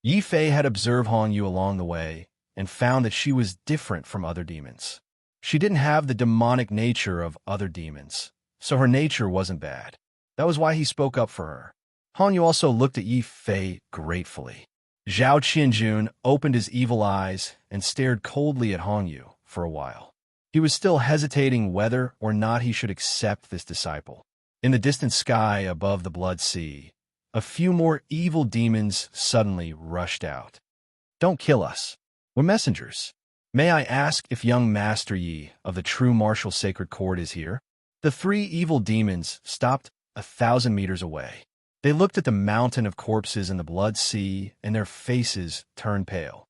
Yi Fei had observed Hongyu along the way and found that she was different from other demons. She didn't have the demonic nature of other demons, so her nature wasn't bad. That was why he spoke up for her. Hongyu also looked at Yi Fei gratefully. Zhao Qianjun opened his evil eyes and stared coldly at Hongyu for a while. He was still hesitating whether or not he should accept this disciple. In the distant sky above the Blood Sea, a few more evil demons suddenly rushed out. "Don't kill us. We're messengers. May I ask if young Master Yi of the true martial sacred court is here?" The three evil demons stopped 1,000 meters away. They looked at the mountain of corpses in the Blood Sea, and their faces turned pale.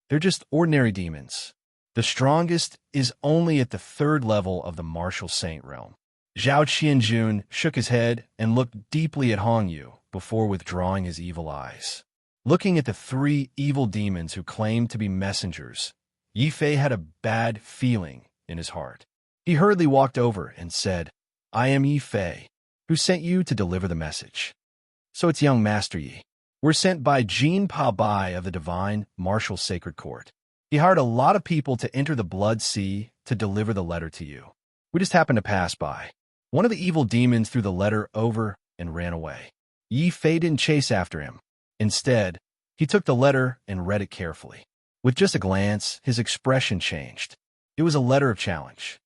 They're just ordinary demons. The strongest is only at the 3rd level of the martial saint realm. Zhao Qianjun shook his head and looked deeply at Hongyu before withdrawing his evil eyes. Looking at the three evil demons who claimed to be messengers, Yi Fei had a bad feeling in his heart. He hurriedly walked over and said, "I am Yi Fei, who sent you to deliver the message." "So it's young Master Yi. We're sent by Jin Pa Bai of the Divine Martial Sacred Court. He hired a lot of people to enter the Blood Sea to deliver the letter to you. We just happened to pass by." One of the evil demons threw the letter over and ran away. Yi Fei didn't chase after him. Instead, he took the letter and read it carefully. With just a glance, his expression changed. It was a letter of challenge.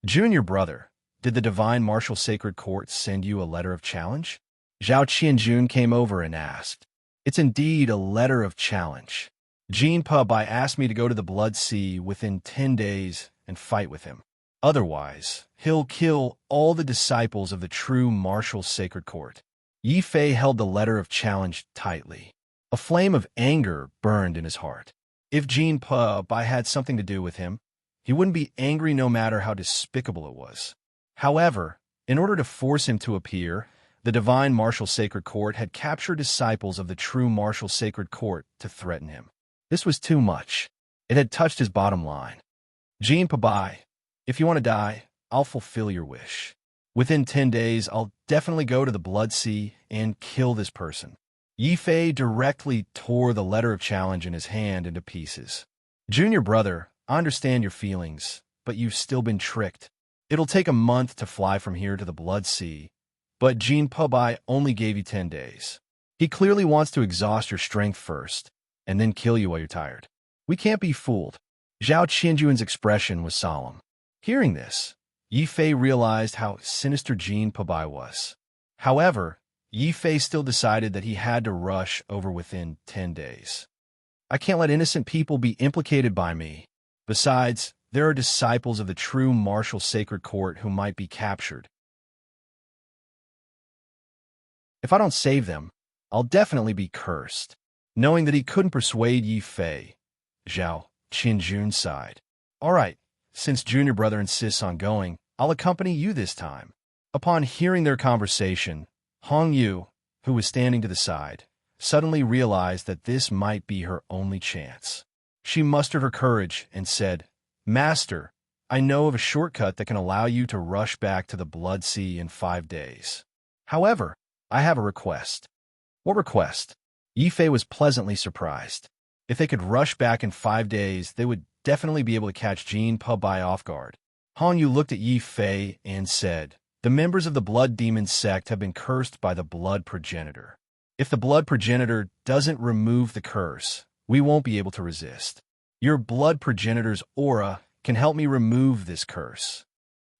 "Junior brother, did the Divine Martial Sacred Court send you a letter of challenge?" Zhao Qianjun came over and asked. "It's indeed a letter of challenge. Jin Pa Bai asked me to go to the Blood Sea within 10 days and fight with him. Otherwise, he'll kill all the disciples of the true martial sacred court." Yi Fei held the letter of challenge tightly. A flame of anger burned in his heart. If Jin Pa Bai had something to do with him, he wouldn't be angry no matter how despicable it was. However, in order to force him to appear, the Divine Martial Sacred Court had captured disciples of the true martial sacred court to threaten him. This was too much. It had touched his bottom line. "Jin Pa Bai, if you want to die, I'll fulfill your wish. Within 10 days, I'll definitely go to the Blood Sea and kill this person." Yi Fei directly tore the letter of challenge in his hand into pieces. "Junior brother, I understand your feelings, but you've still been tricked. It'll take a month to fly from here to the Blood Sea, but Jin Pa Bai only gave you 10 days. He clearly wants to exhaust your strength first, and then kill you while you're tired. We can't be fooled." Zhao Qianjun's expression was solemn. Hearing this, Yi Fei realized how sinister Jin Pa Bai was. However, Yi Fei still decided that he had to rush over within 10 days. I can't let innocent people be implicated by me. Besides, there are disciples of the true martial sacred court who might be captured. If I don't save them, I'll definitely be cursed. Knowing that he couldn't persuade Yi Fei, Zhao Qinjun sighed. All right, since junior brother insists on going, I'll accompany you this time. Upon hearing their conversation, Hong Yu, who was standing to the side, suddenly realized that this might be her only chance. She mustered her courage and said, Master, I know of a shortcut that can allow you to rush back to the Blood Sea in 5 days. However, I have a request. What request? Yi Fei was pleasantly surprised. If they could rush back in 5 days, they would definitely be able to catch Jean Pubai off guard. Hong Yu looked at Yi Fei and said, The members of the Blood Demon sect have been cursed by the Blood Progenitor. If the Blood Progenitor doesn't remove the curse, we won't be able to resist. Your Blood Progenitor's aura can help me remove this curse.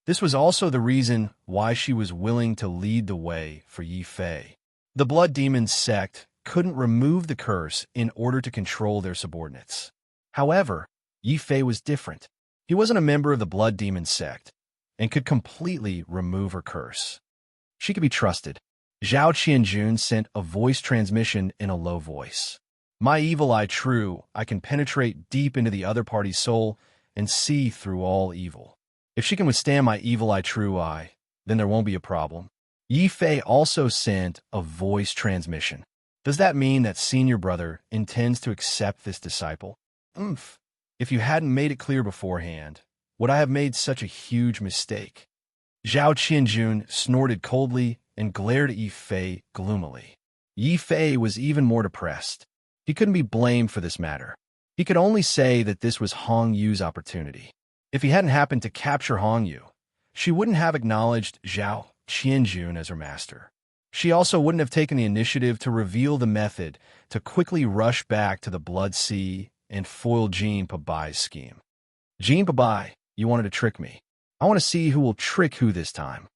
This was also the reason why she was willing to lead the way for Yi Fei. The Blood Demon sect couldn't remove the curse in order to control their subordinates. However, Yi Fei was different. He wasn't a member of the Blood Demon sect and could completely remove her curse. She could be trusted. Zhao Qianjun sent a voice transmission in a low voice. My evil eye true, I can penetrate deep into the other party's soul and see through all evil. If she can withstand my evil eye true eye, then there won't be a problem. Yi Fei also sent a voice transmission. Does that mean that senior brother intends to accept this disciple? If you hadn't made it clear beforehand, would I have made such a huge mistake? Zhao Qianjun snorted coldly and glared at Yi Fei gloomily. Yi Fei was even more depressed. He couldn't be blamed for this matter. He could only say that this was Hong Yu's opportunity. If he hadn't happened to capture Hong Yu, she wouldn't have acknowledged Zhao Qianjun as her master. She also wouldn't have taken the initiative to reveal the method to quickly rush back to the Blood Sea and foil Jean Pabai's scheme. Jean Pabai, you wanted to trick me. I want to see who will trick who this time.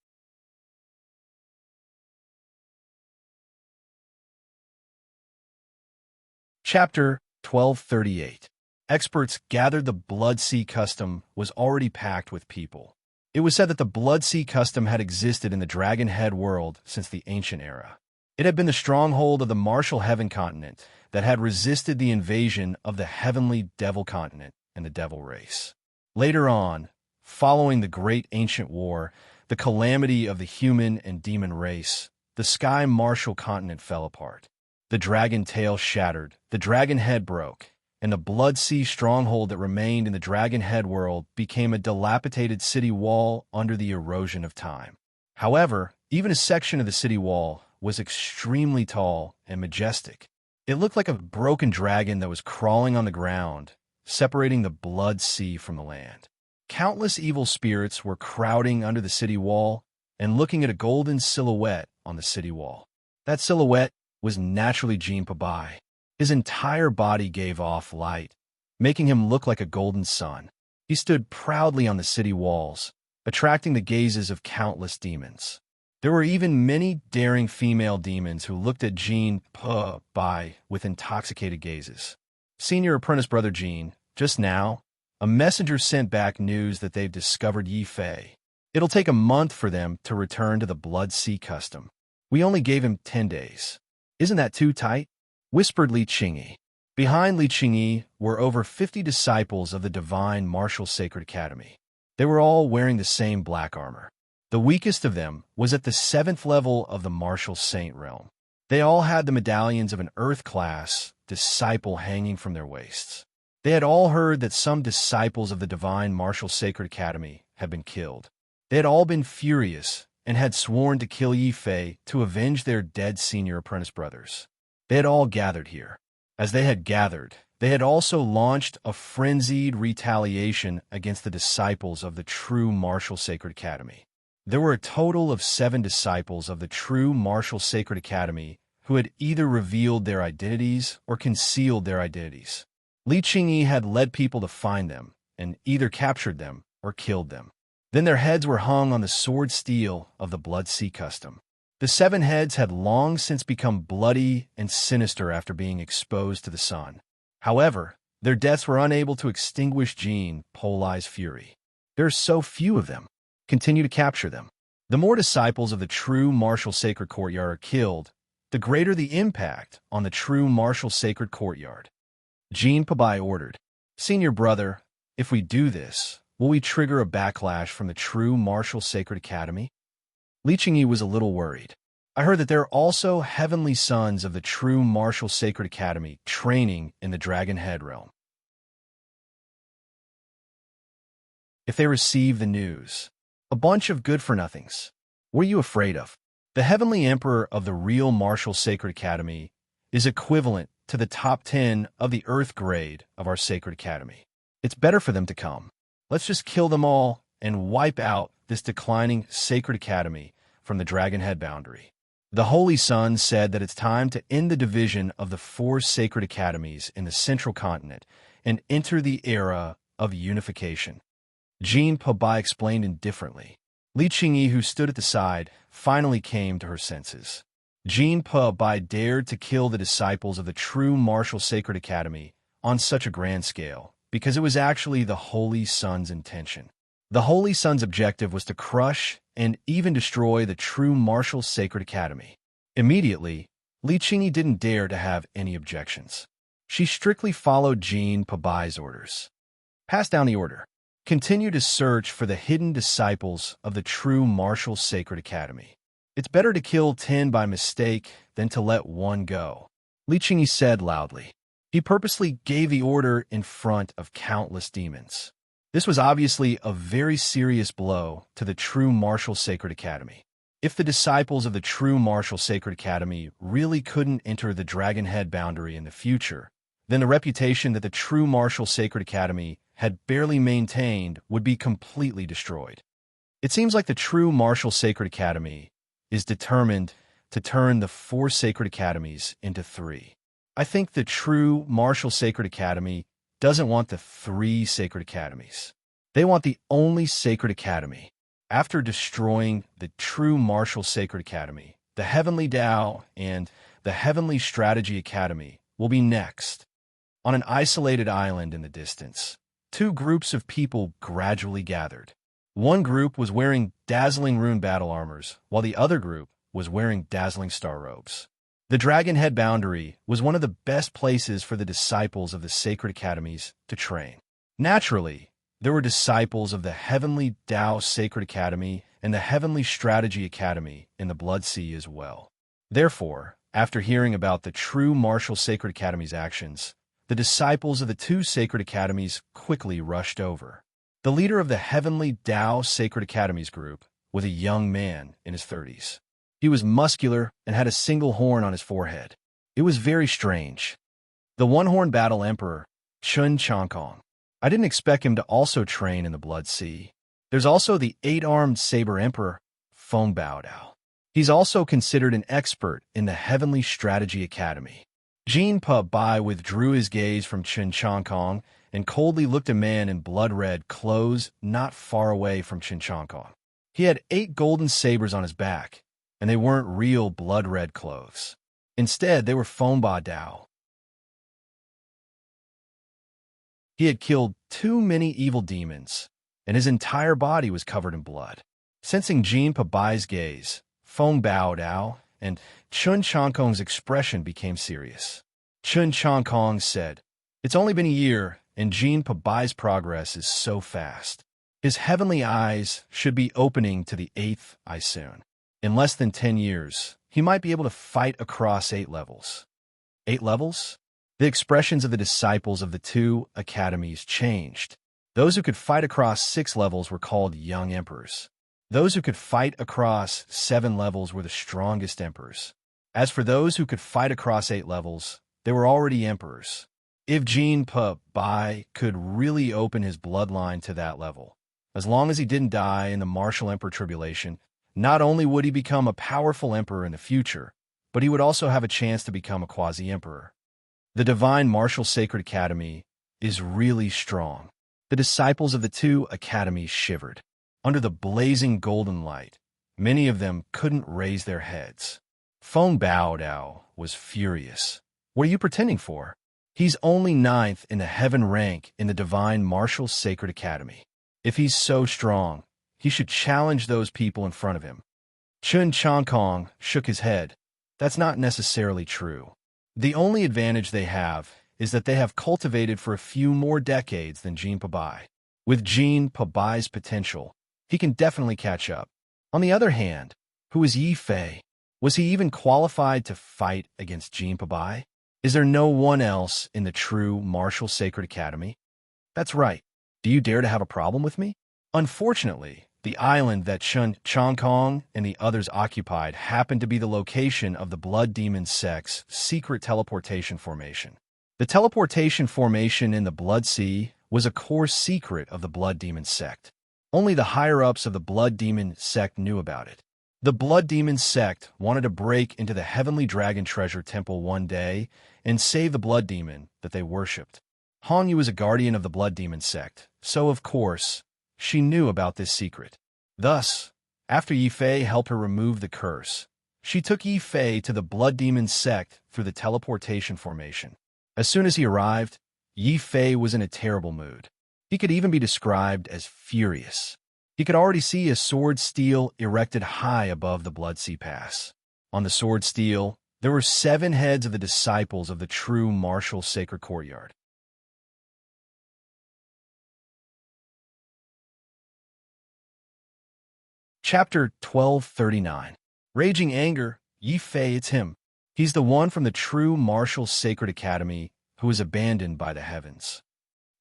Chapter 1238. Experts gathered the Blood Sea custom was already packed with people. It was said that the Blood Sea custom had existed in the Dragon Head world since the ancient era. It had been the stronghold of the martial heaven continent that had resisted the invasion of the heavenly devil continent and the devil race. Later on, following the great ancient war, the calamity of the human and demon race, the sky martial continent fell apart. The dragon tail shattered, the dragon head broke, and the Blood Sea stronghold that remained in the Dragon Head world became a dilapidated city wall under the erosion of time. However, even a section of the city wall was extremely tall and majestic. It looked like a broken dragon that was crawling on the ground, separating the Blood Sea from the land. Countless evil spirits were crowding under the city wall and looking at a golden silhouette on the city wall. That silhouette was naturally Jean Pabai. His entire body gave off light, making him look like a golden sun. He stood proudly on the city walls, attracting the gazes of countless demons. There were even many daring female demons who looked at Jean Pabai with intoxicated gazes. Senior apprentice brother Jean, just now, a messenger sent back news that they've discovered Yi Fei. It'll take a month for them to return to the Blood Sea custom. We only gave him 10 days. Isn't that too tight? Whispered Li Qingyi. Behind Li Qingyi were over 50 disciples of the Divine Martial Sacred Academy. They were all wearing the same black armor. The weakest of them was at the 7th level of the Martial Saint realm. They all had the medallions of an Earth-class disciple hanging from their waists. They had all heard that some disciples of the Divine Martial Sacred Academy had been killed. They had all been furious and had sworn to kill Yi Fei to avenge their dead senior apprentice brothers. They had all gathered here. As they had gathered, they had also launched a frenzied retaliation against the disciples of the true Martial Sacred Academy. There were a total of 7 disciples of the true Martial Sacred Academy who had either revealed their identities or concealed their identities. Li Qingyi had led people to find them and either captured them or killed them. Then their heads were hung on the sword steel of the Blood Sea custom. The seven heads had long since become bloody and sinister after being exposed to the sun. However, their deaths were unable to extinguish Jean Polai's fury. There are so few of them. Continue to capture them. The more disciples of the true martial sacred courtyard are killed, the greater the impact on the true martial sacred courtyard. Jean Pabai ordered, Senior brother, if we do this, will we trigger a backlash from the true martial sacred academy? Li Qingyi was a little worried. I heard that there are also heavenly sons of the true martial sacred academy training in the Dragon Head realm. If they receive the news, a bunch of good-for-nothings. What are you afraid of? The heavenly emperor of the real martial sacred academy is equivalent to the top 10 of the earth grade of our sacred academy. It's better for them to come. Let's just kill them all and wipe out this declining sacred academy from the Dragon Head boundary. The Holy Sun said that it's time to end the division of the four sacred academies in the central continent and enter the era of unification. Jean Pabai explained indifferently. Li Qingyi, who stood at the side, finally came to her senses. Jean Pabai dared to kill the disciples of the true martial sacred academy on such a grand scale because it was actually the Holy Sun's intention. The Holy Sun's objective was to crush and even destroy the true martial sacred academy. Immediately, Li Qingyi didn't dare to have any objections. She strictly followed Jean Pabai's orders. Pass down the order. Continue to search for the hidden disciples of the true martial sacred academy. It's better to kill 10 by mistake than to let one go, Li Qingyi said loudly. He purposely gave the order in front of countless demons. This was obviously a very serious blow to the true martial sacred academy. If the disciples of the true martial sacred academy really couldn't enter the Dragon Head boundary in the future, then the reputation that the true martial sacred academy had barely maintained would be completely destroyed. It seems like the true martial sacred academy is determined to turn the four sacred academies into three. I think the true martial sacred academy doesn't want the three sacred academies. They want the only sacred academy. After destroying the true martial sacred academy, the Heavenly Tao and the Heavenly Strategy Academy will be next. On an isolated island in the distance, two groups of people gradually gathered. One group was wearing dazzling rune battle armors, while the other group was wearing dazzling star robes. The Dragon Head boundary was one of the best places for the disciples of the sacred academies to train. Naturally, there were disciples of the Heavenly Tao Sacred Academy and the Heavenly Strategy Academy in the Blood Sea as well. Therefore, after hearing about the true martial sacred academy's actions, the disciples of the two sacred academies quickly rushed over. The leader of the Heavenly Tao Sacred Academies group was a young man in his 30s. He was muscular and had a single horn on his forehead. It was very strange. The one-horn battle emperor, Chun Chankong. I didn't expect him to also train in the Blood Sea. There's also the eight-armed saber emperor, Feng Baodao. He's also considered an expert in the Heavenly Strategy Academy. Jean Pabai withdrew his gaze from Chun Chankong and coldly looked a man in blood-red clothes not far away from Chun Chankong. He had 8 golden sabers on his back, and they weren't real blood-red clothes. Instead, they were Feng Baodao. He had killed too many evil demons, and his entire body was covered in blood. Sensing Jean Pabai's gaze, Feng Baodao and Chun Chankong's expression became serious. Chun Chankong said, "It's only been a year, and Jean Pabai's progress is so fast. His heavenly eyes should be opening to the 8th eye soon. In less than 10 years, he might be able to fight across 8 levels." 8 levels? The expressions of the disciples of the two academies changed. Those who could fight across 6 levels were called young emperors. Those who could fight across 7 levels were the strongest emperors. As for those who could fight across 8 levels, they were already emperors. If Jean Pabai could really open his bloodline to that level, as long as he didn't die in the martial emperor tribulation, not only would he become a powerful emperor in the future, but he would also have a chance to become a quasi-emperor. The Divine Martial Sacred Academy is really strong. The disciples of the two academies shivered. Under the blazing golden light, Many of them couldn't raise their heads. Feng Baodao was furious. What are you pretending for? He's only ninth in the heaven rank in the Divine Martial Sacred Academy. If he's so strong, he should challenge those people in front of him. Chun Changkong shook his head. That's not necessarily true. The only advantage they have is that they have cultivated for a few more decades than Jin Pabai. With Jin Pabai's potential, he can definitely catch up. On the other hand, who is Yi Fei? Was he even qualified to fight against Jin Pabai? Is there no one else in the true Martial Sacred Academy? That's right. Do you dare to have a problem with me? Unfortunately, the island that Chun Changkong and the others occupied happened to be the location of the Blood Demon sect's secret teleportation formation. The teleportation formation in the Blood Sea was a core secret of the Blood Demon sect. Only the higher-ups of the Blood Demon sect knew about it. The Blood Demon sect wanted to break into the Heavenly Dragon Treasure Temple one day and save the Blood Demon that they worshipped. Han Yu was a guardian of the Blood Demon sect, so of course, she knew about this secret. Thus, after Yi Fei helped her remove the curse, she took Yi Fei to the Blood Demon sect through the teleportation formation. As soon as he arrived, Yi Fei was in a terrible mood. He could even be described as furious. He could already see a sword stele erected high above the Blood Sea Pass. On the sword stele, there were 7 heads of the disciples of the true martial sacred courtyard. Chapter 1239. Raging Anger, Yi Fei, it's him. He's the one from the true martial sacred academy who was abandoned by the heavens.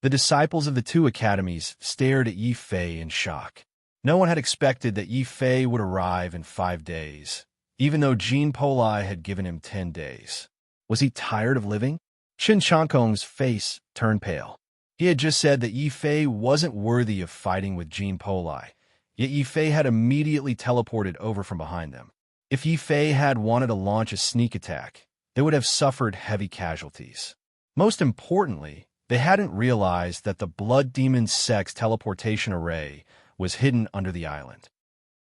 The disciples of the 2 academies stared at Yi Fei in shock. No one had expected that Yi Fei would arrive in 5 days, even though Jin Polai had given him 10 days. Was he tired of living? Qin Changkong's face turned pale. He had just said that Yi Fei wasn't worthy of fighting with Jin Polai, yet Yi Fei had immediately teleported over from behind them. If Yi Fei had wanted to launch a sneak attack, they would have suffered heavy casualties. Most importantly, they hadn't realized that the Blood Demon sect's teleportation array was hidden under the island.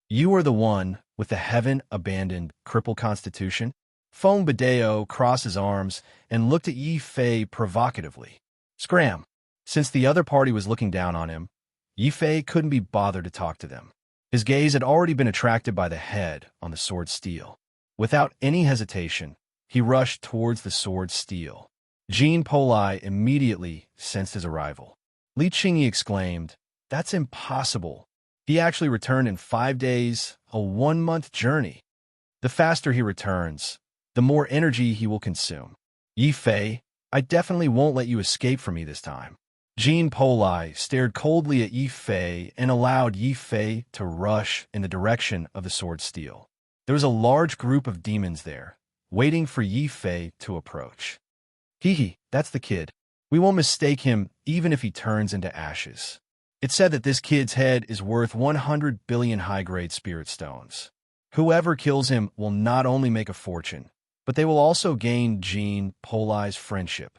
You are the one with the heaven-abandoned cripple constitution? Feng Badeo crossed his arms and looked at Yi Fei provocatively. Scram! Since the other party was looking down on him, Yi Fei couldn't be bothered to talk to them. His gaze had already been attracted by the head on the sword stele. Without any hesitation, he rushed towards the sword stele. Jin Polai immediately sensed his arrival. Li Qingyi exclaimed, "That's impossible. He actually returned in 5 days, a 1-month journey. The faster he returns, the more energy he will consume. Yi Fei, I definitely won't let you escape from me this time." Jin Polai stared coldly at Yi Fei and allowed Yi Fei to rush in the direction of the sword stele. There was a large group of demons there, waiting for Yi Fei to approach. Hee, that's the kid. We won't mistake him even if he turns into ashes. It's said that this kid's head is worth 100 billion high-grade spirit stones. Whoever kills him will not only make a fortune, but they will also gain Jin Polai's friendship.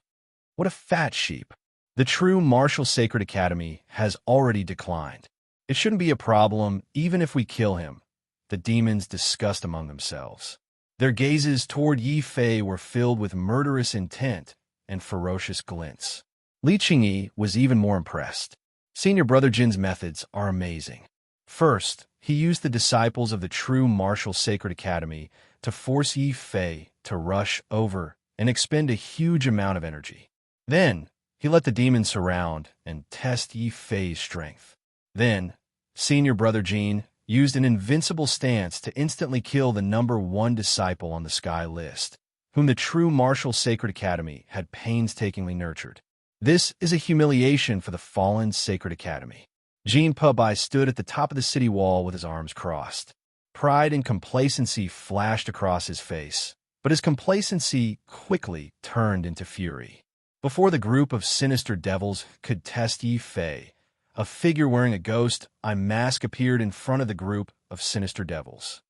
What a fat sheep. The true Martial Sacred Academy has already declined. It shouldn't be a problem even if we kill him, the demons discussed among themselves. Their gazes toward Yi Fei were filled with murderous intent and ferocious glints. Li Qingyi was even more impressed. Senior Brother Jin's methods are amazing. First, he used the disciples of the true Martial Sacred Academy to force Yi Fei to rush over and expend a huge amount of energy. Then, he let the demons surround and test Yi Fei's strength. Then, Senior Brother Jin used an invincible stance to instantly kill the number 1 disciple on the sky list, whom the true Martial Sacred Academy had painstakingly nurtured. This is a humiliation for the fallen Sacred Academy. Jin Pabai stood at the top of the city wall with his arms crossed. Pride and complacency flashed across his face, but his complacency quickly turned into fury. Before the group of sinister devils could test Yi Fei, a figure wearing a ghost eye mask appeared in front of the group of sinister devils.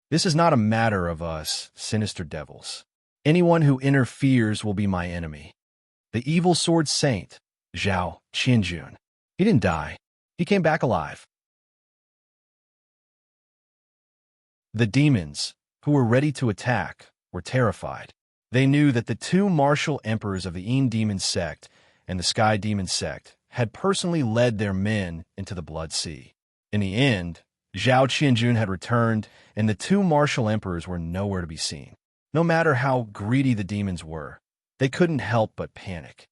This is not a matter of us, sinister devils. Anyone who interferes will be my enemy. The evil sword saint, Zhao Qianjun. He didn't die. He came back alive. The demons, who were ready to attack, were terrified. They knew that the two martial emperors of the Yin Demon sect and the Sky Demon sect had personally led their men into the Blood Sea. In the end, Zhao Qianjun had returned, and the two martial emperors were nowhere to be seen. No matter how greedy the demons were, they couldn't help but panic.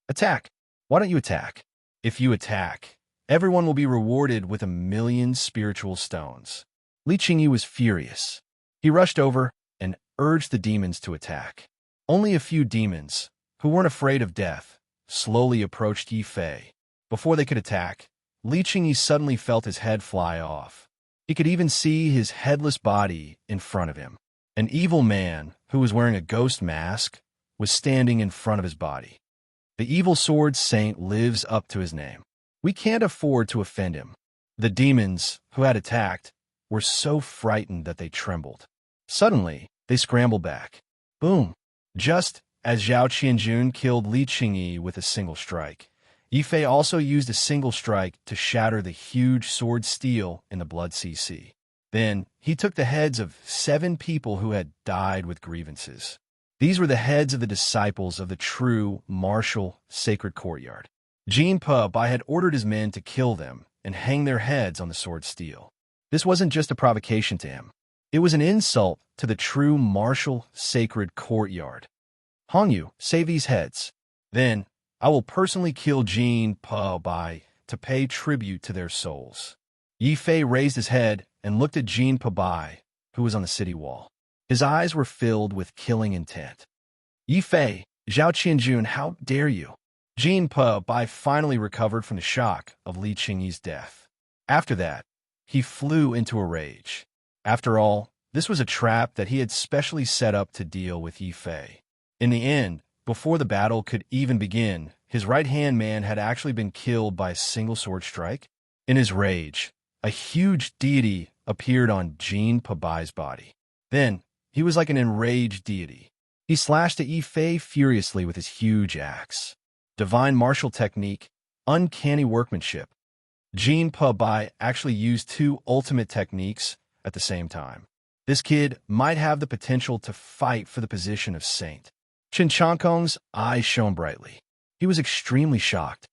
Attack! Why don't you attack? If you attack, everyone will be rewarded with 1,000,000 spiritual stones. Li Qingyi was furious. He rushed over and urged the demons to attack. Only a few demons, who weren't afraid of death, slowly approached Yi Fei. Before they could attack, Li Qingyi suddenly felt his head fly off. He could even see his headless body in front of him. An evil man, who was wearing a ghost mask, was standing in front of his body. The evil sword saint lives up to his name. We can't afford to offend him. The demons, who had attacked, were so frightened that they trembled. Suddenly, they scrambled back. Boom! Just as Zhao Qianjun killed Li Qingyi with a single strike, Yi Fei also used a single strike to shatter the huge sword steel in the Blood Sea. Then, he took the heads of 7 people who had died with grievances. These were the heads of the disciples of the true martial sacred courtyard. Jin Bai had ordered his men to kill them and hang their heads on the sword steel. This wasn't just a provocation to him. It was an insult to the true martial sacred courtyard. Hongyu, save these heads. Then, I will personally kill Jin Bai to pay tribute to their souls. Yi Fei raised his head and looked at Jin Bai, who was on the city wall. His eyes were filled with killing intent. Yi Fei, Zhao Qianjun, how dare you? Jin Bai finally recovered from the shock of Li Qingyi's death. After that, he flew into a rage. After all, this was a trap that he had specially set up to deal with Yi Fei. In the end, before the battle could even begin, his right-hand man had actually been killed by a single sword strike. In his rage, a huge deity appeared on Jin Bai's body. Then, he was like an enraged deity. He slashed at Yi Fei furiously with his huge axe. Divine martial technique, uncanny workmanship. Jin Bai actually used 2 ultimate techniques at the same time. This kid might have the potential to fight for the position of saint. Qin Changkong's eyes shone brightly. He was extremely shocked.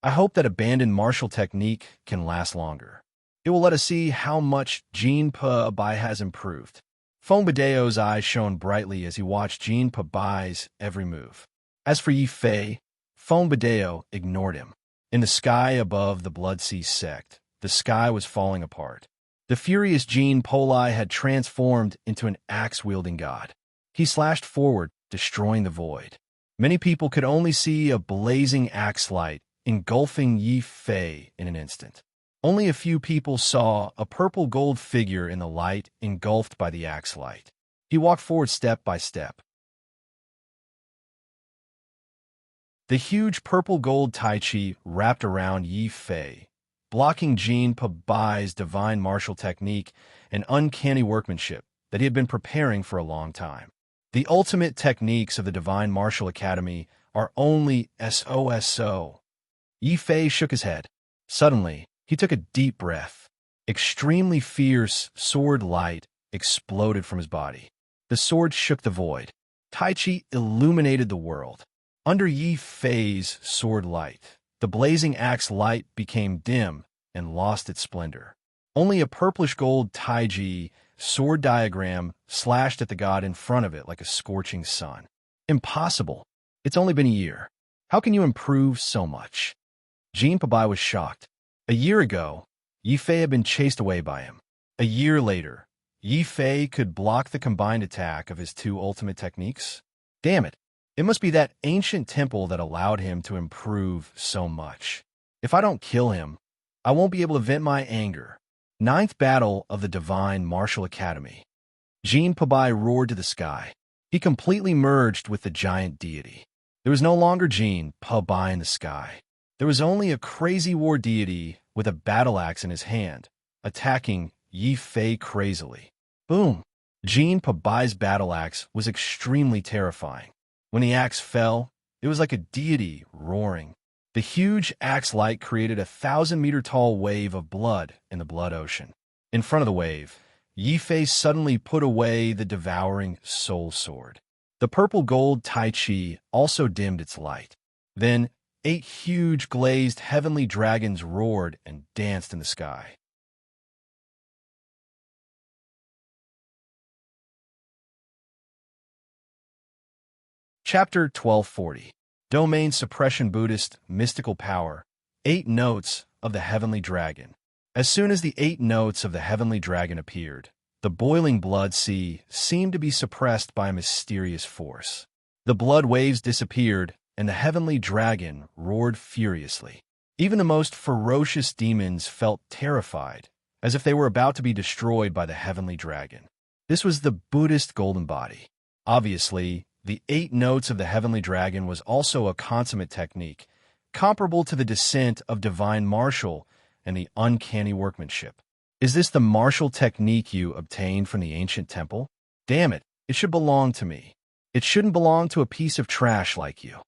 I hope that abandoned martial technique can last longer. It will let us see how much Jin Bai has improved. Feng Badeo's eyes shone brightly as he watched Jin Bai's every move. As for Yi Fei, Feng Badeo ignored him. In the sky above the Blood Sea sect, the sky was falling apart. The furious Jin Polai had transformed into an axe-wielding god. He slashed forward, destroying the void. Many people could only see a blazing axe light engulfing Yi Fei in an instant. Only a few people saw a purple gold figure in the light engulfed by the axe light. He walked forward step by step. The huge purple gold Tai Chi wrapped around Yi Fei, blocking Jin Bai's divine martial technique and uncanny workmanship that he had been preparing for a long time. The ultimate techniques of the Divine Martial Academy are only SOSO. Yi Fei shook his head. Suddenly, he took a deep breath. Extremely fierce sword light exploded from his body. The sword shook the void. Tai Chi illuminated the world. Under Yi Fei's sword light, the blazing axe light became dim and lost its splendor. Only a purplish gold Taiji sword diagram slashed at the god in front of it like a scorching sun. Impossible. It's only been a year. How can you improve so much? Jin Bai was shocked. A year ago, Yi Fei had been chased away by him. A year later, Yi Fei could block the combined attack of his 2 ultimate techniques? Damn it. It must be that ancient temple that allowed him to improve so much. If I don't kill him, I won't be able to vent my anger. 9th Battle of the Divine Martial Academy. Jin Bai roared to the sky. He completely merged with the giant deity. There was no longer Jin Bai in the sky. There was only a crazy war deity with a battle axe in his hand, attacking Yi Fei crazily. Boom! Jin Bai's battle axe was extremely terrifying. When the axe fell, it was like a deity roaring. The huge axe light created a 1,000-meter tall wave of blood in the blood ocean. In front of the wave, Yifei suddenly put away the devouring soul sword. The purple-gold Tai Chi also dimmed its light. Then, 8 huge glazed heavenly dragons roared and danced in the sky. Chapter 1240. Domain Suppression Buddhist Mystical Power. 8 Notes of the Heavenly Dragon. As soon as the 8 notes of the Heavenly Dragon appeared, the boiling blood sea seemed to be suppressed by a mysterious force. The blood waves disappeared, and the Heavenly Dragon roared furiously. Even the most ferocious demons felt terrified, as if they were about to be destroyed by the Heavenly Dragon. This was the Buddhist golden body. Obviously, the 8 notes of the Heavenly Dragon was also a consummate technique, comparable to the descent of divine martial and the uncanny workmanship. Is this the martial technique you obtained from the ancient temple? Damn it, it should belong to me. It shouldn't belong to a piece of trash like you.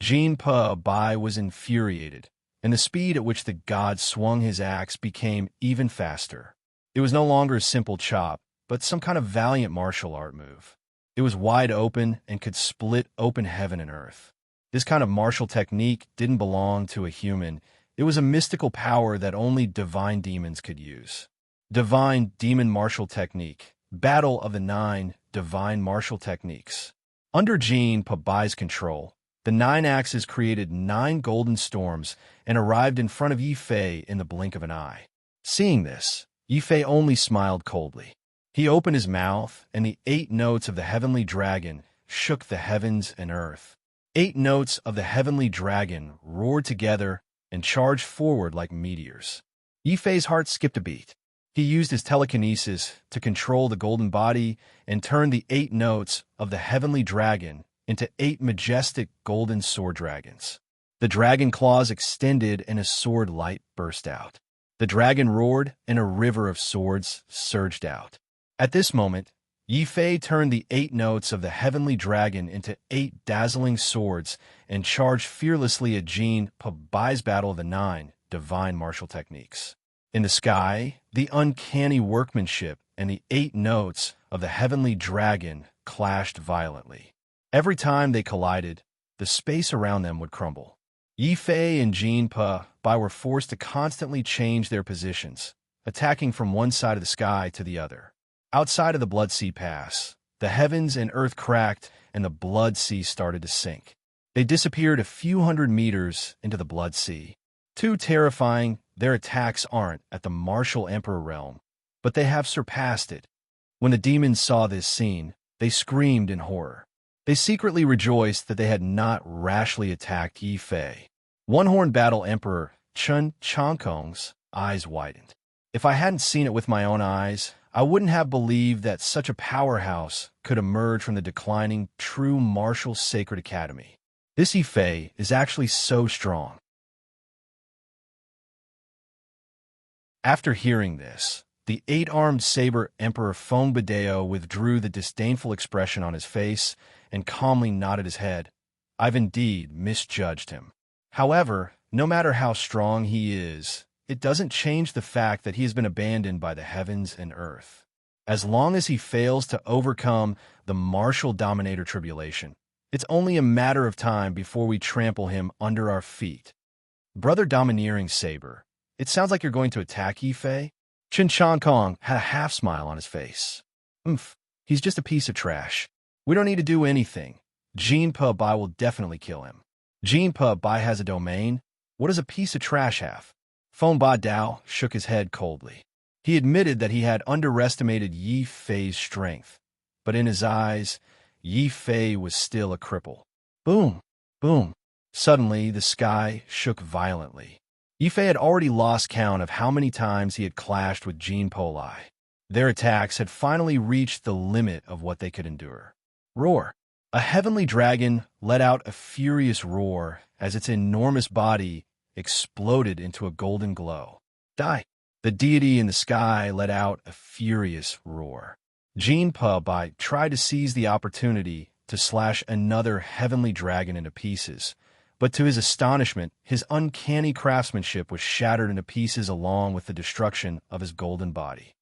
Jinpa Bai was infuriated, and the speed at which the god swung his axe became even faster. It was no longer a simple chop, but some kind of valiant martial art move. It was wide open and could split open heaven and earth. This kind of martial technique didn't belong to a human. It was a mystical power that only divine demons could use. Divine Demon Martial Technique. Battle of the 9 Divine Martial Techniques. Under Jinpa Bai's control, the 9 axes created 9 golden storms and arrived in front of Yifei in the blink of an eye. Seeing this, Yifei only smiled coldly. He opened his mouth, and the 8 notes of the Heavenly Dragon shook the heavens and earth. 8 notes of the Heavenly Dragon roared together and charged forward like meteors. Yifei's heart skipped a beat. He used his telekinesis to control the golden body and turned the 8 notes of the Heavenly Dragon into 8 majestic golden sword dragons. The dragon claws extended and a sword light burst out. The dragon roared and a river of swords surged out. At this moment, Yifei turned the 8 notes of the Heavenly Dragon into 8 dazzling swords and charged fearlessly at Jinpa Bai's battle of the 9 divine martial techniques. In the sky, the uncanny workmanship and the 8 notes of the Heavenly Dragon clashed violently. Every time they collided, the space around them would crumble. Yifei and Jinpa Bai were forced to constantly change their positions, attacking from one side of the sky to the other. Outside of the Blood Sea Pass, the heavens and earth cracked and the Blood Sea started to sink. They disappeared a few hundred meters into the Blood Sea. Too terrifying, their attacks aren't at the martial emperor realm, but they have surpassed it. When the demons saw this scene, they screamed in horror. They secretly rejoiced that they had not rashly attacked Yifei. One-horned battle emperor Chun Changkong's eyes widened. If I hadn't seen it with my own eyes, I wouldn't have believed that such a powerhouse could emerge from the declining true martial sacred academy. This Yifei is actually so strong. After hearing this, the 8-armed saber Emperor Fongbadeo withdrew the disdainful expression on his face and calmly nodded his head. I've indeed misjudged him. However, no matter how strong he is, it doesn't change the fact that he has been abandoned by the heavens and earth. As long as he fails to overcome the martial dominator tribulation, it's only a matter of time before we trample him under our feet. Brother Domineering Saber, it sounds like you're going to attack Yifei? Chen Changkong had a half-smile on his face. He's just a piece of trash. We don't need to do anything. Jinpa Bai will definitely kill him. Jinpa Bai has a domain. What does a piece of trash have? Feng Ba Dao shook his head coldly. He admitted that he had underestimated Yifei's strength, but in his eyes, Yifei was still a cripple. Boom! Boom! Suddenly, the sky shook violently. Yifei had already lost count of how many times he had clashed with Jinpa Bai. Their attacks had finally reached the limit of what they could endure. Roar! A heavenly dragon let out a furious roar as its enormous body exploded into a golden glow. Die! The deity in the sky let out a furious roar. Jinpa Bai tried to seize the opportunity to slash another heavenly dragon into pieces, but to his astonishment, his uncanny craftsmanship was shattered into pieces along with the destruction of his golden body.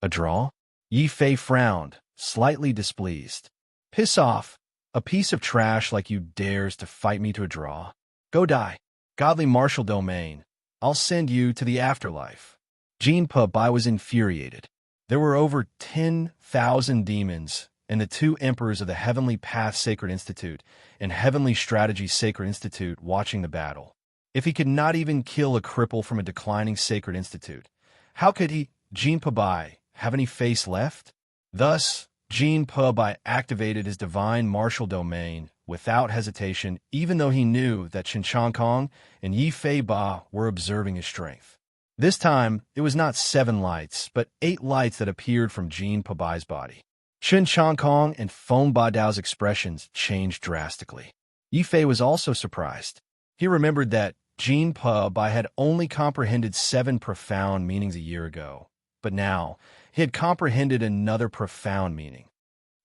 A draw? Yi Fei frowned, slightly displeased. Piss off. A piece of trash like you dares to fight me to a draw. Go die. Godly martial domain. I'll send you to the afterlife. Jinpa Bai was infuriated. There were over 10,000 demons, and the two emperors of the Heavenly Path Sacred Institute and Heavenly Strategy Sacred Institute watching the battle. If he could not even kill a cripple from a declining Sacred Institute, how could he, Jinpa Bai, have any face left? Thus, Jinpa Bai activated his divine martial domain without hesitation, even though he knew that Chen Kong and Yi Fei Ba were observing his strength. This time, it was not 7 lights, but 8 lights that appeared from Jinpa Bai's body. Chen Kong and Feng Ba Dao's expressions changed drastically. Yi Fei was also surprised. He remembered that Jinpa Bai had only comprehended 7 profound meanings a year ago, but now he had comprehended another profound meaning.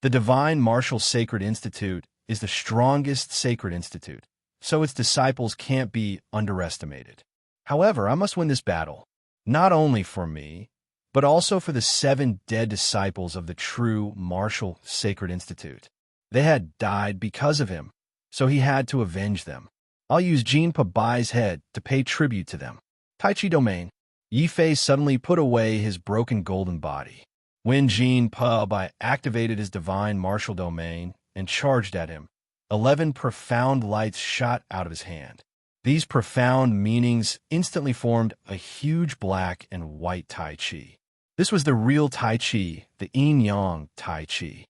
The Divine Martial Sacred Institute is the strongest sacred institute, so its disciples can't be underestimated. However, I must win this battle, not only for me, but also for the 7 dead disciples of the true martial sacred institute. They had died because of him, so he had to avenge them. I'll use Jinpa Bai's head to pay tribute to them. Tai Chi domain. Yi Fei suddenly put away his broken golden body. When Jinpa Bai activated his divine martial domain and charged at him, 11 profound lights shot out of his hand. These profound meanings instantly formed a huge black and white Tai Chi. This was the real Tai Chi, the yin-yang Tai Chi.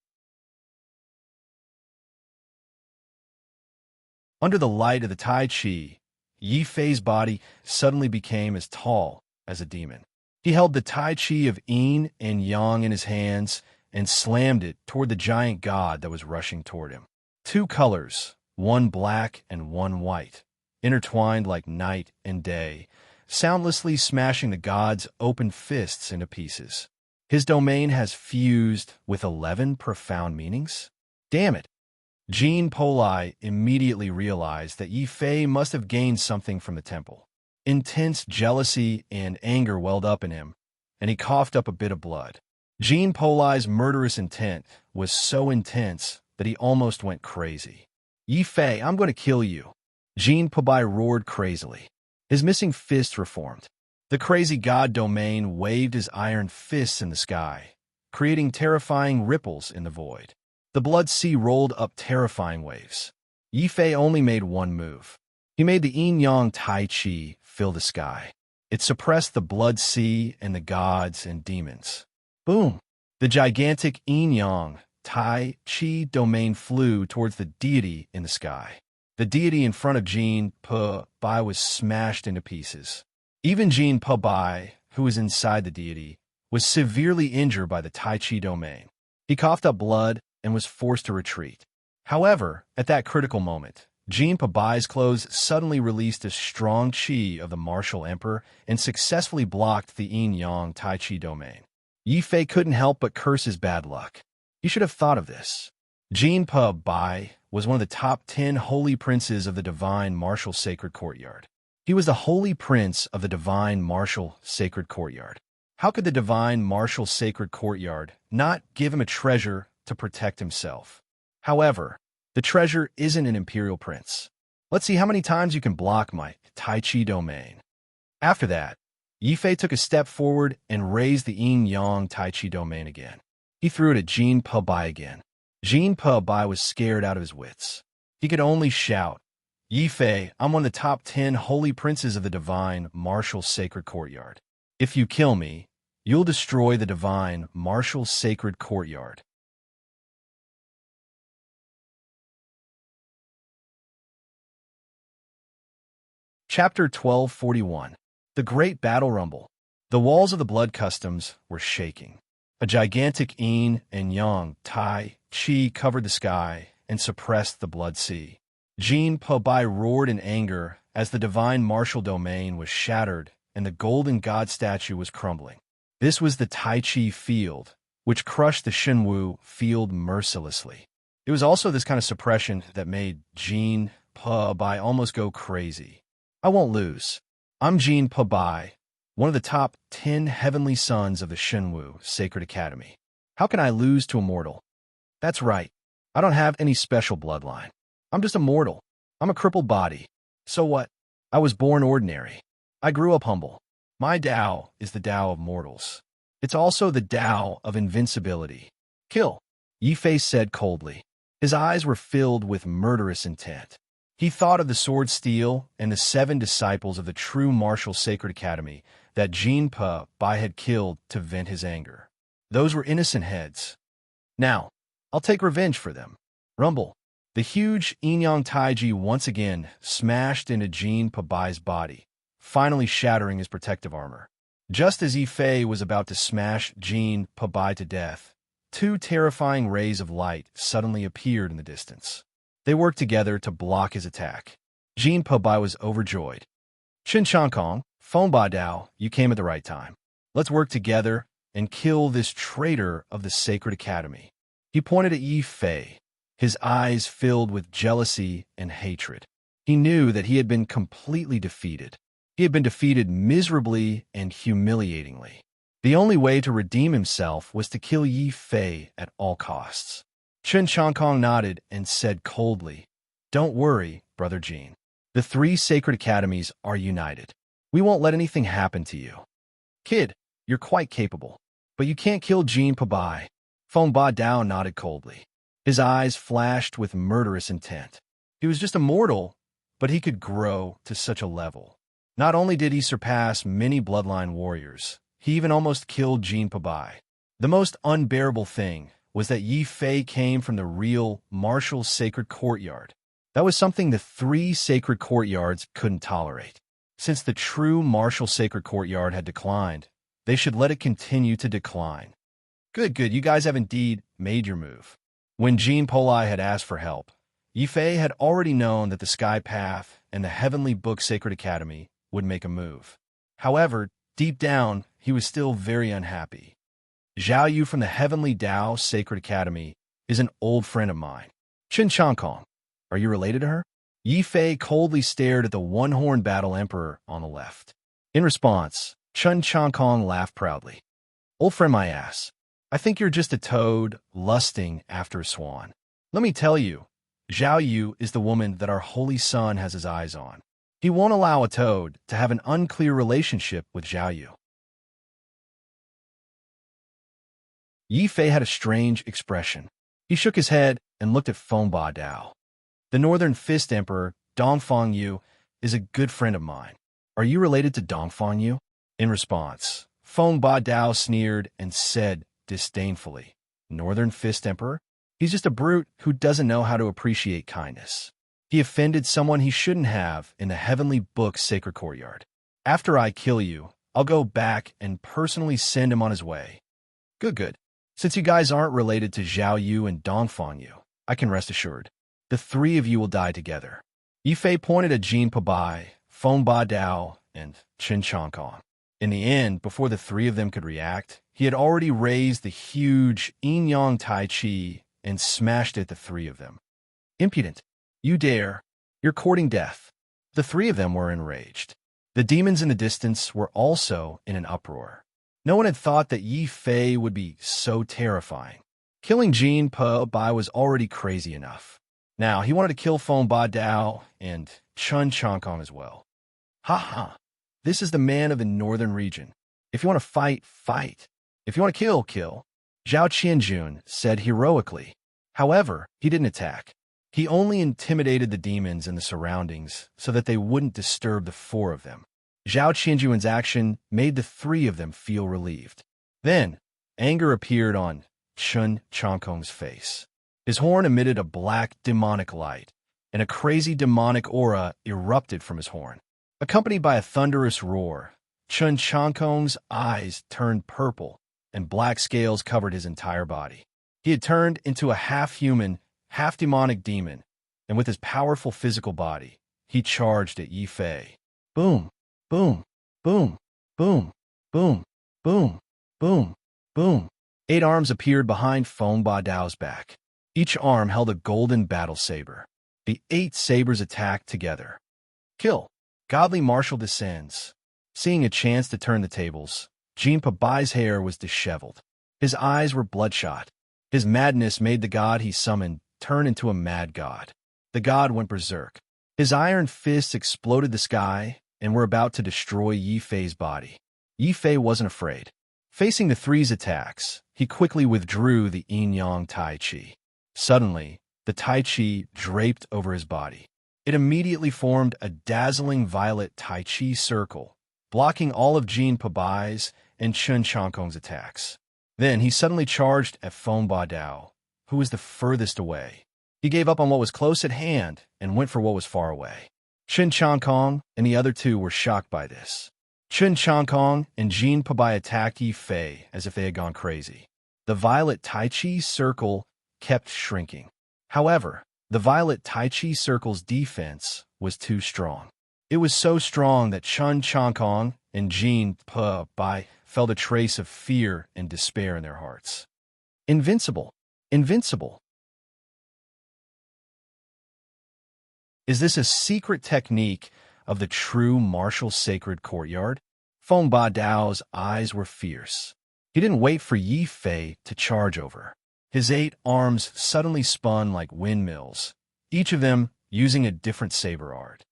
Under the light of the Tai Chi, Yi Fei's body suddenly became as tall as a demon. He held the Tai Chi of yin and yang in his hands and slammed it toward the giant god that was rushing toward him. 2 colors, one black and one white, intertwined like night and day, soundlessly smashing the god's open fists into pieces. His domain has fused with 11 profound meanings? Damn it! Jinpa Bai immediately realized that Yi Fei must have gained something from the temple. Intense jealousy and anger welled up in him, and he coughed up a bit of blood. Jinpa Bai's murderous intent was so intense that he almost went crazy. Yi Fei, I'm going to kill you. Jinpa Bai roared crazily. His missing fists reformed. The crazy god domain waved his iron fists in the sky, creating terrifying ripples in the void. The blood sea rolled up terrifying waves. Yi Fei only made one move. He made the yin-yang Tai Chi fill the sky. It suppressed the blood sea and the gods and demons. Boom! The gigantic yin-yang Tai Chi domain flew towards the deity in the sky. The deity in front of Jinpa Bai was smashed into pieces. Even Jinpa Bai, who was inside the deity, was severely injured by the Tai Chi domain. He coughed up blood and was forced to retreat. However, at that critical moment, Jinpa Bai's clothes suddenly released a strong chi of the martial emperor and successfully blocked the yin-yang Tai Chi domain. Yi Fei couldn't help but curse his bad luck. He should have thought of this. Jinpa Bai was one of the top 10 holy princes of the Divine Martial Sacred Courtyard. He was the holy prince of the Divine Martial Sacred Courtyard. How could the Divine Martial Sacred Courtyard not give him a treasure to protect himself? However, the treasure isn't an imperial prince. Let's see how many times you can block my Tai Chi domain. After that, Yi Fei took a step forward and raised the yin-yang Tai Chi domain again. He threw it at Jinpa Bai again. Jinpa Bai was scared out of his wits. He could only shout, Yi Fei, I'm one of the top 10 holy princes of the Divine Martial Sacred Courtyard. If you kill me, you'll destroy the Divine Martial Sacred Courtyard. Chapter 1241. The Great Battle Rumble. The walls of the blood customs were shaking. A gigantic yin and yang Tai Chi covered the sky and suppressed the blood sea. Jinpa Bai roared in anger as the divine martial domain was shattered and the golden god statue was crumbling. This was the Tai Chi field, which crushed the Shenwu field mercilessly. It was also this kind of suppression that made Jinpa Bai almost go crazy. I won't lose. I'm Jinpa Bai, one of the top 10 heavenly sons of the Shenwu Sacred Academy. How can I lose to a mortal? That's right. I don't have any special bloodline. I'm just a mortal. I'm a crippled body. So what? I was born ordinary. I grew up humble. My Tao is the Tao of mortals. It's also the Tao of invincibility. Kill, Yi Fei said coldly. His eyes were filled with murderous intent. He thought of the sword steel and the 7 disciples of the true martial sacred academy that Jinpa Bai had killed to vent his anger. Those were innocent heads. Now, I'll take revenge for them. Rumble. The huge Inyang Taiji once again smashed into Jinpa Bai's body, finally shattering his protective armor. Just as Yi Fei was about to smash Jinpa Bai to death, 2 terrifying rays of light suddenly appeared in the distance. They worked together to block his attack. Jinpa Bai was overjoyed. Chen Changkong, Feng Ba Dao, you came at the right time. Let's work together and kill this traitor of the Sacred Academy. He pointed at Yi Fei, his eyes filled with jealousy and hatred. He knew that he had been completely defeated. He had been defeated miserably and humiliatingly. The only way to redeem himself was to kill Yi Fei at all costs. Chen Changkong nodded and said coldly, "Don't worry, Brother Jin. The 3 sacred academies are united. We won't let anything happen to you. Kid, you're quite capable, but you can't kill Jinpa Bai." Feng Ba Dao nodded coldly. His eyes flashed with murderous intent. He was just a mortal, but he could grow to such a level. Not only did he surpass many bloodline warriors, he even almost killed Jinpa Bai. The most unbearable thing was that Yi Fei came from the real martial sacred courtyard. That was something the 3 sacred courtyards couldn't tolerate. Since the true martial sacred courtyard had declined, they should let it continue to decline. Good, you guys have indeed made your move. When Jean Polai had asked for help, Yi Fei had already known that the Sky Path and the Heavenly Book Sacred Academy would make a move. However, deep down, he was still very unhappy. Zhao Yu from the Heavenly Tao Sacred Academy is an old friend of mine. Chen Changkong, are you related to her? Yi Fei coldly stared at the one-horned battle emperor on the left. In response, Chen Changkong laughed proudly. Old friend my ass. I think you're just a toad lusting after a swan. Let me tell you, Zhao Yu is the woman that our holy son has his eyes on. He won't allow a toad to have an unclear relationship with Zhao Yu. Yi Fei had a strange expression. He shook his head and looked at Feng Ba Dao. The Northern Fist Emperor, Dongfang Yu, is a good friend of mine. Are you related to Dongfang Yu? In response, Feng Ba Dao sneered and said disdainfully, Northern Fist Emperor? He's just a brute who doesn't know how to appreciate kindness. He offended someone he shouldn't have in the Heavenly Book Sacred Courtyard. After I kill you, I'll go back and personally send him on his way. Good. Since you guys aren't related to Zhao Yu and Dongfang Yu, I can rest assured. The 3 of you will die together. Yi Fei pointed at Jinpa Bai, Feng Ba Dao, and Chen Changkong. In the end, before the 3 of them could react, he had already raised the huge Inyang Tai Chi and smashed at the 3 of them. Impudent. You dare. You're courting death. The 3 of them were enraged. The demons in the distance were also in an uproar. No one had thought that Yi Fei would be so terrifying. Killing Jinpa Bai was already crazy enough. Now, he wanted to kill Feng Ba Dao and Chen Changkong as well. Ha! This is the man of the northern region. If you want to fight, fight. If you want to kill, kill. Zhao Qianjun said heroically. However, he didn't attack. He only intimidated the demons in the surroundings so that they wouldn't disturb the 4 of them. Zhao Qianjun's action made the 3 of them feel relieved. Then, anger appeared on Chen Changkong's face. His horn emitted a black demonic light, and a crazy demonic aura erupted from his horn. Accompanied by a thunderous roar, Chen Changkong's eyes turned purple, and black scales covered his entire body. He had turned into a half-human, half-demonic demon, and with his powerful physical body, he charged at Yi Fei. Boom, boom, boom, boom, boom, boom, boom, boom. 8 arms appeared behind Feng Ba Dao's back. Each arm held a golden battle saber. The 8 sabers attacked together. Kill. Godly martial descends. Seeing a chance to turn the tables, Jinpa Bai's hair was disheveled. His eyes were bloodshot. His madness made the god he summoned turn into a mad god. The god went berserk. His iron fists exploded the sky and were about to destroy Yi Fei's body. Yi Fei wasn't afraid. Facing the three's attacks, he quickly withdrew the yin-yang Tai Chi. Suddenly, the Tai Chi draped over his body. It immediately formed a dazzling violet Tai Chi circle, blocking all of Jin Pabai's and Chun Changkong's attacks. Then he suddenly charged at Feng Ba Dao, who was the furthest away. He gave up on what was close at hand and went for what was far away. Chun Changkong and the other two were shocked by this. Chun Changkong and Jin Pabai attacked Yi Fei as if they had gone crazy. The violet Tai Chi circle kept shrinking. However, the violet Tai Chi circle's defense was too strong. It was so strong that Chun Changkong and Jin Pabai felt a trace of fear and despair in their hearts. Invincible! Invincible! Is this a secret technique of the true martial sacred courtyard? Feng Ba Dao's eyes were fierce. He didn't wait for Yi Fei to charge over. His 8 arms suddenly spun like windmills, each of them using a different saber art.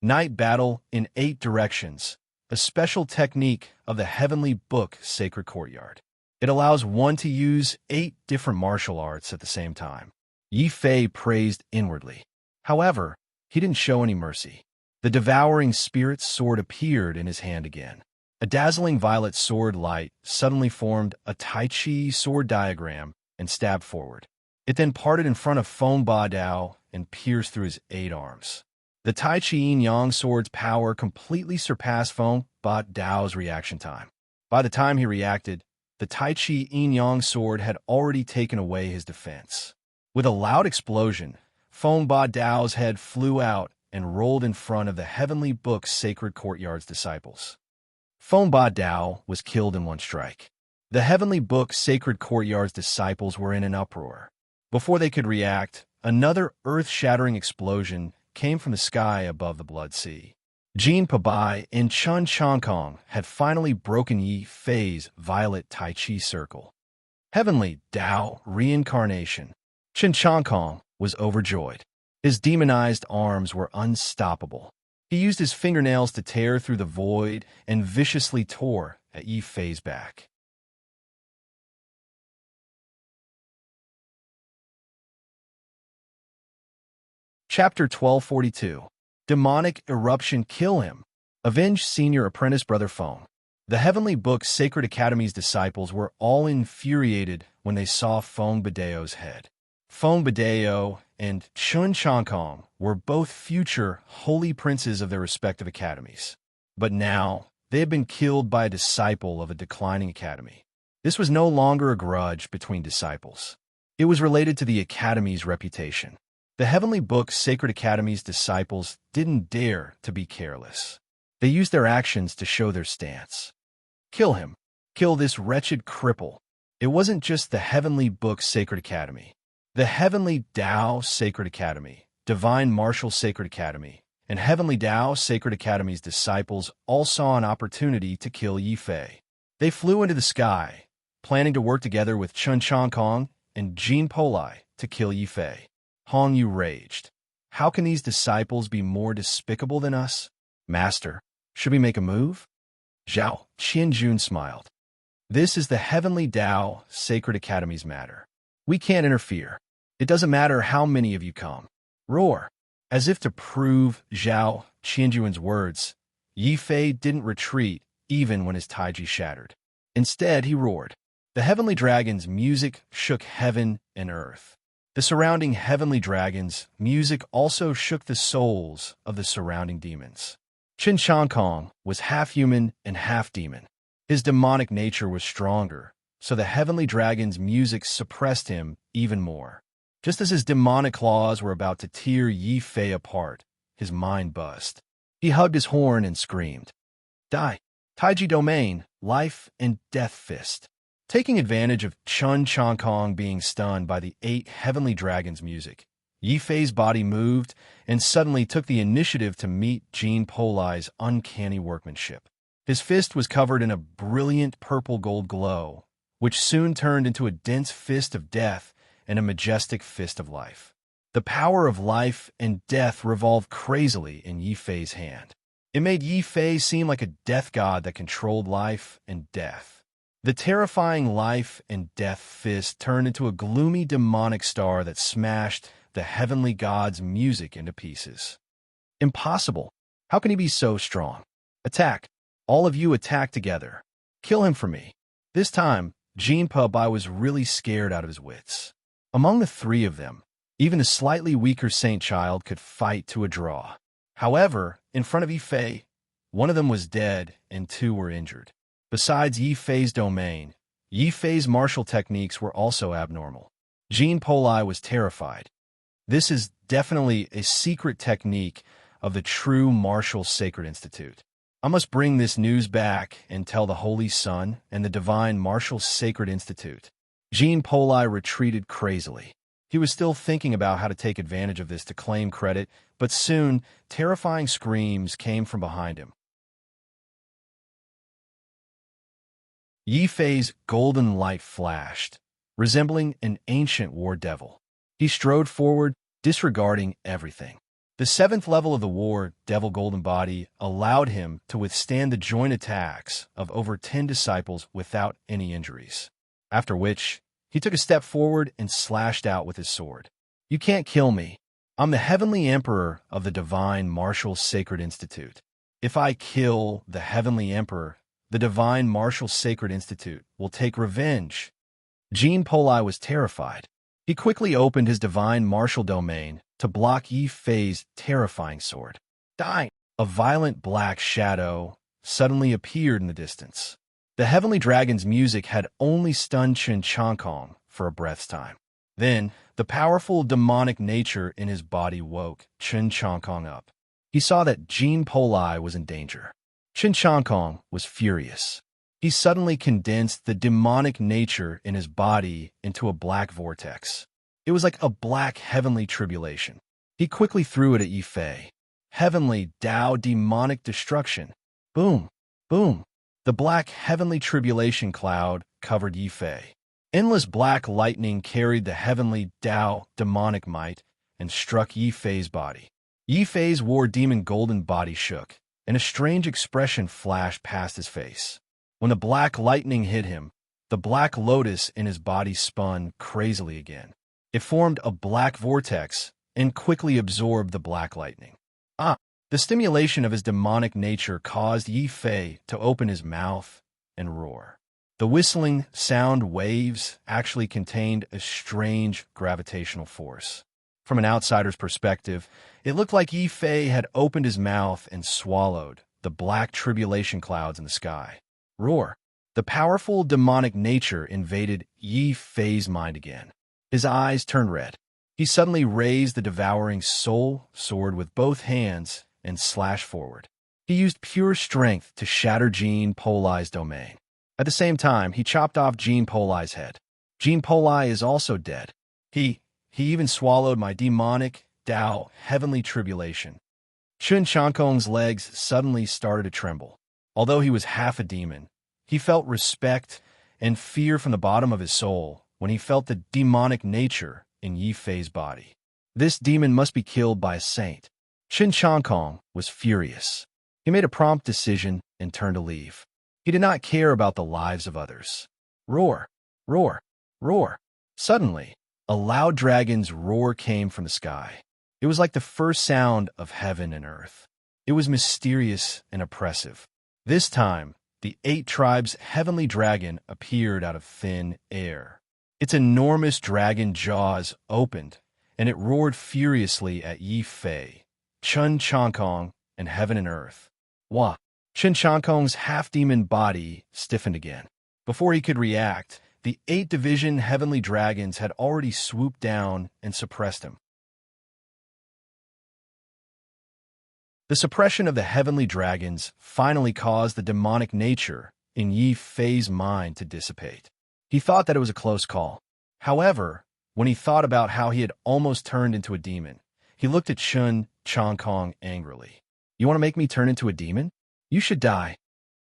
Night battle in 8 directions, a special technique of the Heavenly Book Sacred Courtyard. It allows one to use 8 different martial arts at the same time. Yi Fei praised inwardly. However, he didn't show any mercy. The devouring spirit's sword appeared in his hand again. A dazzling violet sword light suddenly formed a Tai Chi sword diagram and stabbed forward. It then parted in front of Feng Ba Dao and pierced through his 8 arms. The Tai Chi yin-yang sword's power completely surpassed Feng Ba Dao's reaction time. By the time he reacted, the Tai Chi yin-yang sword had already taken away his defense. With a loud explosion, Feng Ba Dao's head flew out and rolled in front of the Heavenly Book Sacred Courtyard's disciples. Feng Ba Dao was killed in one strike. The Heavenly Book Sacred Courtyard's disciples were in an uproar. Before they could react, another earth-shattering explosion came from the sky above the Blood Sea. Jin Pabai and Chun Changkong had finally broken Yi Fei's violet Tai Chi circle. Heavenly Dao reincarnation. Chun Changkong was overjoyed. His demonized arms were unstoppable. He used his fingernails to tear through the void and viciously tore at Yi Fei's back. Chapter 1242. Demonic Eruption Kill Him. Avenge Senior Apprentice Brother Feng. The Heavenly Book Sacred Academy's disciples were all infuriated when they saw Feng Badeo's head. Feng Badeo and Chun Changkong were both future holy princes of their respective academies. But now, they had been killed by a disciple of a declining academy. This was no longer a grudge between disciples. It was related to the academy's reputation. The Heavenly Book Sacred Academy's disciples didn't dare to be careless. They used their actions to show their stance. Kill him. Kill this wretched cripple. It wasn't just the Heavenly Book Sacred Academy. The Heavenly Dao Sacred Academy, Divine Martial Sacred Academy, and Heavenly Dao Sacred Academy's disciples all saw an opportunity to kill Yi Fei. They flew into the sky, planning to work together with Chun Changkong and Jin Polai to kill Yi Fei. Hong Yu raged. How can these disciples be more despicable than us? Master, should we make a move? Zhao Qianjun smiled. This is the Heavenly Dao Sacred Academy's matter. We can't interfere. It doesn't matter how many of you come. Roar. As if to prove Zhao Qianjun's words, Yi Fei didn't retreat even when his taiji shattered. Instead, he roared. The heavenly dragon's music shook heaven and earth. The surrounding heavenly dragon's music also shook the souls of the surrounding demons. Chun Changkong was half human and half demon. His demonic nature was stronger, so the heavenly dragon's music suppressed him even more. Just as his demonic claws were about to tear Yi Fei apart, his mind buzzed. He hugged his horn and screamed. Die! Taiji Domain, Life and Death Fist. Taking advantage of Chun Changkong being stunned by the 8 heavenly dragons' music, Yi Fei's body moved and suddenly took the initiative to meet Jin Polai's uncanny workmanship. His fist was covered in a brilliant purple-gold glow, which soon turned into a dense fist of death and a majestic fist of life. The power of life and death revolved crazily in Yi Fei's hand. It made Yi Fei seem like a death god that controlled life and death. The terrifying life and death fist turned into a gloomy demonic star that smashed the heavenly god's music into pieces. Impossible. How can he be so strong? Attack. All of you attack together. Kill him for me. This time, Jean Bai was really scared out of his wits. Among the three of them, even the slightly weaker Saint Child could fight to a draw. However, in front of Yi Fei, one of them was dead and two were injured. Besides Yi Fei's domain, Yi Fei's martial techniques were also abnormal. Jean Bai was terrified. This is definitely a secret technique of the true martial sacred institute. I must bring this news back and tell the Holy Sun and the divine martial sacred institute. Jean Bai retreated crazily. He was still thinking about how to take advantage of this to claim credit, but soon, terrifying screams came from behind him. Yi Fei's golden light flashed, resembling an ancient war devil. He strode forward, disregarding everything. The 7th level of the war devil golden body allowed him to withstand the joint attacks of over 10 disciples without any injuries. After which, he took a step forward and slashed out with his sword. You can't kill me. I'm the Heavenly Emperor of the Divine Martial Sacred Institute. If I kill the Heavenly Emperor, the Divine Martial Sacred Institute will take revenge. Jean Bai was terrified. He quickly opened his divine martial domain to block Yi Fei's terrifying sword. Die! A violent black shadow suddenly appeared in the distance. The heavenly dragon's music had only stunned Chen Changkong for a breath's time. Then, the powerful demonic nature in his body woke Chen Changkong up. He saw that Jean Bai was in danger. Chen Changkong was furious. He suddenly condensed the demonic nature in his body into a black vortex. It was like a black heavenly tribulation. He quickly threw it at Yi Fei. Heavenly Tao demonic destruction. Boom, boom. The black heavenly tribulation cloud covered Yi Fei. Endless black lightning carried the heavenly Tao demonic might and struck Yi Fei's body. Yi Fei's war demon golden body shook, and a strange expression flashed past his face. When the black lightning hit him, the black lotus in his body spun crazily again. It formed a black vortex and quickly absorbed the black lightning. The stimulation of his demonic nature caused Yi Fei to open his mouth and roar. The whistling sound waves actually contained a strange gravitational force. From an outsider's perspective, it looked like Yi Fei had opened his mouth and swallowed the black tribulation clouds in the sky. Roar! The powerful demonic nature invaded Yi Fei's mind again. His eyes turned red. He suddenly raised the devouring soul sword with both hands and slashed forward. He used pure strength to shatter Jean Bai's domain. At the same time, he chopped off Jean Bai's head. Jean Bai is also dead. He even swallowed my demonic Tao heavenly tribulation. Chen Changkong's legs suddenly started to tremble. Although he was half a demon, he felt respect and fear from the bottom of his soul when he felt the demonic nature in Yi Fei's body. This demon must be killed by a saint. Chen Changkong was furious. He made a prompt decision and turned to leave. He did not care about the lives of others. Roar! Roar! Roar! Suddenly, a loud dragon's roar came from the sky. It was like the first sound of heaven and earth. It was mysterious and oppressive. This time, the 8 tribes' heavenly dragon appeared out of thin air. Its enormous dragon jaws opened, and it roared furiously at Yi Fei, Chen Changkong, and heaven and earth. Wah! Chen Changkong's half-demon body stiffened again. Before he could react, the 8 division heavenly dragons had already swooped down and suppressed him. The suppression of the heavenly dragons finally caused the demonic nature in Yi Fei's mind to dissipate. He thought that it was a close call. However, when he thought about how he had almost turned into a demon, he looked at Chen Changkong angrily. You want to make me turn into a demon? You should die.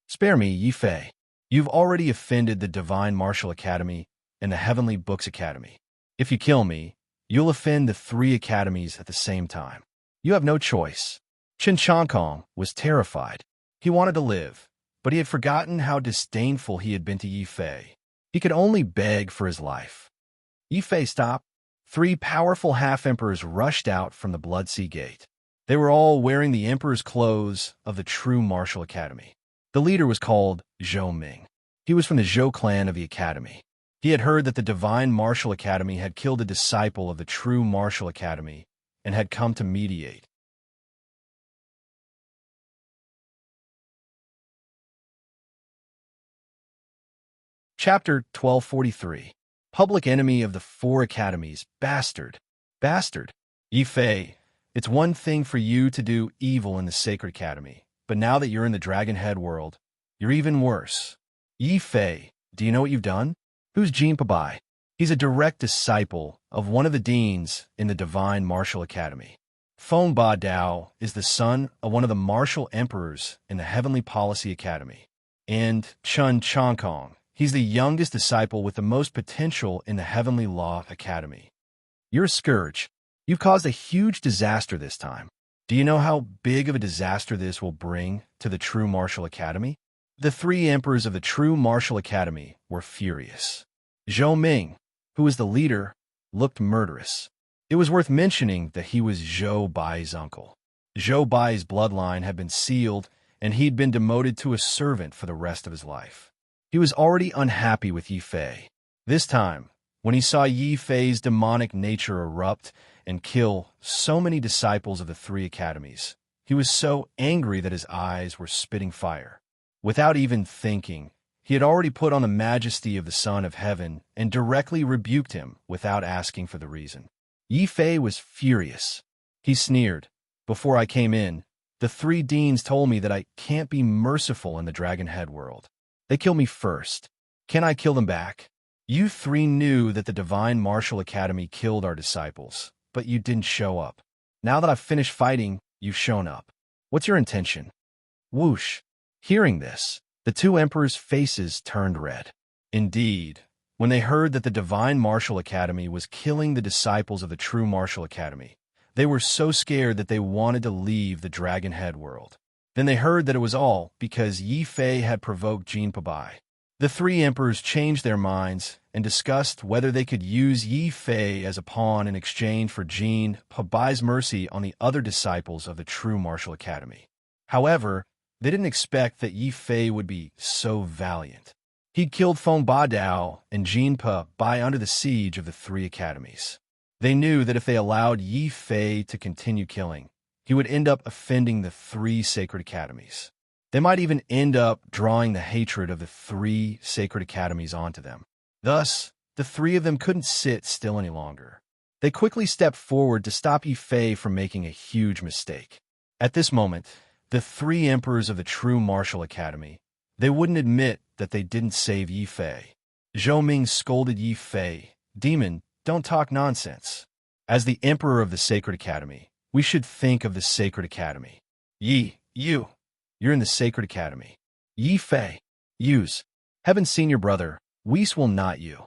Spare me, Yi Fei. You've already offended the Divine Martial Academy and the Heavenly Books Academy. If you kill me, you'll offend the 3 academies at the same time. You have no choice." Chen Chongkong was terrified. He wanted to live, but he had forgotten how disdainful he had been to Yi Fei. He could only beg for his life. "Yi Fei, stop!" 3 powerful half-emperors rushed out from the Blood Sea Gate. They were all wearing the emperor's clothes of the true martial academy. The leader was called Zhou Ming. He was from the Zhou clan of the academy. He had heard that the Divine Martial Academy had killed a disciple of the true martial academy and had come to mediate. Chapter 1243. Public enemy of the 4 academies, bastard. Bastard. Yi Fei, it's one thing for you to do evil in the Sacred Academy, but now that you're in the Dragon Head world, you're even worse. Yi Fei, do you know what you've done? Who's Jin Pabai? He's a direct disciple of one of the deans in the Divine Martial Academy. Feng Ba Dao is the son of one of the martial emperors in the Heavenly Policy Academy. And Chen Chongkong, he's the youngest disciple with the most potential in the Heavenly Law Academy. You're a scourge. You've caused a huge disaster this time. Do you know how big of a disaster this will bring to the True Martial Academy? The 3 emperors of the True Martial Academy were furious. Zhou Ming, who was the leader, looked murderous. It was worth mentioning that he was Zhou Bai's uncle. Zhou Bai's bloodline had been sealed, and he'd been demoted to a servant for the rest of his life. He was already unhappy with Yi Fei. This time, when he saw Yi Fei's demonic nature erupt and kill so many disciples of the 3 academies, he was so angry that his eyes were spitting fire. Without even thinking, he had already put on the majesty of the Son of Heaven and directly rebuked him without asking for the reason. Yi Fei was furious. He sneered. "Before I came in, the 3 deans told me that I can't be merciful in the Dragon Head world. They kill me first. Can I kill them back? You 3 knew that the Divine Martial Academy killed our disciples, but you didn't show up. Now that I've finished fighting, you've shown up. What's your intention?" Whoosh. Hearing this, the 2 emperors' faces turned red. Indeed, when they heard that the Divine Martial Academy was killing the disciples of the True Martial Academy, they were so scared that they wanted to leave the Dragon Head world. Then they heard that it was all because Yi Fei had provoked Jin Pabai. The 3 emperors changed their minds and discussed whether they could use Yi Fei as a pawn in exchange for Jin Pabai's mercy on the other disciples of the True Martial Academy. However, they didn't expect that Yi Fei would be so valiant. He'd killed Feng Ba Dao and Jin Pabai under the siege of the 3 academies. They knew that if they allowed Yi Fei to continue killing, he would end up offending the 3 sacred academies. They might even end up drawing the hatred of the 3 sacred academies onto them. Thus, the 3 of them couldn't sit still any longer. They quickly stepped forward to stop Yi Fei from making a huge mistake. At this moment, the 3 emperors of the True Martial Academy, they wouldn't admit that they didn't save Yi Fei. Zhou Ming scolded Yi Fei, "Demon, don't talk nonsense. As the emperor of the Sacred Academy, we should think of the Sacred Academy. You're in the Sacred Academy. Yi Fei, use. Haven't seen your brother. Weiss will not you."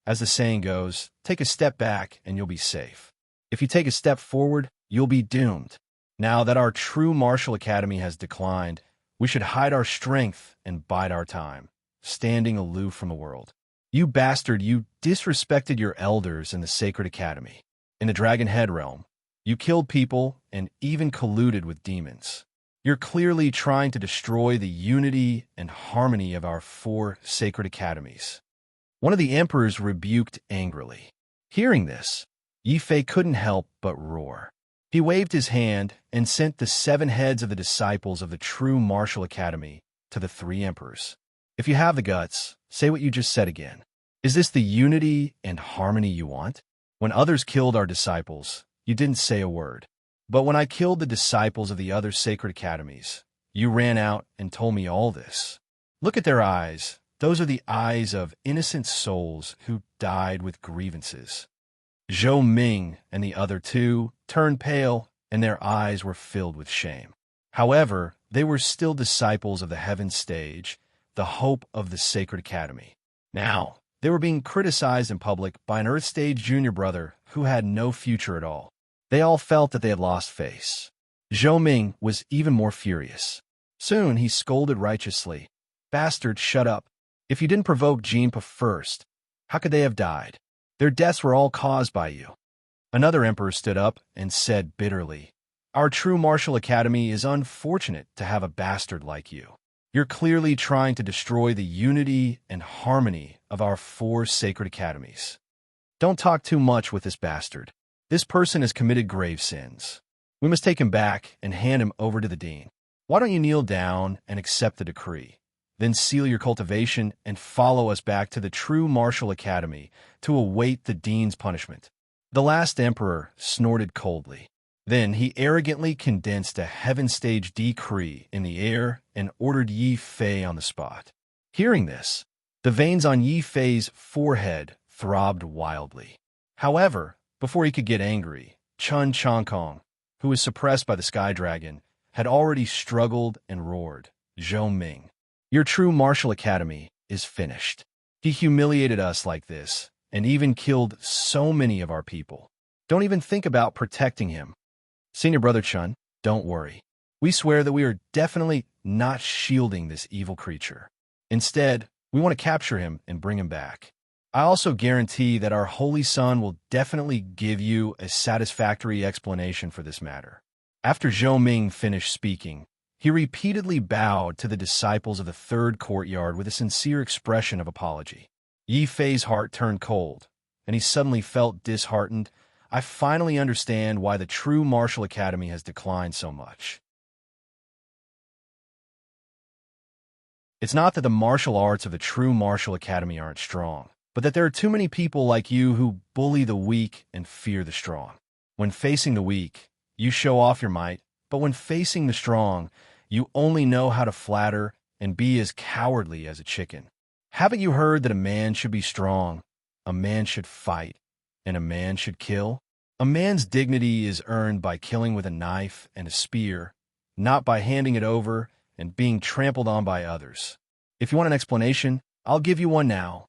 As the saying goes, take a step back and you'll be safe. If you take a step forward, you'll be doomed. Now that our True Martial Academy has declined, we should hide our strength and bide our time, standing aloof from the world. You bastard, you disrespected your elders in the Sacred Academy. In the Dragon Head realm, you killed people and even colluded with demons. You're clearly trying to destroy the unity and harmony of our 4 sacred academies. One of the emperors rebuked angrily. Hearing this, Yi Fei couldn't help but roar. He waved his hand and sent the 7 heads of the disciples of the True Martial Academy to the 3 emperors. If you have the guts, say what you just said again. Is this the unity and harmony you want? When others killed our disciples, you didn't say a word. But when I killed the disciples of the other sacred academies, you ran out and told me all this. Look at their eyes. Those are the eyes of innocent souls who died with grievances. Zhou Ming and the other 2 turned pale, and their eyes were filled with shame. However, they were still disciples of the heaven stage, the hope of the sacred academy. Now, they were being criticized in public by an Earth stage junior brother who had no future at all. They all felt that they had lost face. Zhou Ming was even more furious. Soon he scolded righteously. "Bastard, shut up. If you didn't provoke Jinpa first, how could they have died? Their deaths were all caused by you." Another emperor stood up and said bitterly, "Our true martial academy is unfortunate to have a bastard like you. You're clearly trying to destroy the unity and harmony of our 4 sacred academies. Don't talk too much with this bastard. This person has committed grave sins. We must take him back and hand him over to the dean. Why don't you kneel down and accept the decree? Then seal your cultivation and follow us back to the true martial academy to await the dean's punishment." The last emperor snorted coldly. Then he arrogantly condensed a heaven stage decree in the air and ordered Yi Fei on the spot. Hearing this, the veins on Yi Fei's forehead throbbed wildly. However, before he could get angry, Chun Chongkong, who was suppressed by the Sky Dragon, had already struggled and roared, "Zhou Ming, your true martial academy is finished. He humiliated us like this, and even killed so many of our people. Don't even think about protecting him. Senior Brother Chun, don't worry. We swear that we are definitely not shielding this evil creature. Instead, we want to capture him and bring him back. I also guarantee that our Holy Son will definitely give you a satisfactory explanation for this matter." After Zhou Ming finished speaking, he repeatedly bowed to the disciples of the 3rd courtyard with a sincere expression of apology. Yi Fei's heart turned cold, and he suddenly felt disheartened. "I finally understand why the true martial academy has declined so much. It's not that the martial arts of the true martial academy aren't strong, but that there are too many people like you who bully the weak and fear the strong. When facing the weak, you show off your might, but when facing the strong, you only know how to flatter and be as cowardly as a chicken. Haven't you heard that a man should be strong, a man should fight, and a man should kill? A man's dignity is earned by killing with a knife and a spear, not by handing it over and being trampled on by others. If you want an explanation, I'll give you one now."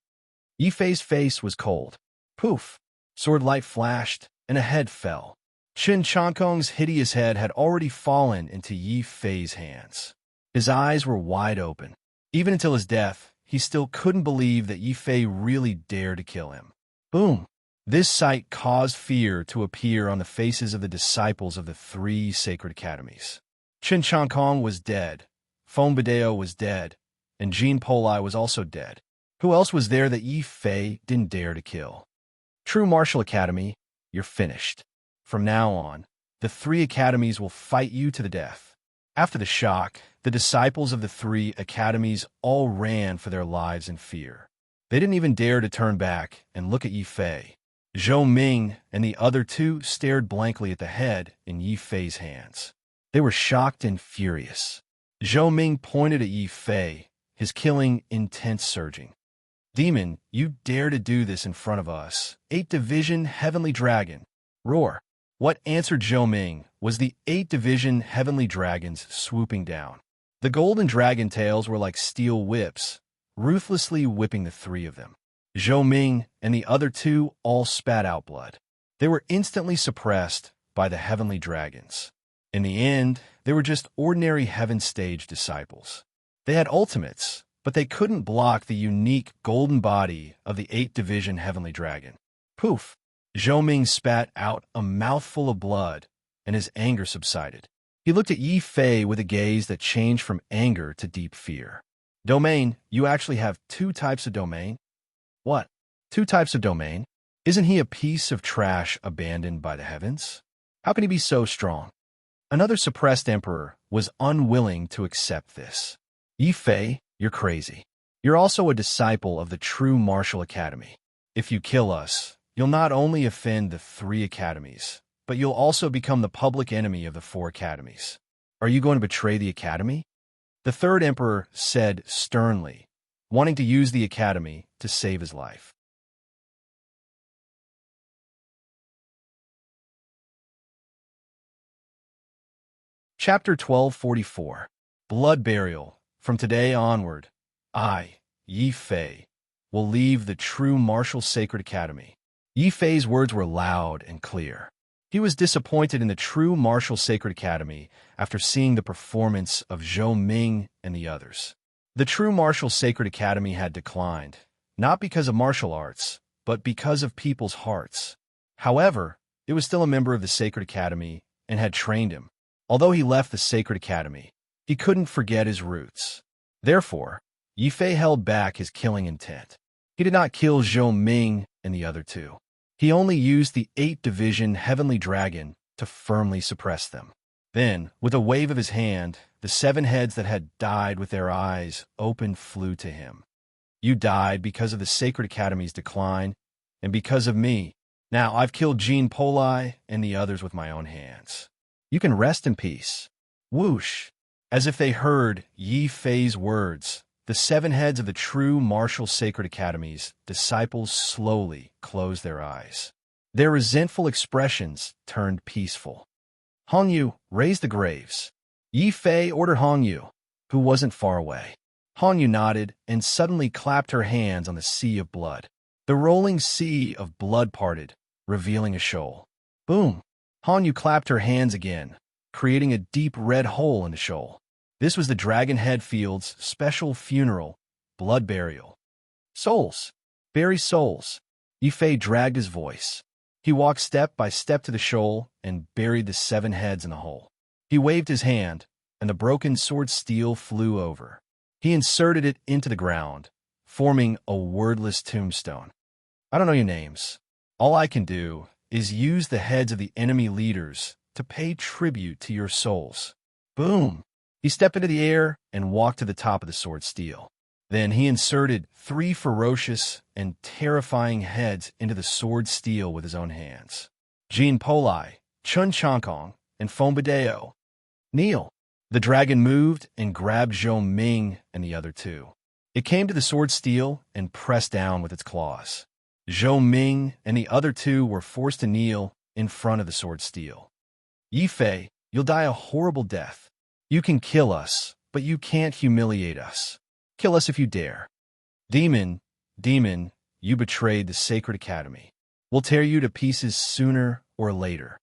Yi Fei's face was cold. Poof! Sword light flashed, and a head fell. Qin Changkong's hideous head had already fallen into Yi Fei's hands. His eyes were wide open. Even until his death, he still couldn't believe that Yi Fei really dared to kill him. Boom! This sight caused fear to appear on the faces of the disciples of the 3 sacred academies. Qin Changkong was dead, Feng Bideo was dead, and Jean Polai was also dead. Who else was there that Yi Fei didn't dare to kill? True Martial Academy, you're finished. From now on, the 3 academies will fight you to the death. After the shock, the disciples of the 3 academies all ran for their lives in fear. They didn't even dare to turn back and look at Yi Fei. Zhou Ming and the other 2 stared blankly at the head in Yi Fei's hands. They were shocked and furious. Zhou Ming pointed at Yi Fei, his killing intent surging. "Demon, you dare to do this in front of us, 8th Division Heavenly Dragon. Roar." What answered Zhou Ming was the 8th Division Heavenly Dragons swooping down. The golden dragon tails were like steel whips, ruthlessly whipping the 3 of them. Zhou Ming and the other 2 all spat out blood. They were instantly suppressed by the Heavenly Dragons. In the end, they were just ordinary Heaven Stage disciples. They had ultimates, but they couldn't block the unique golden body of the 8th Division Heavenly Dragon. Poof! Zhou Ming spat out a mouthful of blood, and his anger subsided. He looked at Yi Fei with a gaze that changed from anger to deep fear. "Domain, you actually have 2 types of domain?" "What? 2 types of domain? Isn't he a piece of trash abandoned by the heavens? How can he be so strong?" Another suppressed emperor was unwilling to accept this. "Yi Fei, you're crazy. You're also a disciple of the true Martial Academy. If you kill us, you'll not only offend the 3 academies, but you'll also become the public enemy of the 4 academies. Are you going to betray the academy?" The 3rd emperor said sternly, wanting to use the academy to save his life. Chapter 1244. Blood Burial. From today onward, I, Yi Fei, will leave the true martial sacred academy. Yi Fei's words were loud and clear. He was disappointed in the true martial sacred academy after seeing the performance of Zhou Ming and the others. The true martial sacred academy had declined, not because of martial arts, but because of people's hearts. However, it was still a member of the sacred academy and had trained him. Although he left the sacred academy, he couldn't forget his roots. Therefore, Yi Fei held back his killing intent. He did not kill Zhou Ming and the other two. He only used the 8th Division Heavenly Dragon to firmly suppress them. Then, with a wave of his hand, the 7 heads that had died with their eyes open flew to him. You died because of the Sacred Academy's decline, and because of me. Now I've killed Jean Poli and the others with my own hands. You can rest in peace. Whoosh! As if they heard Yi Fei's words, the 7 heads of the true martial sacred academy's disciples slowly closed their eyes. Their resentful expressions turned peaceful. Hong Yu, raise the graves. Yi Fei ordered Hong Yu, who wasn't far away. Hong Yu nodded and suddenly clapped her hands on the sea of blood. The rolling sea of blood parted, revealing a shoal. Boom! Hong Yu clapped her hands again, creating a deep red hole in the shoal. This was the Dragon Head Field's special funeral, blood burial. Souls! Bury souls! Yi Fei dragged his voice. He walked step by step to the shoal and buried the 7 heads in the hole. He waved his hand, and the broken sword steel flew over. He inserted it into the ground, forming a wordless tombstone. I don't know your names. All I can do is use the heads of the enemy leaders to pay tribute to your souls. Boom! He stepped into the air and walked to the top of the sword steel. Then he inserted 3 ferocious and terrifying heads into the sword steel with his own hands. Jean Poli, Chun Chankong, and Fombadeo. Kneel. The dragon moved and grabbed Zhou Ming and the other 2. It came to the sword steel and pressed down with its claws. Zhou Ming and the other 2 were forced to kneel in front of the sword steel. Yi Fei, you'll die a horrible death. You can kill us, but you can't humiliate us. Kill us if you dare. Demon, you betrayed the Sacred Academy. We'll tear you to pieces sooner or later.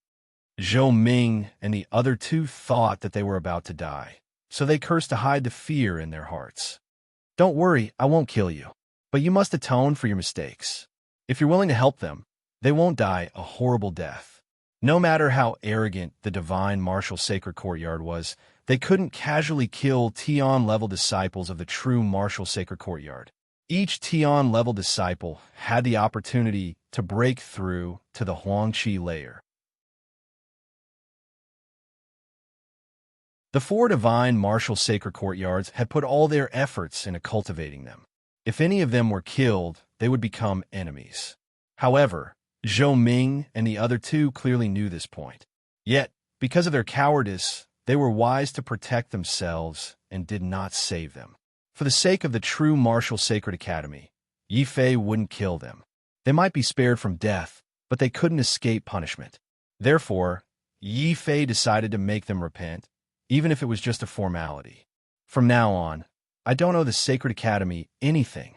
Zhou Ming and the other 2 thought that they were about to die, so they cursed to hide the fear in their hearts. Don't worry, I won't kill you, but you must atone for your mistakes. If you're willing to help them, they won't die a horrible death. No matter how arrogant the divine martial sacred courtyard was, they couldn't casually kill Tian-level disciples of the true martial sacred courtyard. Each Tian-level disciple had the opportunity to break through to the Huangqi layer. The 4 divine martial sacred courtyards had put all their efforts into cultivating them. If any of them were killed, they would become enemies. However, Zhou Ming and the other 2 clearly knew this point. Yet, because of their cowardice, they were wise to protect themselves and did not save them. For the sake of the true martial sacred academy, Yi Fei wouldn't kill them. They might be spared from death, but they couldn't escape punishment. Therefore, Yi Fei decided to make them repent, even if it was just a formality. From now on, I don't owe the Sacred Academy anything.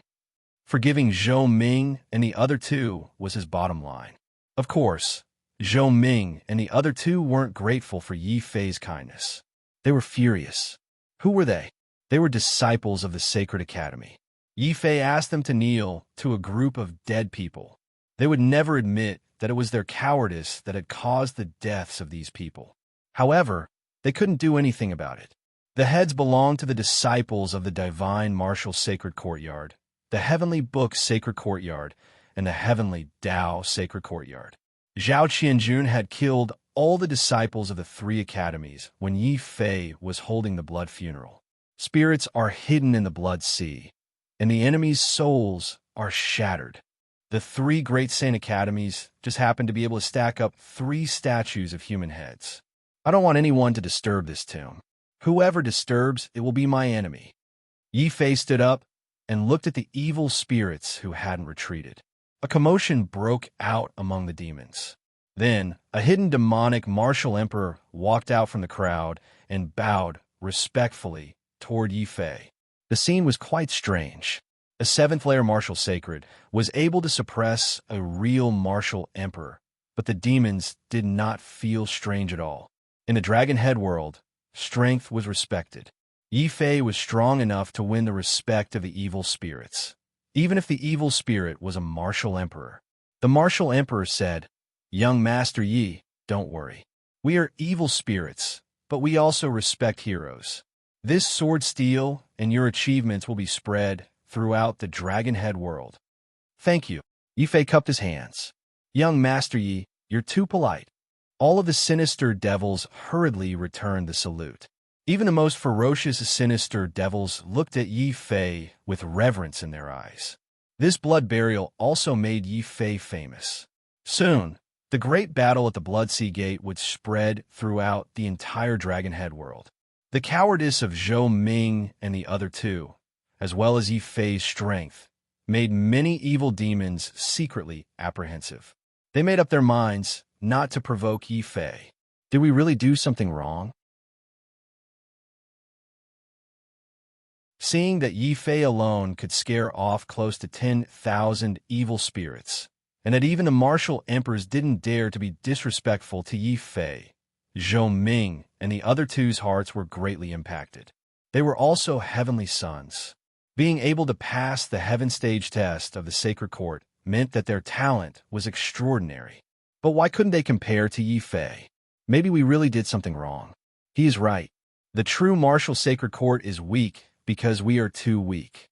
Forgiving Zhou Ming and the other 2 was his bottom line. Of course, Zhou Ming and the other 2 weren't grateful for Yi Fei's kindness. They were furious. Who were they? They were disciples of the Sacred Academy. Yi Fei asked them to kneel to a group of dead people. They would never admit that it was their cowardice that had caused the deaths of these people. However, they couldn't do anything about it. The heads belonged to the disciples of the divine martial sacred courtyard, the heavenly book sacred courtyard, and the heavenly Tao sacred courtyard. Zhao Qianjun had killed all the disciples of the 3 academies when Yi Fei was holding the blood funeral. Spirits are hidden in the blood sea, and the enemy's souls are shattered. The 3 great saint academies just happened to be able to stack up 3 statues of human heads. I don't want anyone to disturb this tomb. Whoever disturbs, it will be my enemy. Yi Fei stood up and looked at the evil spirits who hadn't retreated. A commotion broke out among the demons. Then, a hidden demonic martial emperor walked out from the crowd and bowed respectfully toward Yi Fei. The scene was quite strange. A seventh-layer martial sacred was able to suppress a real martial emperor, but the demons did not feel strange at all. In the Dragon Head world, strength was respected. Yi Fei was strong enough to win the respect of the evil spirits, even if the evil spirit was a martial emperor. The martial emperor said, "Young Master Yi, don't worry. We are evil spirits, but we also respect heroes. This sword steel and your achievements will be spread throughout the Dragon Head world." "Thank you." Yi Fei cupped his hands. "Young Master Yi, you're too polite." All of the sinister devils hurriedly returned the salute. Even the most ferocious sinister devils looked at Yi Fei with reverence in their eyes. This blood burial also made Yi Fei famous. Soon, the great battle at the Blood Sea Gate would spread throughout the entire Dragon Head world. The cowardice of Zhou Ming and the other two, as well as Yi Fei's strength, made many evil demons secretly apprehensive. They made up their minds not to provoke Yi Fei. Did we really do something wrong? Seeing that Yi Fei alone could scare off close to 10,000 evil spirits, and that even the martial emperors didn't dare to be disrespectful to Yi Fei, Zhou Ming and the other two's hearts were greatly impacted. They were also heavenly sons. Being able to pass the heaven stage test of the sacred court meant that their talent was extraordinary. But why couldn't they compare to Yi Fei? Maybe we really did something wrong. He is right. The true martial sacred court is weak because we are too weak.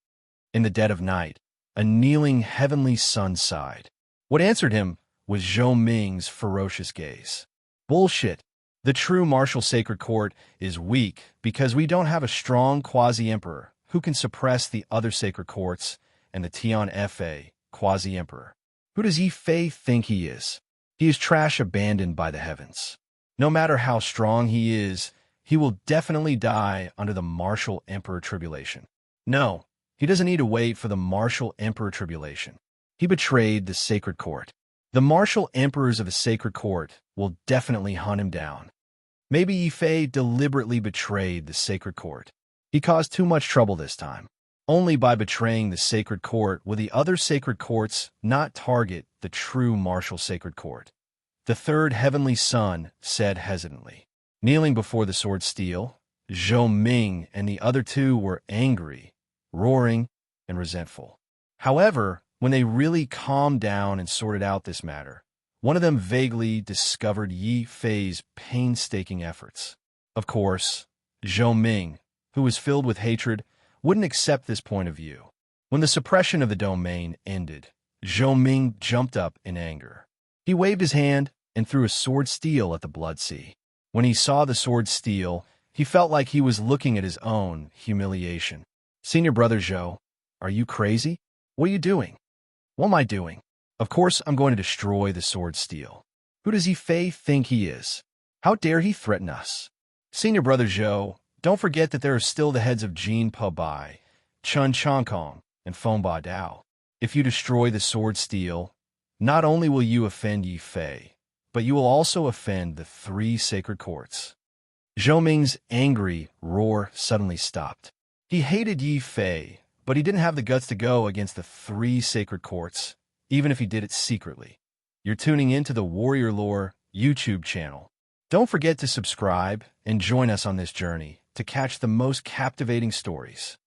In the dead of night, a kneeling heavenly son sighed. What answered him was Zhou Ming's ferocious gaze. Bullshit. The true martial sacred court is weak because we don't have a strong quasi-emperor who can suppress the other sacred courts and the Tian Fa quasi-emperor. Who does Yi Fei think he is? He is trash abandoned by the heavens. No matter how strong he is, he will definitely die under the martial emperor tribulation. No, he doesn't need to wait for the martial emperor tribulation. He betrayed the sacred court. The martial emperors of the sacred court will definitely hunt him down. Maybe Yi Fei deliberately betrayed the sacred court. He caused too much trouble this time. Only by betraying the sacred court will the other sacred courts not target the true martial sacred court. The third heavenly son said hesitantly. Kneeling before the sword steel, Zhou Ming and the other two were angry, roaring, and resentful. However, when they really calmed down and sorted out this matter, one of them vaguely discovered Yi Fei's painstaking efforts. Of course, Zhou Ming, who was filled with hatred, wouldn't accept this point of view. When the suppression of the domain ended, Zhou Ming jumped up in anger. He waved his hand and threw a sword steel at the Blood Sea. When he saw the sword steel, he felt like he was looking at his own humiliation. "Senior brother Zhou, are you crazy? What are you doing?" "What am I doing? Of course I'm going to destroy the sword steel. Who does Yi Fei think he is? How dare he threaten us?" "Senior brother Zhou, don't forget that there are still the heads of Jin Po Bai, Chun Chongkong, and Feng Ba Dao. If you destroy the sword steel, not only will you offend Yi Fei, but you will also offend the three sacred courts." Zhou Ming's angry roar suddenly stopped. He hated Yi Fei, but he didn't have the guts to go against the three sacred courts, even if he did it secretly. You're tuning into the Warrior Lore YouTube channel. Don't forget to subscribe and join us on this journey to catch the most captivating stories.